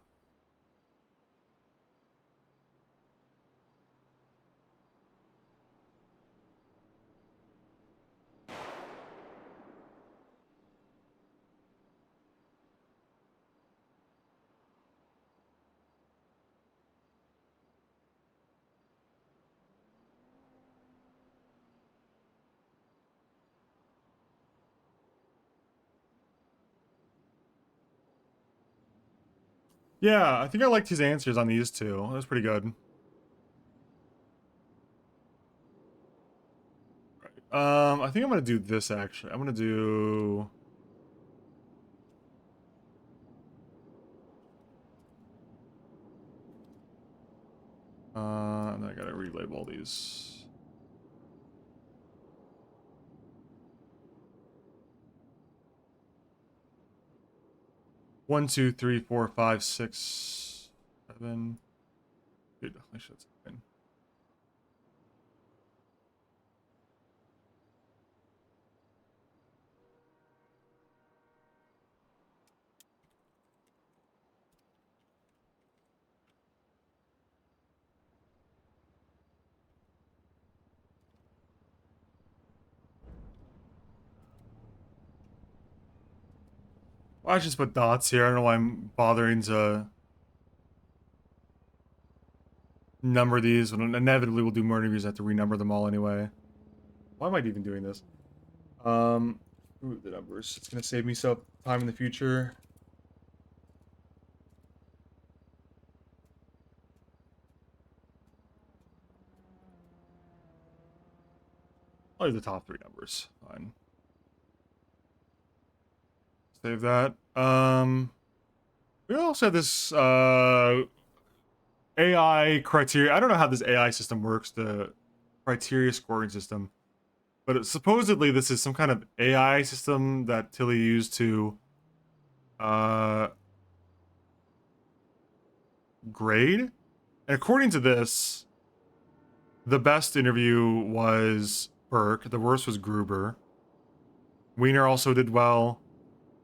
Yeah, I think I liked his answers on these two. That was pretty good. I think I'm gonna do this actually. I'm gonna do. And I gotta relabel these. One, two, three, four, five, six, 7. Dude, I should fine. Well, I just put dots here. I don't know why I'm bothering to number these. When inevitably we'll do more interviews. I have to renumber them all anyway. Why am I even doing this? Ooh, the numbers. It's gonna save me some time in the future. I'll leave the top 3 numbers. Fine. Save that. We also have this AI criteria. I don't know how this AI system works, the criteria scoring system. But supposedly this is some kind of AI system that Tilly used to grade. And according to this, the best interview was Burke. The worst was Gruber. Wiener also did well.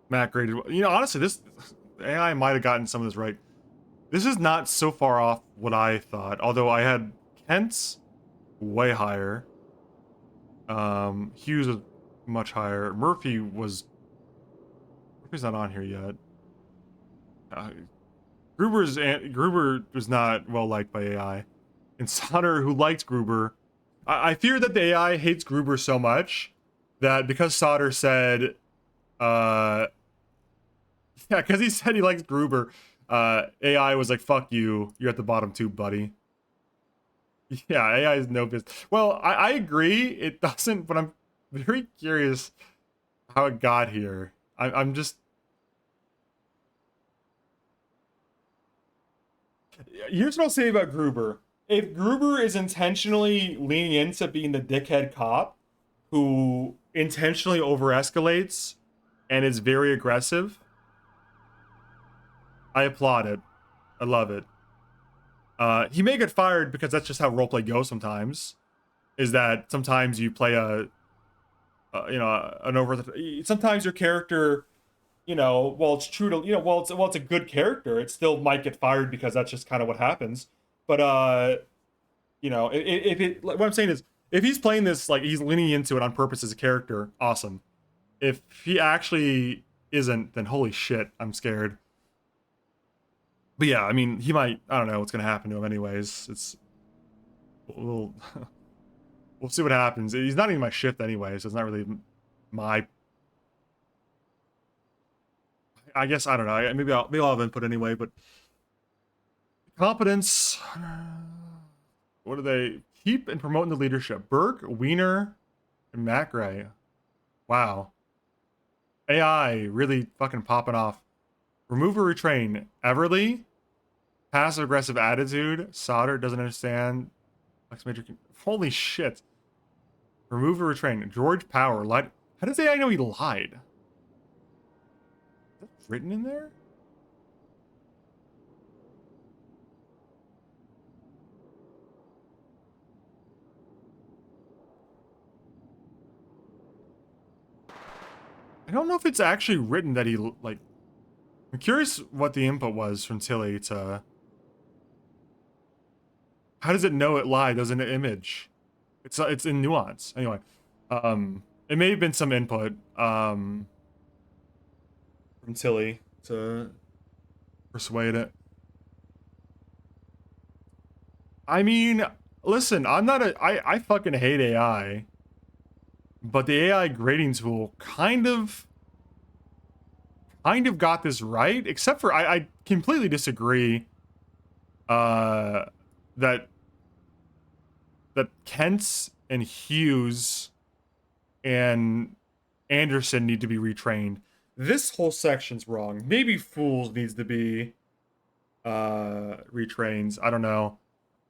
Matt graded well. You know, honestly, this AI might have gotten some of this right. This is not so far off what I thought. Although I had Kent's way higher. Hughes was much higher. Murphy's not on here yet. Gruber was not well liked by AI. And Sonner, who liked Gruber, I fear that the AI hates Gruber so much that because Sauter said, yeah, because he said he likes Gruber, AI was like, fuck you, you're at the bottom too, buddy. Yeah, AI is no business. Well, I agree, it doesn't, but I'm very curious how it got here. I'm just... Here's what I'll say about Gruber. If Gruber is intentionally leaning into being the dickhead cop who intentionally over-escalates and is very aggressive, I applaud it. I love it. He may get fired because that's just how roleplay goes sometimes. Is that sometimes you play an over the... Sometimes your character, while it's true to, while it's a good character, it still might get fired because that's just kind of what happens. But, what I'm saying is, if he's playing this, like, he's leaning into it on purpose as a character, awesome. If he actually isn't, then holy shit, I'm scared. But yeah, I mean, he might, I don't know what's going to happen to him anyways. We'll see what happens. He's not even my shift anyway, so it's not really my... I guess, I don't know. Maybe I'll have input anyway, but... Competence... What do they... Keep and promote in the leadership. Burke, Wiener, and Matt Gray. Wow. AI really fucking popping off. Remove or retrain. Everly. Passive-aggressive attitude. Solder doesn't understand. Holy shit. Remove or retrain. George Power. Lied. How does AI know he lied? Is that written in there? I don't know if it's actually written that he, like... I'm curious what the input was from Tilly to... How does it know it lied as an image? It's in nuance. Anyway, it may have been some input, from Tilly to persuade it. I mean, listen, I fucking hate AI. But the AI grading tool kind of got this right, except for I completely disagree that Kent's and Hughes and Anderson need to be retrained. This whole section's wrong. Maybe Fools needs to be retrained. I don't know.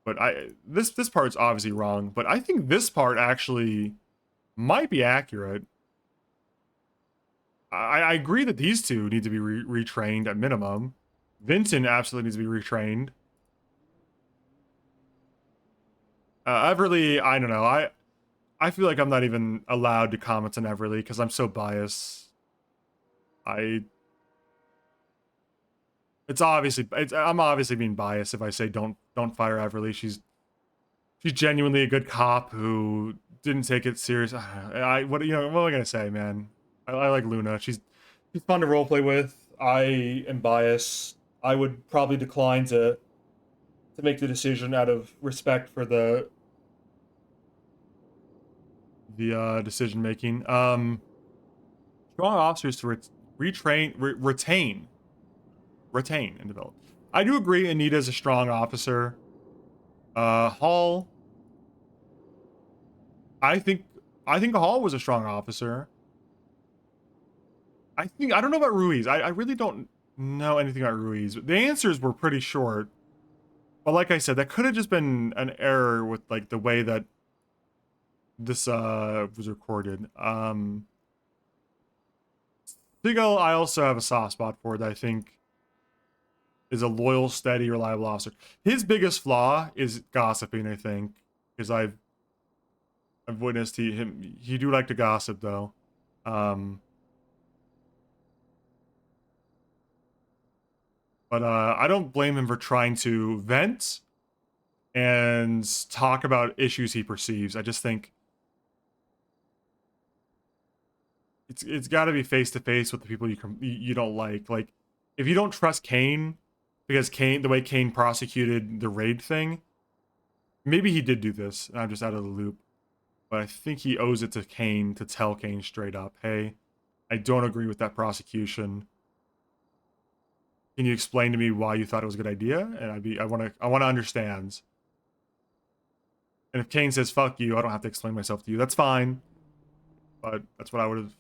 But this part's obviously wrong, but I think this part actually might be accurate. I agree that these two need to be retrained at minimum. Vincent absolutely needs to be retrained. Everly, I don't know. I feel like I'm not even allowed to comment on Everly because I'm so biased. I'm obviously being biased if I say don't fire Everly. She's genuinely a good cop who didn't take it serious. What am I gonna say, man? I like Luna. She's fun to roleplay with. I am biased. I would probably decline to make the decision out of respect for the decision making. Strong officers to retain, and develop. I do agree Anita's a strong officer. Hall. I think Hall was a strong officer. I don't know about Ruiz. I really don't know anything about Ruiz. The answers were pretty short. But like I said, that could have just been an error with like the way that this was recorded. Siegel, I also have a soft spot for that I think is a loyal, steady, reliable officer. His biggest flaw is gossiping, I think. Because I've witnessed him do like to gossip though. But I don't blame him for trying to vent and talk about issues he perceives. I just think it's got to be face to face with the people you don't like. Like if you don't trust Kane because the way Kane prosecuted the raid thing, maybe he did do this and I'm just out of the loop. But I think he owes it to Kane to tell Kane straight up, hey, I don't agree with that prosecution. Can you explain to me why you thought it was a good idea? And I want to understand. And if Kane says fuck you, I don't have to explain myself to you. That's fine. But that's what I would have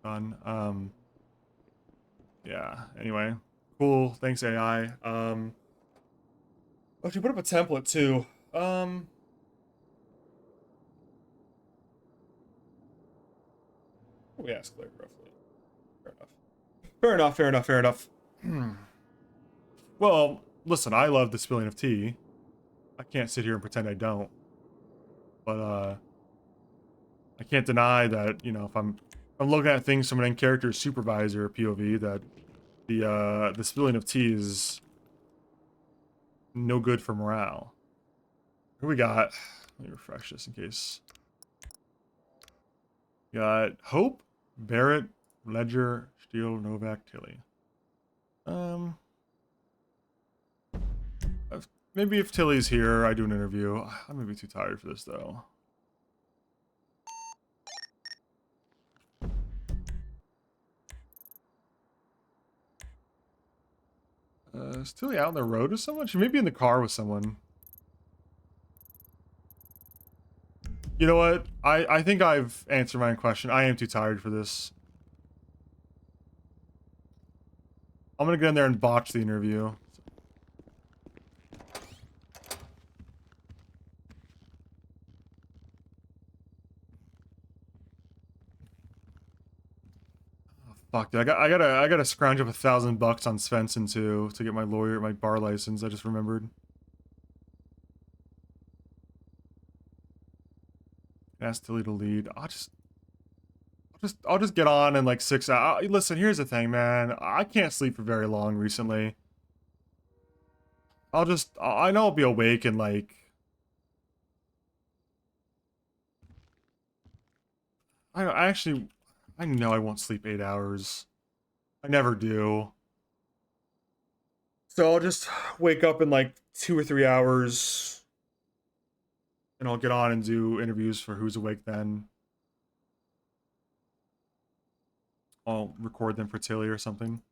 done. Yeah. Anyway, cool. Thanks AI. Oh, she put up a template too. What do we ask Claire roughly? Fair enough. Well, listen, I love the spilling of tea. I can't sit here and pretend I don't. But I can't deny that, you know, if I'm looking at things from an in-character supervisor POV, that the spilling of tea is no good for morale. Who we got? Let me refresh this in case. Got Hope, Barrett, Ledger, Steele, Novak, Tilly. Maybe if Tilly's here, I do an interview. I may be too tired for this though. Is Tilly out on the road with someone? She may be in the car with someone. You know what? I think I've answered my own question. I am too tired for this. I'm gonna get in there and botch the interview. Oh, fuck, dude. I gotta scrounge up $1,000 on Svensson too to get my my bar license. I just remembered. Ask Tilly to lead. I'll just get on in like 6 hours. Listen, here's the thing, man. I can't sleep for very long recently. I know I'll be awake in like... I know I won't sleep 8 hours. I never do. So I'll just wake up in like 2 or 3 hours. And I'll get on and do interviews for Who's Awake then. I'll record them for Tilly or something.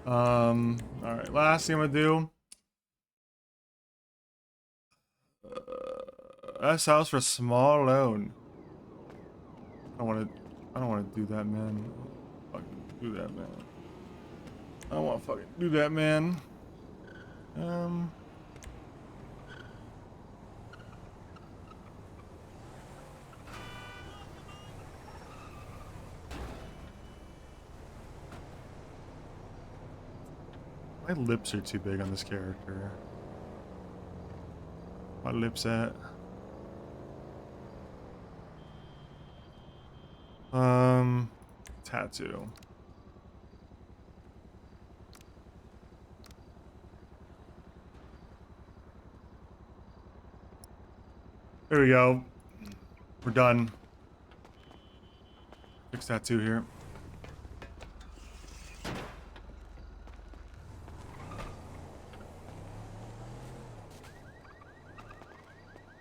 Alright, last thing I'm gonna do. S house for a small loan. I don't wanna do that, man. Fucking do that, man. I don't wanna fucking do that, man. My lips are too big on this character. My lips at? Tattoo. There we go. We're done. Fix tattoo here.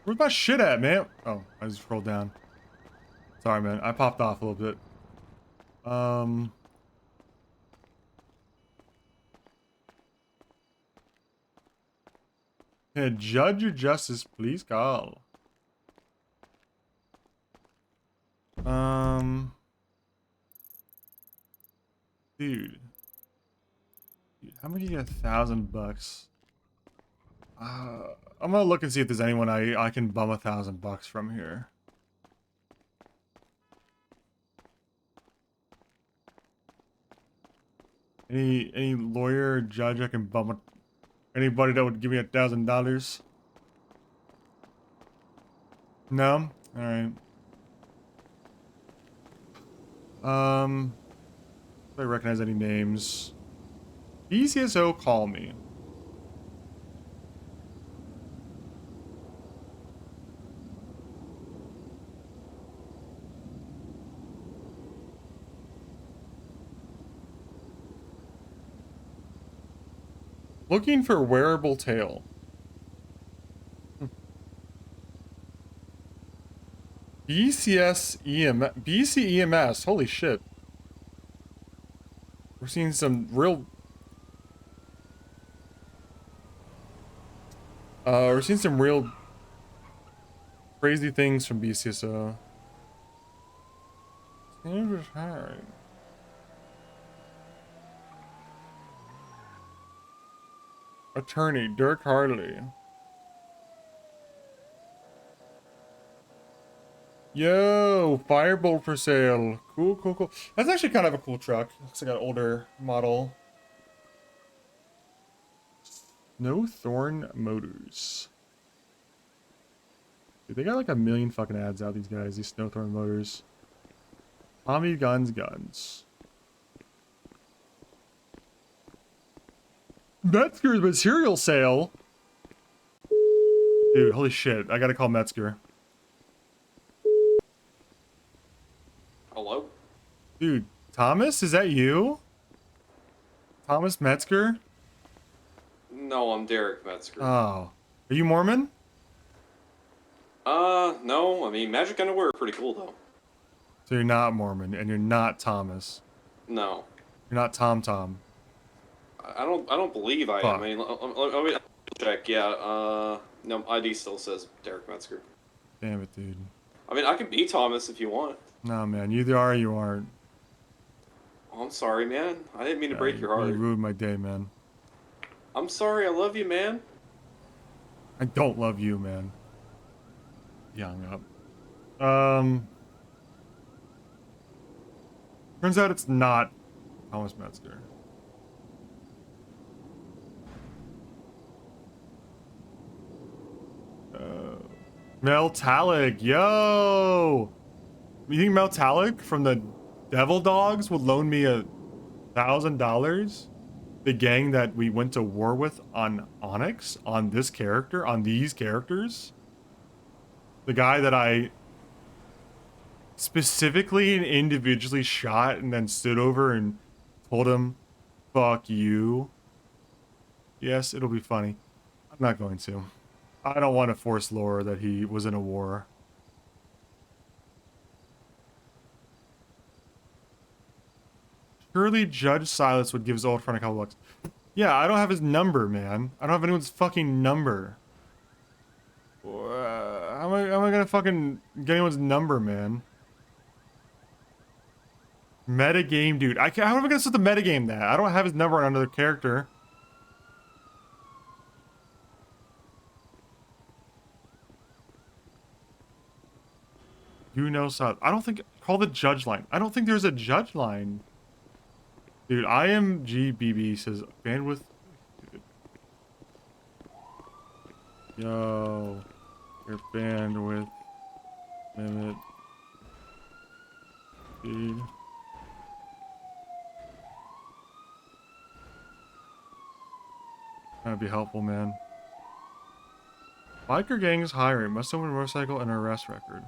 Where's my shit at, man? Oh, I just rolled down. Sorry, man. I popped off a little bit. Can a judge or justice please call? Dude, how many you get $1,000? I'm gonna look and see if there's anyone I can bum $1,000 from here. Any lawyer or judge I can bum anybody that would give me $1,000? No? Alright. If I recognize any names. BCSO, call me. Looking for wearable tail. BCEMS, holy shit. We're seeing some real... we're seeing some real crazy things from BCSO. Alright. Attorney Dirk Harley. Yo, Firebolt for sale. Cool, cool, cool. That's actually kind of a cool truck. Looks like an older model. Snowthorn Motors. Dude, they got like a million fucking ads out, these guys, these Snowthorn Motors. Tommy Guns. Metzger's material sale? Dude, holy shit. I gotta call Metzger. Hello? Dude, Thomas, is that you? Thomas Metzger? No, I'm Derek Metzger. Oh. Are you Mormon? No. I mean, magic underwear are pretty cool, though. So you're not Mormon, and you're not Thomas. No. You're not Tom. I don't believe I Fuck. am. I mean, let me check. Yeah, no, ID still says Derek Metzger. Damn it, dude. I mean, I could be Thomas if you want. No, man. You either are or you aren't. Oh, I'm sorry, man. I didn't mean to break your You heart. ruined my day, man. I'm sorry. I love you, man. I don't love you, man. He hung up. Turns out it's not Thomas Metzger. Meltalic, yo! You think Meltalic from the Devil Dogs would loan me $1,000? The gang that we went to war with on Onyx? On this character? On these characters? The guy that I specifically and individually shot and then stood over and told him, fuck you. Yes, it'll be funny. I'm not going to. I don't want to force lore that he was in a war. Surely Judge Silas would give his old friend a couple bucks. Yeah, I don't have his number, man. I don't have anyone's fucking number. How am I gonna fucking get anyone's number, man? Metagame, dude. How am I gonna set the metagame that? I don't have his number on another character. You know, so I don't think. Call the judge line. I don't think there's a judge line. Dude, IMGBB says bandwidth. Yo, your bandwidth limit. Dude. That'd be helpful, man. Biker gangs hiring. Must own a motorcycle and arrest record.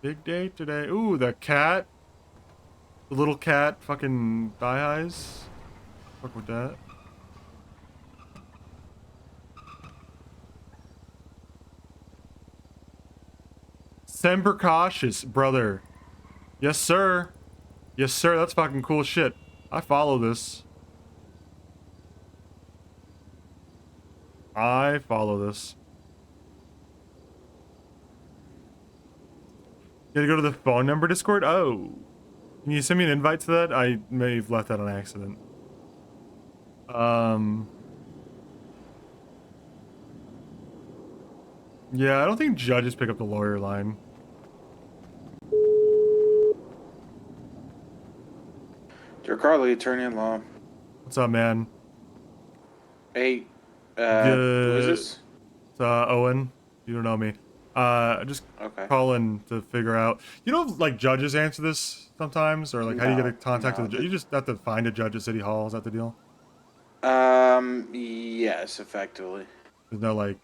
Big day today. Ooh, the cat. The little cat fucking thigh eyes. Fuck with that. Semper cautious, brother. Yes, sir. Yes, sir. That's fucking cool shit. I follow this. I follow this. You gotta go to the phone number Discord? Oh. Can you send me an invite to that? I may have left that on accident. Yeah, I don't think judges pick up the lawyer line. Dear Carly, attorney in law. What's up, man? Hey, who is this? It's Owen. You don't know me. Just Okay. calling to figure out. You know, like judges answer this sometimes, or like how do you get in contact with the judge? You just have to find a judge at City Hall. Is that the deal? Yes, effectively. There's no like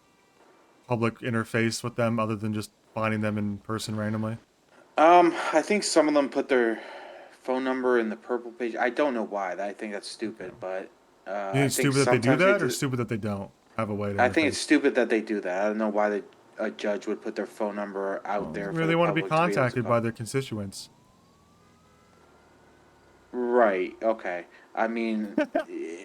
public interface with them other than just finding them in person randomly. I think some of them put their phone number in the purple page. I don't know why. I think that's stupid, but You think I it's think stupid that they do sometimes that, or stupid that they don't have a way to? I think interface? it's stupid that they do that. I don't know why a judge would put their phone number out there. Where they want to be contacted by their constituents. Right. Okay. I mean,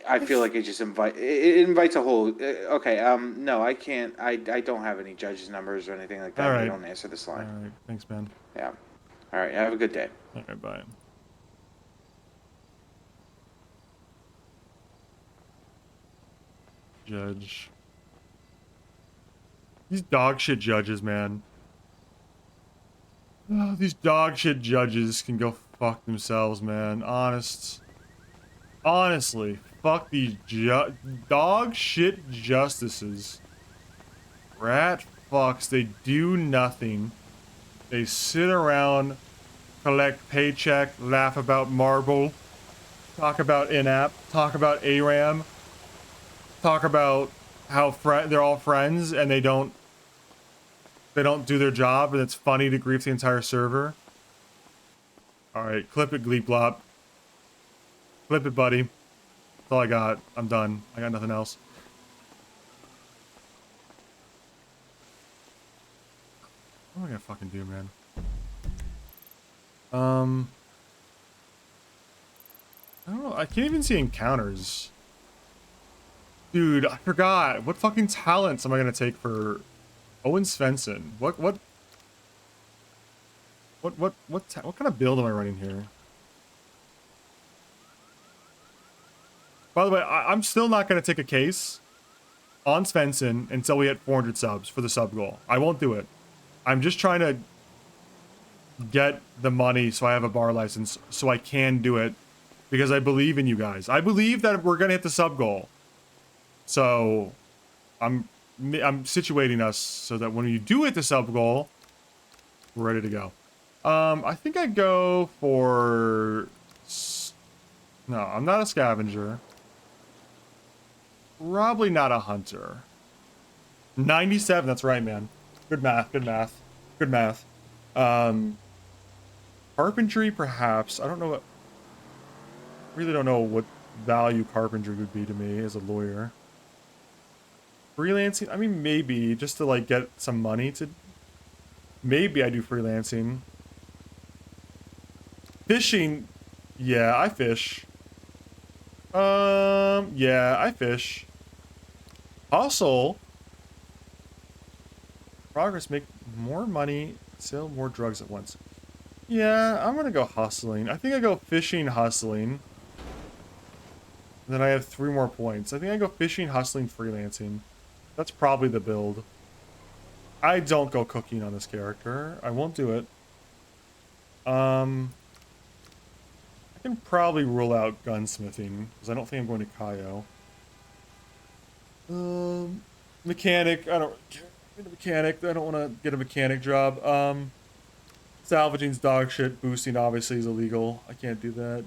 I feel like it just it invites a whole. Okay. No, I can't. I don't have any judges' numbers or anything like that. All right. They don't answer this line. All right. Thanks, man. Yeah. All right, have a good day. Okay, bye. Judge. These dog shit judges, man. Oh, these dog shit judges can go fuck themselves, man. Honestly, fuck these dog shit justices. Rat fucks, they do nothing. They sit around, collect paycheck, laugh about marble, talk about in-app, talk about ARAM, talk about how they're all friends and they don't do their job and it's funny to grief the entire server. Alright, clip it, Gleep Glop. Clip it, buddy. That's all I got. I'm done. I got nothing else. What am I gonna fucking do, man? I don't know. I can't even see encounters. Dude, I forgot. What fucking talents am I gonna take for Owen Svensson? What kind of build am I running here? By the way, I'm still not gonna take a case on Svensson until we hit 400 subs for the sub goal. I won't do it. I'm just trying to get the money so I have a bar license so I can do it because I believe in you guys. I believe that we're gonna hit the sub goal. So I'm situating us so that when you do hit the sub goal, we're ready to go. I think I go for... No, I'm not a scavenger. Probably not a hunter. 97, that's right, man. Good math, good math. Good math. Carpentry, perhaps. I don't know what... Really don't know what value carpentry would be to me as a lawyer. Freelancing? I mean, maybe. Just to, like, get some money to... Maybe I do freelancing. Fishing... Yeah, I fish. Yeah, I fish. Hustle. Progress, make more money, sell more drugs at once. Yeah, I'm gonna go hustling. I think I go fishing, hustling. And then I have 3 more points. I think I go fishing, hustling, freelancing. That's probably the build. I don't go cooking on this character. I won't do it. I can probably rule out gunsmithing, because I don't think I'm going to Kaio. Mechanic, I don't care. Get a mechanic. I don't want to get a mechanic job. Salvaging's dog shit. Boosting obviously is illegal. I can't do that.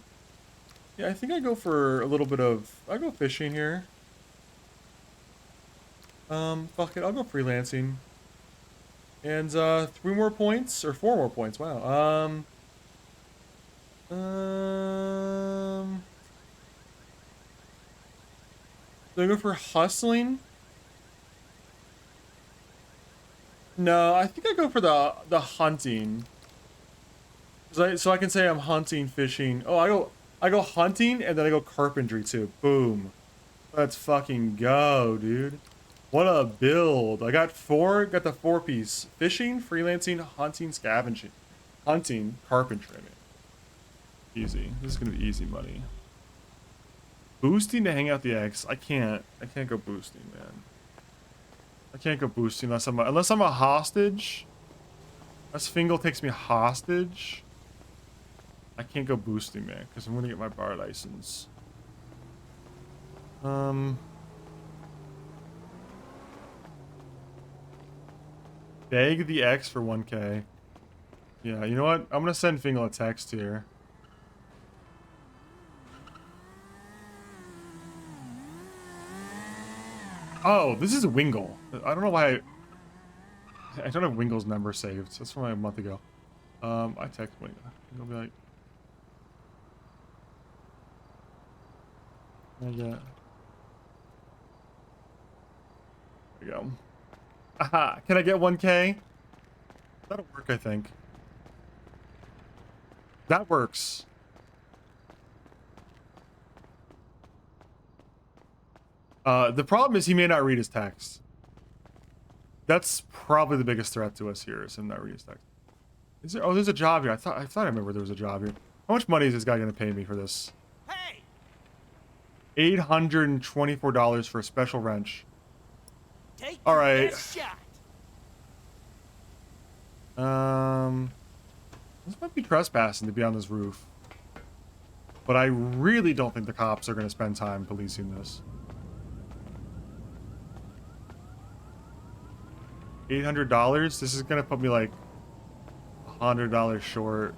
Yeah, I think I go for a little bit of... I go fishing here. Fuck it. I'll go freelancing. And, 3 more points? Or 4 more points. Wow. Do I go for hustling? No, I think I go for the hunting. So I can say I'm hunting, fishing. Oh, I go hunting and then I go carpentry too. Boom. Let's fucking go, dude. What a build. I got the 4-piece. Fishing, freelancing, hunting, scavenging. Hunting, carpentry. I mean. Easy. This is gonna be easy money. Boosting to hang out the X. I can't go boosting, man. I can't go boosting unless I'm a hostage. Unless Fingal takes me hostage. I can't go boosting, man, because I'm gonna get my bar license. Beg the X for 1K. Yeah, you know what? I'm gonna send Fingal a text here. Oh, this is Wingle. I don't know why I don't have Wingle's number saved. That's from like a month ago. I text Wingle. He'll be like, yeah. There we go. Aha! Can I get 1K? That'll work, I think. That works. The problem is he may not read his text. That's probably the biggest threat to us here, is him not reading his text. Is there? Oh, there's a job here. I thought I remember there was a job here. How much money is this guy gonna pay me for this? Hey! $824 for a special wrench. Take All your right. best shot. This might be trespassing to be on this roof. But I really don't think the cops are gonna spend time policing this. $800? This is gonna put me like $100 short.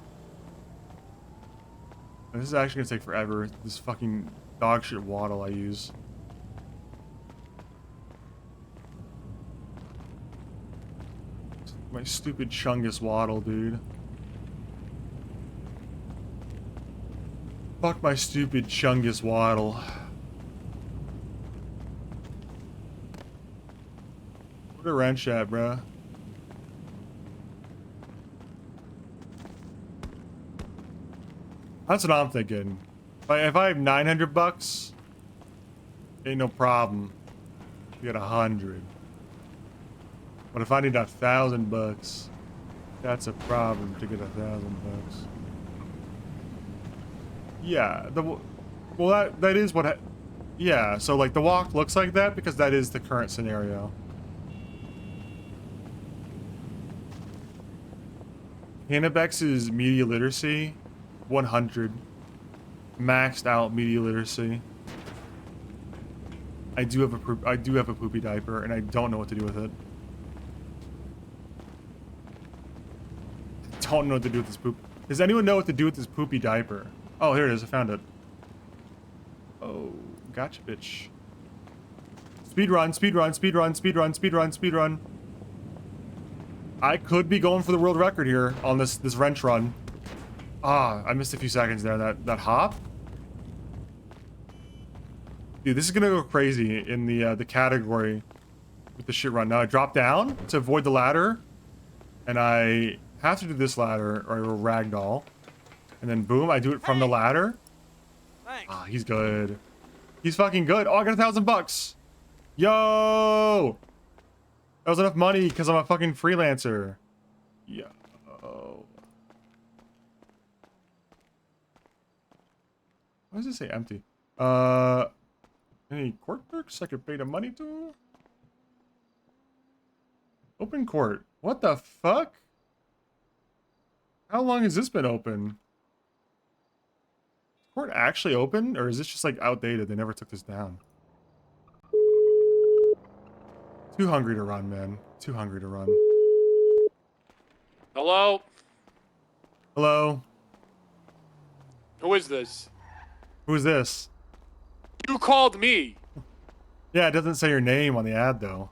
And this is actually gonna take forever. This fucking dog shit waddle I use. My stupid Chungus waddle, dude. Fuck my stupid Chungus waddle. Where the wrench at, bruh? That's what I'm thinking. If I have 900 bucks, ain't no problem. You get 100. But if I need 1,000 bucks, that's a problem to get 1,000 bucks. Yeah, well that is what yeah, so like the walk looks like that because that is the current scenario. Hannabex's media literacy 100. Maxed out media literacy. I do have a poopy diaper and I don't know what to do with it. I don't know what to do with this poop. Does anyone know what to do with this poopy diaper? Oh, here it is. I found it. Oh, gotcha, bitch. Speed run, speed run, speed run, speed run, speed run, speed run. I could be going for the world record here on this wrench run. Ah, I missed a few seconds there. That hop. Dude, this is gonna go crazy in the category with the shit run. Now I drop down to avoid the ladder, and I have to do this ladder or I will ragdoll. And then boom, I do it from the ladder. Thanks. Ah, he's good. He's fucking good. Oh, I got 1,000 bucks. Yo! That was enough money because I'm a fucking freelancer. Yo. Why does it say empty? Any court clerks I could pay the money to? Open court. What the fuck? How long has this been open? Court actually open, or is this just like outdated? They never took this down. Too hungry to run, man. Too hungry to run. Hello? Hello? Who is this? Who is this? You called me. Yeah, it doesn't say your name on the ad, though.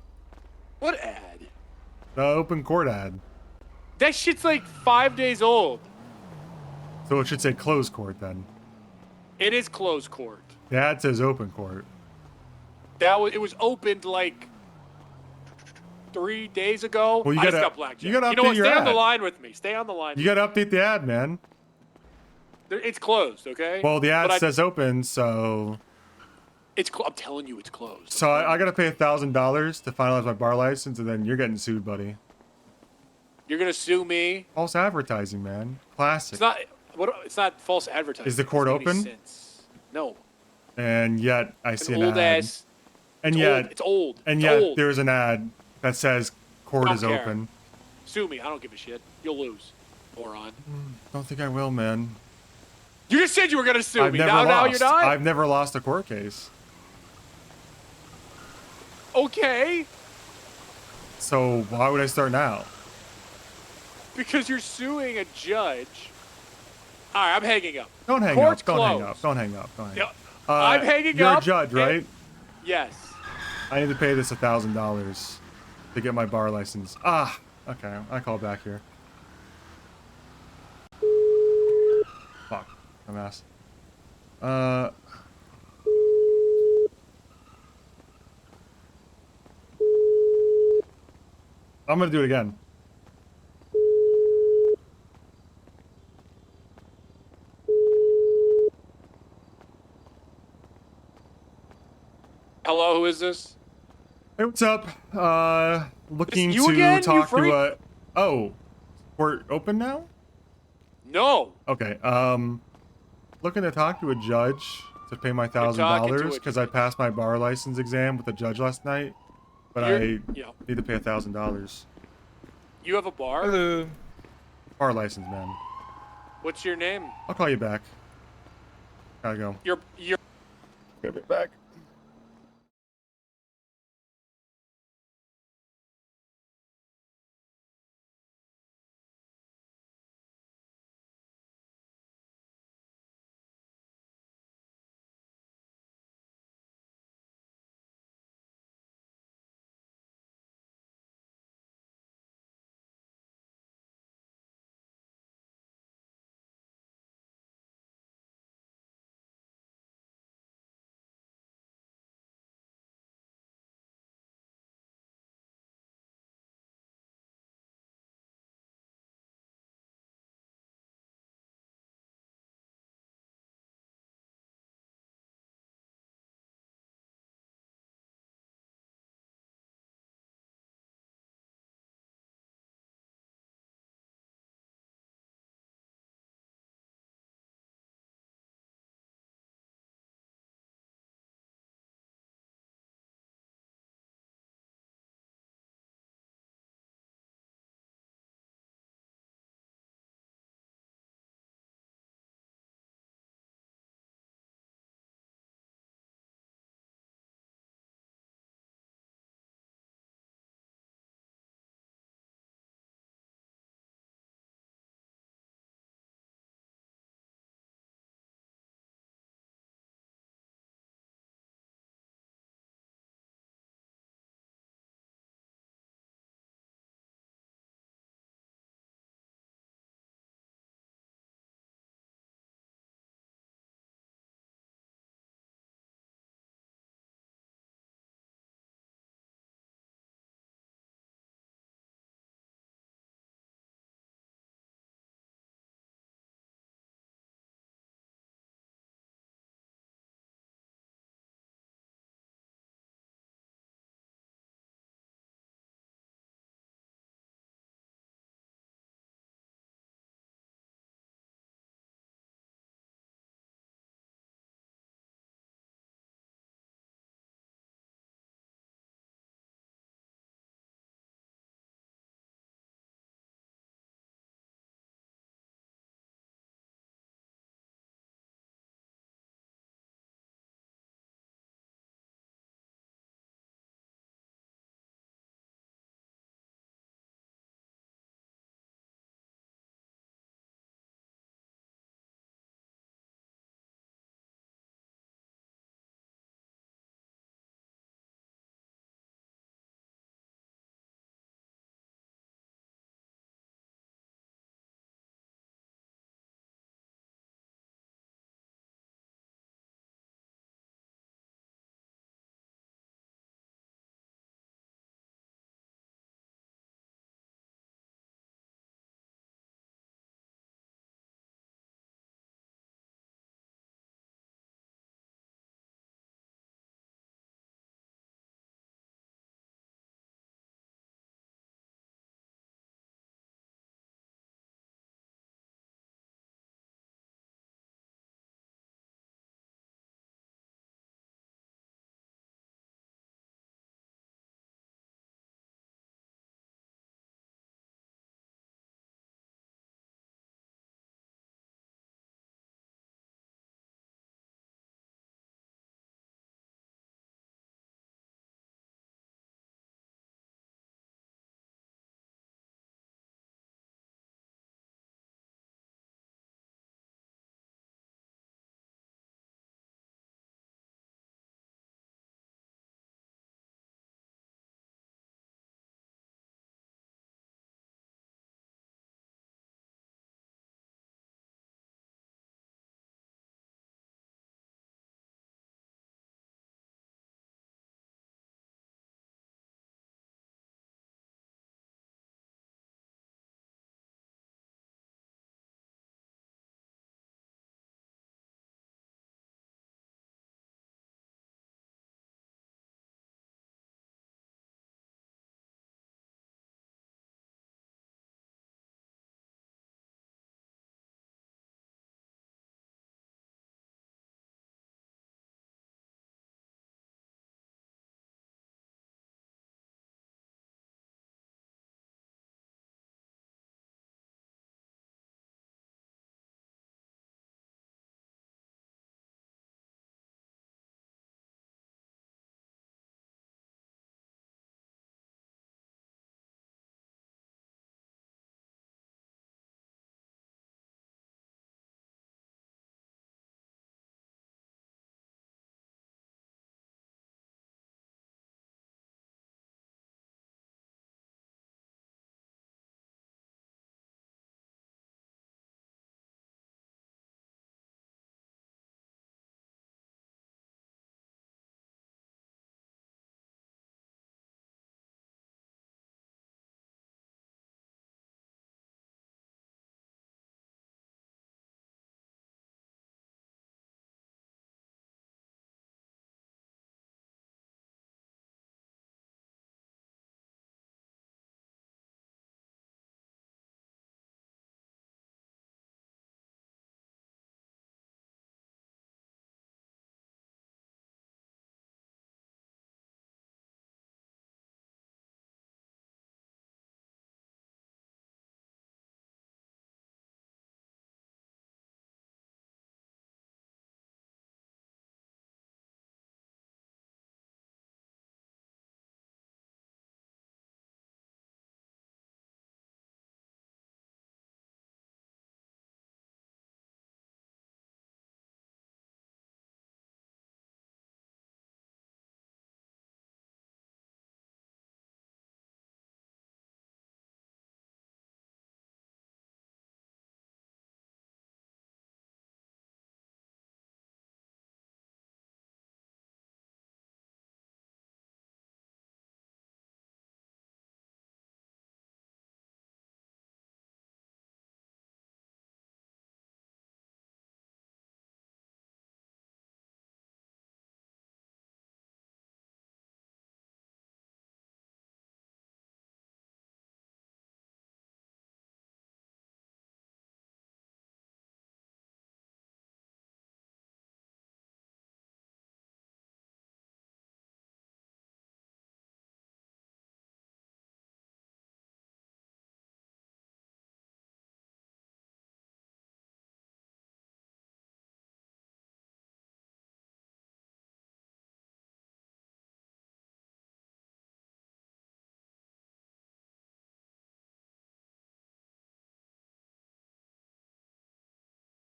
What ad? The open court ad. That shit's like 5 days old. So it should say closed court, then. It is closed court. The ad says open court. It was opened like 3 days ago. Well, you I gotta, just got blackjack. you gotta update know what? your Stay ad. on the line with me. Stay on the line. You gotta update the ad, man. It's closed, okay? Well, the ad But says open, so... I'm telling you, it's closed. So I gotta pay $1,000 to finalize my bar license, and then you're getting sued, buddy. You're gonna sue me? False advertising, man. Classic. It's not false advertising. Is the court Doesn't make any open? sense. No. And yet I see an old ad. ass. And It's yet old. It's old. And It's yet old. there's an ad that says court Don't is care. open. Sue me. I don't give a shit. You'll lose, moron. Don't think I will, man. You just said you were gonna sue I've me. never Now lost. you're not. I've never lost a court case. Okay. So why would I start now? Because you're suing a judge. All right, I'm hanging up. Don't hang Court's up. Don't hang closed. up. Don't hang up. Don't hang up. Yeah, I'm hanging you're up. You're a judge, right? Yes. I I need to pay this $1,000 to get my bar license. Ah, okay. I call back here. Fuck, I'm ass. I'm gonna do it again. Hello, who is this? Hey, what's up? Looking you to again? You talk freak? to oh, Court open now? No. Okay. Looking to talk to a judge to pay my talking to a $1,000 because I passed my bar license exam with a judge last night, but You're- I yeah. need to pay $1,000. You have a bar? Hello. Bar license, man. What's your name? I'll call you back. Gotta go. You're Gotta be back.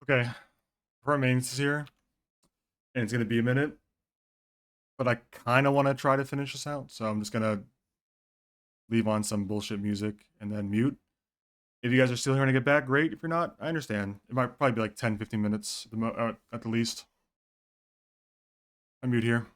Okay, our mains is here, and it's gonna be a minute, but I kind of want to try to finish this out, so I'm just gonna leave on some bullshit music and then mute. If you guys are still here when I get back, great. If you're not, I understand. It might probably be like 10, 15 minutes at the least. I mute here.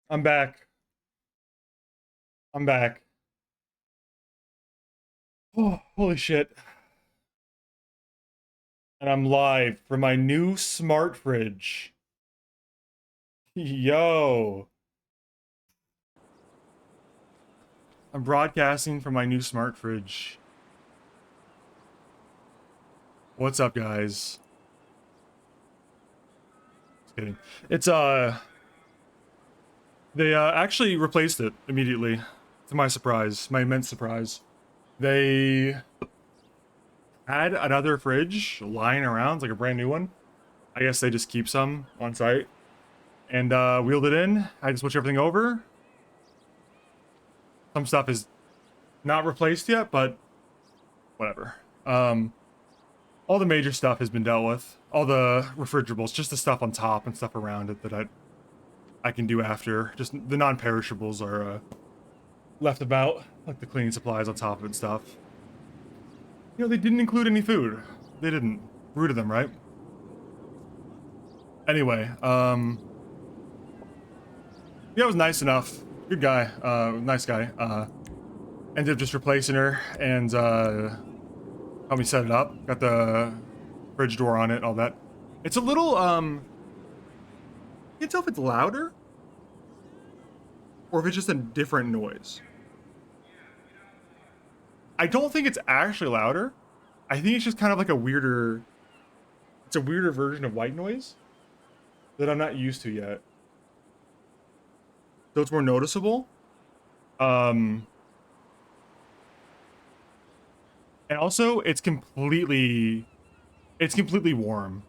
I'm back. I'm back. Oh, holy shit. And I'm live for my new smart fridge. Yo. I'm broadcasting from my new smart fridge. What's up, guys? Just kidding. It's, they, actually replaced it immediately. To my surprise. My immense surprise. They had another fridge lying around, like a brand new one. I guess they just keep some on site. And wheeled it in. I had to switch everything over. Some stuff is not replaced yet, but whatever. All the major stuff has been dealt with. All the refrigerables, just the stuff on top and stuff around it that I can do after. Just the non-perishables are left about, like the cleaning supplies on top of it and stuff. You know, they didn't include any food. They didn't. Rude of them, right? Anyway, yeah, it was nice enough. Good guy. Nice guy. Ended up just replacing her and helped me set it up. Got the fridge door on it, all that. It's a little, you can't tell if it's louder or if it's just a different noise. I don't think it's actually louder. I think it's just kind of like a weirder, it's a weirder version of white noise that I'm not used to yet. So it's more noticeable. And also it's completely warm.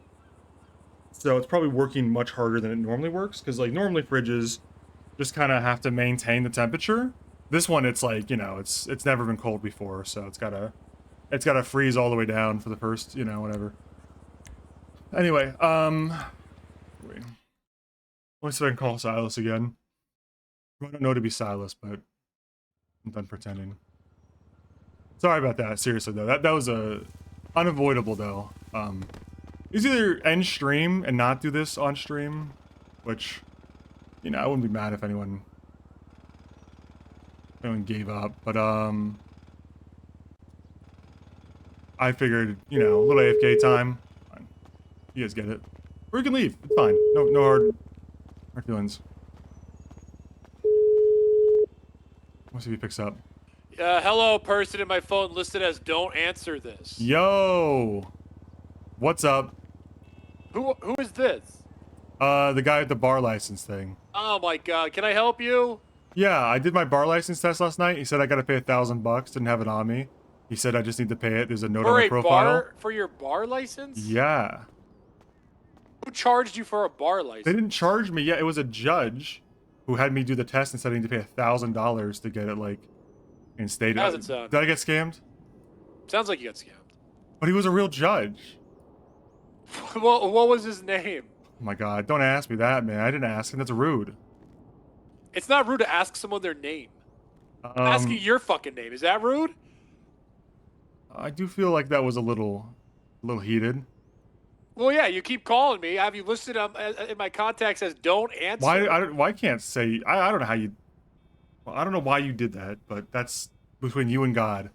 So it's probably working much harder than it normally works. Cause like normally fridges just kind of have to maintain the temperature. This one, it's like, you know, it's never been cold before. So it's gotta freeze all the way down for the first, you know, whatever. Anyway, wait. Let me see if I can call Silas again. I don't know to be Silas, but I'm done pretending. Sorry about that. Seriously though, that was unavoidable though. It's either end stream and not do this on stream, which, you know, I wouldn't be mad if anyone gave up, but I figured, you know, a little AFK time. Fine. You guys get it. Or you can leave. It's fine. No hard feelings. Let's see if he picks up. Hello, person in my phone listed as don't answer this. Yo! What's up? Who is this? The guy with the bar license thing. Oh my god, can I help you? Yeah, I did my bar license test last night. He said I gotta pay $1,000. Didn't have it on me. He said I just need to pay it. There's a note on my profile. For your bar license? Yeah. Who charged you for a bar license? They didn't charge me yet. It was a judge who had me do the test and said I need to pay $1,000 to get it, like, instated. Doesn't sound. Did I get scammed? Sounds like you got scammed. But he was a real judge. Well, what was his name? Oh my god, don't ask me that, man. I didn't ask him. That's rude. It's not rude to ask someone their name. Asking your fucking name, is that rude? I do feel like that was a little heated. Well, yeah, you keep calling me. I have you listed in my contacts as don't answer. Why can't say I don't know how you. Well, I don't know why you did that, but that's between you and God.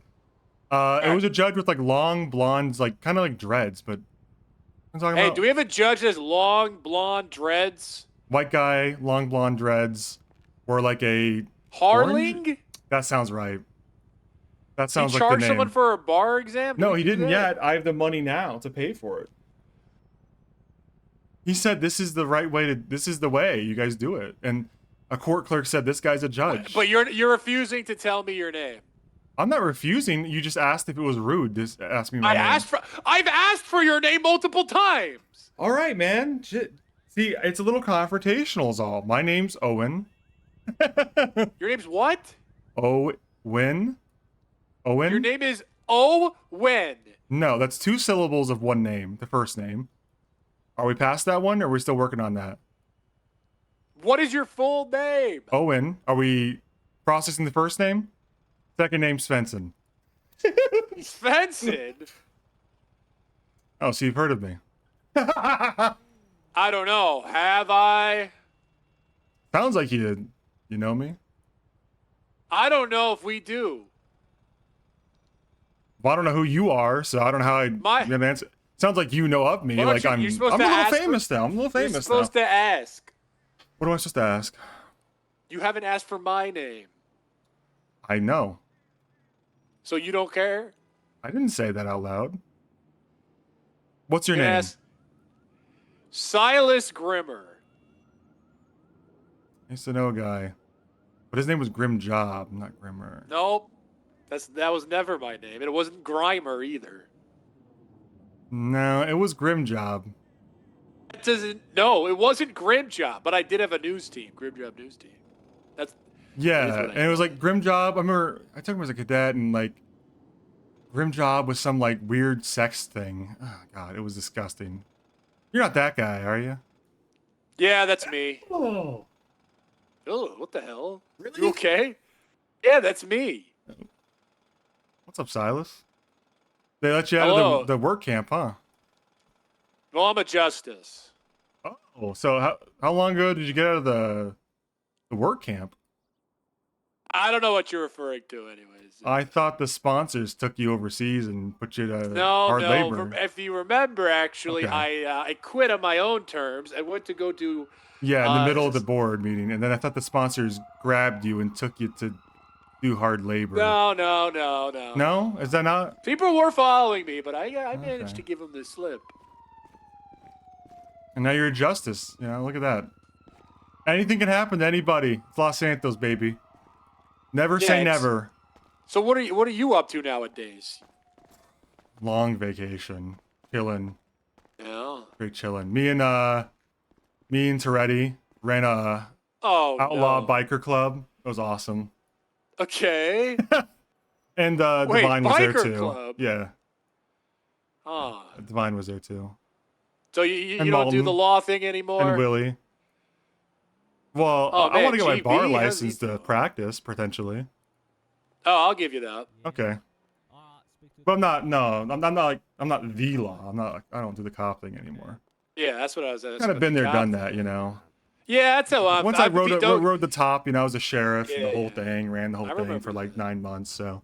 It was a judge with like long blondes, like kind of like dreads, but. I'm talking Hey, about do we have a judge that has long blonde dreads? white guy, long blonde dreads, or like a Harling? orange? That sounds right. That sounds He like the charged name. someone for a bar exam? No, Did he do didn't that? yet. I have the money now to pay for it. He said this is the right way to. This is the way you guys do it, and a court clerk said this guy's a judge. But you're refusing to tell me your name. I'm not refusing. You just asked if it was rude. Just ask me my name. I've asked for your name multiple times. All right, man. Shit. See, it's a little confrontational is all. My name's Owen. Your name's what? Owen. Owen? Your name is Owen. No, that's 2 syllables of one name, the first name. Are we past that one, or are we still working on that? What is your full name? Owen. Are we processing the first name? Second name, Svensson. Svensson? Oh, so you've heard of me. I don't know. Have I? Sounds like you know me. I don't know if we do. Well, I don't know who you are, so I don't know how I'm gonna answer. Sounds like you know of me. Why don't Like you- I'm you're supposed a to little ask famous now. I'm a little You're famous supposed now. to ask. What am I supposed to ask? You haven't asked for my name, I know. so you don't care. I didn't say that out loud. What's your You can name? ask Silas Grimmer. I used to know a guy, but his name was Grim Job, not Grimmer. Nope, that was never my name, and it wasn't Grimer either. No, it was Grim Job. It doesn't. No, it wasn't Grim Job, but I did have a news team, Grim Job news team. That's Yeah, what I and it was like Grim Job. I remember I took him as a cadet, and like Grim Job was some like weird sex thing. Oh god, it was disgusting. You're not that guy, are you? Yeah, that's me. Oh. Oh, what the hell? Really? You okay? Yeah, that's me. What's up, Silas? They let you out Hello. of the work camp, huh? Well, I'm a justice. Oh, so how long ago did you get out of the work camp? I don't know what you're referring to, anyways. I thought the sponsors took you overseas and put you to No, hard no. labor. If you remember, actually, Okay. I quit on my own terms. I went to go do. Yeah, in the middle of the board meeting, and then I thought the sponsors grabbed you and took you to do hard labor. No. No? Is that not? People were following me, but I managed to give them the slip. And now you're a justice. You know, look at that. Anything can happen to anybody. It's Los Santos, baby. Never Yeah, say it's- never. So what are you up to nowadays? Long vacation. Chilling. Yeah. Great chilling. Me and Toretti ran a outlaw biker club. It was awesome. Okay. And Wait, Divine was there biker too. club? Yeah. Oh. Divine was there too. So you And don't do Malton. the law thing anymore? And Willie. Well, Oh, I man, want to get my GB, bar how's he license to practice potentially. Oh, I'll give you that. Okay. But I'm not. No, I'm not like I'm not the law. I'm not like I don't do the cop thing anymore. Yeah, that's what I was asking. Kind of been there, done that, you know. Yeah, that's how Once I rode the top, you know, I was a sheriff and the whole thing, ran the whole thing for like 9 months. So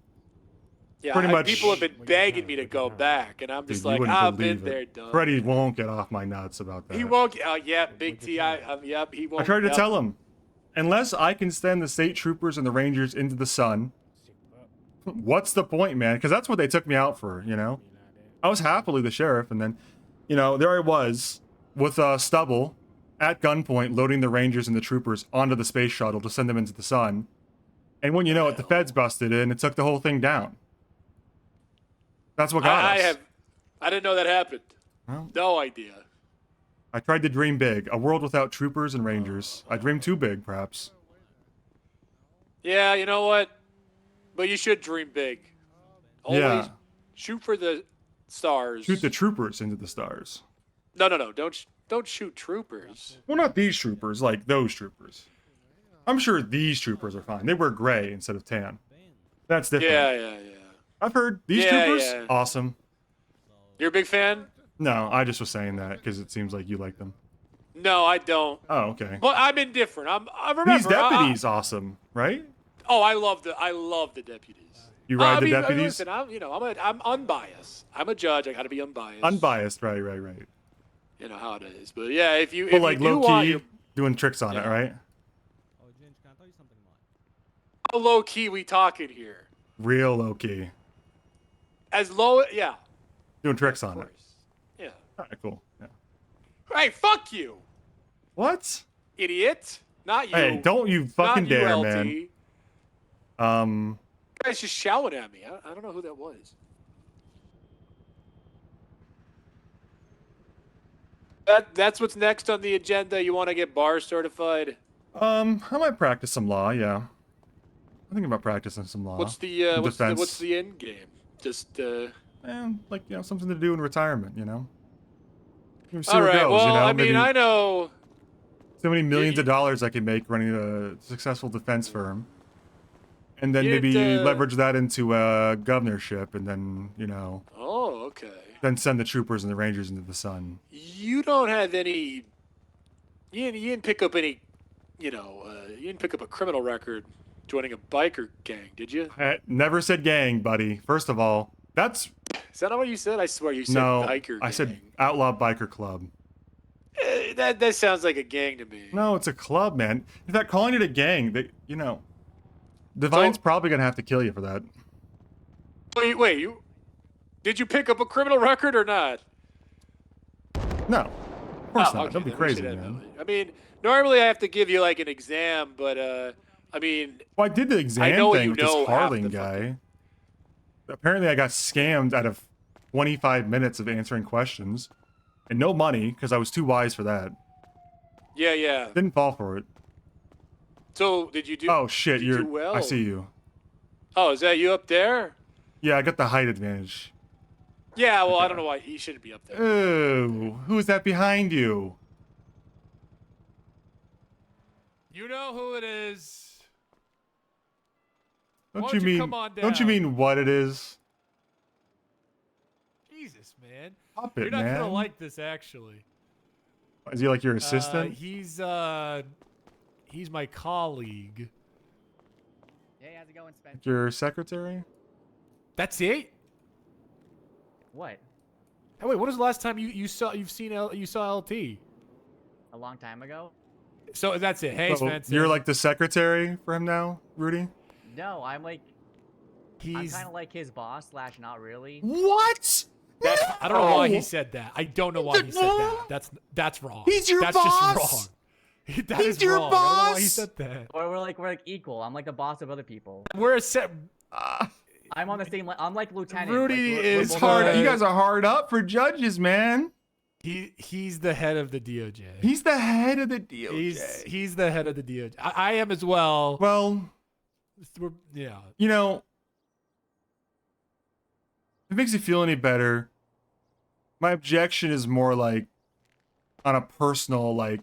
Yeah, pretty much. people have been begging me to go back, and I'm just Dude, you like, wouldn't I've been believe there, it. done. Freddie won't get off my nuts about that. He won't. Oh yeah, Big T. Yep, he won't. I tried to yep. tell him, unless I can send the state troopers and the rangers into the sun, what's the point, man? Because that's what they took me out for, you know? I was happily the sheriff, and then, you know, there I was with Stubble at gunpoint loading the rangers and the troopers onto the space shuttle to send them into the sun. And when you know it, the feds busted in and took the whole thing down. That's what got us. I didn't know that happened. Well, No idea. I tried to dream big. A world without troopers and rangers. I dreamed too big, perhaps. Yeah, you know what? But you should dream big. Always Yeah. shoot for the stars. Shoot the troopers into the stars. No. Don't shoot troopers. Well, not these troopers, like those troopers. I'm sure these troopers are fine. They wear gray instead of tan. That's different. Yeah. I've heard these Yeah, troopers, yeah. awesome. You're a big fan? No, I just was saying that because it seems like you like them. No, I don't. Oh, okay. But I'm indifferent. I remember. These deputies, awesome, right? I love the deputies. You ride the I mean, deputies? Listen, I'm unbiased. I'm a judge. I got to be unbiased. Unbiased, right. You know how it is. But yeah, if you But like you do low want key, your, doing tricks on it, right? how low key we talking here? Real low key, As low, yeah. doing tricks on it. Yeah. All right, cool. Yeah. Hey, fuck you, What? idiot. Not you. Hey, don't you fucking Not you, dare, LT. man. Guy's just shouting at me. I don't know who that was. That's what's next on the agenda. You want to get bar certified? I might practice some law. Yeah, I'm thinking about practicing some law. What's the Some what's defense. the end game? Just And like something to do in retirement. You know. See all where it right. goes, Well, you know? I mean, Maybe I know. so many millions of dollars I could make running a successful defense firm, and then You'd, maybe leverage that into a governorship, and then Oh, okay. then send the troopers and the rangers into the sun. You don't have any. You didn't pick up any you didn't pick up a criminal record joining a biker gang, did you? I never said gang, buddy. First of all, that's Is that not what you said? I swear you said no. biker gang. I said outlaw biker club. That sounds like a gang to me. No, it's a club, man. In fact, calling it a gang, Divine's probably gonna have to kill you for that. Wait, did you pick up a criminal record or not? No, of course not. Okay, Don't be then we should crazy, have man. that. I mean, normally I have to give you like an exam, but I mean. Well, I did the exam I know thing you with this know half Harling the guy. Apparently, I got scammed out of 25 minutes of answering questions, and no money because I was too wise for that. Yeah. Didn't fall for it. So did you do? Oh shit! did you do well? I see you. Oh, is that you up there? Yeah, I got the height advantage. Yeah. Well, I don't know why he shouldn't be up there. Ooh, who's that behind you? You know who it is. Don't Why you don't you mean? come on Don't you down? mean what it is? Jesus, man. Stop it, You're not man. gonna like this, actually. Is he like your assistant? He's my colleague. Hey, how's it going, Spencer? Your secretary? That's it? What? Hey, wait, what was the last time you saw LT? A long time ago? So that's it. Hey, So Spencer. you're like the secretary for him now, Rudy? No, I'm like. I'm He's. kind of like his boss slash not really. What? I don't know why he said that. I don't know why he said that. That's wrong. He's your That's boss? just wrong. That He's is your wrong. I don't know why he boss? said that. Or we're like equal. I'm like the boss of other people. We're a set. I'm on the same. I'm like lieutenant. Rudy like, is both- Hard. You guys are hard up for judges, man. He's the head of the DOJ. He's the head of the DOJ. He's the head of the DOJ. I am as well. Well, yeah. you know, if it makes you feel any better, my objection is more like on a personal, like,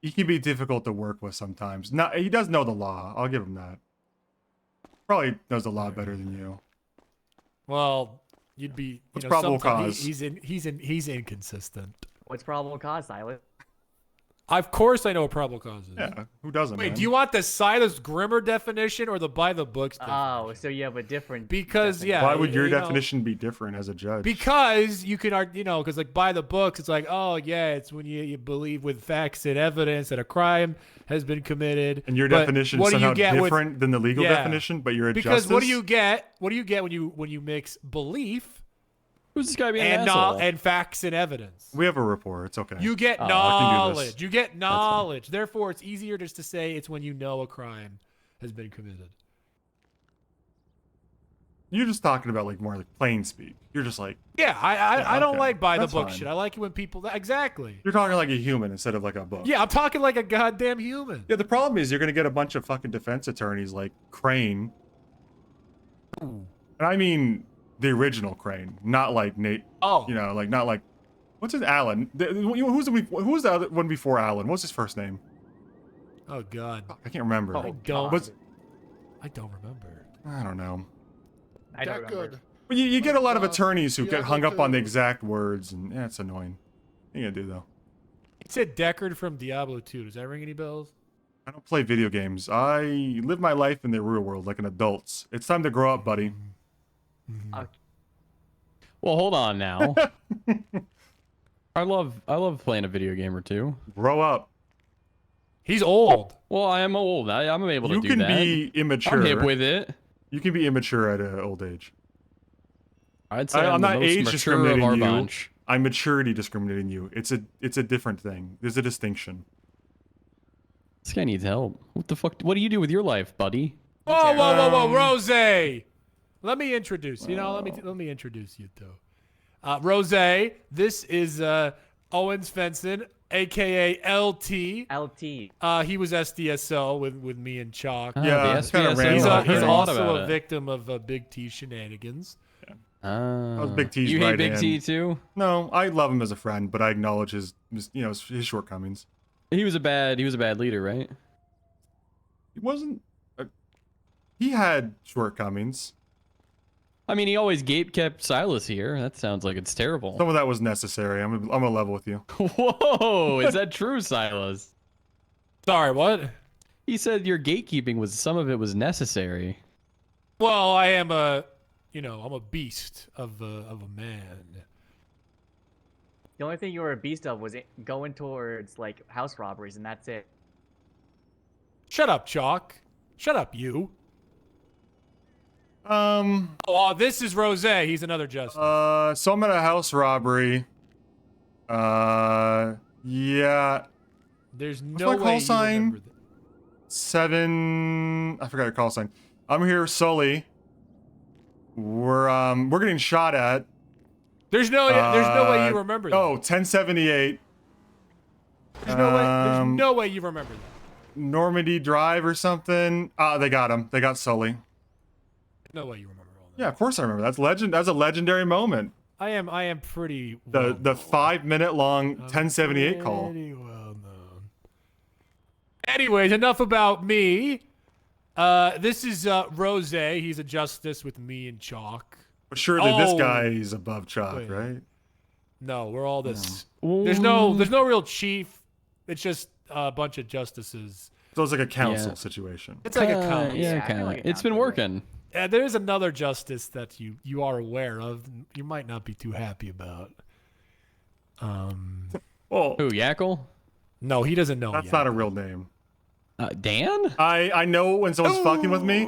he can be difficult to work with sometimes. Not, he does know the law. I'll give him that. Probably knows the law better than you. Well, you'd be. What's probable sometimes cause? He's inconsistent. What's probable cause, Silas? Of course, I know what probable cause is. Yeah, who doesn't? Wait, man? do you want the Silas Grimmer definition or the by the books definition? Oh, so you have a different. Because yeah, Why would your you know, definition be different as a judge? Because you can, because like by the books, it's like, oh yeah, it's when you believe with facts and evidence that a crime has been committed. And your But definition what is do you somehow get different than the legal Yeah. definition, but you're a Because justice? what do you get? What do you get when you mix belief Who's this guy being an and asshole? and facts and evidence? We have a report. It's okay. You get I can do knowledge. this. You get knowledge. Therefore, it's easier just to say it's when you know a crime has been committed. You're just talking about like more like plain speak. You're just like Yeah, I don't okay. like by the That's book fine. shit. I like it when people exactly. you're talking like a human instead of like a book. Yeah, I'm talking like a goddamn human. Yeah, the problem is you're gonna get a bunch of fucking defense attorneys like Crane. And I mean the original Crane, not like Nate. Oh. You know, like not like what's his Alan? Who's the other one before Alan? What's his first name? Oh God. I can't remember. I don't. What's- I don't remember. I don't know. I don't remember. But you get a lot of attorneys who the get other hung up on the two- exact words, and yeah, it's annoying. What are you gonna do though? It said Deckard from Diablo 2. Does that ring any bells? I don't play video games. I live my life in the real world like an adult. It's time to grow up, buddy. Well, hold on now. I love playing a video game or two. Grow up. He's old. Well, I am old. I'm able to You do can that. be immature. I'm hip with it. You can be immature at an old age. I'd say I'm I'm the not most age mature discriminating of our you. bunch. I'm maturity discriminating you. It's a different thing. There's a distinction. This guy needs help. What the fuck? What do you do with your life, buddy? Whoa, Rose! Let me introduce. Let me introduce you to Rose. This is Owen Svensson, aka LT. LT. He was SDSO with me and Chalk. Yeah, the it's kinda SBSO. random. He's, I heard he's a lot also about a it. victim of Big T shenanigans. That was Big T's You right hate Big hand. T too? No, I love him as a friend, but I acknowledge his shortcomings. He was a bad leader, right? He wasn't. He had shortcomings. I mean, he always kept Silas here. That sounds like it's terrible. Some of that was necessary. I'm gonna level with you. Whoa, is that true, Silas? Sorry, what? He said your gatekeeping was some of it was necessary. Well, I am I'm a beast of a man. The only thing you were a beast of was going towards like house robberies, and that's it. Shut up, Chalk. Shut up, you. Oh, this is Rose. He's another justice. So I'm at a house robbery. Yeah. There's What's no my way call you sign? remember that. 7. I forgot your call sign. I'm here, Sully. We're getting shot at. There's no way you remember that. Oh, 1078. There's no way you remember that. Normandy Drive or something. They got him. They got Sully. No way you remember all that. Yeah, of course I remember. That's legend. That's a legendary moment. I am pretty The 5-minute long 1078 call. Pretty well known. Anyways, enough about me. This is Rose. He's a justice with me and Chalk. But surely this guy is above Chalk, right? No, we're all this. There's no real chief. It's just a bunch of justices. So it's like a council situation. It's like a council. Yeah, kind of. It's been working. Yeah, there is another justice that you are aware of. You might not be too happy about. Well, who, Yackle? No, he doesn't know. That's not a real name. Dan? I know when someone's fucking with me,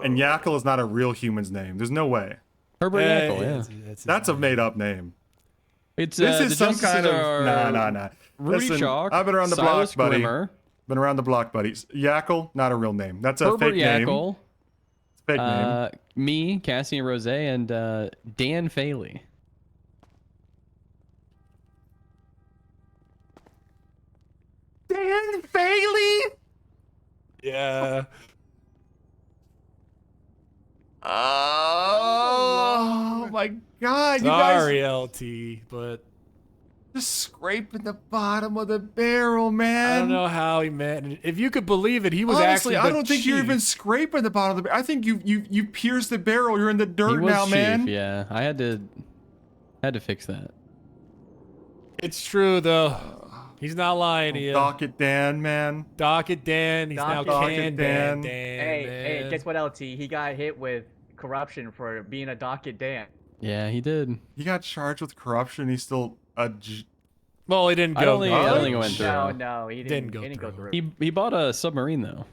and Yackle is not a real human's name. There's no way. Herbert Yackle, yeah. That's a made-up name. It's this is the some kind of justices nah. Rudy Listen, Chalk, I've been around the Silas block, buddy. Grimmer, Been around the block, buddies. Yackle, not a real name. That's a Herbert fake Yackle, name. It's a fake name. me, Cassie and Rose, and Dan Faley. Dan Faley? Yeah. Oh my God! Sorry, you guys LT, but just scraping the bottom of the barrel, man. I don't know how he managed. If you could believe it, he was Honestly, actually. I don't think you're even scraping the bottom of the barrel. I think you pierced the barrel. You're in the dirt He was now, chief, man. Yeah, I had to fix that. It's true though. He's not lying to you. Docket Dan, man. Docket Dan. He's now Can Dan. Hey, guess what, LT? He got hit with corruption for being a docket Dan. Yeah, he did. He got charged with corruption. He's still a. Well, he didn't go. I don't think it went through. No, he didn't go through. He bought a submarine though.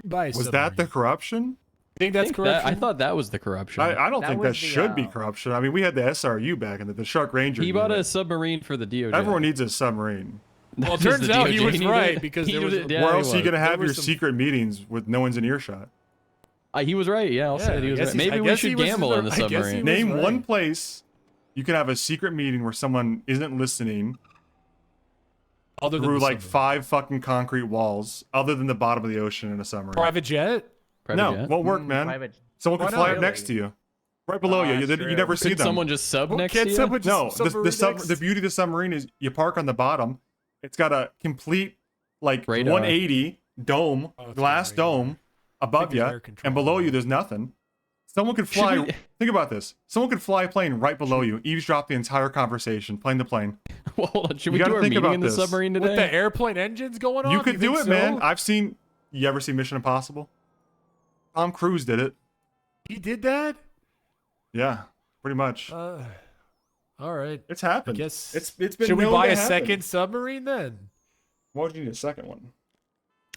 Was that the corruption? I think that's corruption. I thought that was the corruption. I don't think that should be corruption. I mean, we had the SRU back in the Shark Ranger. He bought unit. a submarine for the DOJ. Everyone needs a submarine. Well, it turns out he was right because there was. Where else are you gonna have your secret meetings with no one's in earshot? He was right. Yeah, I'll say it. He was right. Maybe we should gamble in the submarine. Name one place you can have a secret meeting where someone isn't listening. Other than through the like 5 fucking concrete walls, other than the bottom of the ocean in a submarine. Private jet? Won't work, man. Someone could fly up next to you, right below you. You never see them. Someone just sub next to you? No, the beauty of the submarine is you park on the bottom. It's got a complete like radar. 180 dome, glass dome above you, and below you there's nothing. Someone could fly. Think about this. Someone could fly a plane right below you, eavesdrop the entire conversation, plane to plane. Well, hold on. Should we do our meeting in the submarine today? With the airplane engines going on? You could do think it, so? man. I've seen. You ever see Mission Impossible? Tom Cruise did it. He did that? Yeah, pretty much. All right. It's happened. I guess it's been. Should we known buy to a happen. second submarine then? Why would you need a second one?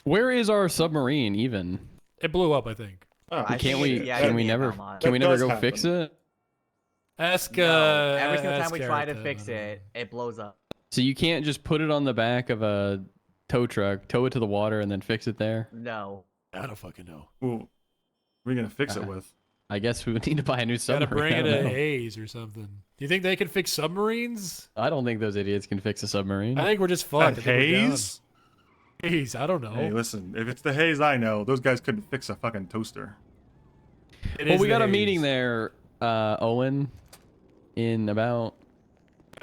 Where is our submarine even? It blew up, I think. Oh, Can we never go fix it? Ask every single time ask we try to Eric, fix it, it blows up. So you can't just put it on the back of a tow truck, tow it to the water, and then fix it there? No. I don't fucking know. Ooh, what are you gonna fix it with? I guess we would need to buy a new Gotta submarine. bring it I don't to know. Hayes or something. Do you think they can fix submarines? I don't think those idiots can fix a submarine. I think we're just fucked. At I think we're down. Hayes? Hayes, I don't know. Hey, listen. If it's the Hayes I know, those guys couldn't fix a fucking toaster. Well, we got a meeting there, Owen, in about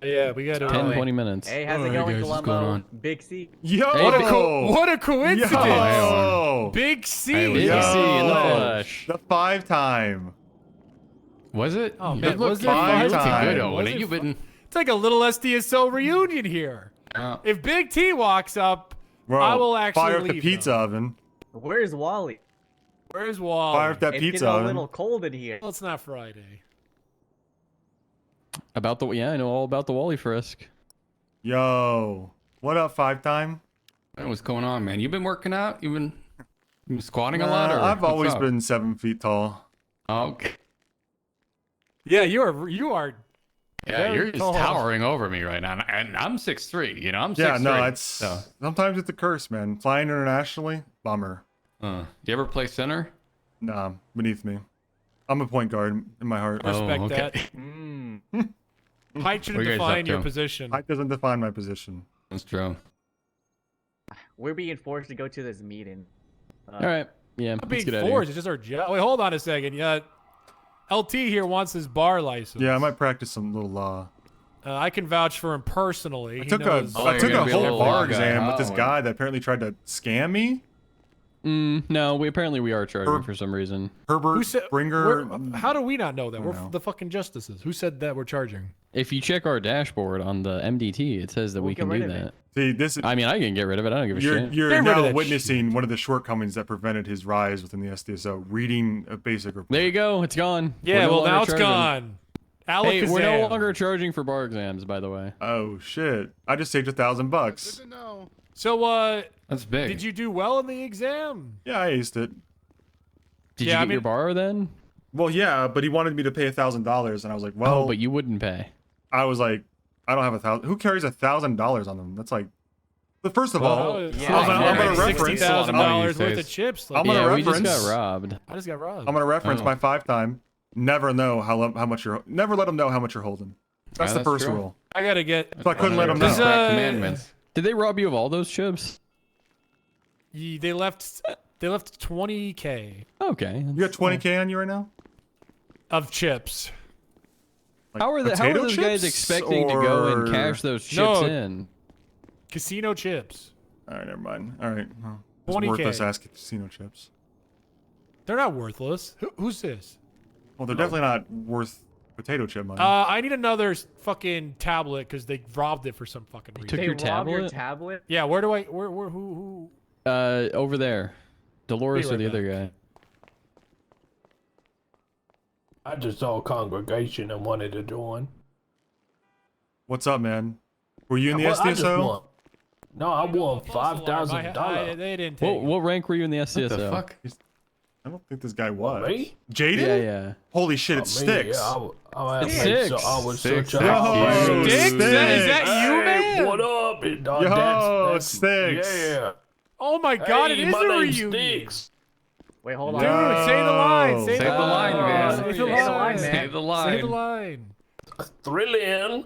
Yeah, we got 10, 20 minutes. Hey, how's it going, Columbo? Big C. Yo! What a coincidence! Yo! Big C! Big C in the flesh. The 5-time. Was it? Oh, You man, look was it fine. five Good, times? Owen. Was it You've been. It's like a little SDSO reunion here. If Big T walks up, Bro, I will actually fire up the leave, pizza though. oven. Where's Wally? Where's Wally? Fire up that It's pizza getting a oven. little cold in here. Well, it's not Friday. About the I know all about the Wally frisk. Yo, what up, 5-time? What's going on, man? You been working out? You been squatting a lot? Or I've what's always up? been 7 feet tall. Okay. Yeah, you are. Yeah, you're just tall. towering over me right now, and I'm 6'3". You know, I'm 6'3". Yeah, no, it's So. sometimes it's a curse, man. Flying internationally, bummer. Do you ever play center? Nah, beneath me. I'm a point guard in my heart. Respect okay. that. Height shouldn't What are you guys define up your to? position. Height doesn't define my position. That's true. We're being forced to go to this meeting. All right. Yeah. Not Let's being get out of forced. here. It's just our job. Wait, hold on a second. Yeah, LT here wants his bar license. Yeah, I might practice some little law. I can vouch for him personally. I He took knows- a whole bar exam with this Oh, guy that apparently tried to scam me. No, we are charging for some reason. Herbert Who said? Springer. How do we not know that? I We're don't know. the fucking justices. Who said that we're charging? If you check our dashboard on the MDT, it says that we can do that. See, this is. I mean, I can get rid of it. I don't give a You're, shit. you're Get rid of now that witnessing one of the shortcomings that prevented his rise within the SDSO. Reading a basic report. There you go. It's gone. Yeah, We're no well longer now it's charging. gone. Hey, we're no Alakazam. longer charging for bar exams, by the way. Oh shit! I just saved $1,000. So, That's big. did you do well in the exam? Yeah, I aced it. Did Yeah, you get your bar then? Well, yeah, but he wanted me to pay $1,000, and I was like, well, Oh, but you wouldn't pay. I was like, I don't have 1,000. Who carries $1,000 on them? That's like, but first of all, Oh, I'm gonna reference. $60,000 worth of chips. I'm gonna Yeah, we reference. just got robbed. I just got robbed. I'm gonna reference Oh. my 5-time. Never know how much you're. Never let them know how much you're holding. That's the that's first true. rule. I gotta get. So I couldn't let them know. Does, commandments. Did they rob you of all those chips? They left 20K Okay. You got 20K on you right now? of chips. Like How are potato those guys chips, expecting to go and or- cash those chips No. in? Casino chips. All right, never mind. All right, well, it's 20K. worthless ass casino chips. They're not worthless. Who's this? Well, they're definitely not worth potato chip money. I need another fucking tablet because they robbed it for some fucking reason. Took They your robbed your tablet? tablet? Yeah, where do I? Who? Over there. Dolores Be or the right other guy. I just saw a congregation and wanted to join. What's up, man? Were you in the Well, I just SDSO? won. No, I won $5,000. They didn't take. What rank were you in the SCSO? What the fuck? I don't think this guy was. Me? Jaden? Yeah, yeah. Holy shit, it sticks. Yeah, I It's made six. I was Six. such a Yo, Sticks? Is that you, Hey, man? what up? Yo, it sticks. Yeah. Oh my God! Hey, it is my a name's reunion. Sticks. Wait, hold Dude, on. say the line. Say Say the the line, man. Say the Say the line, line. man. Say the line. Say the line. Thrilling.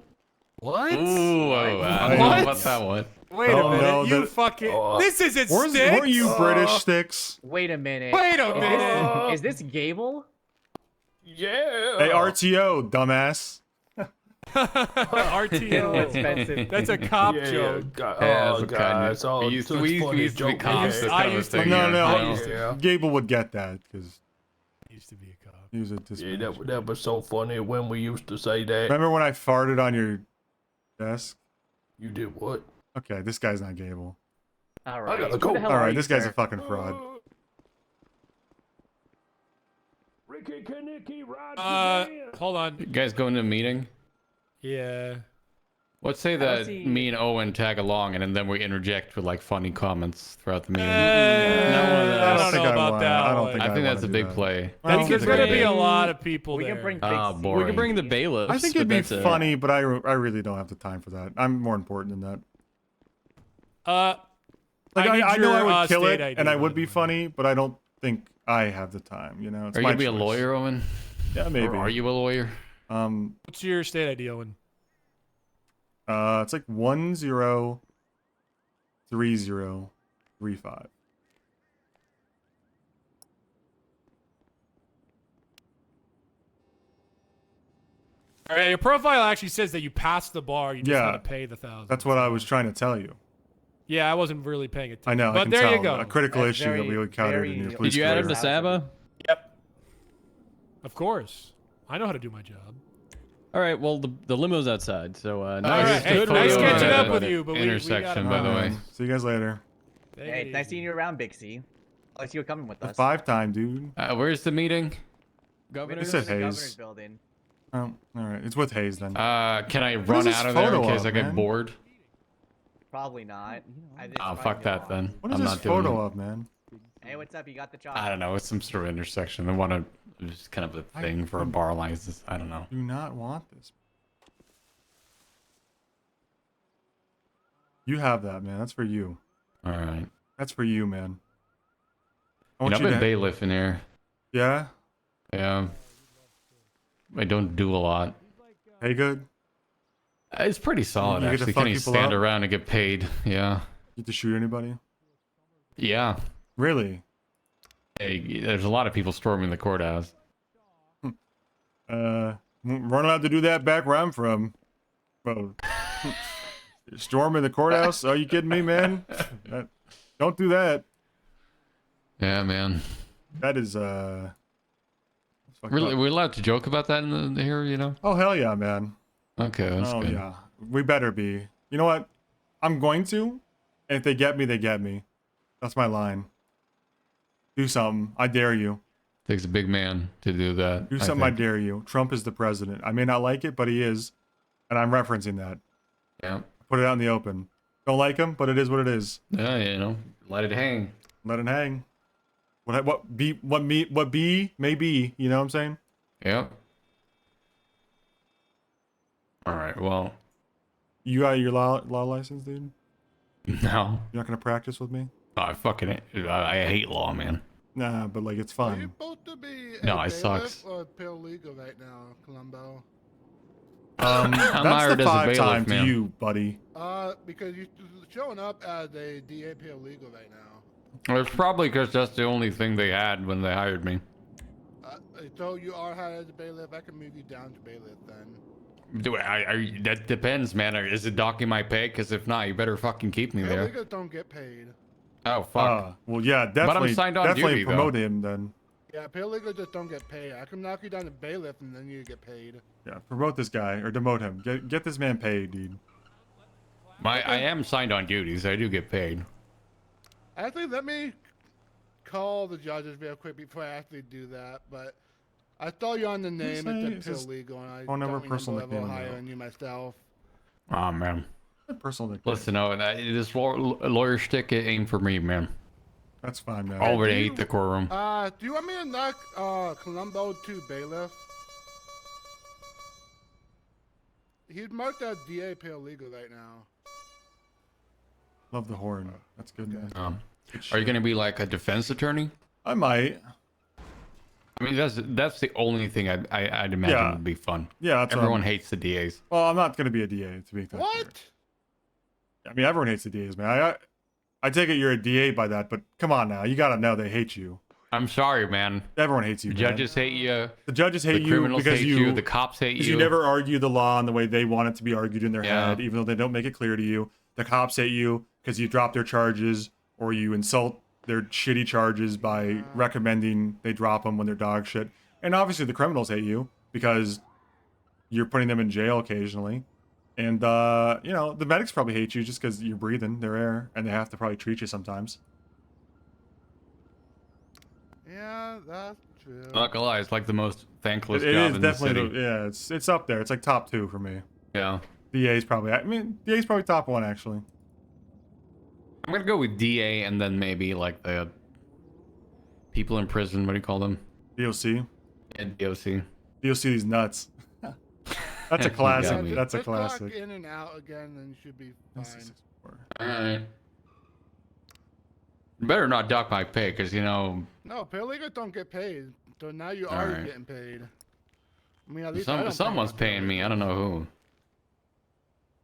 What? Ooh, I don't know What? about that one. Wait a Oh, minute. no, You that- fucking. This isn't Weren't Sticks. you British, Sticks? Wait a minute. Wait a minute. Is this Gable? Yeah. Hey, RTO, dumbass. RTO. Expensive. That's a cop Yeah, joke. Yeah, oh, that's what guys. Oh, we used to, such we funny used to be joke. cops. This I kind of used to thing. be- No, you no, know? Yeah. Gable would get that because Used to be a cop. he was a Yeah, dispatcher. that was so funny when we used to say that. Remember when I farted on your desk? You did what? Okay, this guy's not Gable. All I right. gotta Who go. the hell All are right, you, this guy's sir? a fucking fraud. Ricky Kaneki, ride Hold on. You guys going to a meeting? Yeah. Let's say don't that see- me and Owen tag along, and then we interject with like funny comments throughout the meeting. I don't know about that. I don't one. think I think wanna that's a do big that. play. Well, Because there's we gonna can be a bring- lot of people We there. can bring Ah, big boring. We could bring the bailiffs. I think but it'd be that's it. funny, but I really don't have the time for that. I'm more important than that. Like I need I know your, I would kill state it, ID, and I by would the be way. funny, but I don't think I have the time. You know, it's Are you my gonna be a choice. lawyer, Owen? Yeah, maybe. Or are you a lawyer? What's your state ID, Owen? It's like 103035. All right, your profile actually says that you passed the bar. You just Yeah, had to pay the $1,000. That's what I was trying to tell you. Yeah, I wasn't really paying attention. I know. But I can there tell. you go. A critical That's issue that we encountered in your very- police Did you add him career. to Saba? Yep. Of course. I know how to do my job. All right. Well, the limo's outside, so All nice. right, hey, Good nice work. catching up At with the you, but we intersection, gotta- by the way. See you guys later. Hey, nice seeing you around, Big C. Unless you're coming with The us. 5-time, dude. Where's the meeting? It said Hayes. Governor's building. Oh, all right. It's with Hayes then. Can I What run is this out of there in photo case of, I get man? bored? Probably not. Oh, fuck that then. What is I'm this not doing photo it. of, man? Hey, what's up? You got the job. I don't know. It's some sort of intersection. They want to. It's kind of a thing for a bar license. I don't know. Do not want this. You have that, man. That's for you. All right. That's for you, man. I You want know, you I've been to. bailiffing here. Yeah. Yeah. I don't do a lot. Hey, good. It's pretty solid, You get to actually. fuck Can't even people stand up? around and get paid. Yeah. Get to shoot anybody? Yeah. Really? Hey, there's a lot of people storming the courthouse. We're not allowed to do that back where I'm from. Bro. Storming the courthouse? Are you kidding me, man? Don't do that. Yeah, man. That is, Really, we're allowed to joke about that in the here, you know? Oh, hell yeah, man. Okay, that's good. Yeah. We better be. You know what? I'm going to. And if they get me, they get me. That's my line. Do something. I dare you. Takes a big man to do that. Do something. I dare you. Trump is the president. I may not like it, but he is. And I'm referencing that. Yeah. Put it out in the open. Don't like him, but it is what it is. Yeah, you know, let it hang. Let it hang. What be may be. You know what I'm saying? Yep. All right. Well, you got your law license, dude? No. You're not gonna practice with me? Oh, I hate law, man. Nah, but like it's fun. Supposed to be No, a it sucks. bailiff or paralegal right now, Columbo. I'm that's hired the as a 5-time bailiff, to man. you, buddy. Because you're showing up as a DA paralegal right now. It's probably because that's the only thing they had when they hired me. So you are hired as a bailiff. I can move you down to bailiff then. Do that depends, man. Is it docking my pay? Because if not, you better fucking keep me there. Paralegals don't get paid. Oh fuck. Well, yeah, definitely. But I'm signed on definitely duty, promote though. him then. Yeah, paralegals just don't get paid. I can knock you down to bailiff and then you get paid. Yeah, promote this guy or demote him. Get this man paid, dude. I am signed on duties. I do get paid. Actually, let me call the judges real quick before I actually do that. But I saw you on the name. It's a paralegal, and I phone number, don't personal remember nickname, higher no. than you myself. Oh man. Personal nickname. Listen, no, this lawyer shtick it ain't for me, man. That's fine, man. Already hate the courtroom. Do you want me to knock Columbo to bailiff? He's marked as DA paralegal right now. Love the horn. That's good, man. Are you gonna be like a defense attorney? I might. I mean, that's the only thing I'd imagine Yeah. would be fun. Yeah, that's what Everyone I'm- hates the DAs. Well, I'm not gonna be a DA to be clear. What? I mean, everyone hates the DAs, man. I take it you're a DA by that, but come on now, you gotta know they hate you. I'm sorry, man. Everyone hates you. The man. judges hate you. The judges hate the you criminals because hate you. The cops hate Because you. you never argue the law in the way they want it to be argued in their Yeah. head, even though they don't make it clear to you. The cops hate you because you drop their charges or you insult their shitty charges by recommending they drop them when they're dog shit. And obviously the criminals hate you because you're putting them in jail occasionally. And, the medics probably hate you just because you're breathing their air and they have to probably treat you sometimes. Yeah, that's true. Not gonna lie, it's like the most thankless It job is in the definitely, city. it's up there. It's like top 2 for me. Yeah. DA's probably, DA's probably top 1 actually. I'm gonna go with DA and then maybe like the people in prison. What do you call them? DOC. And DOC. DOC these nuts. That's a classic. me. That's a Just clock classic. in and out again, then you should be fine. Alright. Better not dock my pay, because, No, paralegals don't get paid. So now you are Alright. getting paid. I mean, at least I don't pay someone's my paying me. I don't know who.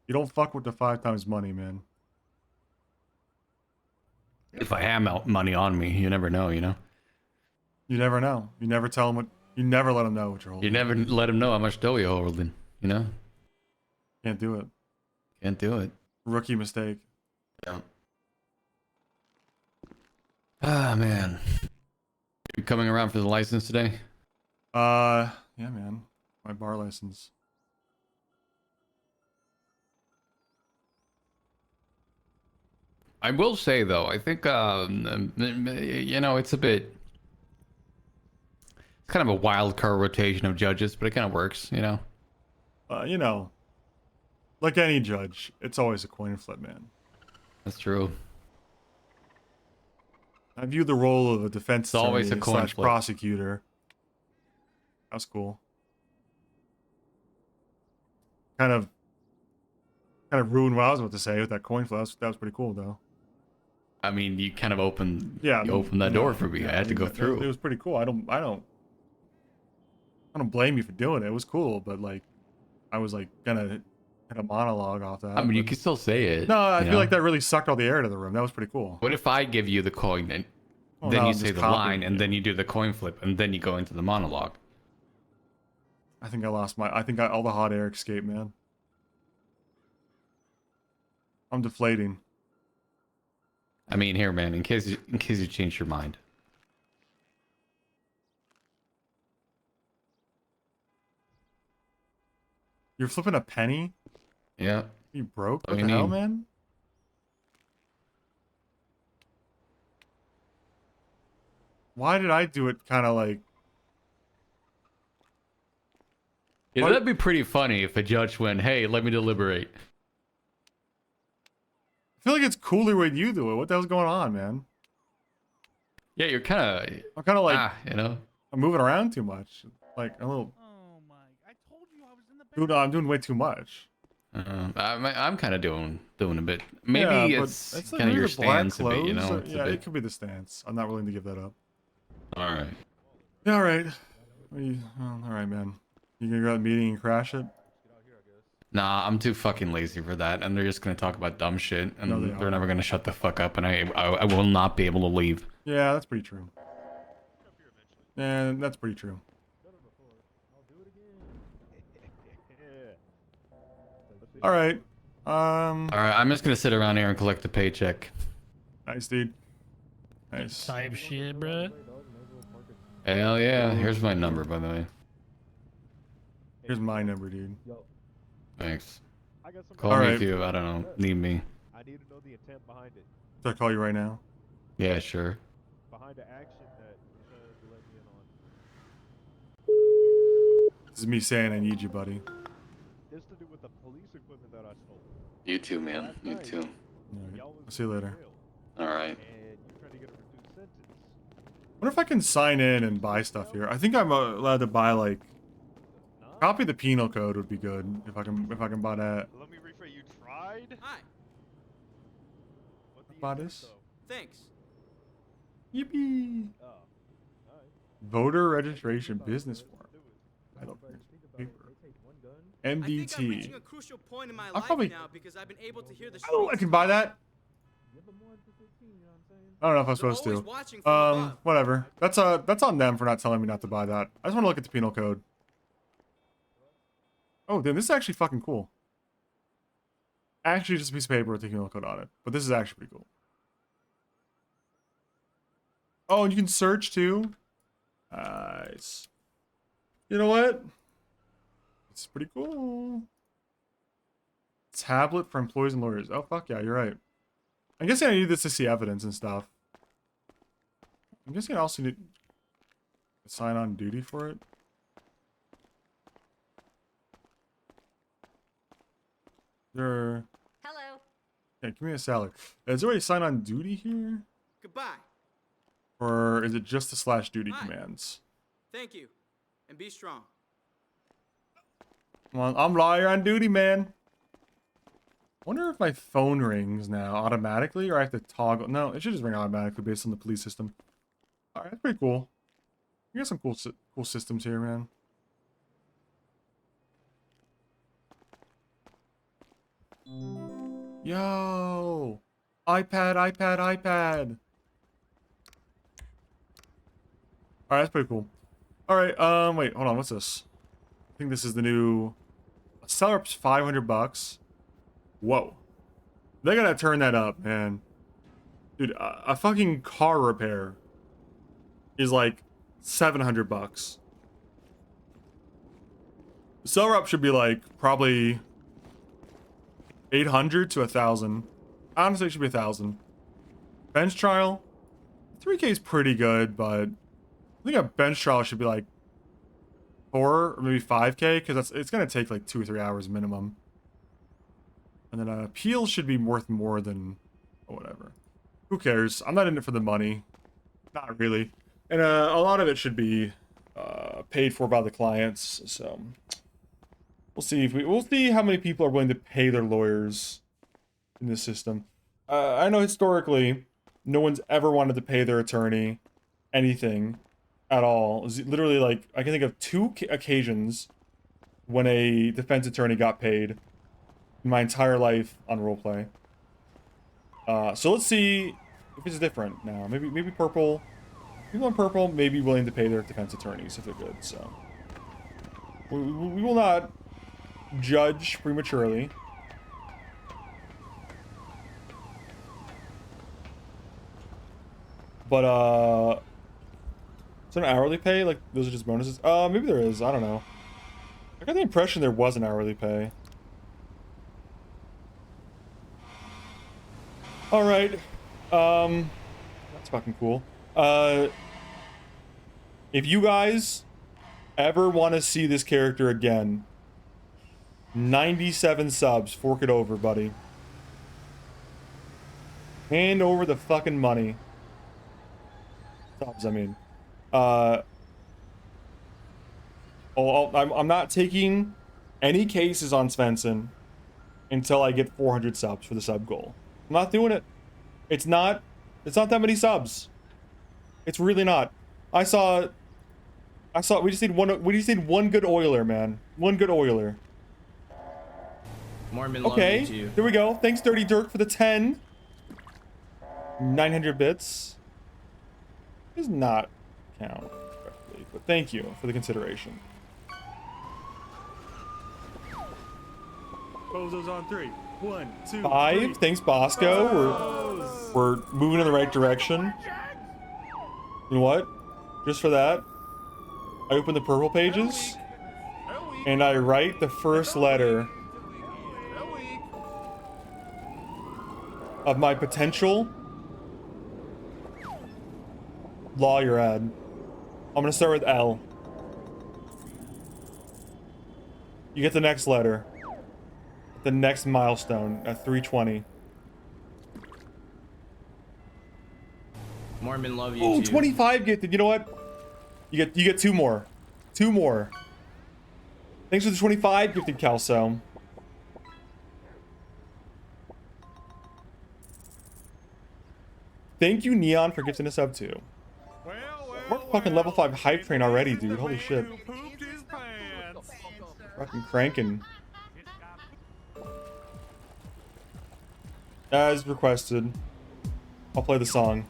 You don't fuck with the 5 times money, man. If I have money on me, you never know, you know? You never know. You never tell them what. You never let them know what you're holding. You never let them know how much dough you're holding, you know? Can't do it. Can't do it. Rookie mistake. Yeah. Ah, man. You coming around for the license today? Yeah, man. My bar license. I will say though, I think you know, it's kind of a wild card rotation of judges, but it kind of works, you know. You know, like any judge, it's always a coin flip, man. That's true. I view the role of a defense It's always a attorney coin slash flip. prosecutor. That's cool. Kind of ruined what I was about to say with that coin flip. That was pretty cool, though. I mean, you kind of opened opened that door for me. I had to go through. It was pretty cool. I don't blame you for doing it. It was cool, but like, I was like gonna hit a monologue off that. I mean, you but- can still say it. No, I you feel know? like that really sucked all the air out of the room. That was pretty cool. What if I give you the coin and Well, then no, you I'm say just the copying line and then you do the coin flip and then you go into the monologue? I think I lost my. I think all the hot air escaped, man. I'm deflating. I mean, here, man, in case you change your mind. You're flipping a penny? Yeah. You broke? What What do the you hell, mean? man? Why did I do it kind of like... Yeah, What- that'd be pretty funny if a judge went, "Hey, let me deliberate." I feel like it's cooler when you do it. What the hell's going on, man? Yeah, you're kind of. I'm kind of like... you know. I'm moving around too much. Like, a little... Dude, I'm doing way too much. I'm kind of doing a bit. Maybe Yeah, but it's like kind of your the black stance a bit, you clothes, know. or- It's a yeah, bit. it could be the stance. I'm not willing to give that up. All right. Yeah, all right. All right, man. You gonna go to the meeting and crash it? Nah, I'm too fucking lazy for that, and they're just gonna talk about dumb shit, and No, they they're are. never gonna shut the fuck up, and I will not be able to leave. Yeah, that's pretty true. Yeah, that's pretty true. All right. All right, I'm just gonna sit around here and collect the paycheck. Nice, dude. Nice. Type shit, bruh. Hell yeah! Here's my number, by the way. Here's my number, dude. Thanks. Call All me right. if you, I don't know, need me. I need to know the intent behind it. Should I call you right now? Yeah, sure. Behind the action that you let me in on. This is me saying I need you, buddy. This to do with the police equipment that I stole. You too, man. You too. All right. I'll see you later. All right. And you trying to get a reduced sentence. Wonder if I can sign in and buy stuff here. I think I'm allowed to buy like copy the penal code would be good if I can buy that. Let me rephrase. You tried? Hi. Buy this. Thanks. Yippee! Oh. Alright. Voter registration business form. I don't paper. I think I'm MDT. reaching a crucial point in my I'll life probably- now because I've been able to hear the Oh, I streets can buy that. I don't know if I'm They're supposed always to. watching from above. Whatever. That's on them for not telling me not to buy that. I just want to look at the penal code. Oh, damn, this is actually fucking cool. Actually, just a piece of paper with the penal code on it, but this is actually pretty cool. Oh, and you can search too. Nice. You know what? It's pretty cool. Tablet for employees and lawyers. Oh, fuck yeah, you're right. I'm guessing I need this to see evidence and stuff. I'm guessing I also need to sign on duty for it. There. Hello. Yeah, give me a salad. Is there a way to sign on duty here? Goodbye. Or is it just the /duty Hi. commands? Thank you. And be strong. Come on, I'm lawyer on duty, man. Wonder if my phone rings now automatically, or I have to toggle. No, it should just ring automatically based on the police system. All right, that's pretty cool. You got some cool systems here, man. Yo, iPad. All right, that's pretty cool. All right, wait, hold on. What's this? I think this is the new. Seller up's $500. Whoa, they gotta turn that up, man. Dude, a fucking car repair is like $700. Seller up should be like probably 800 to 1,000. Honestly, it should be 1,000. Bench trial, 3K is pretty good, but I think a bench trial should be like 4 or maybe 5K because it's gonna take like 2 or 3 hours minimum. And then an appeal should be worth more than whatever. Who cares? I'm not in it for the money. Not really. And a lot of it should be paid for by the clients. So we'll see if we'll see how many people are willing to pay their lawyers in this system. I know historically, no one's ever wanted to pay their attorney anything at all. It's literally, like, I can think of 2 occasions when a defense attorney got paid in my entire life on roleplay. So let's see if it's different now. Maybe purple. People on purple may be willing to pay their defense attorneys if they're good. So we will not judge prematurely. But is there an hourly pay? Like those are just bonuses? Maybe there is. I don't know. I got the impression there was an hourly pay. All right. That's fucking cool. If you guys ever want to see this character again, 97 subs, fork it over, buddy. Hand over the fucking money. Subs, I mean. I'm not taking any cases on Svensson until I get 400 subs for the sub goal. I'm not doing it. It's not that many subs. It's really not. We just need one good oiler, man. One good oiler. Mormon okay, love you too. There we go. Thanks, Dirty Dirk, for the 10. 900 bits. Does not count correctly, but thank you for the consideration. Bozos on 3. 1, 2, 5. 3. Thanks, Bosco. We're moving in the right direction. You know what? Just for that, I open the purple pages and I write the first letter of my potential lawyer ad. I'm gonna start with L. You get the next letter. The next milestone at 320. Mormon love you Oh, too. 25 gifted. You know what? You get 2 more. 2 more. Thanks for the 25 gifted, Calso. Thank you, Neon, for gifting us up too. We're fucking level 5 hype train already, dude. Holy shit. Fucking cranking. As requested, I'll play the song.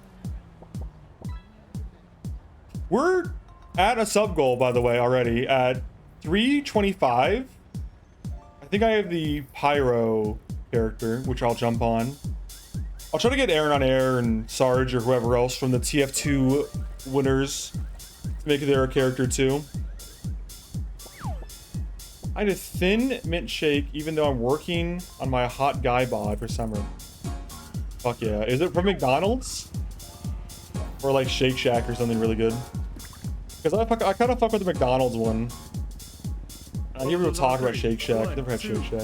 We're at a sub goal, by the way, already at 325. I think I have the Pyro character, which I'll jump on. I'll try to get Aaron on air and Sarge or whoever else from the TF2 winners to make their character too. I had a thin mint shake even though I'm working on my hot guy bod for summer. Fuck yeah. Is it from McDonald's? Or like Shake Shack or something really good? Because I kind of fuck with the McDonald's one. I hear people talk about Shake Shack. Never had Shake Shack.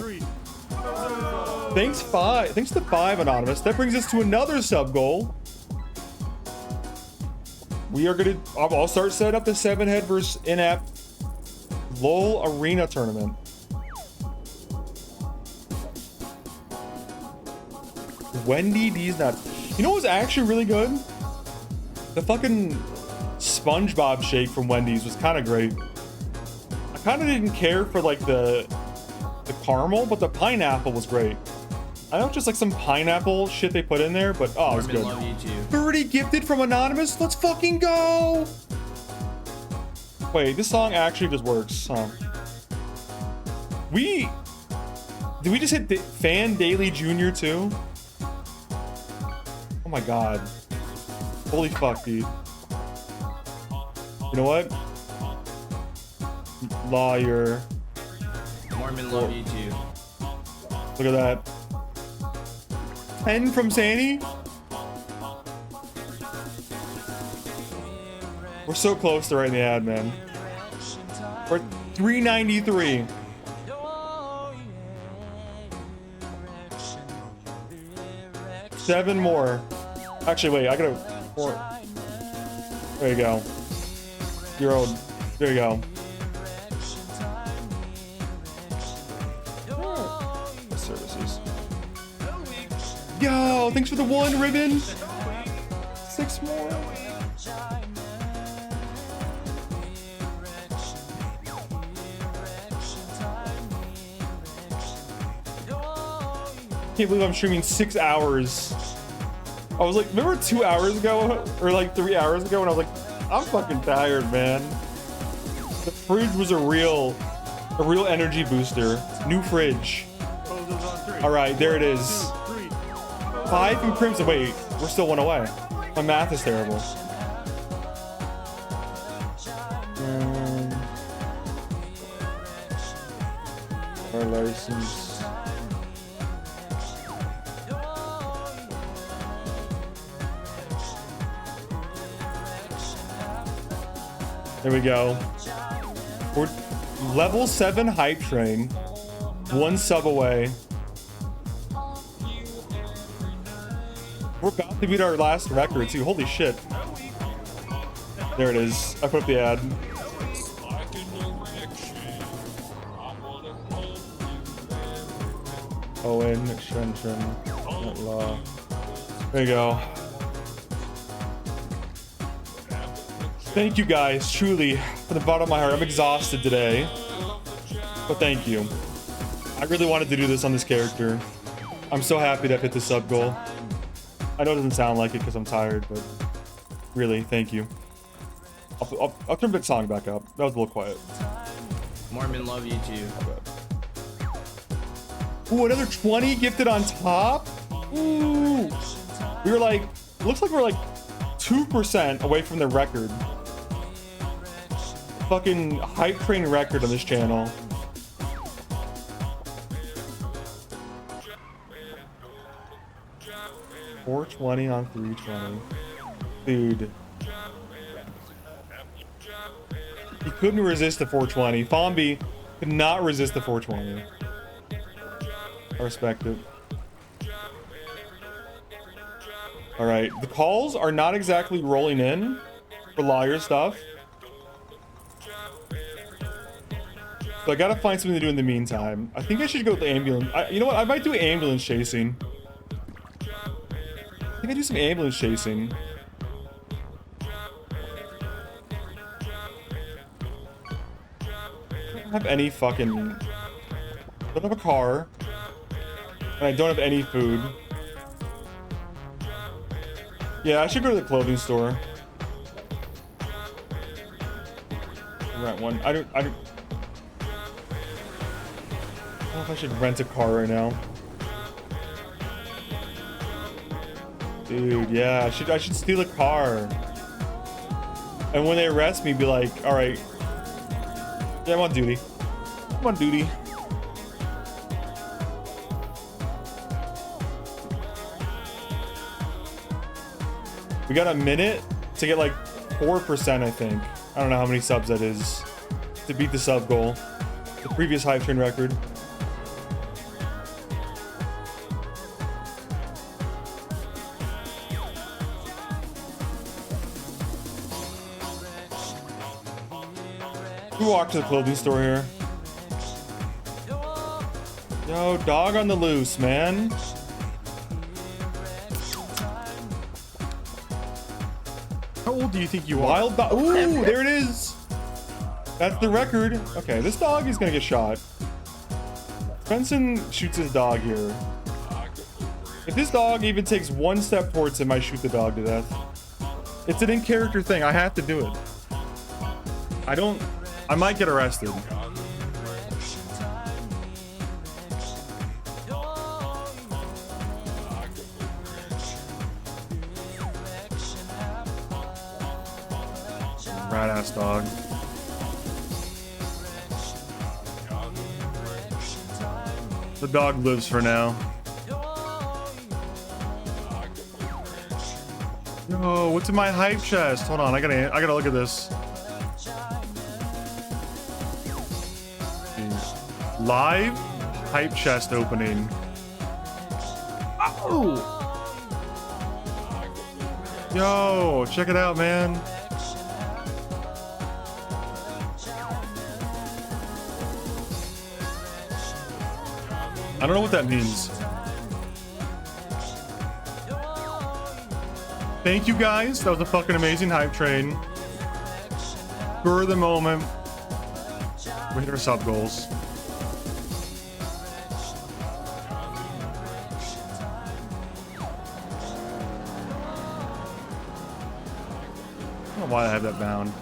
Thanks to 5 Anonymous. That brings us to another sub goal. We are gonna. I'll start setting up the 7-head versus in-app LOL arena tournament. Wendy D's nuts. You know what was actually really good? The fucking SpongeBob shake from Wendy's was kind of great. I kind of didn't care for like the caramel, but the pineapple was great. I know it's just like some pineapple shit they put in there, but oh, it was good. 30 gifted from Anonymous. Let's fucking go. Wait, this song actually just works, huh? Did we just hit Fan Daily Jr. too? Oh my god. Holy fuck, dude. You know what? Lawyer. Mormon love you too. Look at that. 10 from Sandy? We're so close to writing the ad, man. We're at 393. Seven more. Actually, wait, I gotta. Four. There you go. Your old. There you go. Services. Yo, thanks for the 1 ribbon. 6 more. Can't believe I'm streaming 6 hours. I was like, remember 2 hours ago or like 3 hours ago when I was like, I'm fucking tired, man. The fridge was a real energy booster. New fridge. All right, there it is. 5 and Crimson. Wait, we're still 1 away. My math is terrible. Our license. There we go. We're level 7 hype train. 1 sub away. We're about to beat our last record too. Holy shit. There it is. I put up the ad. Owen, Shen, Law. There you go. Thank you guys, truly, from the bottom of my heart. I'm exhausted today, but thank you. I really wanted to do this on this character. I'm so happy to hit the sub goal. I know it doesn't sound like it because I'm tired, but really, thank you. I'll turn the song back up. That was a little quiet. Mormon, love you too. Ooh, another 20 gifted on top. Ooh, we were like, looks like we're like 2% away from the record. Fucking hype train record on this channel. $420 on 320. Dude. He couldn't resist the 420. Fombi could not resist the 420. I respect it. Alright, the calls are not exactly rolling in for lawyer stuff. So I gotta find something to do in the meantime. I think I should go with the ambulance. You know what? I might do ambulance chasing. I think I do some ambulance chasing. I don't have any fucking... I don't have a car. And I don't have any food. Yeah, I should go to the clothing store. Rent one. I don't know if I should rent a car right now. Dude, yeah, I should steal a car. And when they arrest me, be like, all right, yeah, I'm on duty. I'm on duty. We got a minute to get like 4%, I think. I don't know how many subs that is to beat the sub goal. The previous hype train record. We walk to the clothing store here. Yo, dog on the loose, man. How old do you think you are? Wild dog. Ooh, there it is. That's the record. Okay, this dog is gonna get shot. Benson shoots his dog here. If this dog even takes 1 step towards him, I shoot the dog to death. It's an in-character thing. I have to do it. I might get arrested. Rat ass dog. The dog lives for now. Yo, what's in my hype chest? Hold on, I gotta look at this. Live hype chest opening. Oh! Yo, check it out, man. I don't know what that means. Thank you guys. That was a fucking amazing hype train. For the moment, we hit our sub goals. I don't know why I have that bound.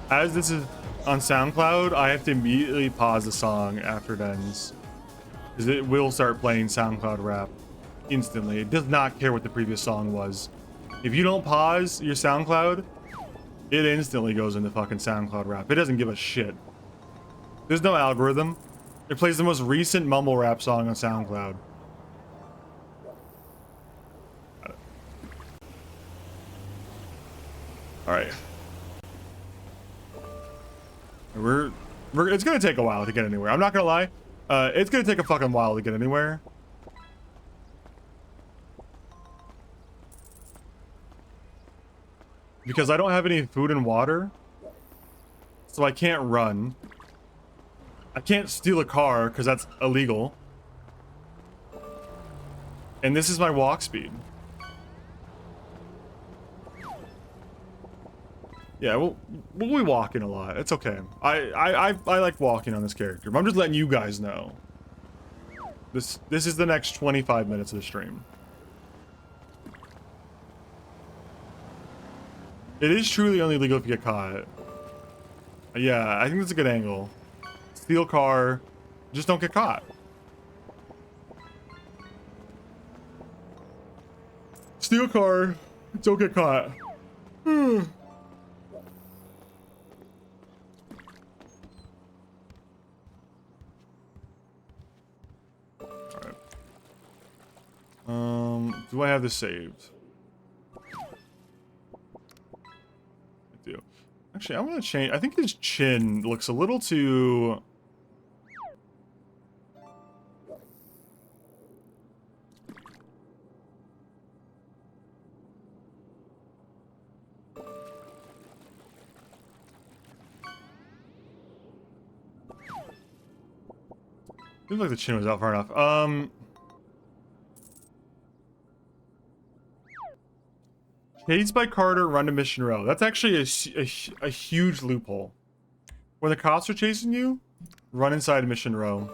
As this is on SoundCloud, I have to immediately pause the song after it ends, because it will start playing SoundCloud rap instantly. It does not care what the previous song was. If you don't pause your SoundCloud, it instantly goes into fucking SoundCloud rap. It doesn't give a shit. There's no algorithm. It plays the most recent mumble rap song on SoundCloud. All right. It's gonna take a while to get anywhere. I'm not gonna lie. It's gonna take a fucking while to get anywhere. Because I don't have any food and water. So I can't run. I can't steal a car because that's illegal. And this is my walk speed. Yeah, we'll be walking a lot. It's okay. I like walking on this character, but I'm just letting you guys know. This is the next 25 minutes of the stream. It is truly only legal if you get caught. Yeah, I think that's a good angle. Steal car, just don't get caught. Steal car, don't get caught. Do I have this saved? I do. Actually, I'm gonna change. I think his chin looks a little too... Seems like the chin was out far enough. Chased by Carter, run to Mission Row. That's actually a huge loophole. When the cops are chasing you, run inside Mission Row.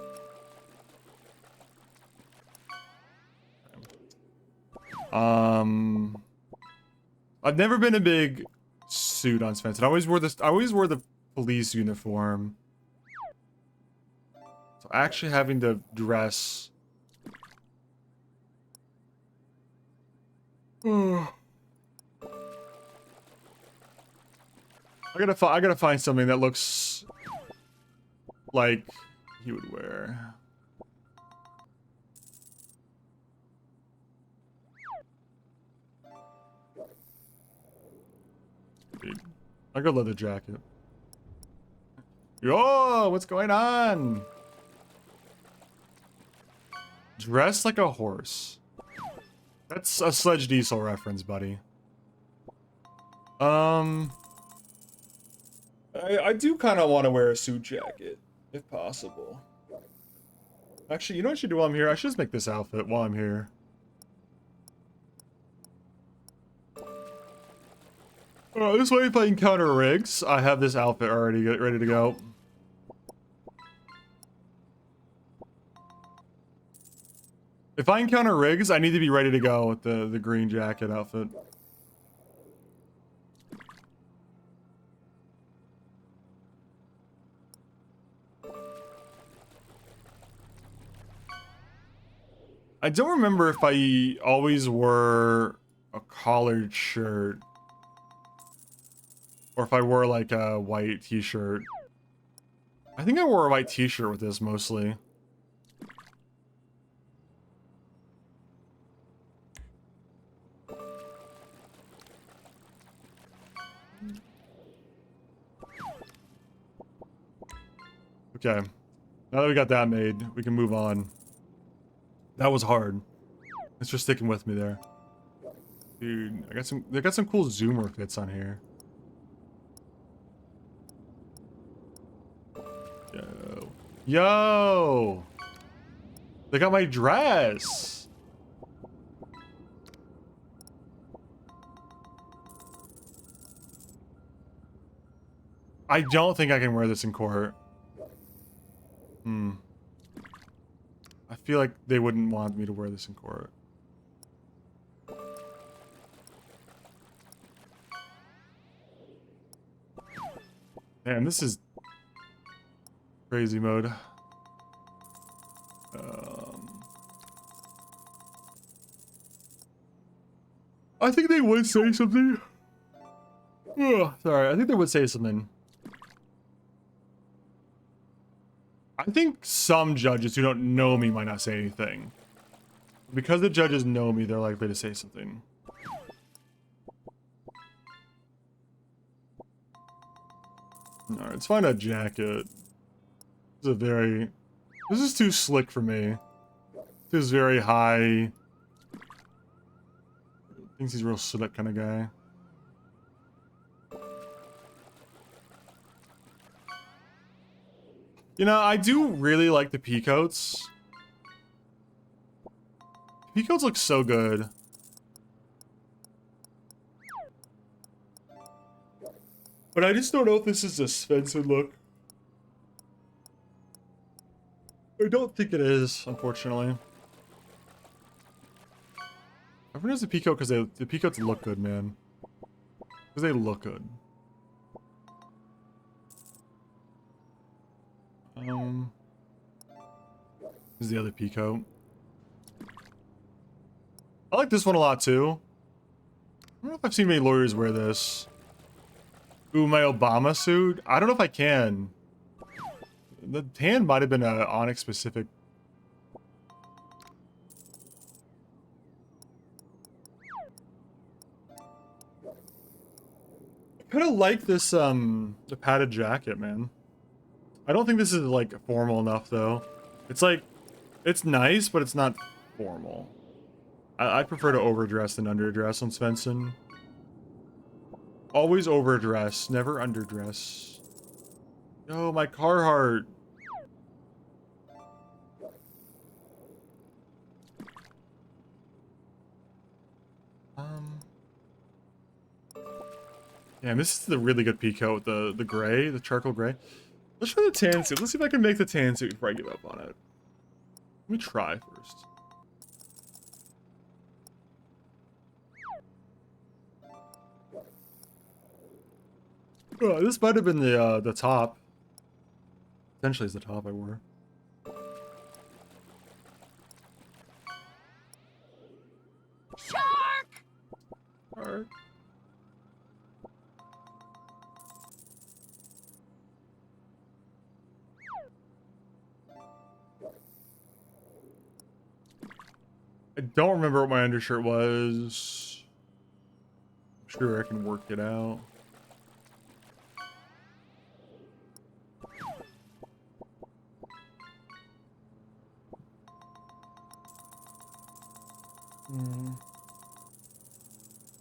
I've never been a big suit on Svensson. I always wore the police uniform. So actually having to dress. I gotta find something that looks like he would wear. Dude, I got a leather jacket. Yo, what's going on? Dress like a horse. That's a Sledge Diesel reference, buddy. I do kind of want to wear a suit jacket, if possible. Actually, you know what I should do while I'm here? I should just make this outfit while I'm here. This way if I encounter rigs, I have this outfit already ready to go. If I encounter rigs, I need to be ready to go with the green jacket outfit. I don't remember if I always wore a collared shirt or if I wore like a white t-shirt. I think I wore a white t-shirt with this mostly. Okay. Now that we got that made, we can move on. That was hard. Thanks for sticking with me there. Dude, they got some cool zoomer fits on here. Yo. Yo! They got my dress! I don't think I can wear this in court. I feel like they wouldn't want me to wear this in court. Man, this is crazy mode. I think they would say something. Ugh, sorry, I think they would say something. I think some judges who don't know me might not say anything. Because the judges know me, they're likely to say something. Alright, let's find a jacket. This is too slick for me. This is very high. Thinks he's real slick kind of guy. You know, I do really like the peacoats. Peacoats look so good. But I just don't know if this is a Svensson look. I don't think it is, unfortunately. Everyone has a peacoat because the peacoats look good, man. Because they look good. This is the other peacoat. I like this one a lot too. I don't know if I've seen many lawyers wear this. Ooh, my Obama suit? I don't know if I can. The tan might have been a Onyx specific. I kind of like this, the padded jacket, man. I don't think this is, like, formal enough, though. It's like, it's nice, but it's not formal. I prefer to overdress than underdress on Svensson. Always overdress, never underdress. Yo, my Carhartt. Yeah, this is the really good peacoat, the gray, the charcoal gray. Let's try the tan suit. Let's see if I can make the tan suit before I give up on it. Let me try first. Oh, this might have been the top. Essentially, it's the top I wore. Shark! Shark. I don't remember what my undershirt was. I'm sure I can work it out.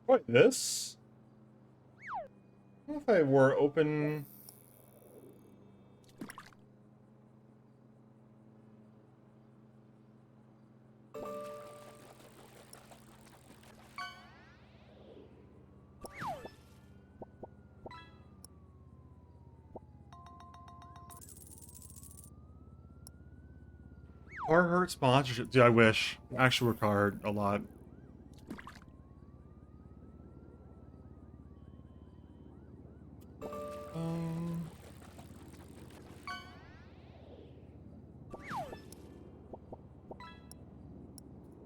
What, this? I don't know if I wore open... Carhartt sponsorship. Dude, I wish. I actually work hard a lot.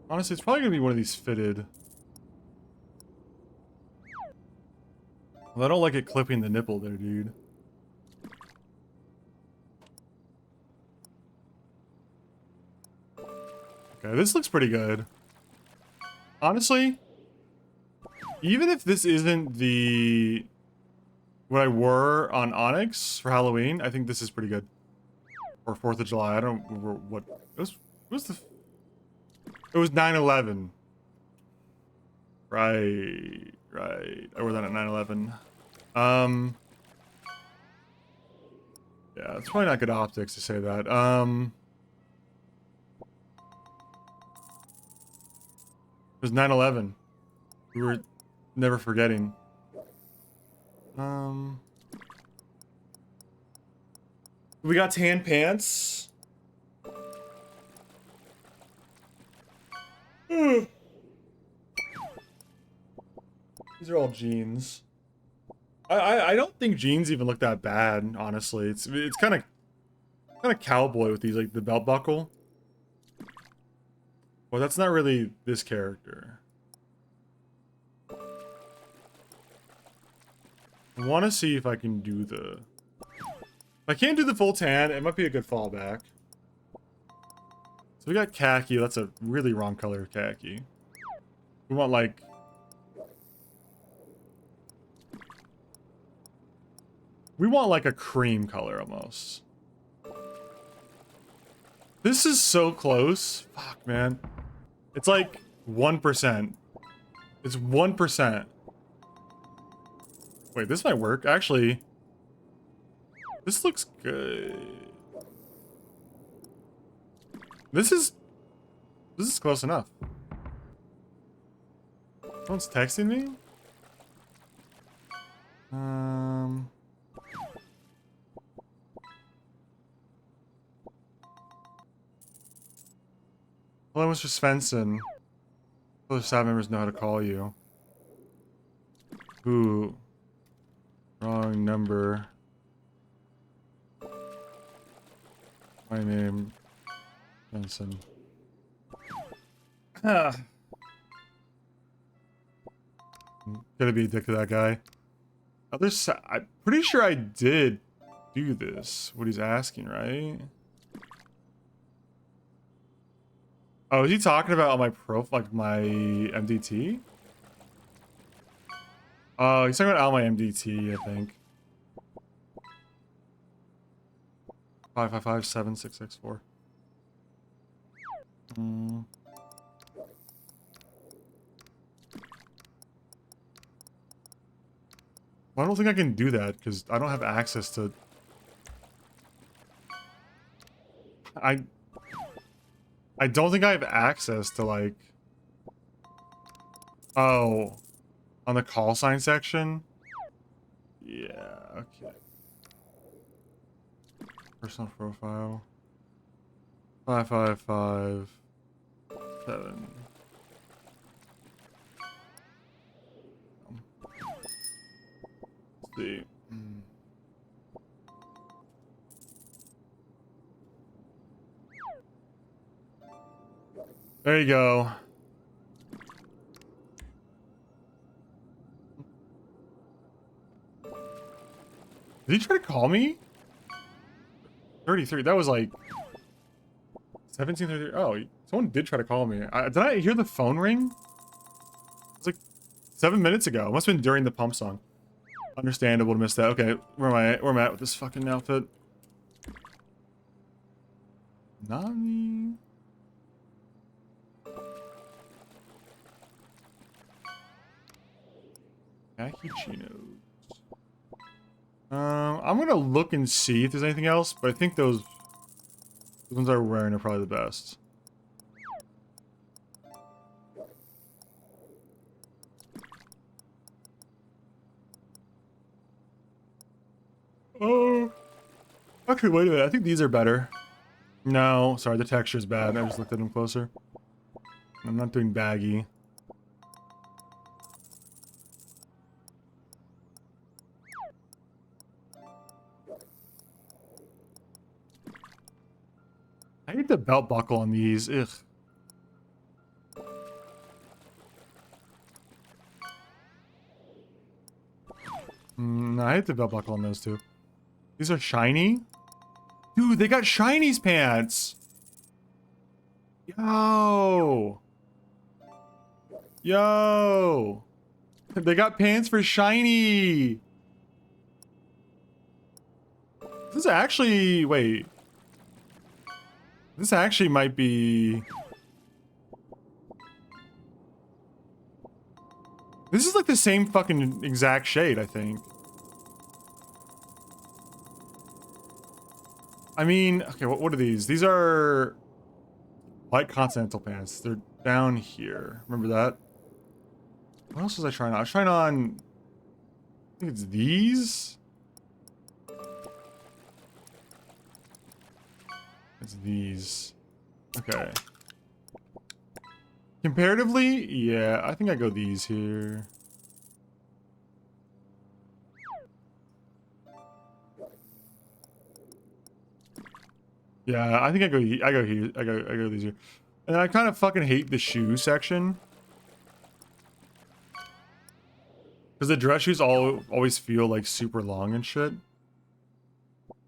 Honestly, it's probably gonna be one of these fitted. Well, I don't like it clipping the nipple there, dude. Okay, this looks pretty good. Honestly, even if this isn't what I wore on Onyx for Halloween, I think this is pretty good. or 4th of July. I don't remember what it was. It was 9/11. Right. I wore that at 9/11. Yeah, it's probably not good optics to say that. It was 9/11. We were never forgetting. We got tan pants. These are all jeans. I don't think jeans even look that bad, honestly. It's kind of cowboy with these, like the belt buckle. Well, that's not really this character. I want to see if I can do the... If I can't do the full tan, it might be a good fallback. So we got khaki. That's a really wrong color of khaki. We want like... We want like a cream color almost. This is so close. Fuck, man. It's like 1%. It's 1%. Wait, this might work. Actually, this looks good. This is close enough. Someone's texting me? Hello, Mr. Svensson. Other staff members know how to call you. Ooh. Wrong number. My name. Svensson. I'm gonna be a dick to that guy. I'm pretty sure I did do this. What he's asking, right? Oh, is he talking about on my profile, like my MDT? Oh, he's talking about my MDT, I think. 555-7664. Well, I don't think I can do that because I don't have access to... I don't think I have access to, like... Oh. On the call sign section? Yeah, okay. Personal profile. 555-7. Let's see. There you go. Did he try to call me? 33. That was like 1733. Oh, someone did try to call me. Did I hear the phone ring? It was like 7 minutes ago. It must have been during the pump song. Understandable to miss that. Okay, where am I at with this fucking outfit? Nani? Khaki chinos. I'm gonna look and see if there's anything else, but I think those ones I'm wearing are probably the best. Oh, actually, wait a minute. I think these are better. No, sorry, the texture's bad. I just looked at them closer. I'm not doing baggy. I hate the belt buckle on these. Ugh. No, I hate the belt buckle on those two. These are shiny? Dude, they got shinies pants! Yo! Yo! They got pants for shiny! This is actually... Wait. This actually might be... This is like the same fucking exact shade, I think. I mean, okay, what are these? These are light continental pants. They're down here. Remember that? What else was I trying on? I was trying on... I think it's these? It's these. Okay. Comparatively, yeah, I think I go these here. Yeah, I think I go here. I go these here. And I kind of fucking hate the shoe section. Because the dress shoes always feel like super long and shit.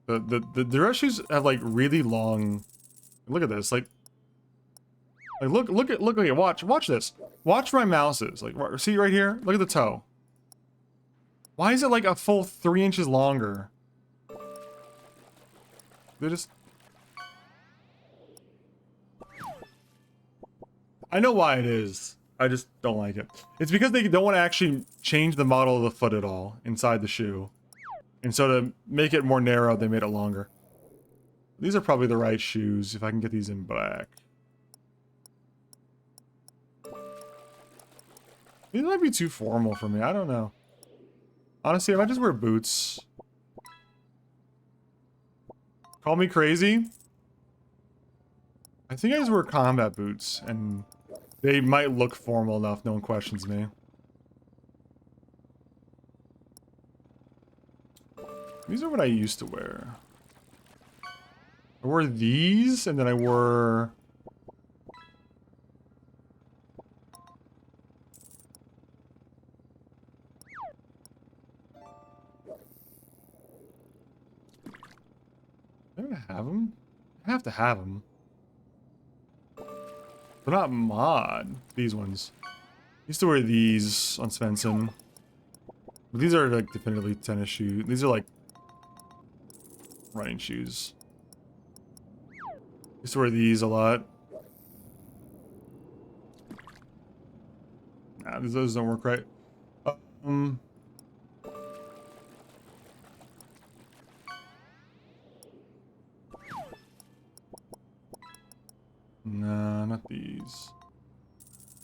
The dress shoes have like really long. Look at this, like look at watch this. Watch my mouses. Like see right here. Look at the toe. Why is it like a full 3 inches longer? They're just. I know why it is. I just don't like it. It's because they don't want to actually change the model of the foot at all inside the shoe. And so to make it more narrow, they made it longer. These are probably the right shoes if I can get these in black. These might be too formal for me. I don't know. Honestly, if I just wear boots. Call me crazy. I think I just wear combat boots and they might look formal enough. No one questions me. These are what I used to wear. I wore these, and then I wore... Do I have them? I have to have them. They're not mod, these ones. I used to wear these on Svensson. But these are like definitively tennis shoes. These are like running shoes. I used to wear these a lot. Nah, those don't work right. Nah, not these.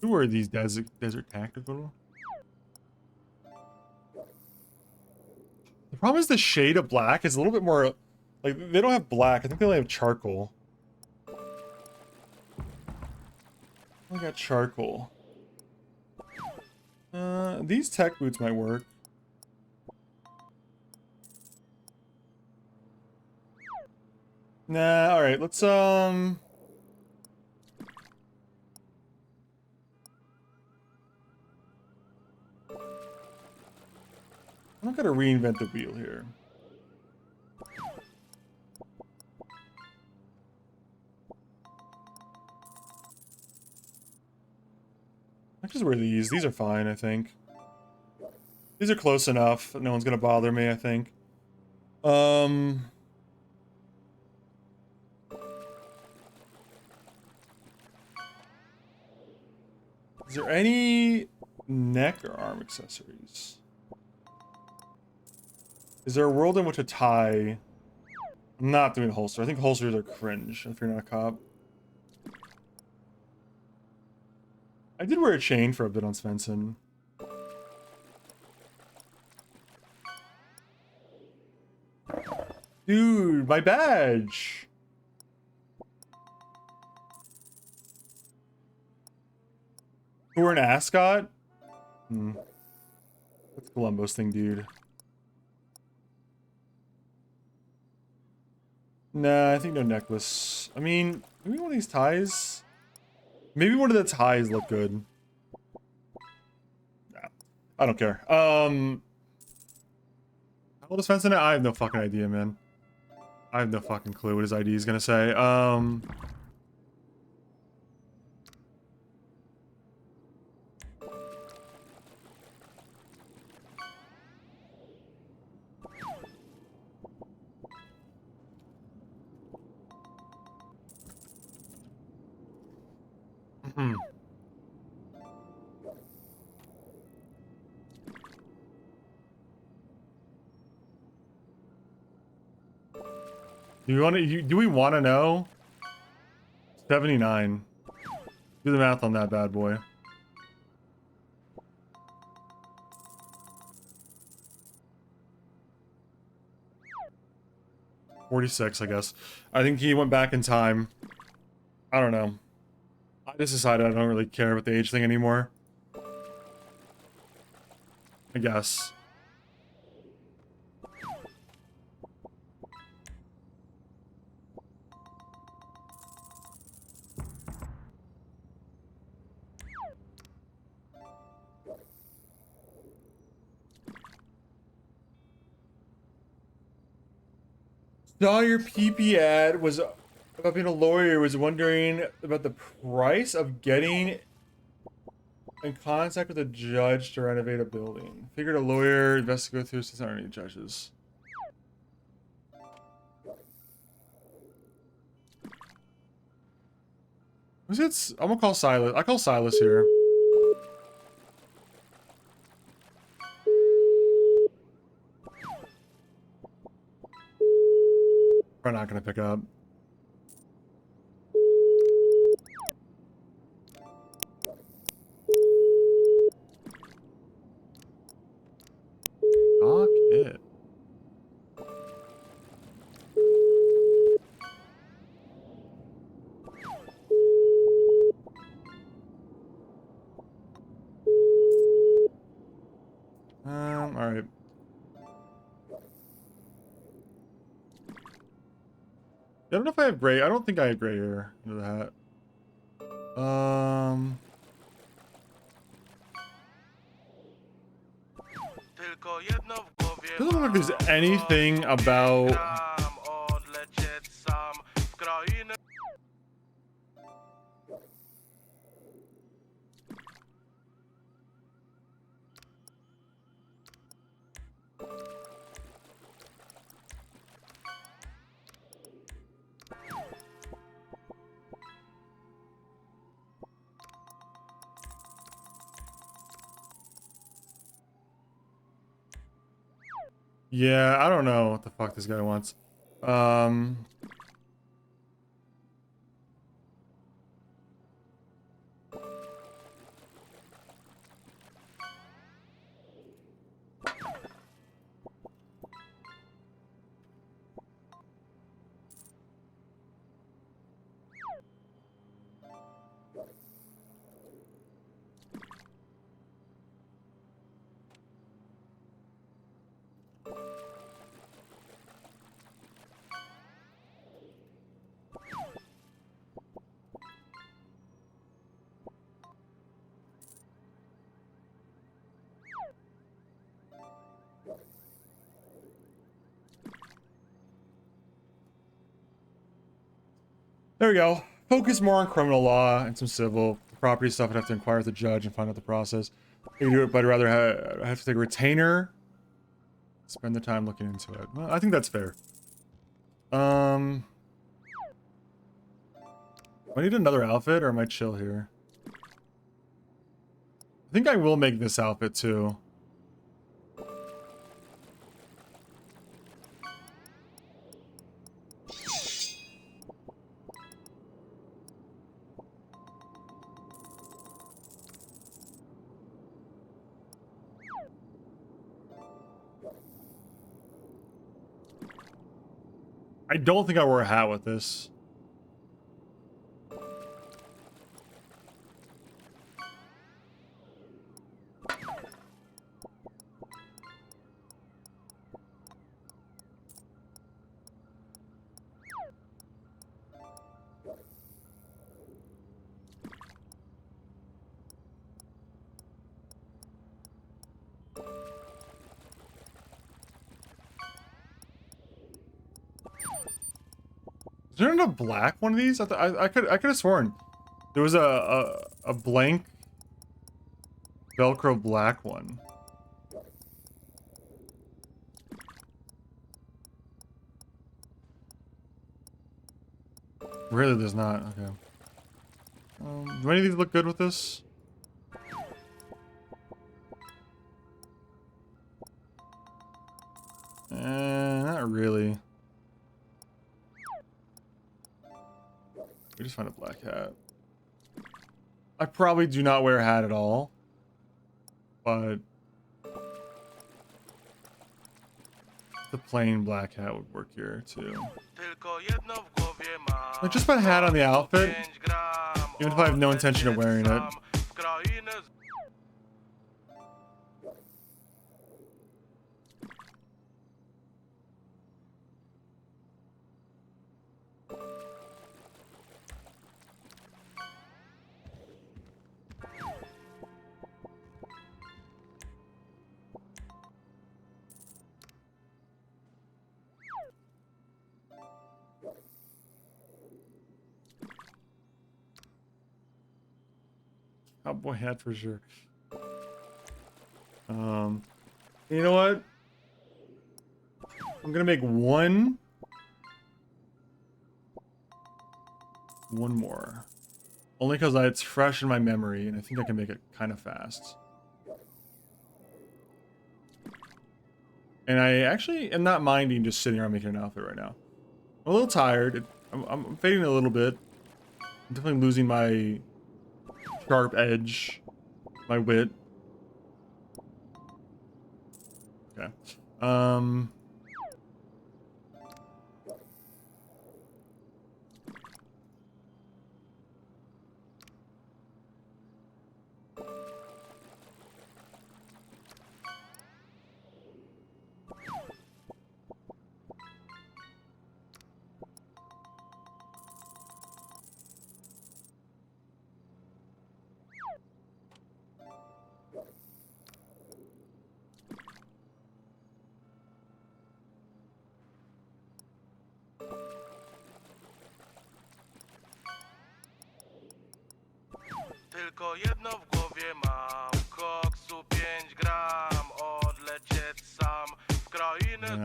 Who wear these desert tactical? The problem is the shade of black is a little bit more, like, they don't have black. I think they only have charcoal. I got charcoal. These tech boots might work. Nah, alright, let's, I'm not gonna reinvent the wheel here. I just wear these. These are fine, I think. These are close enough. No one's gonna bother me, I think. Is there any neck or arm accessories? Is there a world in which a tie... I'm not doing a holster. I think holsters are cringe if you're not a cop. I did wear a chain for a bit on Svensson. Dude, my badge! Who were an ascot? That's Columbo's thing, dude. Nah, I think no necklace. I mean, maybe one of these ties? Maybe one of the ties look good. Nah, I don't care. How old is Svensson? I have no fucking idea, man. I have no fucking clue what his ID is gonna say. Do we want to know? 79. Do the math on that bad boy. $46, I guess. I think he went back in time. I don't know. I just decided I don't really care about the age thing anymore. I guess. Saw your PP ad was about being a lawyer, was wondering about the price of getting in contact with a judge to renovate a building. Figured a lawyer best to go through since there aren't any judges. Who's it? I'm gonna call Silas. I call Silas here. Probably not gonna pick up. Fuck it. All right. I don't know if I have gray. I don't think I have gray hair under the hat. Doesn't look like there's anything about. Yeah, I don't know what the fuck this guy wants. There we go. Focus more on criminal law and some civil. Property stuff I'd have to inquire with the judge and find out the process. You do it, but I'd rather have to take a retainer. Spend the time looking into it. Well, I think that's fair. Do I need another outfit or am I chill here? I think I will make this outfit too. I don't think I wear a hat with this. Is there a black one of these? I could have sworn there was a blank Velcro black one. Really, there's not. Okay. Do any of these look good with this? Not really. We just find a black hat. I probably do not wear a hat at all, but the plain black hat would work here too. Like just put a hat on the outfit, even if I have no intention of wearing it. Cowboy hat for sure. You know what? I'm gonna make one more. Only because it's fresh in my memory, and I think I can make it kind of fast. And I actually am not minding just sitting around making an outfit right now. I'm a little tired. I'm fading a little bit. I'm definitely losing my sharp edge, my wit. Okay. Tylko jedno w głowie mam, koksu 5 gram, odlecieć sam w krainę.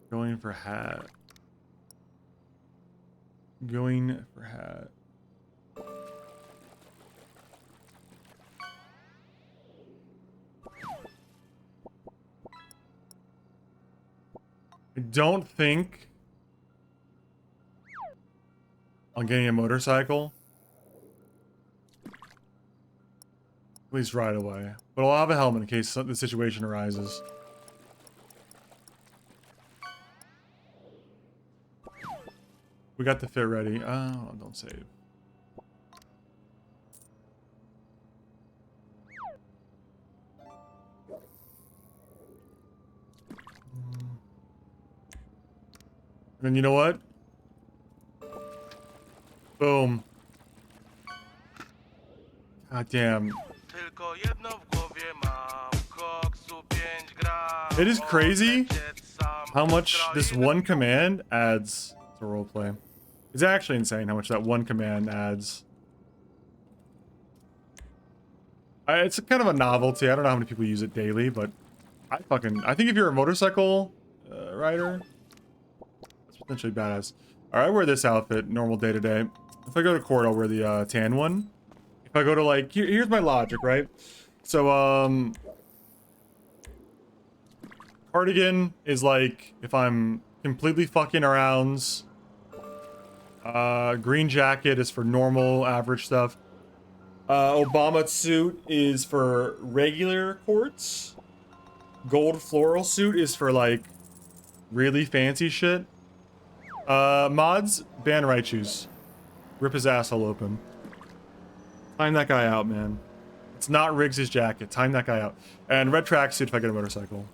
Going for hat. Going for hat. I don't think I'm getting a motorcycle. At least right away. But I'll have a helmet in case the situation arises. We got the fit ready. Oh, don't save. And then you know what? Boom. God damn. It is crazy how much this one command adds to roleplay. It's actually insane how much that one command adds. It's kind of a novelty. I don't know how many people use it daily, but I think if you're a motorcycle rider, that's potentially badass. Alright, I wear this outfit normal day to day. If I go to court, I'll wear the tan one. If I go to like, here's my logic, right? So, cardigan is like if I'm completely fucking around. Green jacket is for normal, average stuff. Obama suit is for regular courts. Gold floral suit is for like really fancy shit. Mods, ban Raichus. Rip his asshole open. Time that guy out, man. It's not Riggs' jacket. Time that guy out. And red tracksuit if I get a motorcycle.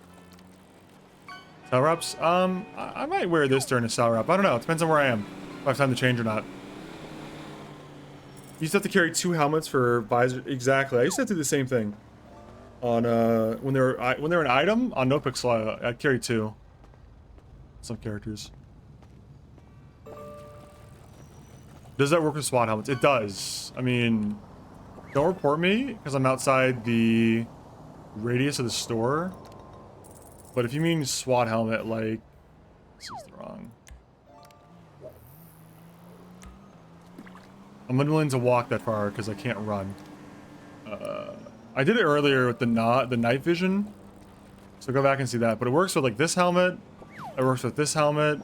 Sour ups? I might wear this during a sour up. I don't know. It depends on where I am. If I have time to change or not. You used to have to carry 2 helmets for visor. Exactly. I used to have to do the same thing. On when they're an item on notebooks, I'd carry 2. Some characters. Does that work with SWAT helmets? It does. I mean, don't report me because I'm outside the radius of the store. But if you mean SWAT helmet, like, this is the wrong. I'm unwilling to walk that far because I can't run. I did it earlier with the night vision. So go back and see that. But it works with like this helmet. It works with this helmet.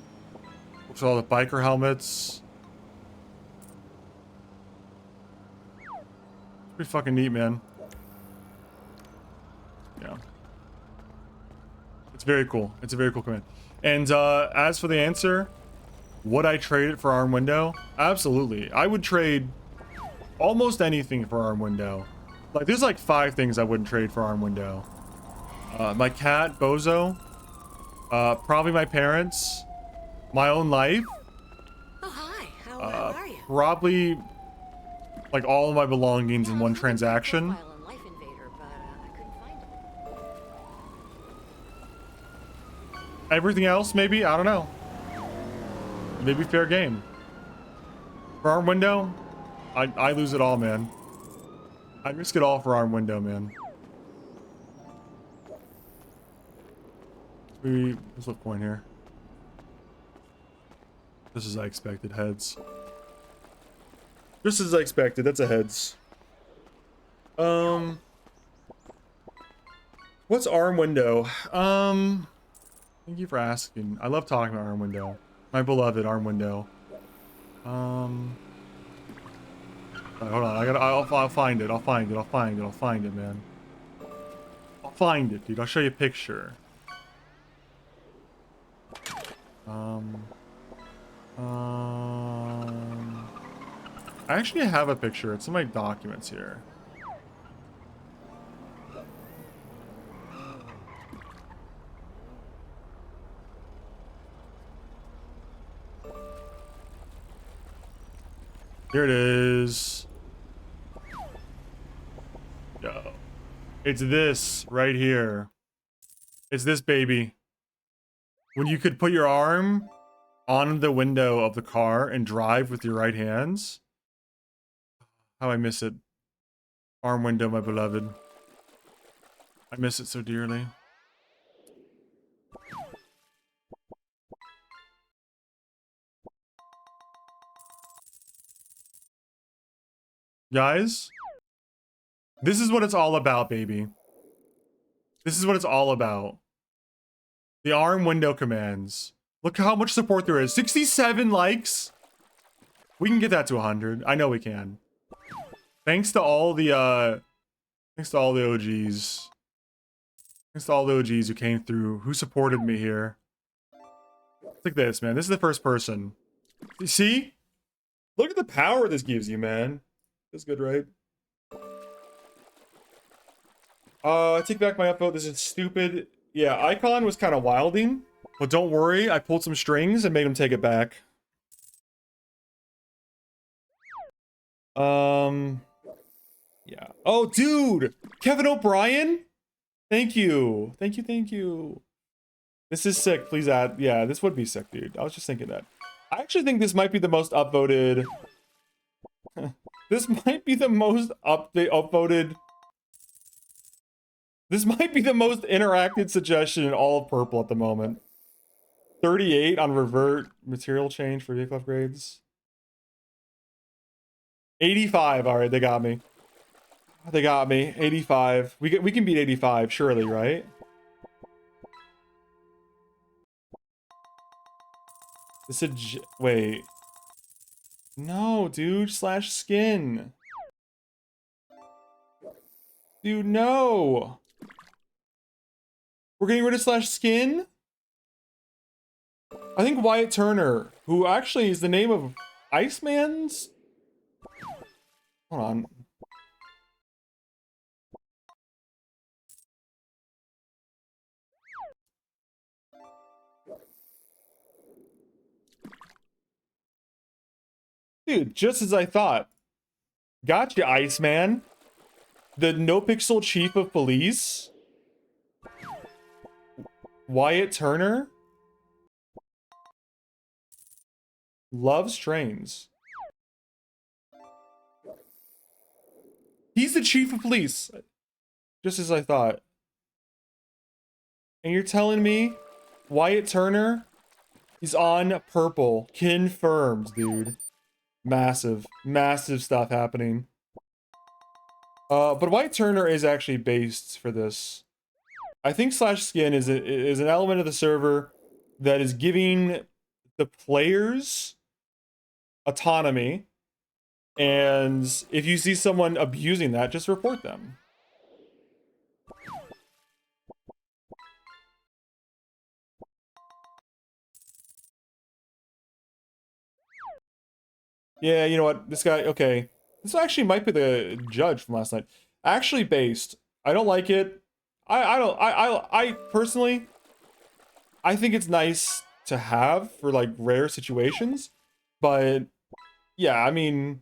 Works with all the biker helmets. Pretty fucking neat, man. Yeah. It's very cool. It's a very cool command. And as for the answer, would I trade it for Arm Window? Absolutely. I would trade almost anything for Arm Window. Like, there's like 5 things I wouldn't trade for Arm Window. My cat, Bozo. Probably my parents. My own life. Oh, hi. How are you? Probably like all of my belongings in one transaction. Everything else, maybe? I don't know. Maybe fair game. For Arm Window, I lose it all, man. I'd risk it all for Arm Window, man. Let's look point here. Just as I expected, heads. Just as I expected, that's a heads. What's Arm Window? Thank you for asking. I love talking about Arm Window. My beloved Arm Window. Hold on, I'll find it. I'll find it, man. I'll find it, dude. I'll show you a picture. I actually have a picture. It's in my documents here. Here it is. Yo. It's this right here. It's this baby. When you could put your arm on the window of the car and drive with your right hands. How I miss it. Arm Window, my beloved. I miss it so dearly. Guys, this is what it's all about, baby. This is what it's all about. The Arm Window commands. Look how much support there is. 67 likes. We can get that to 100. I know we can. Thanks to all the OGs. Thanks to all the OGs who came through, who supported me here. Look at this, man. This is the first person. You see? Look at the power this gives you, man. That's good, right? I take back my upvote. This is stupid. Yeah, Icon was kind of wilding. But don't worry, I pulled some strings and made him take it back. Yeah. Oh, dude! Kevin O'Brien? Thank you. Thank you. This is sick. Please add. Yeah, this would be sick, dude. I was just thinking that. I actually think this might be the most upvoted... This might be the most upvoted... This might be the most interacted suggestion in all of Purple at the moment. 38 on revert material change for vehicle upgrades. 85. All right, they got me. They got me. 85. We can beat 85, surely, right? This is wait. No, dude. Slash skin. Dude, no. We're getting rid of slash skin? I think Wyatt Turner, who actually is the name of Iceman's... Hold on. Dude, just as I thought. Gotcha, Iceman. The no-pixel chief of police. Wyatt Turner. Loves trains. He's the chief of police. Just as I thought. And you're telling me Wyatt Turner is on Purple. Confirmed, dude. Massive, massive stuff happening. But White Turner is actually based for this. I think Slash Skin is an element of the server that is giving the players autonomy, and if you see someone abusing that, just report them. Yeah, you know what? This guy, okay. This actually might be the judge from last night. Actually based. I don't like it. I personally, I think it's nice to have for like rare situations, but yeah, I mean,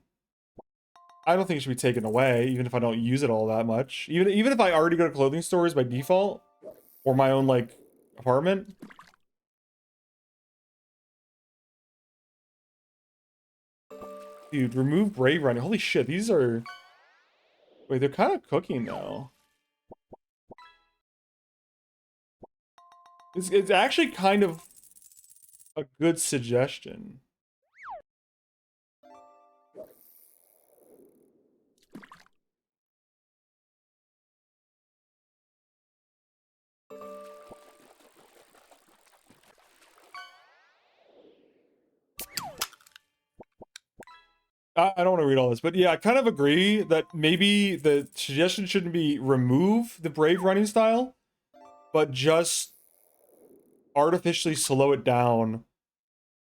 I don't think it should be taken away, even if I don't use it all that much. Even if I already go to clothing stores by default, or my own like apartment. Dude, remove Brave Running. Holy shit, these are... Wait, they're kind of cooking now. It's actually kind of a good suggestion. I don't want to read all this, but yeah, I kind of agree that maybe the suggestion shouldn't be remove the Brave Running style, but just artificially slow it down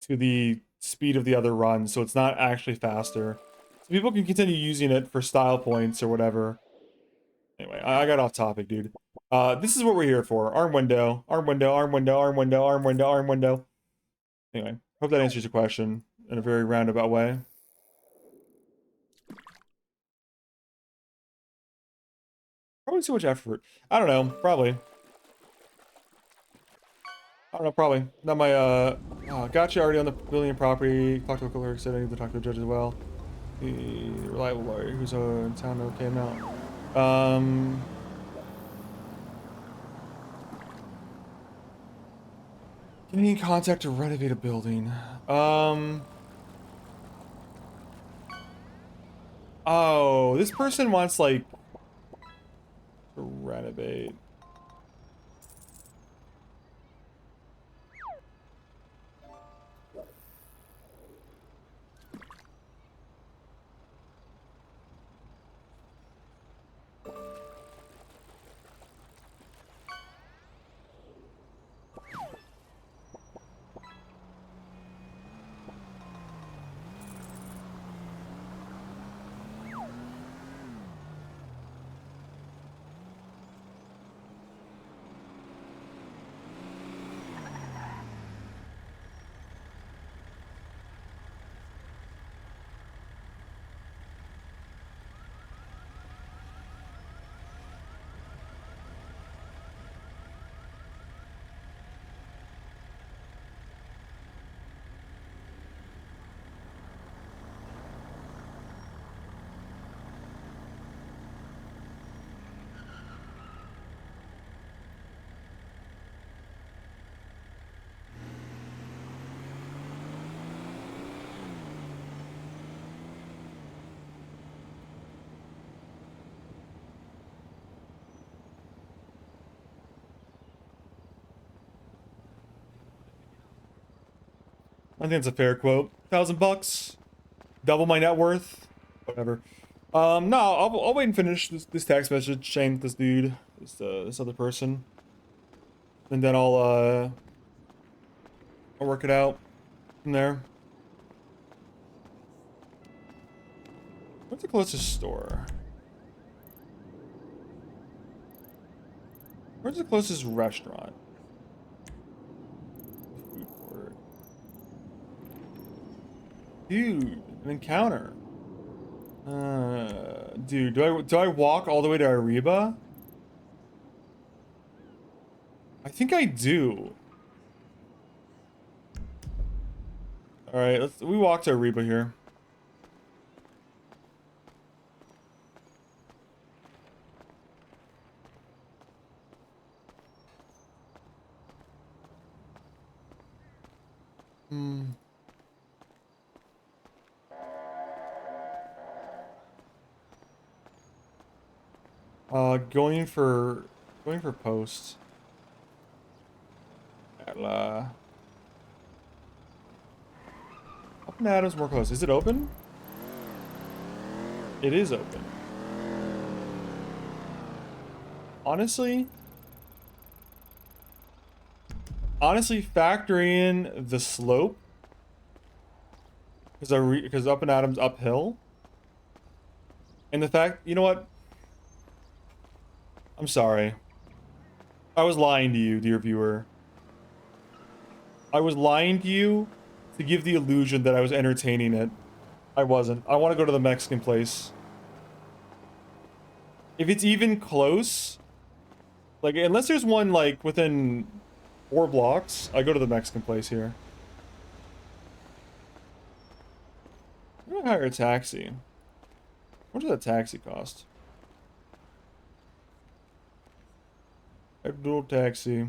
to the speed of the other runs, so it's not actually faster. So people can continue using it for style points or whatever. Anyway, I got off topic, dude. This is what we're here for. Arm window, arm window, arm window, arm window, arm window, arm window. Anyway, hope that answers your question in a very roundabout way. Probably too much effort. I don't know. Probably. I don't know. Probably. Not my, gotcha already on the building and property. Talk to the clerk, said I need to talk to the judge as well. The reliable lawyer who's in town okay now. Getting in contact to renovate a building. Oh, this person wants, like, to renovate. I think it's a fair quote. $1,000? Double my net worth? Whatever. No, I'll wait and finish this text message chain with this dude, this other person, and then I'll work it out from there. What's the closest store? Where's the closest restaurant? Food court. Dude, an encounter. Dude, do I walk all the way to Ariba? I think I do. All right, we walk to Ariba here. Going for post. Up and Adams more close. Is it open? It is open. Honestly, factor in the slope because up and Adams uphill, and the fact, you know what? I'm sorry. I was lying to you, dear viewer. I was lying to you to give the illusion that I was entertaining it. I wasn't. I want to go to the Mexican place. If it's even close, like, unless there's one, like, within 4 blocks, I go to the Mexican place here. I'm gonna hire a taxi. What does that taxi cost? Abdul taxi.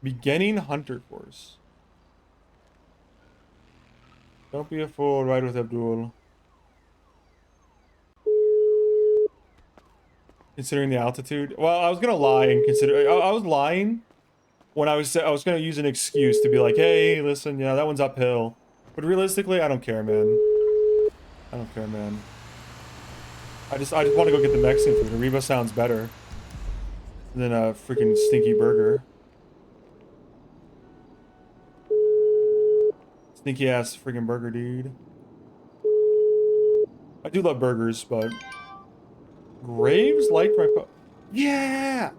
Beginning hunter course. Don't be a fool, ride with Abdul. Considering the altitude? Well, I was gonna lie and consider. I was lying when I was gonna use an excuse to be like, hey, listen, yeah, that one's uphill. But realistically, I don't care, man. I don't care, man. I just want to go get the Mexican food. Arriba sounds better than a freaking stinky burger. Stinky ass freaking burger, dude. I do love burgers, but Graves liked my yeah.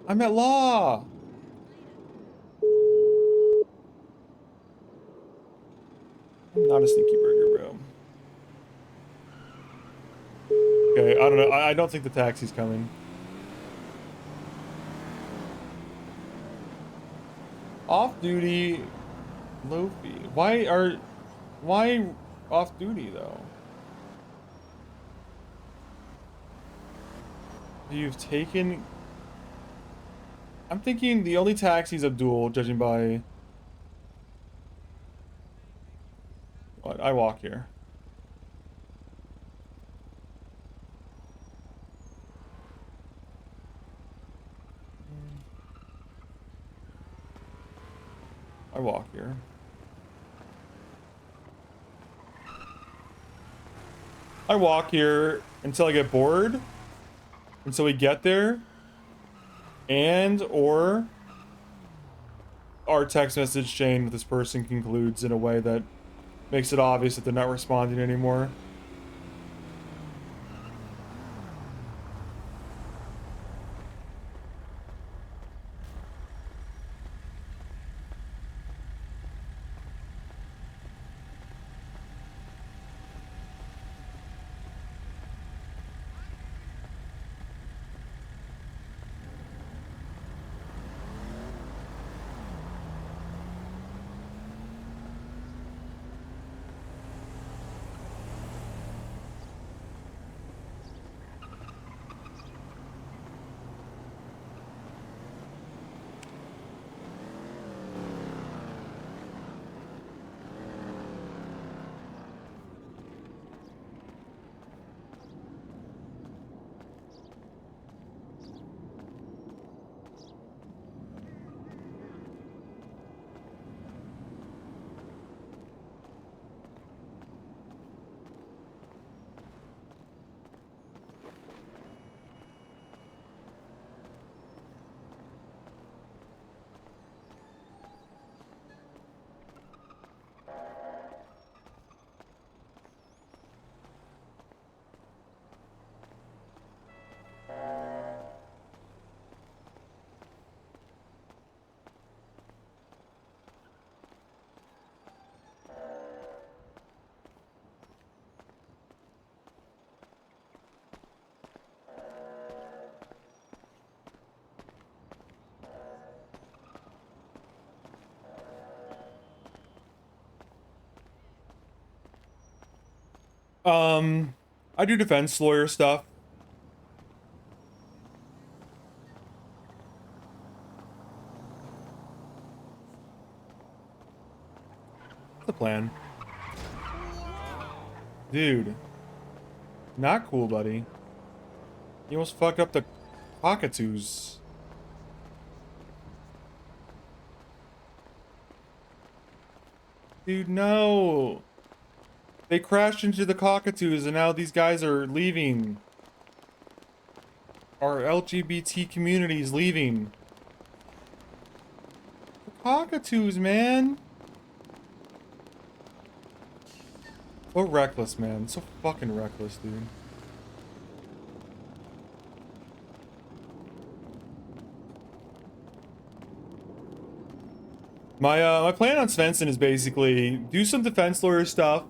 I'm at law. I'm not a stinky burger, bro. Okay, I don't know. I don't think the taxi's coming. Off duty, low fee. Why off duty though? You've taken. I'm thinking the only taxi's Abdul, judging by what I walk here. I walk here. I walk here until I get bored, until we get there, and or our text message chain with this person concludes in a way that makes it obvious that they're not responding anymore. I do defense lawyer stuff. What's the plan? Dude. Not cool, buddy. You almost fucked up the cockatoos. Dude, no. They crashed into the cockatoos and now these guys are leaving. Our LGBT community is leaving. The cockatoos, man. So reckless, man. So fucking reckless, dude. My plan on Svensson is basically do some defense lawyer stuff.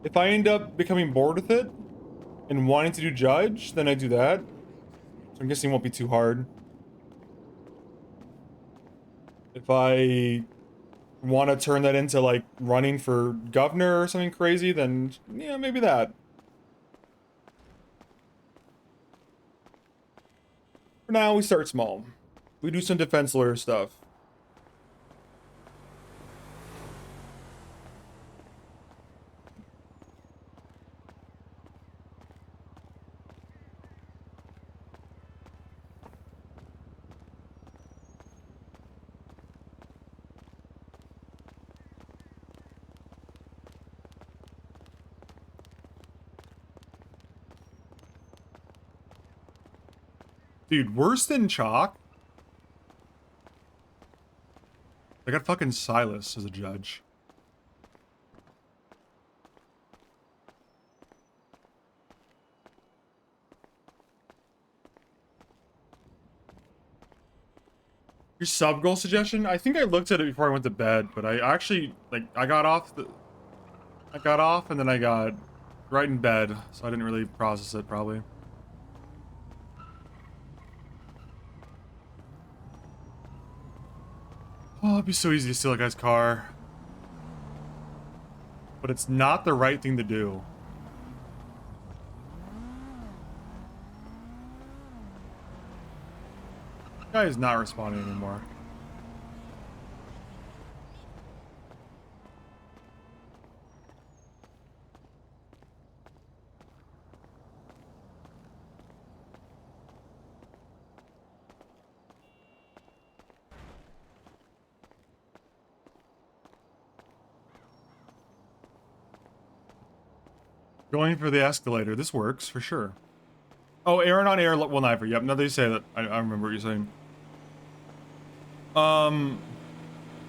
If I end up becoming bored with it and wanting to do judge, then I do that. So I'm guessing it won't be too hard. If I want to turn that into like running for governor or something crazy, then yeah, maybe that. For now, we start small. We do some defense lawyer stuff. Dude, worse than Chalk? I got fucking Silas as a judge. Your sub goal suggestion? I think I looked at it before I went to bed, but I actually, like, I got off and then I got right in bed, so I didn't really process it, probably. Oh, it'd be so easy to steal a guy's car. But it's not the right thing to do. This guy is not responding anymore. Going for the escalator. This works, for sure. Oh, Aaron on air, well, knifer. Yep, now they say that. I remember what you're saying.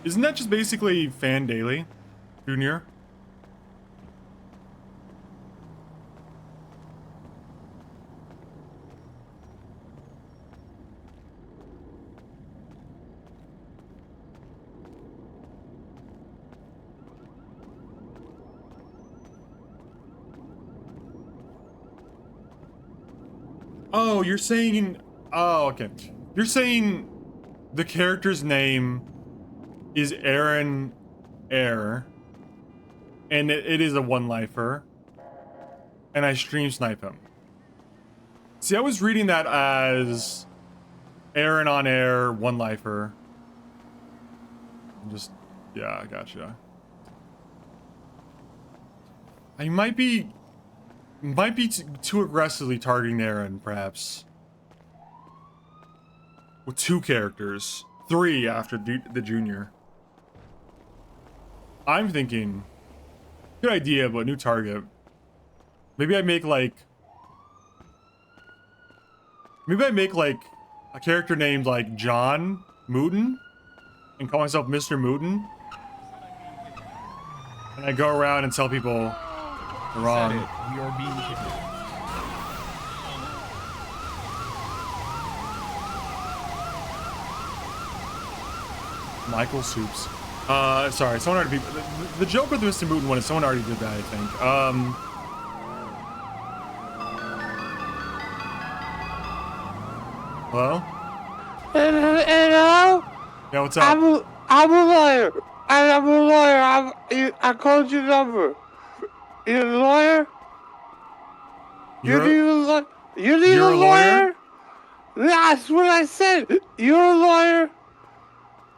Isn't that just basically Fan Daily, Junior? Oh, you're saying... Oh, okay. You're saying the character's name is Aaron Air, and it is a one-lifer, and I stream snipe him. See, I was reading that as Aaron on air, one-lifer. Just, yeah, I gotcha. I might be too aggressively targeting Aaron, perhaps. With 2 characters. 3 after the junior. I'm thinking... Good idea, but new target. Maybe I make like... Maybe I make like a character named like John Mooten. And call myself Mr. Mooten. And I go around and tell people... they're wrong. We are being kidnapped. Michael Soups. Sorry, someone already... The joke with the Mr. Mooten one is someone already did that, I think. Hello? Hello? Yeah, what's up? I'm a lawyer. I'm a lawyer. I called your number. You're a lawyer? You need a lawyer? That's what I said. You're a lawyer?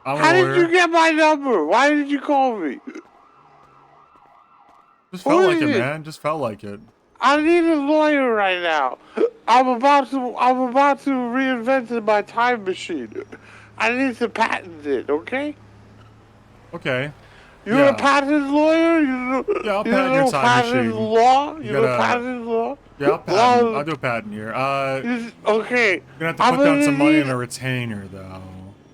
I'm a How lawyer. did you get my number? Why did you call me? Just felt like it, man. Just felt like it. I need a lawyer right now. I'm about to reinvent my time machine. I need to patent it, okay? Okay. You're a patent lawyer? Yeah, I'll patent your time patent machine. law? You You know gotta- patent law? Yeah, I'll patent. I'll do a patent here. Okay. You're gonna have to put down some money in a retainer, though.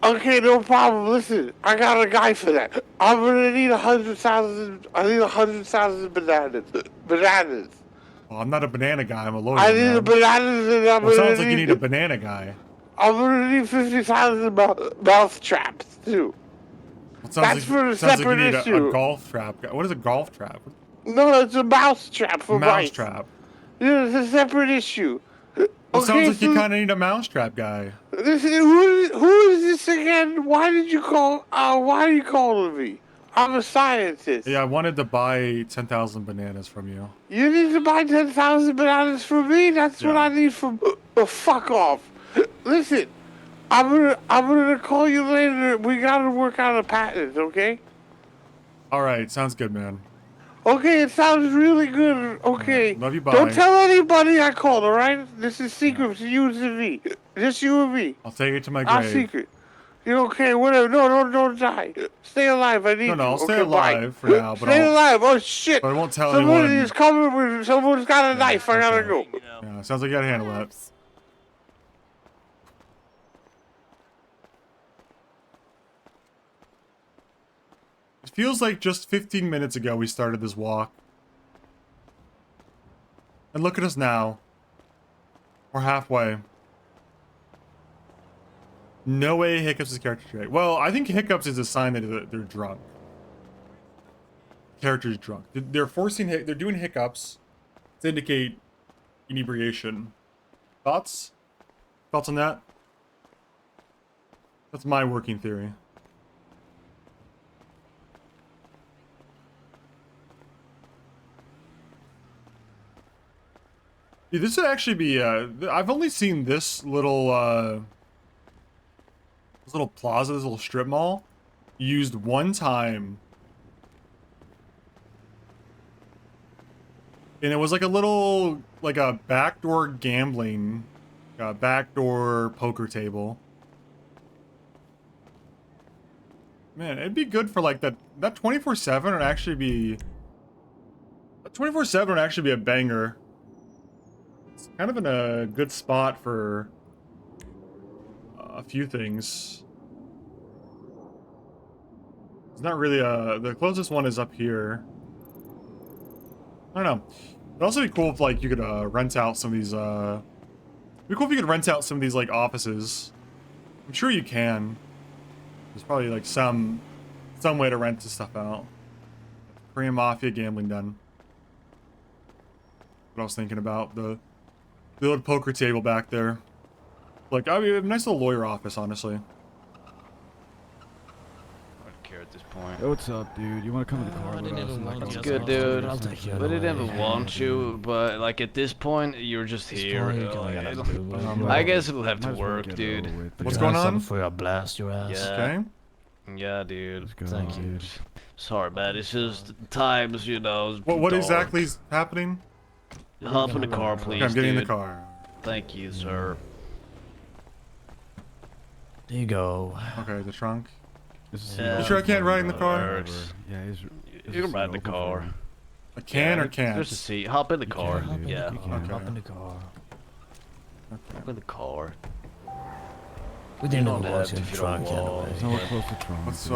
Okay, no problem. Listen, I got a guy for that. I'm gonna need 100,000. I need 100,000 bananas. Bananas. Well, I'm not a banana guy. I'm a lawyer. I need man. a bananas, and I'm Well, gonna sounds like you need a banana guy. I'm gonna need 50,000 mouse traps too. Well, That's for a sounds separate like you need issue. a golf trap. What is a golf trap? No, it's a mouse trap for Mouse mice. trap. Yeah, it's a separate issue. Well, sounds like you kind of need a mousetrap guy. Who is this again? Why did you call? Why are you calling me? I'm a scientist. Yeah, I wanted to buy 10,000 bananas from you. You need to buy 10,000 bananas from me? That's what I need from. Fuck off. Listen, I'm gonna call you later. We gotta work out a patent, okay? All right, sounds good, man. Okay, it sounds really good. Okay. Love you, bye. Don't tell anybody I called, all right? This is secret to you and me. Just you and me. I'll take it to my Our grave. secret. You're okay, whatever. No, don't die. Stay alive. I need you. No, I'll stay Okay, alive bye. for now, but Stay I'll- alive. Oh shit. But I won't tell Somebody anyone. is coming with. Someone's got a knife. I gotta go. Yeah, sounds like you gotta handle that. It feels like just 15 minutes ago we started this walk. And look at us now. We're halfway. No way Hiccups is character trait. Well, I think Hiccups is a sign that they're drunk. Character's drunk. They're they're doing hiccups to indicate inebriation. Thoughts? Thoughts on that? That's my working theory. Dude, this would actually be, I've only seen this little plaza, this little strip mall, used one time. And it was like a little, like a backdoor gambling, backdoor poker table. Man, it'd be good for like that 24/7 would actually be, 24/7 would actually be a banger. It's kind of in a good spot for a few things. It's not really the closest one is up here. I don't know. It'd also be cool if like you could rent out some of these it'd be cool if you could rent out some of these like offices. I'm sure you can. There's probably like some way to rent this stuff out. Korean Mafia gambling done. What I was thinking about the old poker table back there. Like, I mean, a nice little lawyer office, honestly. I don't care at this point. Hey, what's up, dude? You want to come to the car with us? And, like, It's go good, to dude. I'll take you. I didn't ever want you, but like at this point, you're just here. I guess it'll have to work, dude. What's going on? For your blast your ass. Yeah. Okay. Yeah, dude. Thank you. Sorry, man. It's just times, you know. What dark. exactly is happening? Hop in the car, please. Okay, I'm getting in the dude. car. Thank you, sir. There you go. Okay, the trunk. Yeah, You sure I can't ride in the car? works. Yeah, You can ride in the car. I can or can't? There's a seat. Hop in the car. Hop in the- Yeah. you can hop in the car. Hop in the car. We didn't You don't know have what's to in the if you don't trunk want. anyway. No, we're close to Trump. What's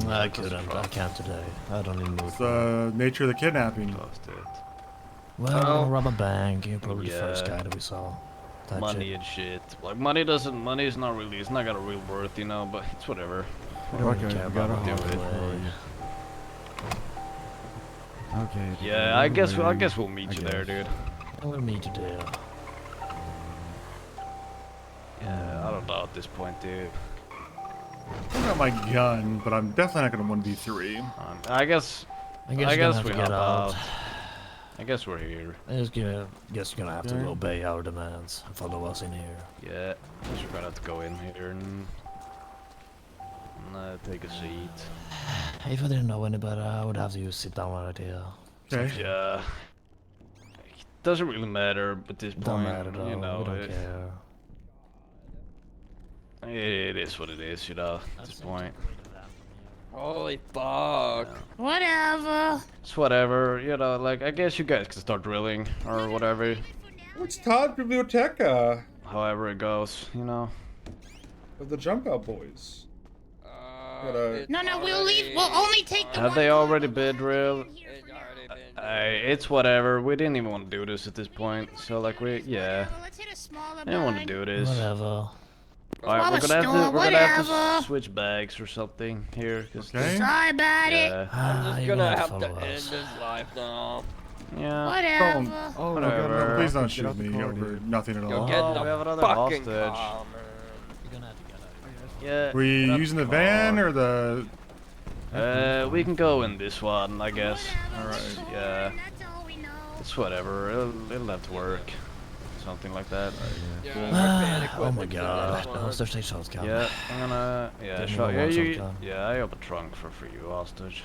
I couldn't. I can't today. I don't even know. what's the nature of the kidnapping? Well, we're gonna rob a bank. You're probably the first Yeah. guy that we saw. Type Money shit. and shit. Like money is not really, it's not got a real worth, you know, but it's whatever. We don't really Okay, care we got about a what hop we for do. you. Okay. Yeah, I guess we'll meet you there, dude. We'll meet you there. Yeah, I don't know at this point, dude. I got my gun, but I'm definitely not gonna 1v3. I guess I guess you're gonna have we to hop get out. I guess we're here. I guess you're gonna have to Okay. obey our demands and follow us in here. Yeah, I guess we're gonna have to go in here and take a seat. If I didn't know any better, I would have you sit down right here. Okay. Yeah. Doesn't really matter at this point. Don't matter though. You know, We don't care. it is what it is, you know, at this point. Holy fuck. Whatever. It's whatever, you know, like, I guess you guys can start drilling or whatever. It's Todd Biblioteca However it goes, you know. of the Jump Out Boys. No, we'll leave. We'll only take the Have one they car already that been drilled? It's whatever. We didn't even want to do this at this point. So, like, yeah. Let's hit a smaller I didn't want to do this. Whatever. Alright, we're gonna have to switch bags or something here. Okay. Sorry about it. I'm just you're gonna gonna have follow to us. end this life now. Yeah. Whatever. Oh, Whatever. please don't Get shoot out the me car, over dude. nothing at Go all. get Oh, in we have the another fucking hostage. car, man. You're gonna have to get out. Yeah. Were you get out using the car. van or the? We can go in this one, I guess. Alright. Yeah. That's all we know. It's whatever. It'll have to work. Something like that. Oh my god. The hostage takes shotgun. Yeah, I'm gonna. Yeah, Give me sure. the Yeah, one you. shotgun. Yeah, I have a trunk for you, hostage.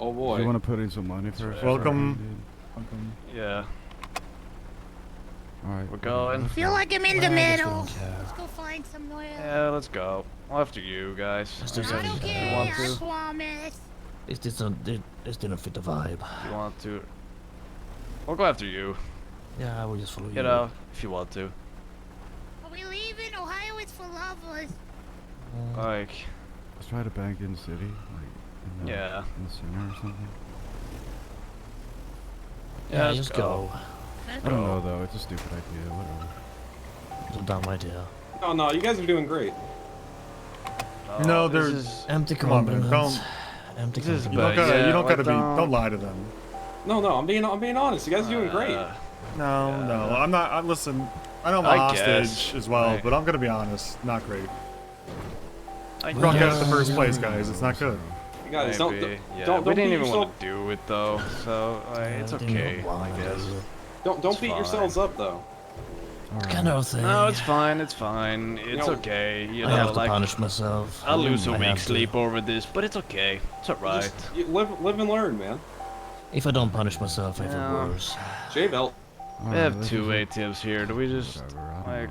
Oh Do boy. you want to put in some money first? Welcome. Yeah. Alright. We're going. Feel like I'm in the Well, I guess we middle. don't care. Let's go find somewhere. Yeah, let's go. After you guys. Let's do I something. guess if Okay, you want I to. promise. This didn't fit the vibe. If you want to. We'll go after you. Yeah, I will just follow you. You know, if you want to. Are we leaving? Ohio is for lovers. Like. Let's try to bank in the city, like in the, Yeah. in the center or something. Yeah, let's just go. I don't know though. It's a stupid idea. Whatever. It's a dumb idea. No, you guys are doing great. No, this there's is- Empty Come on, man, compliments. Empty This is compliments. You don't gotta. Yeah, You don't like, gotta be. Don't lie to them. No, I'm being honest. You guys are doing great. No, no. I'm not. Listen. I know I'm a I hostage guess. as well, Right. but I'm gonna be honest. Not great. I Drunk out guess. at the first place, guys. It's not good. You guys, Maybe. Yeah, don't we didn't beat even yourself. want to do it though, so it's okay, I guess. Don't It's beat fine. yourselves up though. Kind of thing. No, it's fine. It's fine. It's No. okay. You I know, have to like punish myself. I'll lose a I have week's to. sleep over this, but it's okay. It's alright. Just you live and learn, man. If I don't punish myself, I feel Yeah. worse. J-Belt. We have two ATMs here. Do we just like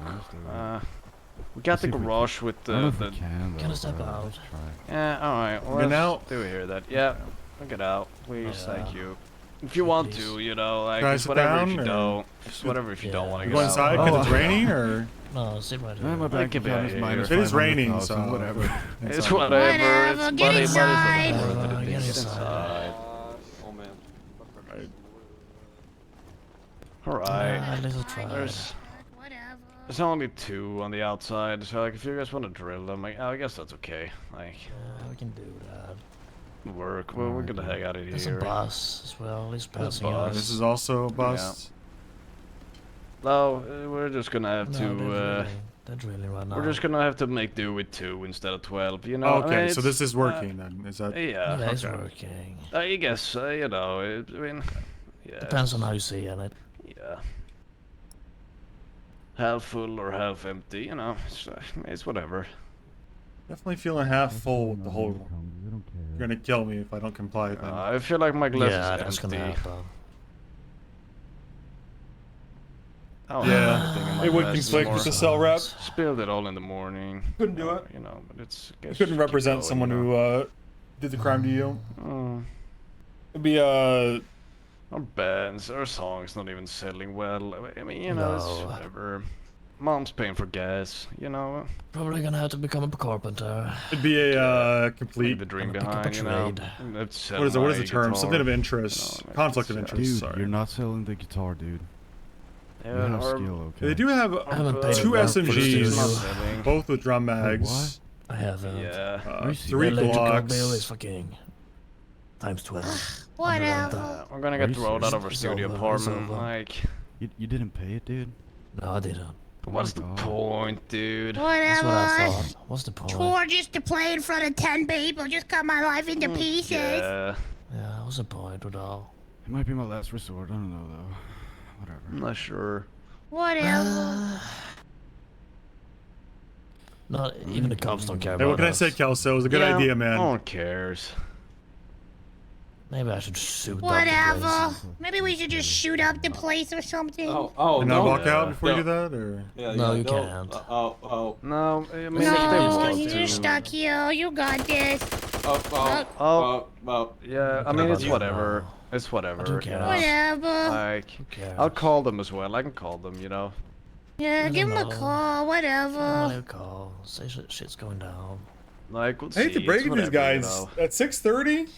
we got the garage with I don't know the if we can, though, Can I step but out? let's try. yeah. All right. Well, Get let's out. do here that. Yeah. Get out, please. Yeah. Thank you. If you want to, you know, like Can I it's sit whatever. If down, you or- don't, it's whatever. If you don't want to You get go out. inside because Oh. it's raining, or No, sit right Yeah, here. my bank get account back is minus here. it is raining, 500,000, so whatever. It's Inside. whatever. Whatever, It's get money, inside. money. Get Get inside. inside. Oh man. Right. All right. Let's try. There's only two on the outside, so like if you guys want to drill them, like, I guess that's okay. Like, Yeah, we can do that. work. Well, we're gonna hang out in There's a here. bus as well. It's There's a passing bus. us. This is also a bust. No, we're just gonna have No, to. they're drilling right now. We're just gonna have to make do with 2 instead of 12. You know. I Okay, mean, so this it's, is working then. Is that? Yeah. Yeah, it's okay. working. I guess you know. I mean, yeah. Depends on how you see it. Yeah. Half full or half empty, you know. It's whatever. Definitely feeling half full with the whole. They don't care. You're gonna kill me if I don't comply. Then. I feel like my glass Yeah, is that's empty. gonna happen. I don't have anything in my It would glass conflict with anymore. the cell rep. Spilled it all in the morning. Couldn't do it. You know, but it's. You couldn't represent someone who did the crime to you. It'd be Our bands, our songs not even selling well. I mean, you know, it's No. whatever. Mom's paying for gas, you know. Probably gonna have to become a carpenter. It'd be a complete. Leave the dream pick up a behind, you know. trade. Let's sell What is it? What is my the term? guitar. Something of interest. You know, Conflict of it's, interest. Dude, Sorry. you're not selling the guitar, dude. Yeah, You have or- skill, okay? They do have I haven't paid two enough for the SMGs, studio. both with drum mags. what? I haven't. Yeah. Are you 3 The electrical bill is Glocks. fucking times 12. Whatever. I'm gonna Are get you thrown out serious? of our It's studio over, it's apartment. over. Like, You didn't pay it, dude? No, I didn't. what's the God. point, dude? That's what I Whatever. thought. What's the point? Chore just to play in front of 10 people. Just cut my life into pieces. Yeah. Yeah, what's the point with all? It might be my last resort. I don't know, though. Whatever. I'm not sure. Whatever. Not even the cops don't care Hey, about what can I us. say, Kelso? It was a good Yeah, idea, man. No one cares. Maybe I should shoot Whatever. Maybe we should just shoot up the place or something. Can I walk out before you do that, or? No, you can't. No, I mean, No, you're stuck here. You got this. Yeah, I mean, it's whatever. It's whatever. You know? Whatever. Like, I'll call them as well. I can call them, you know. Yeah, give him a call. Whatever. Call. Say shit's going down. Like, we'll I hate to see, break it's it to these whatever, you guys. know. At 6:30,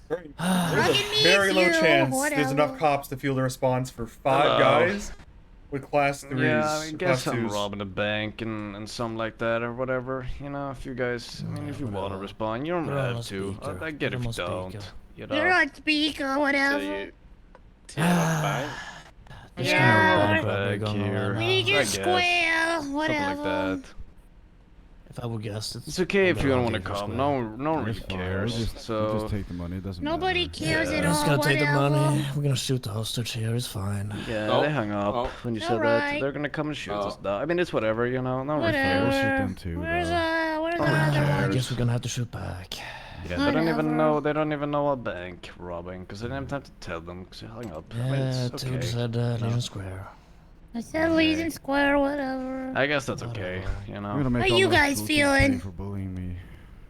there's a very low chance there's enough cops to field a response for 5 guys with class 3s. Yeah, I guess class I'm 2s. robbing a bank and something like that or whatever. You know, if you guys, I mean, if you want to respond, you don't Put it on have to. speaker. I get Put if it you on don't. speaker. You know. You're on speaker, whatever. Yeah. Back here. We just square, Something whatever. like that. If I would guess, It's okay if you don't want to English come. square. No one really cares. We'll So just take the money. It doesn't Nobody matter. cares at We're just all, gonna take the money. whatever. We're gonna shoot the hostage here. It's fine. yeah, they hung up when you said that. Alright. They're gonna come and shoot us. I mean, it's whatever, you know. No one really Whatever. cares. Where's the other I one? guess we're gonna have to shoot back. Yeah, they don't even know. They don't even know a bank robbing because they didn't have time to tell them because they hung up. I mean, Yeah, it's dude okay. said you know. Legion Square. I said Legion Square, whatever. I guess that's okay. You I'm know. gonna make How all you my guys school kids feeling? pay for bullying me.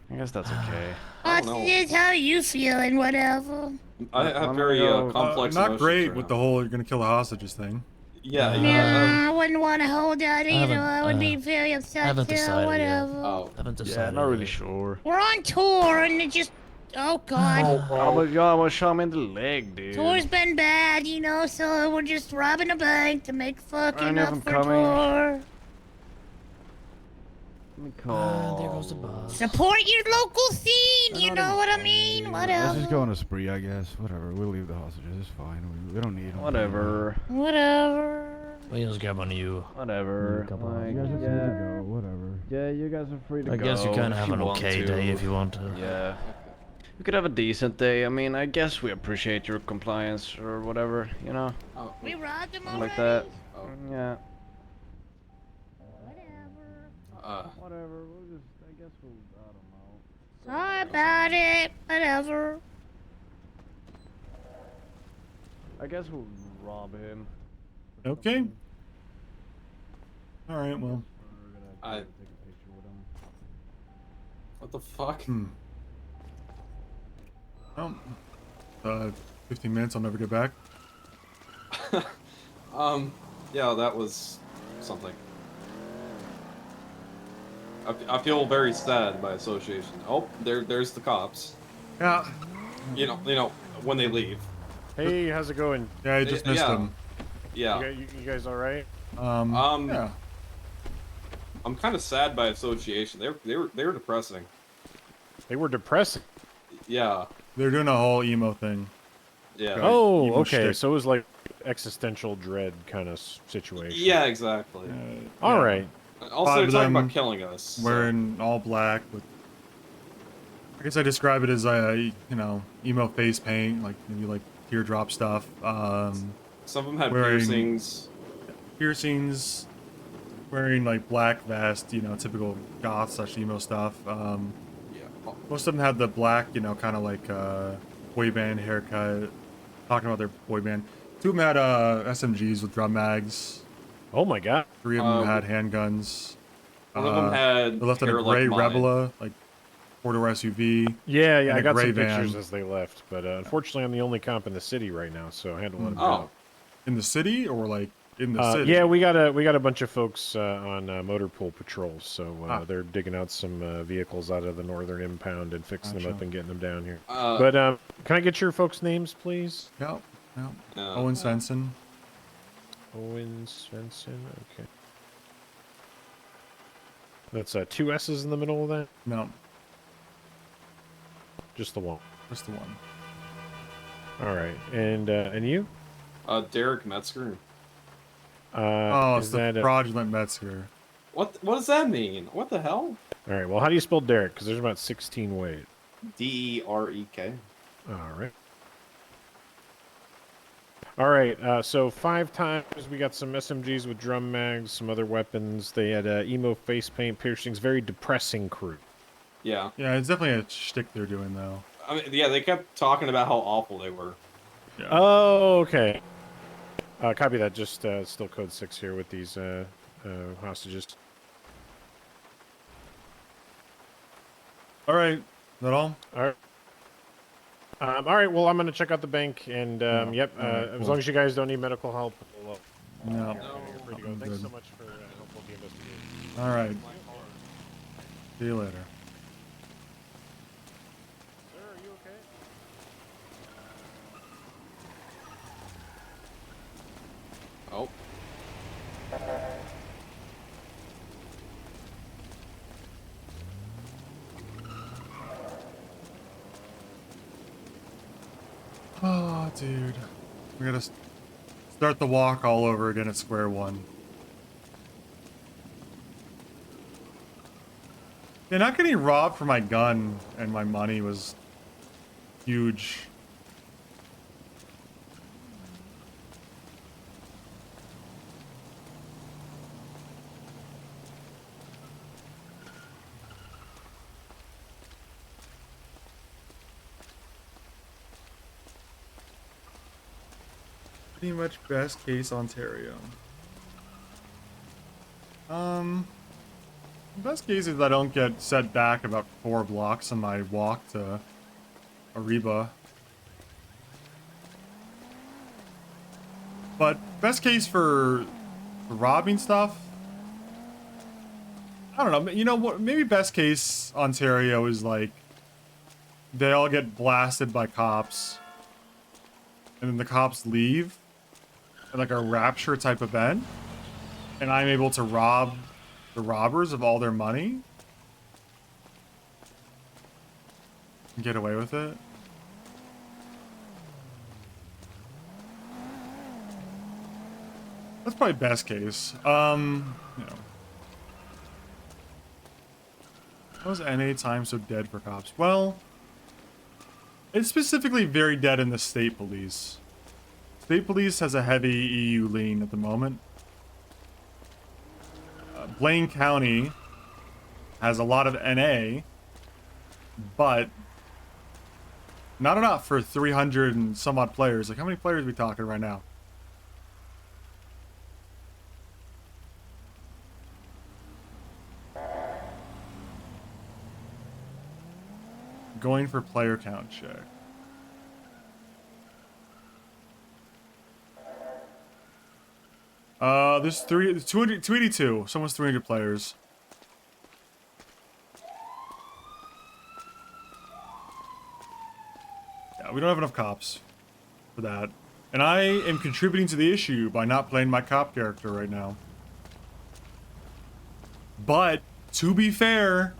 I guess that's okay. Austin, how you feeling, whatever? I have very complex Not emotions great right with now. the whole "you're gonna kill the hostages" thing. Yeah, Yeah, I wouldn't want to hold that either. haven't, I would be very I upset haven't too, decided yet. whatever. Haven't Yeah, decided. not really yet. sure. We're on tour and it just... Oh, God. I was shot me in the leg, dude. Tour's been bad, you know, so we're just robbing a bank to make fucking Any of up them for coming? tour. Let me call. There goes the boss. Support your local scene, you know what I mean? Let's just Whatever. go on a spree, I guess. Whatever. We'll leave the hostages. It's fine. We don't need them. Whatever. Whatever. We just grab on you. Whatever. You Like, guys are free yeah. to go. Whatever. Yeah, you guys are free to I go. guess you can if have you an want okay to. day if you want to. Yeah. You could have a decent day. I mean, I guess we appreciate your compliance or whatever, you know? We robbed them Something already? like that. Yeah. Whatever. We'll just, I guess we'll, I don't know. Sorry about it. Whatever. I guess we'll rob him. Okay. All right. Well. What the fuck? Oh, 15 minutes. I'll never get back. Yeah, that was something. I feel very sad by association. Oh, there's the cops. Yeah. You know, when they leave. Hey, how's it going? Yeah, I just missed yeah. him. Yeah. You guys all right? Yeah. I'm kind of sad by association. They were depressing. They were depressing. Yeah. They're doing a whole emo thing. Yeah. Oh, Emo okay. shtick. So it was like existential dread kind of situation. Yeah, exactly. All right. Also, they're talking about killing us. so- Wearing all black with. I guess I describe it as emo face paint, like maybe like teardrop stuff. Some of them had wearing piercings. Piercings. Wearing like black vest, typical goth / emo stuff. Most of them had the black, kind of like boy band haircut. Talking about their boy band. 2 of them had SMGs with drum mags. Oh my god. 3 of them had handguns. One of them had They left in a hair like gray mine. Rebela, like 4-door SUV. Yeah, and I a got gray some van. pictures as they left, but unfortunately, I'm the only cop in the city right now, so I had to let them Oh. go. In the city or like in the city? Yeah, we got a bunch of folks on motor pool patrols, so they're digging out some vehicles out of the northern impound and fixing them up Gotcha. and getting them down here. Uh, But can I get your folks' names, please? Yep. Owen Svensson. Owen Svensson. Okay. That's 2 S's in the middle of that. No, Just the one. just the one. All right, and you? Derek Metzger. Oh, it's is the that fraudulent Metzger. What does that mean? What the hell? All right. Well, how do you spell Derek? Because there's about 16 ways. DEREK. All right. All right. So 5 times we got some SMGs with drum mags, some other weapons. They had emo face paint piercings. Very depressing crew. Yeah. Yeah, it's definitely a shtick they're doing though. I mean, yeah, they kept talking about how awful they were. Yeah. Oh, okay. Copy that. Just still code 6 here with these hostages. All right. Is that all? All right. All right. Well, I'm gonna check out the bank, and yep. All right, As cool. long as you guys don't need medical help, we'll, No. you're free to go. I'm Thanks good. so much for helping with the investigation. All right. See you later. Sir, are you okay? Oh. Oh, dude. We gotta start the walk all over again at square one. Yeah, not getting robbed for my gun and my money was huge. Pretty much best case Ontario. Best case is I don't get set back about 4 blocks on my walk to Ariba. But best case for robbing stuff, I don't know. You know what? Maybe best case Ontario is like they all get blasted by cops, and then the cops leave, in like a rapture type event, and I'm able to rob the robbers of all their money and get away with it. That's probably best case. You know. How is NA time so dead for cops? Well, it's specifically very dead in the state police. State police has a heavy EU lean at the moment. Blaine County has a lot of NA, but not enough for 300 and some odd players. Like, how many players are we talking right now? Going for player count check. There's 282. Someone's 300 players. Yeah, we don't have enough cops for that. And I am contributing to the issue by not playing my cop character right now. But, to be fair,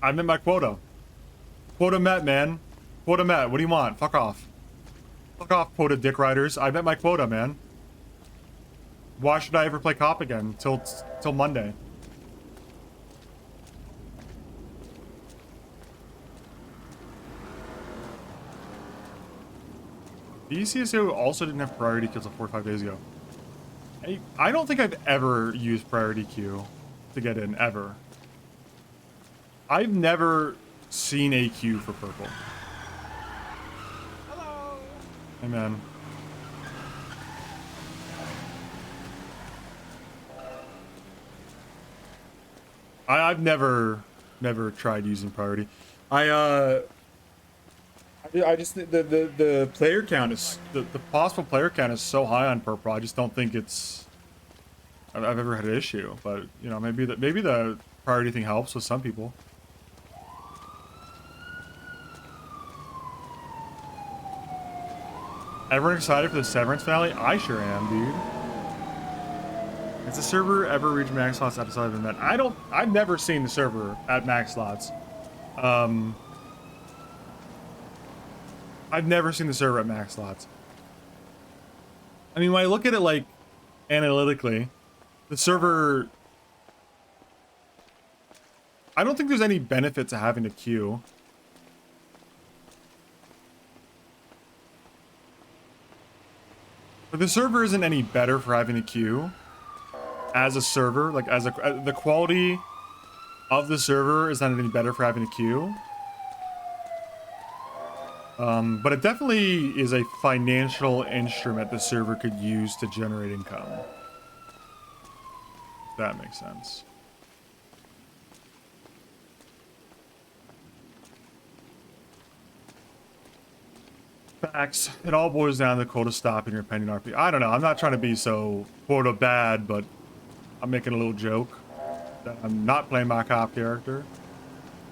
I met my quota. Quota met, man. Quota met. What do you want? Fuck off. Fuck off, quota dick riders. I met my quota, man. Why should I ever play cop again till Monday? The ECSO also didn't have priority kills 4 or 5 days ago. I don't think I've ever used priority queue to get in, ever. I've never seen a queue for purple. Hello. Hey, man. I've never tried using priority. I just the player count is the possible player count is so high on purple. I just don't think it's I've ever had an issue. But you know, maybe the priority thing helps with some people. Everyone excited for the Severance finale? I sure am, dude. Has the server ever reached max slots outside of an event? I've never seen the server at max slots. I've never seen the server at max slots. I mean, when I look at it like analytically, the server, I don't think there's any benefit to having a queue. But the server isn't any better for having a queue as a server, like the quality of the server is not any better for having a queue. But it definitely is a financial instrument the server could use to generate income. If that makes sense. Facts. It all boils down to quota stopping your pending RP. I don't know. I'm not trying to be so quota bad, but I'm making a little joke that I'm not playing my cop character.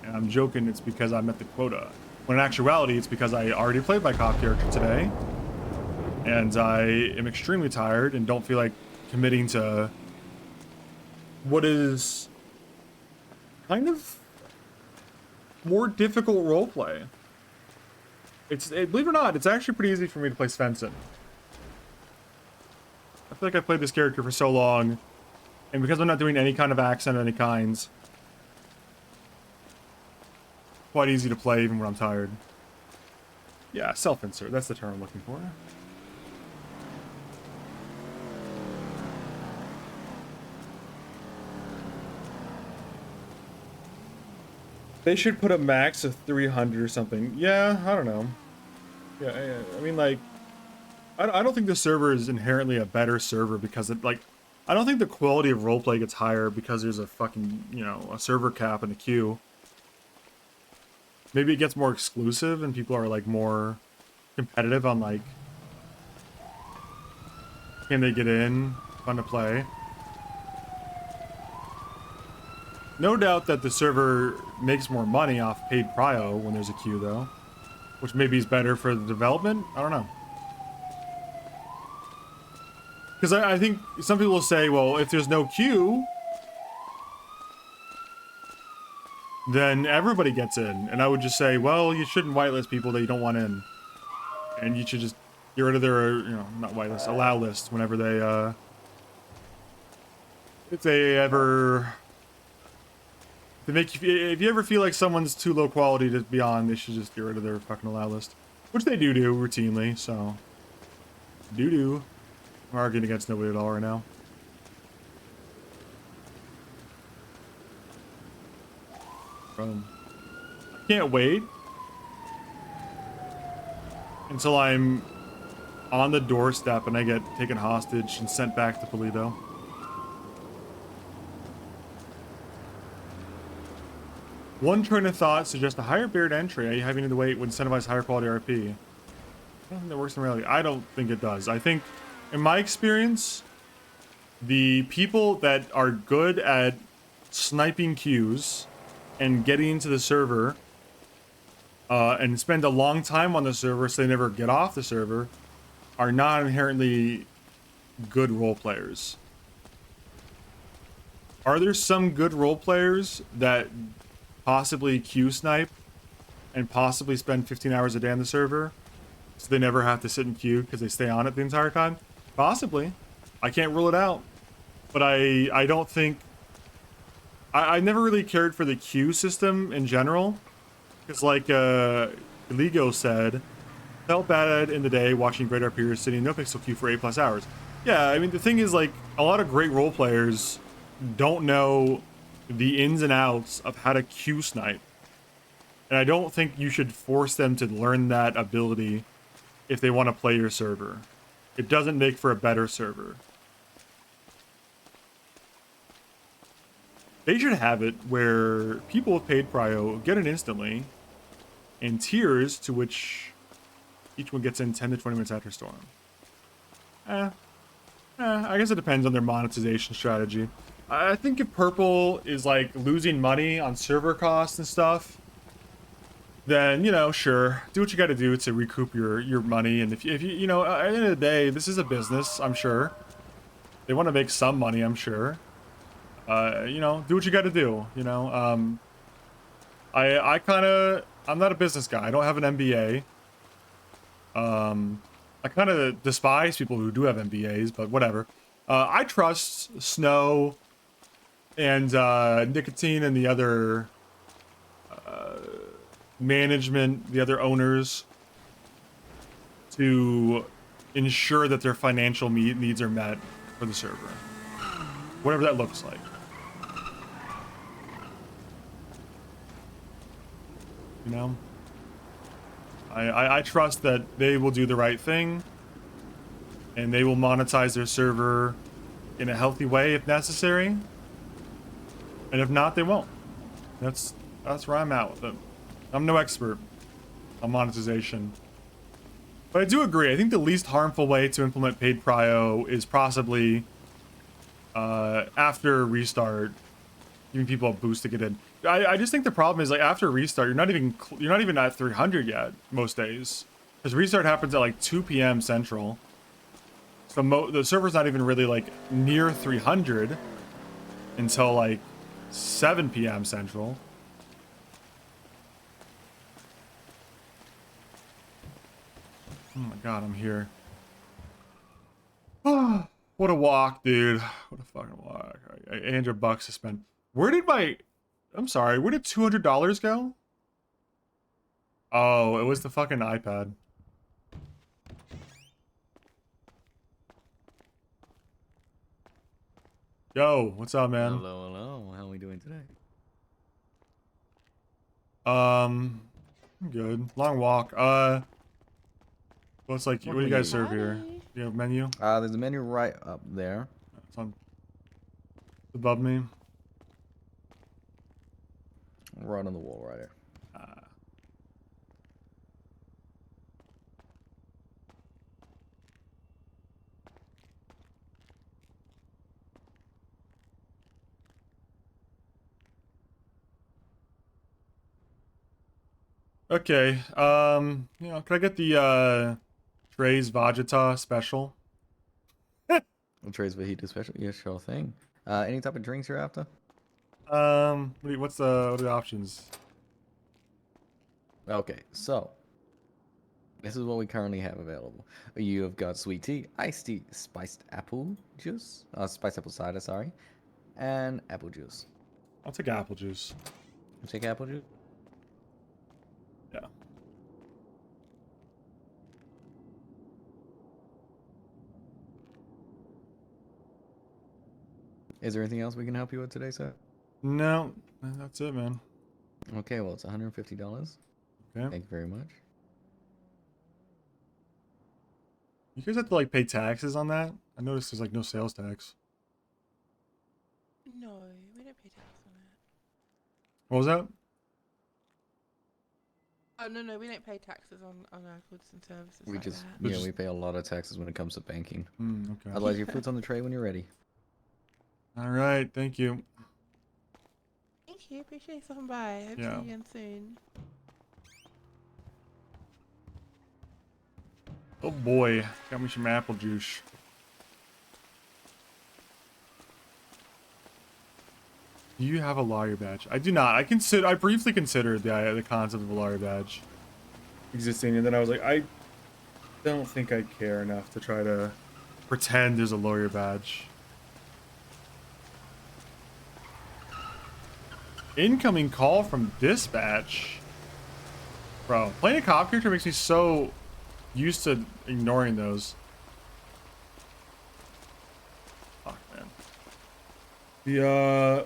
And I'm joking it's because I met the quota. When in actuality, it's because I already played my cop character today. And I am extremely tired and don't feel like committing to what is kind of more difficult roleplay. Believe it or not, it's actually pretty easy for me to play Svensson. I feel like I've played this character for so long, and because I'm not doing any kind of accent of any kinds, quite easy to play even when I'm tired. Yeah, self-insert, that's the term I'm looking for. They should put a max of 300 or something. Yeah, I don't know. Yeah, I mean, like, I don't think the server is inherently a better server because it, like, I don't think the quality of roleplay gets higher because there's a fucking, you know, a server cap in the queue. Maybe it gets more exclusive and people are, like, more competitive on, like, can they get in? Fun to play. No doubt that the server makes more money off paid prio when there's a queue, though. Which maybe is better for the development? I don't know. Because I think some people will say, well, if there's no queue, then everybody gets in. And I would just say, well, you shouldn't whitelist people that you don't want in. And you should just get rid of their, you know, not whitelist, allow list whenever they, if they ever... if you ever feel like someone's too low quality to be on, they should just get rid of their fucking allow list. Which they do routinely, so... I'm arguing against nobody at all right now. I can't wait until I'm on the doorstep and I get taken hostage and sent back to Polito. One train of thought suggests a higher barrier to entry. Are you having to wait would incentivize higher quality RP? I don't think that works in reality. I don't think it does. I think, in my experience, the people that are good at sniping queues and getting into the server and spend a long time on the server so they never get off the server are not inherently good role players. Are there some good role players that possibly queue snipe and possibly spend 15 hours a day on the server so they never have to sit in queue because they stay on it the entire time? Possibly. I can't rule it out. But I don't think... I never really cared for the queue system in general. Because like Ligo said, felt bad in the day watching great RPers sitting in no pixel queue for 8+ hours. Yeah, I mean, the thing is, like, a lot of great role players don't know the ins and outs of how to queue snipe. And I don't think you should force them to learn that ability if they want to play your server. It doesn't make for a better server. They should have it where people with paid prio get it instantly, and tiers to which each one gets in 10 to 20 minutes after storm. I guess it depends on their monetization strategy. I think if Purple is like losing money on server costs and stuff, then, you know, sure, do what you got to do to recoup your money. And if you, you know, at the end of the day, this is a business, I'm sure. They want to make some money, I'm sure. You know, do what you got to do, you know. I'm not a business guy. I don't have an MBA. I kind of despise people who do have MBAs, but whatever. I trust Snow and Nicotine and the other management, the other owners, to ensure that their financial needs are met for the server. Whatever that looks like. You know? I trust that they will do the right thing, and they will monetize their server in a healthy way if necessary. And if not, they won't. That's where I'm at with it. I'm no expert on monetization. But I do agree. I think the least harmful way to implement paid prio is possibly after restart, giving people a boost to get in. I just think the problem is like after restart, you're not even at 300 yet most days, because restart happens at like 2 p.m. Central. So the server's not even really like near 300 until like 7 p.m. Central. Oh my god, I'm here. What a walk, dude. What a fucking walk. $800 to spend. Where did I'm sorry, where did $200 go? Oh, it was the fucking iPad. Yo, what's up, man? Hello, hello. How are we doing today? I'm good. Long walk. What's like? What do you guys serve here? Do you have a menu? There's a menu right up there. It's on above me. Right on the wall, right here. Okay. Can I get the Trey's Vegeta special? Trace Fajita special. Yeah, sure thing. Any type of drinks you're after? What are the options? Okay, so this is what we currently have available. You have got sweet tea, iced tea, spiced apple juice, spiced apple cider, sorry, and apple juice. I'll take apple juice. You take apple juice? Yeah. Is there anything else we can help you with today, sir? No, that's it, man. Okay, well, it's $150. Okay. Thank you very much. You guys have to like pay taxes on that? I noticed there's like no sales tax. No, we don't pay tax on it. What was that? Oh, no, we don't pay taxes on our goods and services We like just, that. we pay a lot of taxes when it comes to banking. Okay. Otherwise, your food's on the tray when you're ready. All right, thank you. Thank you, appreciate you stopping by. Hope to Yeah. see you again soon. Oh boy, got me some apple juice. Do you have a lawyer badge? I do not. I briefly considered the concept of a lawyer badge existing, and then I was like, I don't think I care enough to try to pretend there's a lawyer badge. Incoming call from dispatch. Bro, playing a cop character makes me so used to ignoring those. Fuck, man. The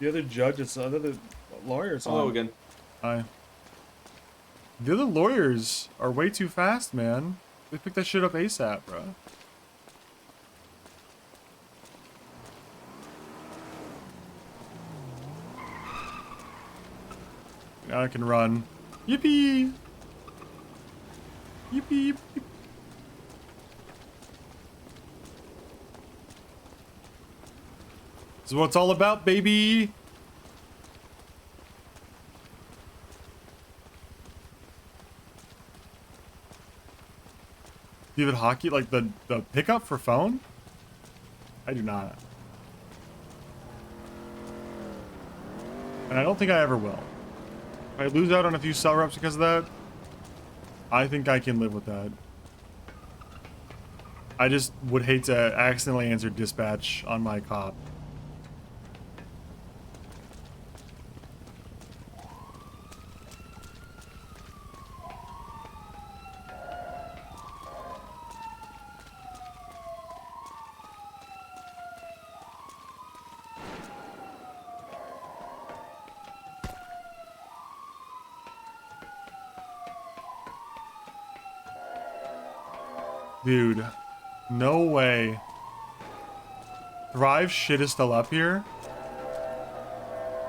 other judge, the other lawyers. Hello again. Hi. The other lawyers are way too fast, man. They picked that shit up ASAP, bro. Now I can run. Yippee! Yippee! Yippee! This is what it's all about, baby! Do you have hockey, like the pickup for phone? I do not. And I don't think I ever will. If I lose out on a few cell reps because of that, I think I can live with that. I just would hate to accidentally answer dispatch on my cop. Dude, no way. Thrive shit is still up here?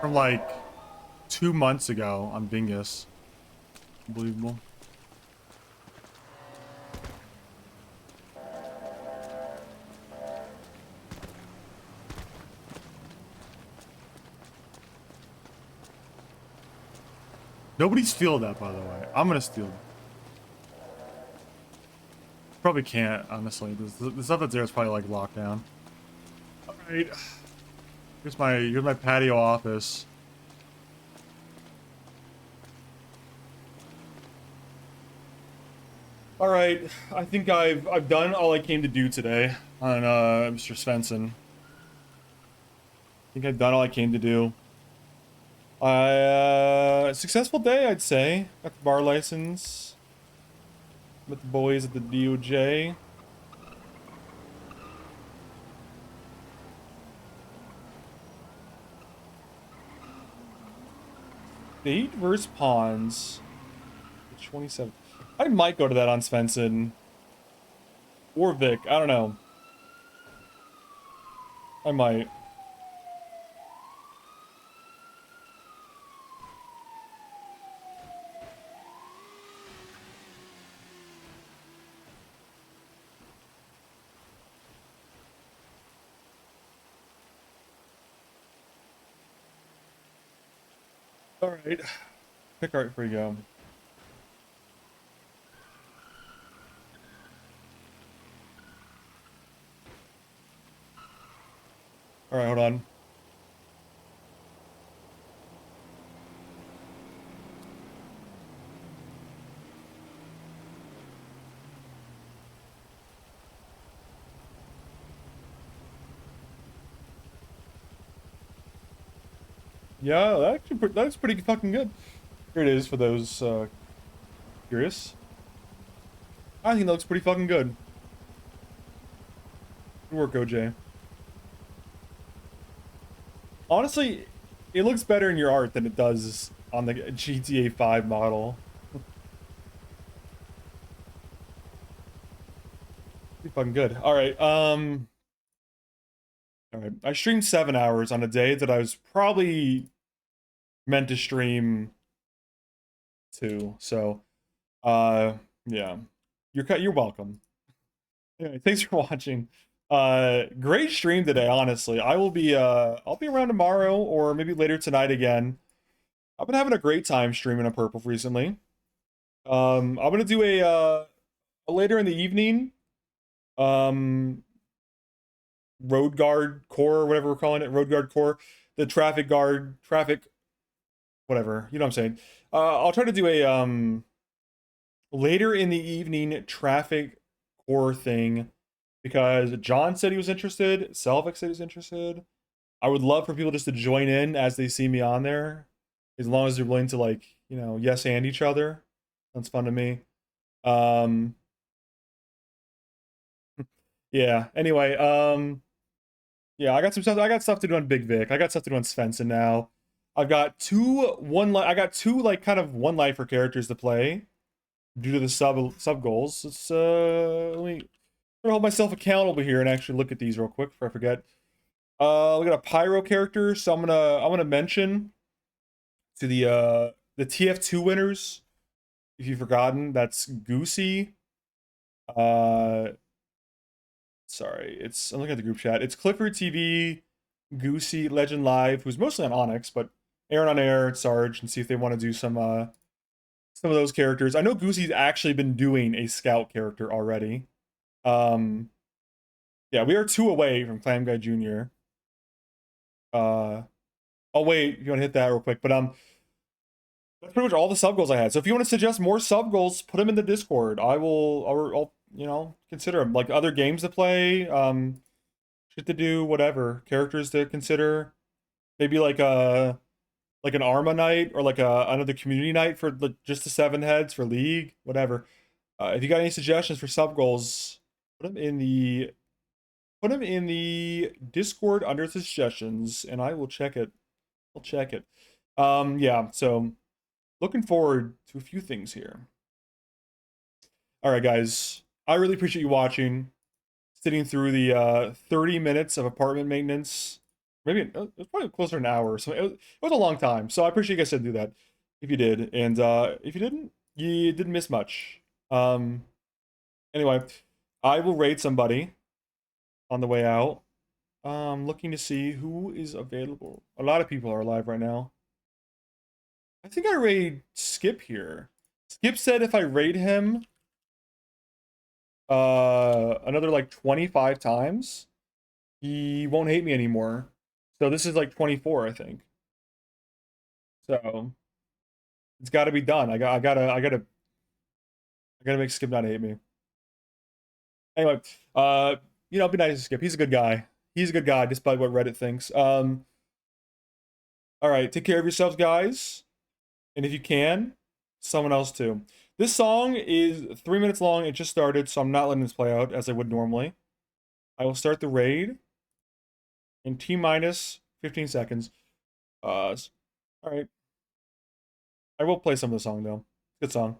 From like 2 months ago on Bingus. Unbelievable. Nobody steal that, by the way. I'm gonna steal it. Probably can't, honestly. The stuff that's there is probably like locked down. Alright. Here's my patio office. Alright, I think I've done all I came to do today on Mr. Svensson. I think I've done all I came to do. Successful day, I'd say. Got the bar license. Met the boys at the DOJ. State versus Pawns. 27. I might go to that on Svensson. Or Vic, I don't know. I might. Alright. Pick art for you go. Alright, hold on. Yeah, that's pretty fucking good. Here it is for those curious. I think that looks pretty fucking good. Good work, OJ. Honestly, it looks better in your art than it does on the GTA 5 model. Pretty fucking good. Alright, alright. I streamed 7 hours on a day that I was probably meant to stream 2. So, yeah. You're welcome. Anyway, thanks for watching. Great stream today, honestly. I'll be around tomorrow or maybe later tonight again. I've been having a great time streaming on Purple recently. I'm gonna do a later in the evening road guard core, or whatever we're calling it, road guard core, the traffic whatever, you know what I'm saying. I'll try to do a later in the evening traffic core thing because John said he was interested, Selvik said he was interested. I would love for people just to join in as they see me on there, as long as they're willing to, like, you know, yes and each other. That's fun to me. Yeah, anyway, yeah, I got stuff to do on Big Vic. I got stuff to do on Svensson now. I've got two like kind of one lifer characters to play due to the sub goals. It's let me hold myself accountable here and actually look at these real quick before I forget. We got a pyro character, so I'm gonna mention to the TF2 winners, if you've forgotten, that's Goosey. Sorry, I'm looking at the group chat. It's Clifford TV, Goosey, Legend Live, who's mostly on Onyx, but Aaron on Air, Sarge, and see if they want to do some of those characters. I know Goosey's actually been doing a scout character already. Yeah, we are 2 away from Clam Guy Jr. Oh wait, if you want to hit that real quick, but that's pretty much all the sub goals I had. So if you want to suggest more sub goals, put them in the Discord. I'll you know, consider them, like other games to play, shit to do, whatever, characters to consider, maybe like an Arma night or like another community night for just the 7 heads for League, whatever. If you got any suggestions for sub goals, put them in the Discord under suggestions, and I will check it. I'll check it. Yeah, so looking forward to a few things here. All right, guys. I really appreciate you watching, sitting through the 30 minutes of apartment maintenance. Maybe it was probably closer to an hour. So it was a long time. So I appreciate you guys didn't do that. If you did, and if you didn't, you didn't miss much. Anyway, I will raid somebody on the way out. Looking to see who is available. A lot of people are alive right now. I think I raid Skip here. Skip said if I raid him another like 25 times, he won't hate me anymore. So this is like 24, I think. So it's got to be done. I gotta make Skip not hate me. Anyway, you know, be nice to Skip. He's a good guy. He's a good guy, despite what Reddit thinks. All right, take care of yourselves, guys. And if you can, someone else too. This song is 3 minutes long. It just started, so I'm not letting this play out as I would normally. I will start the raid in T-minus 15 seconds. All right. I will play some of the song, though. Good song.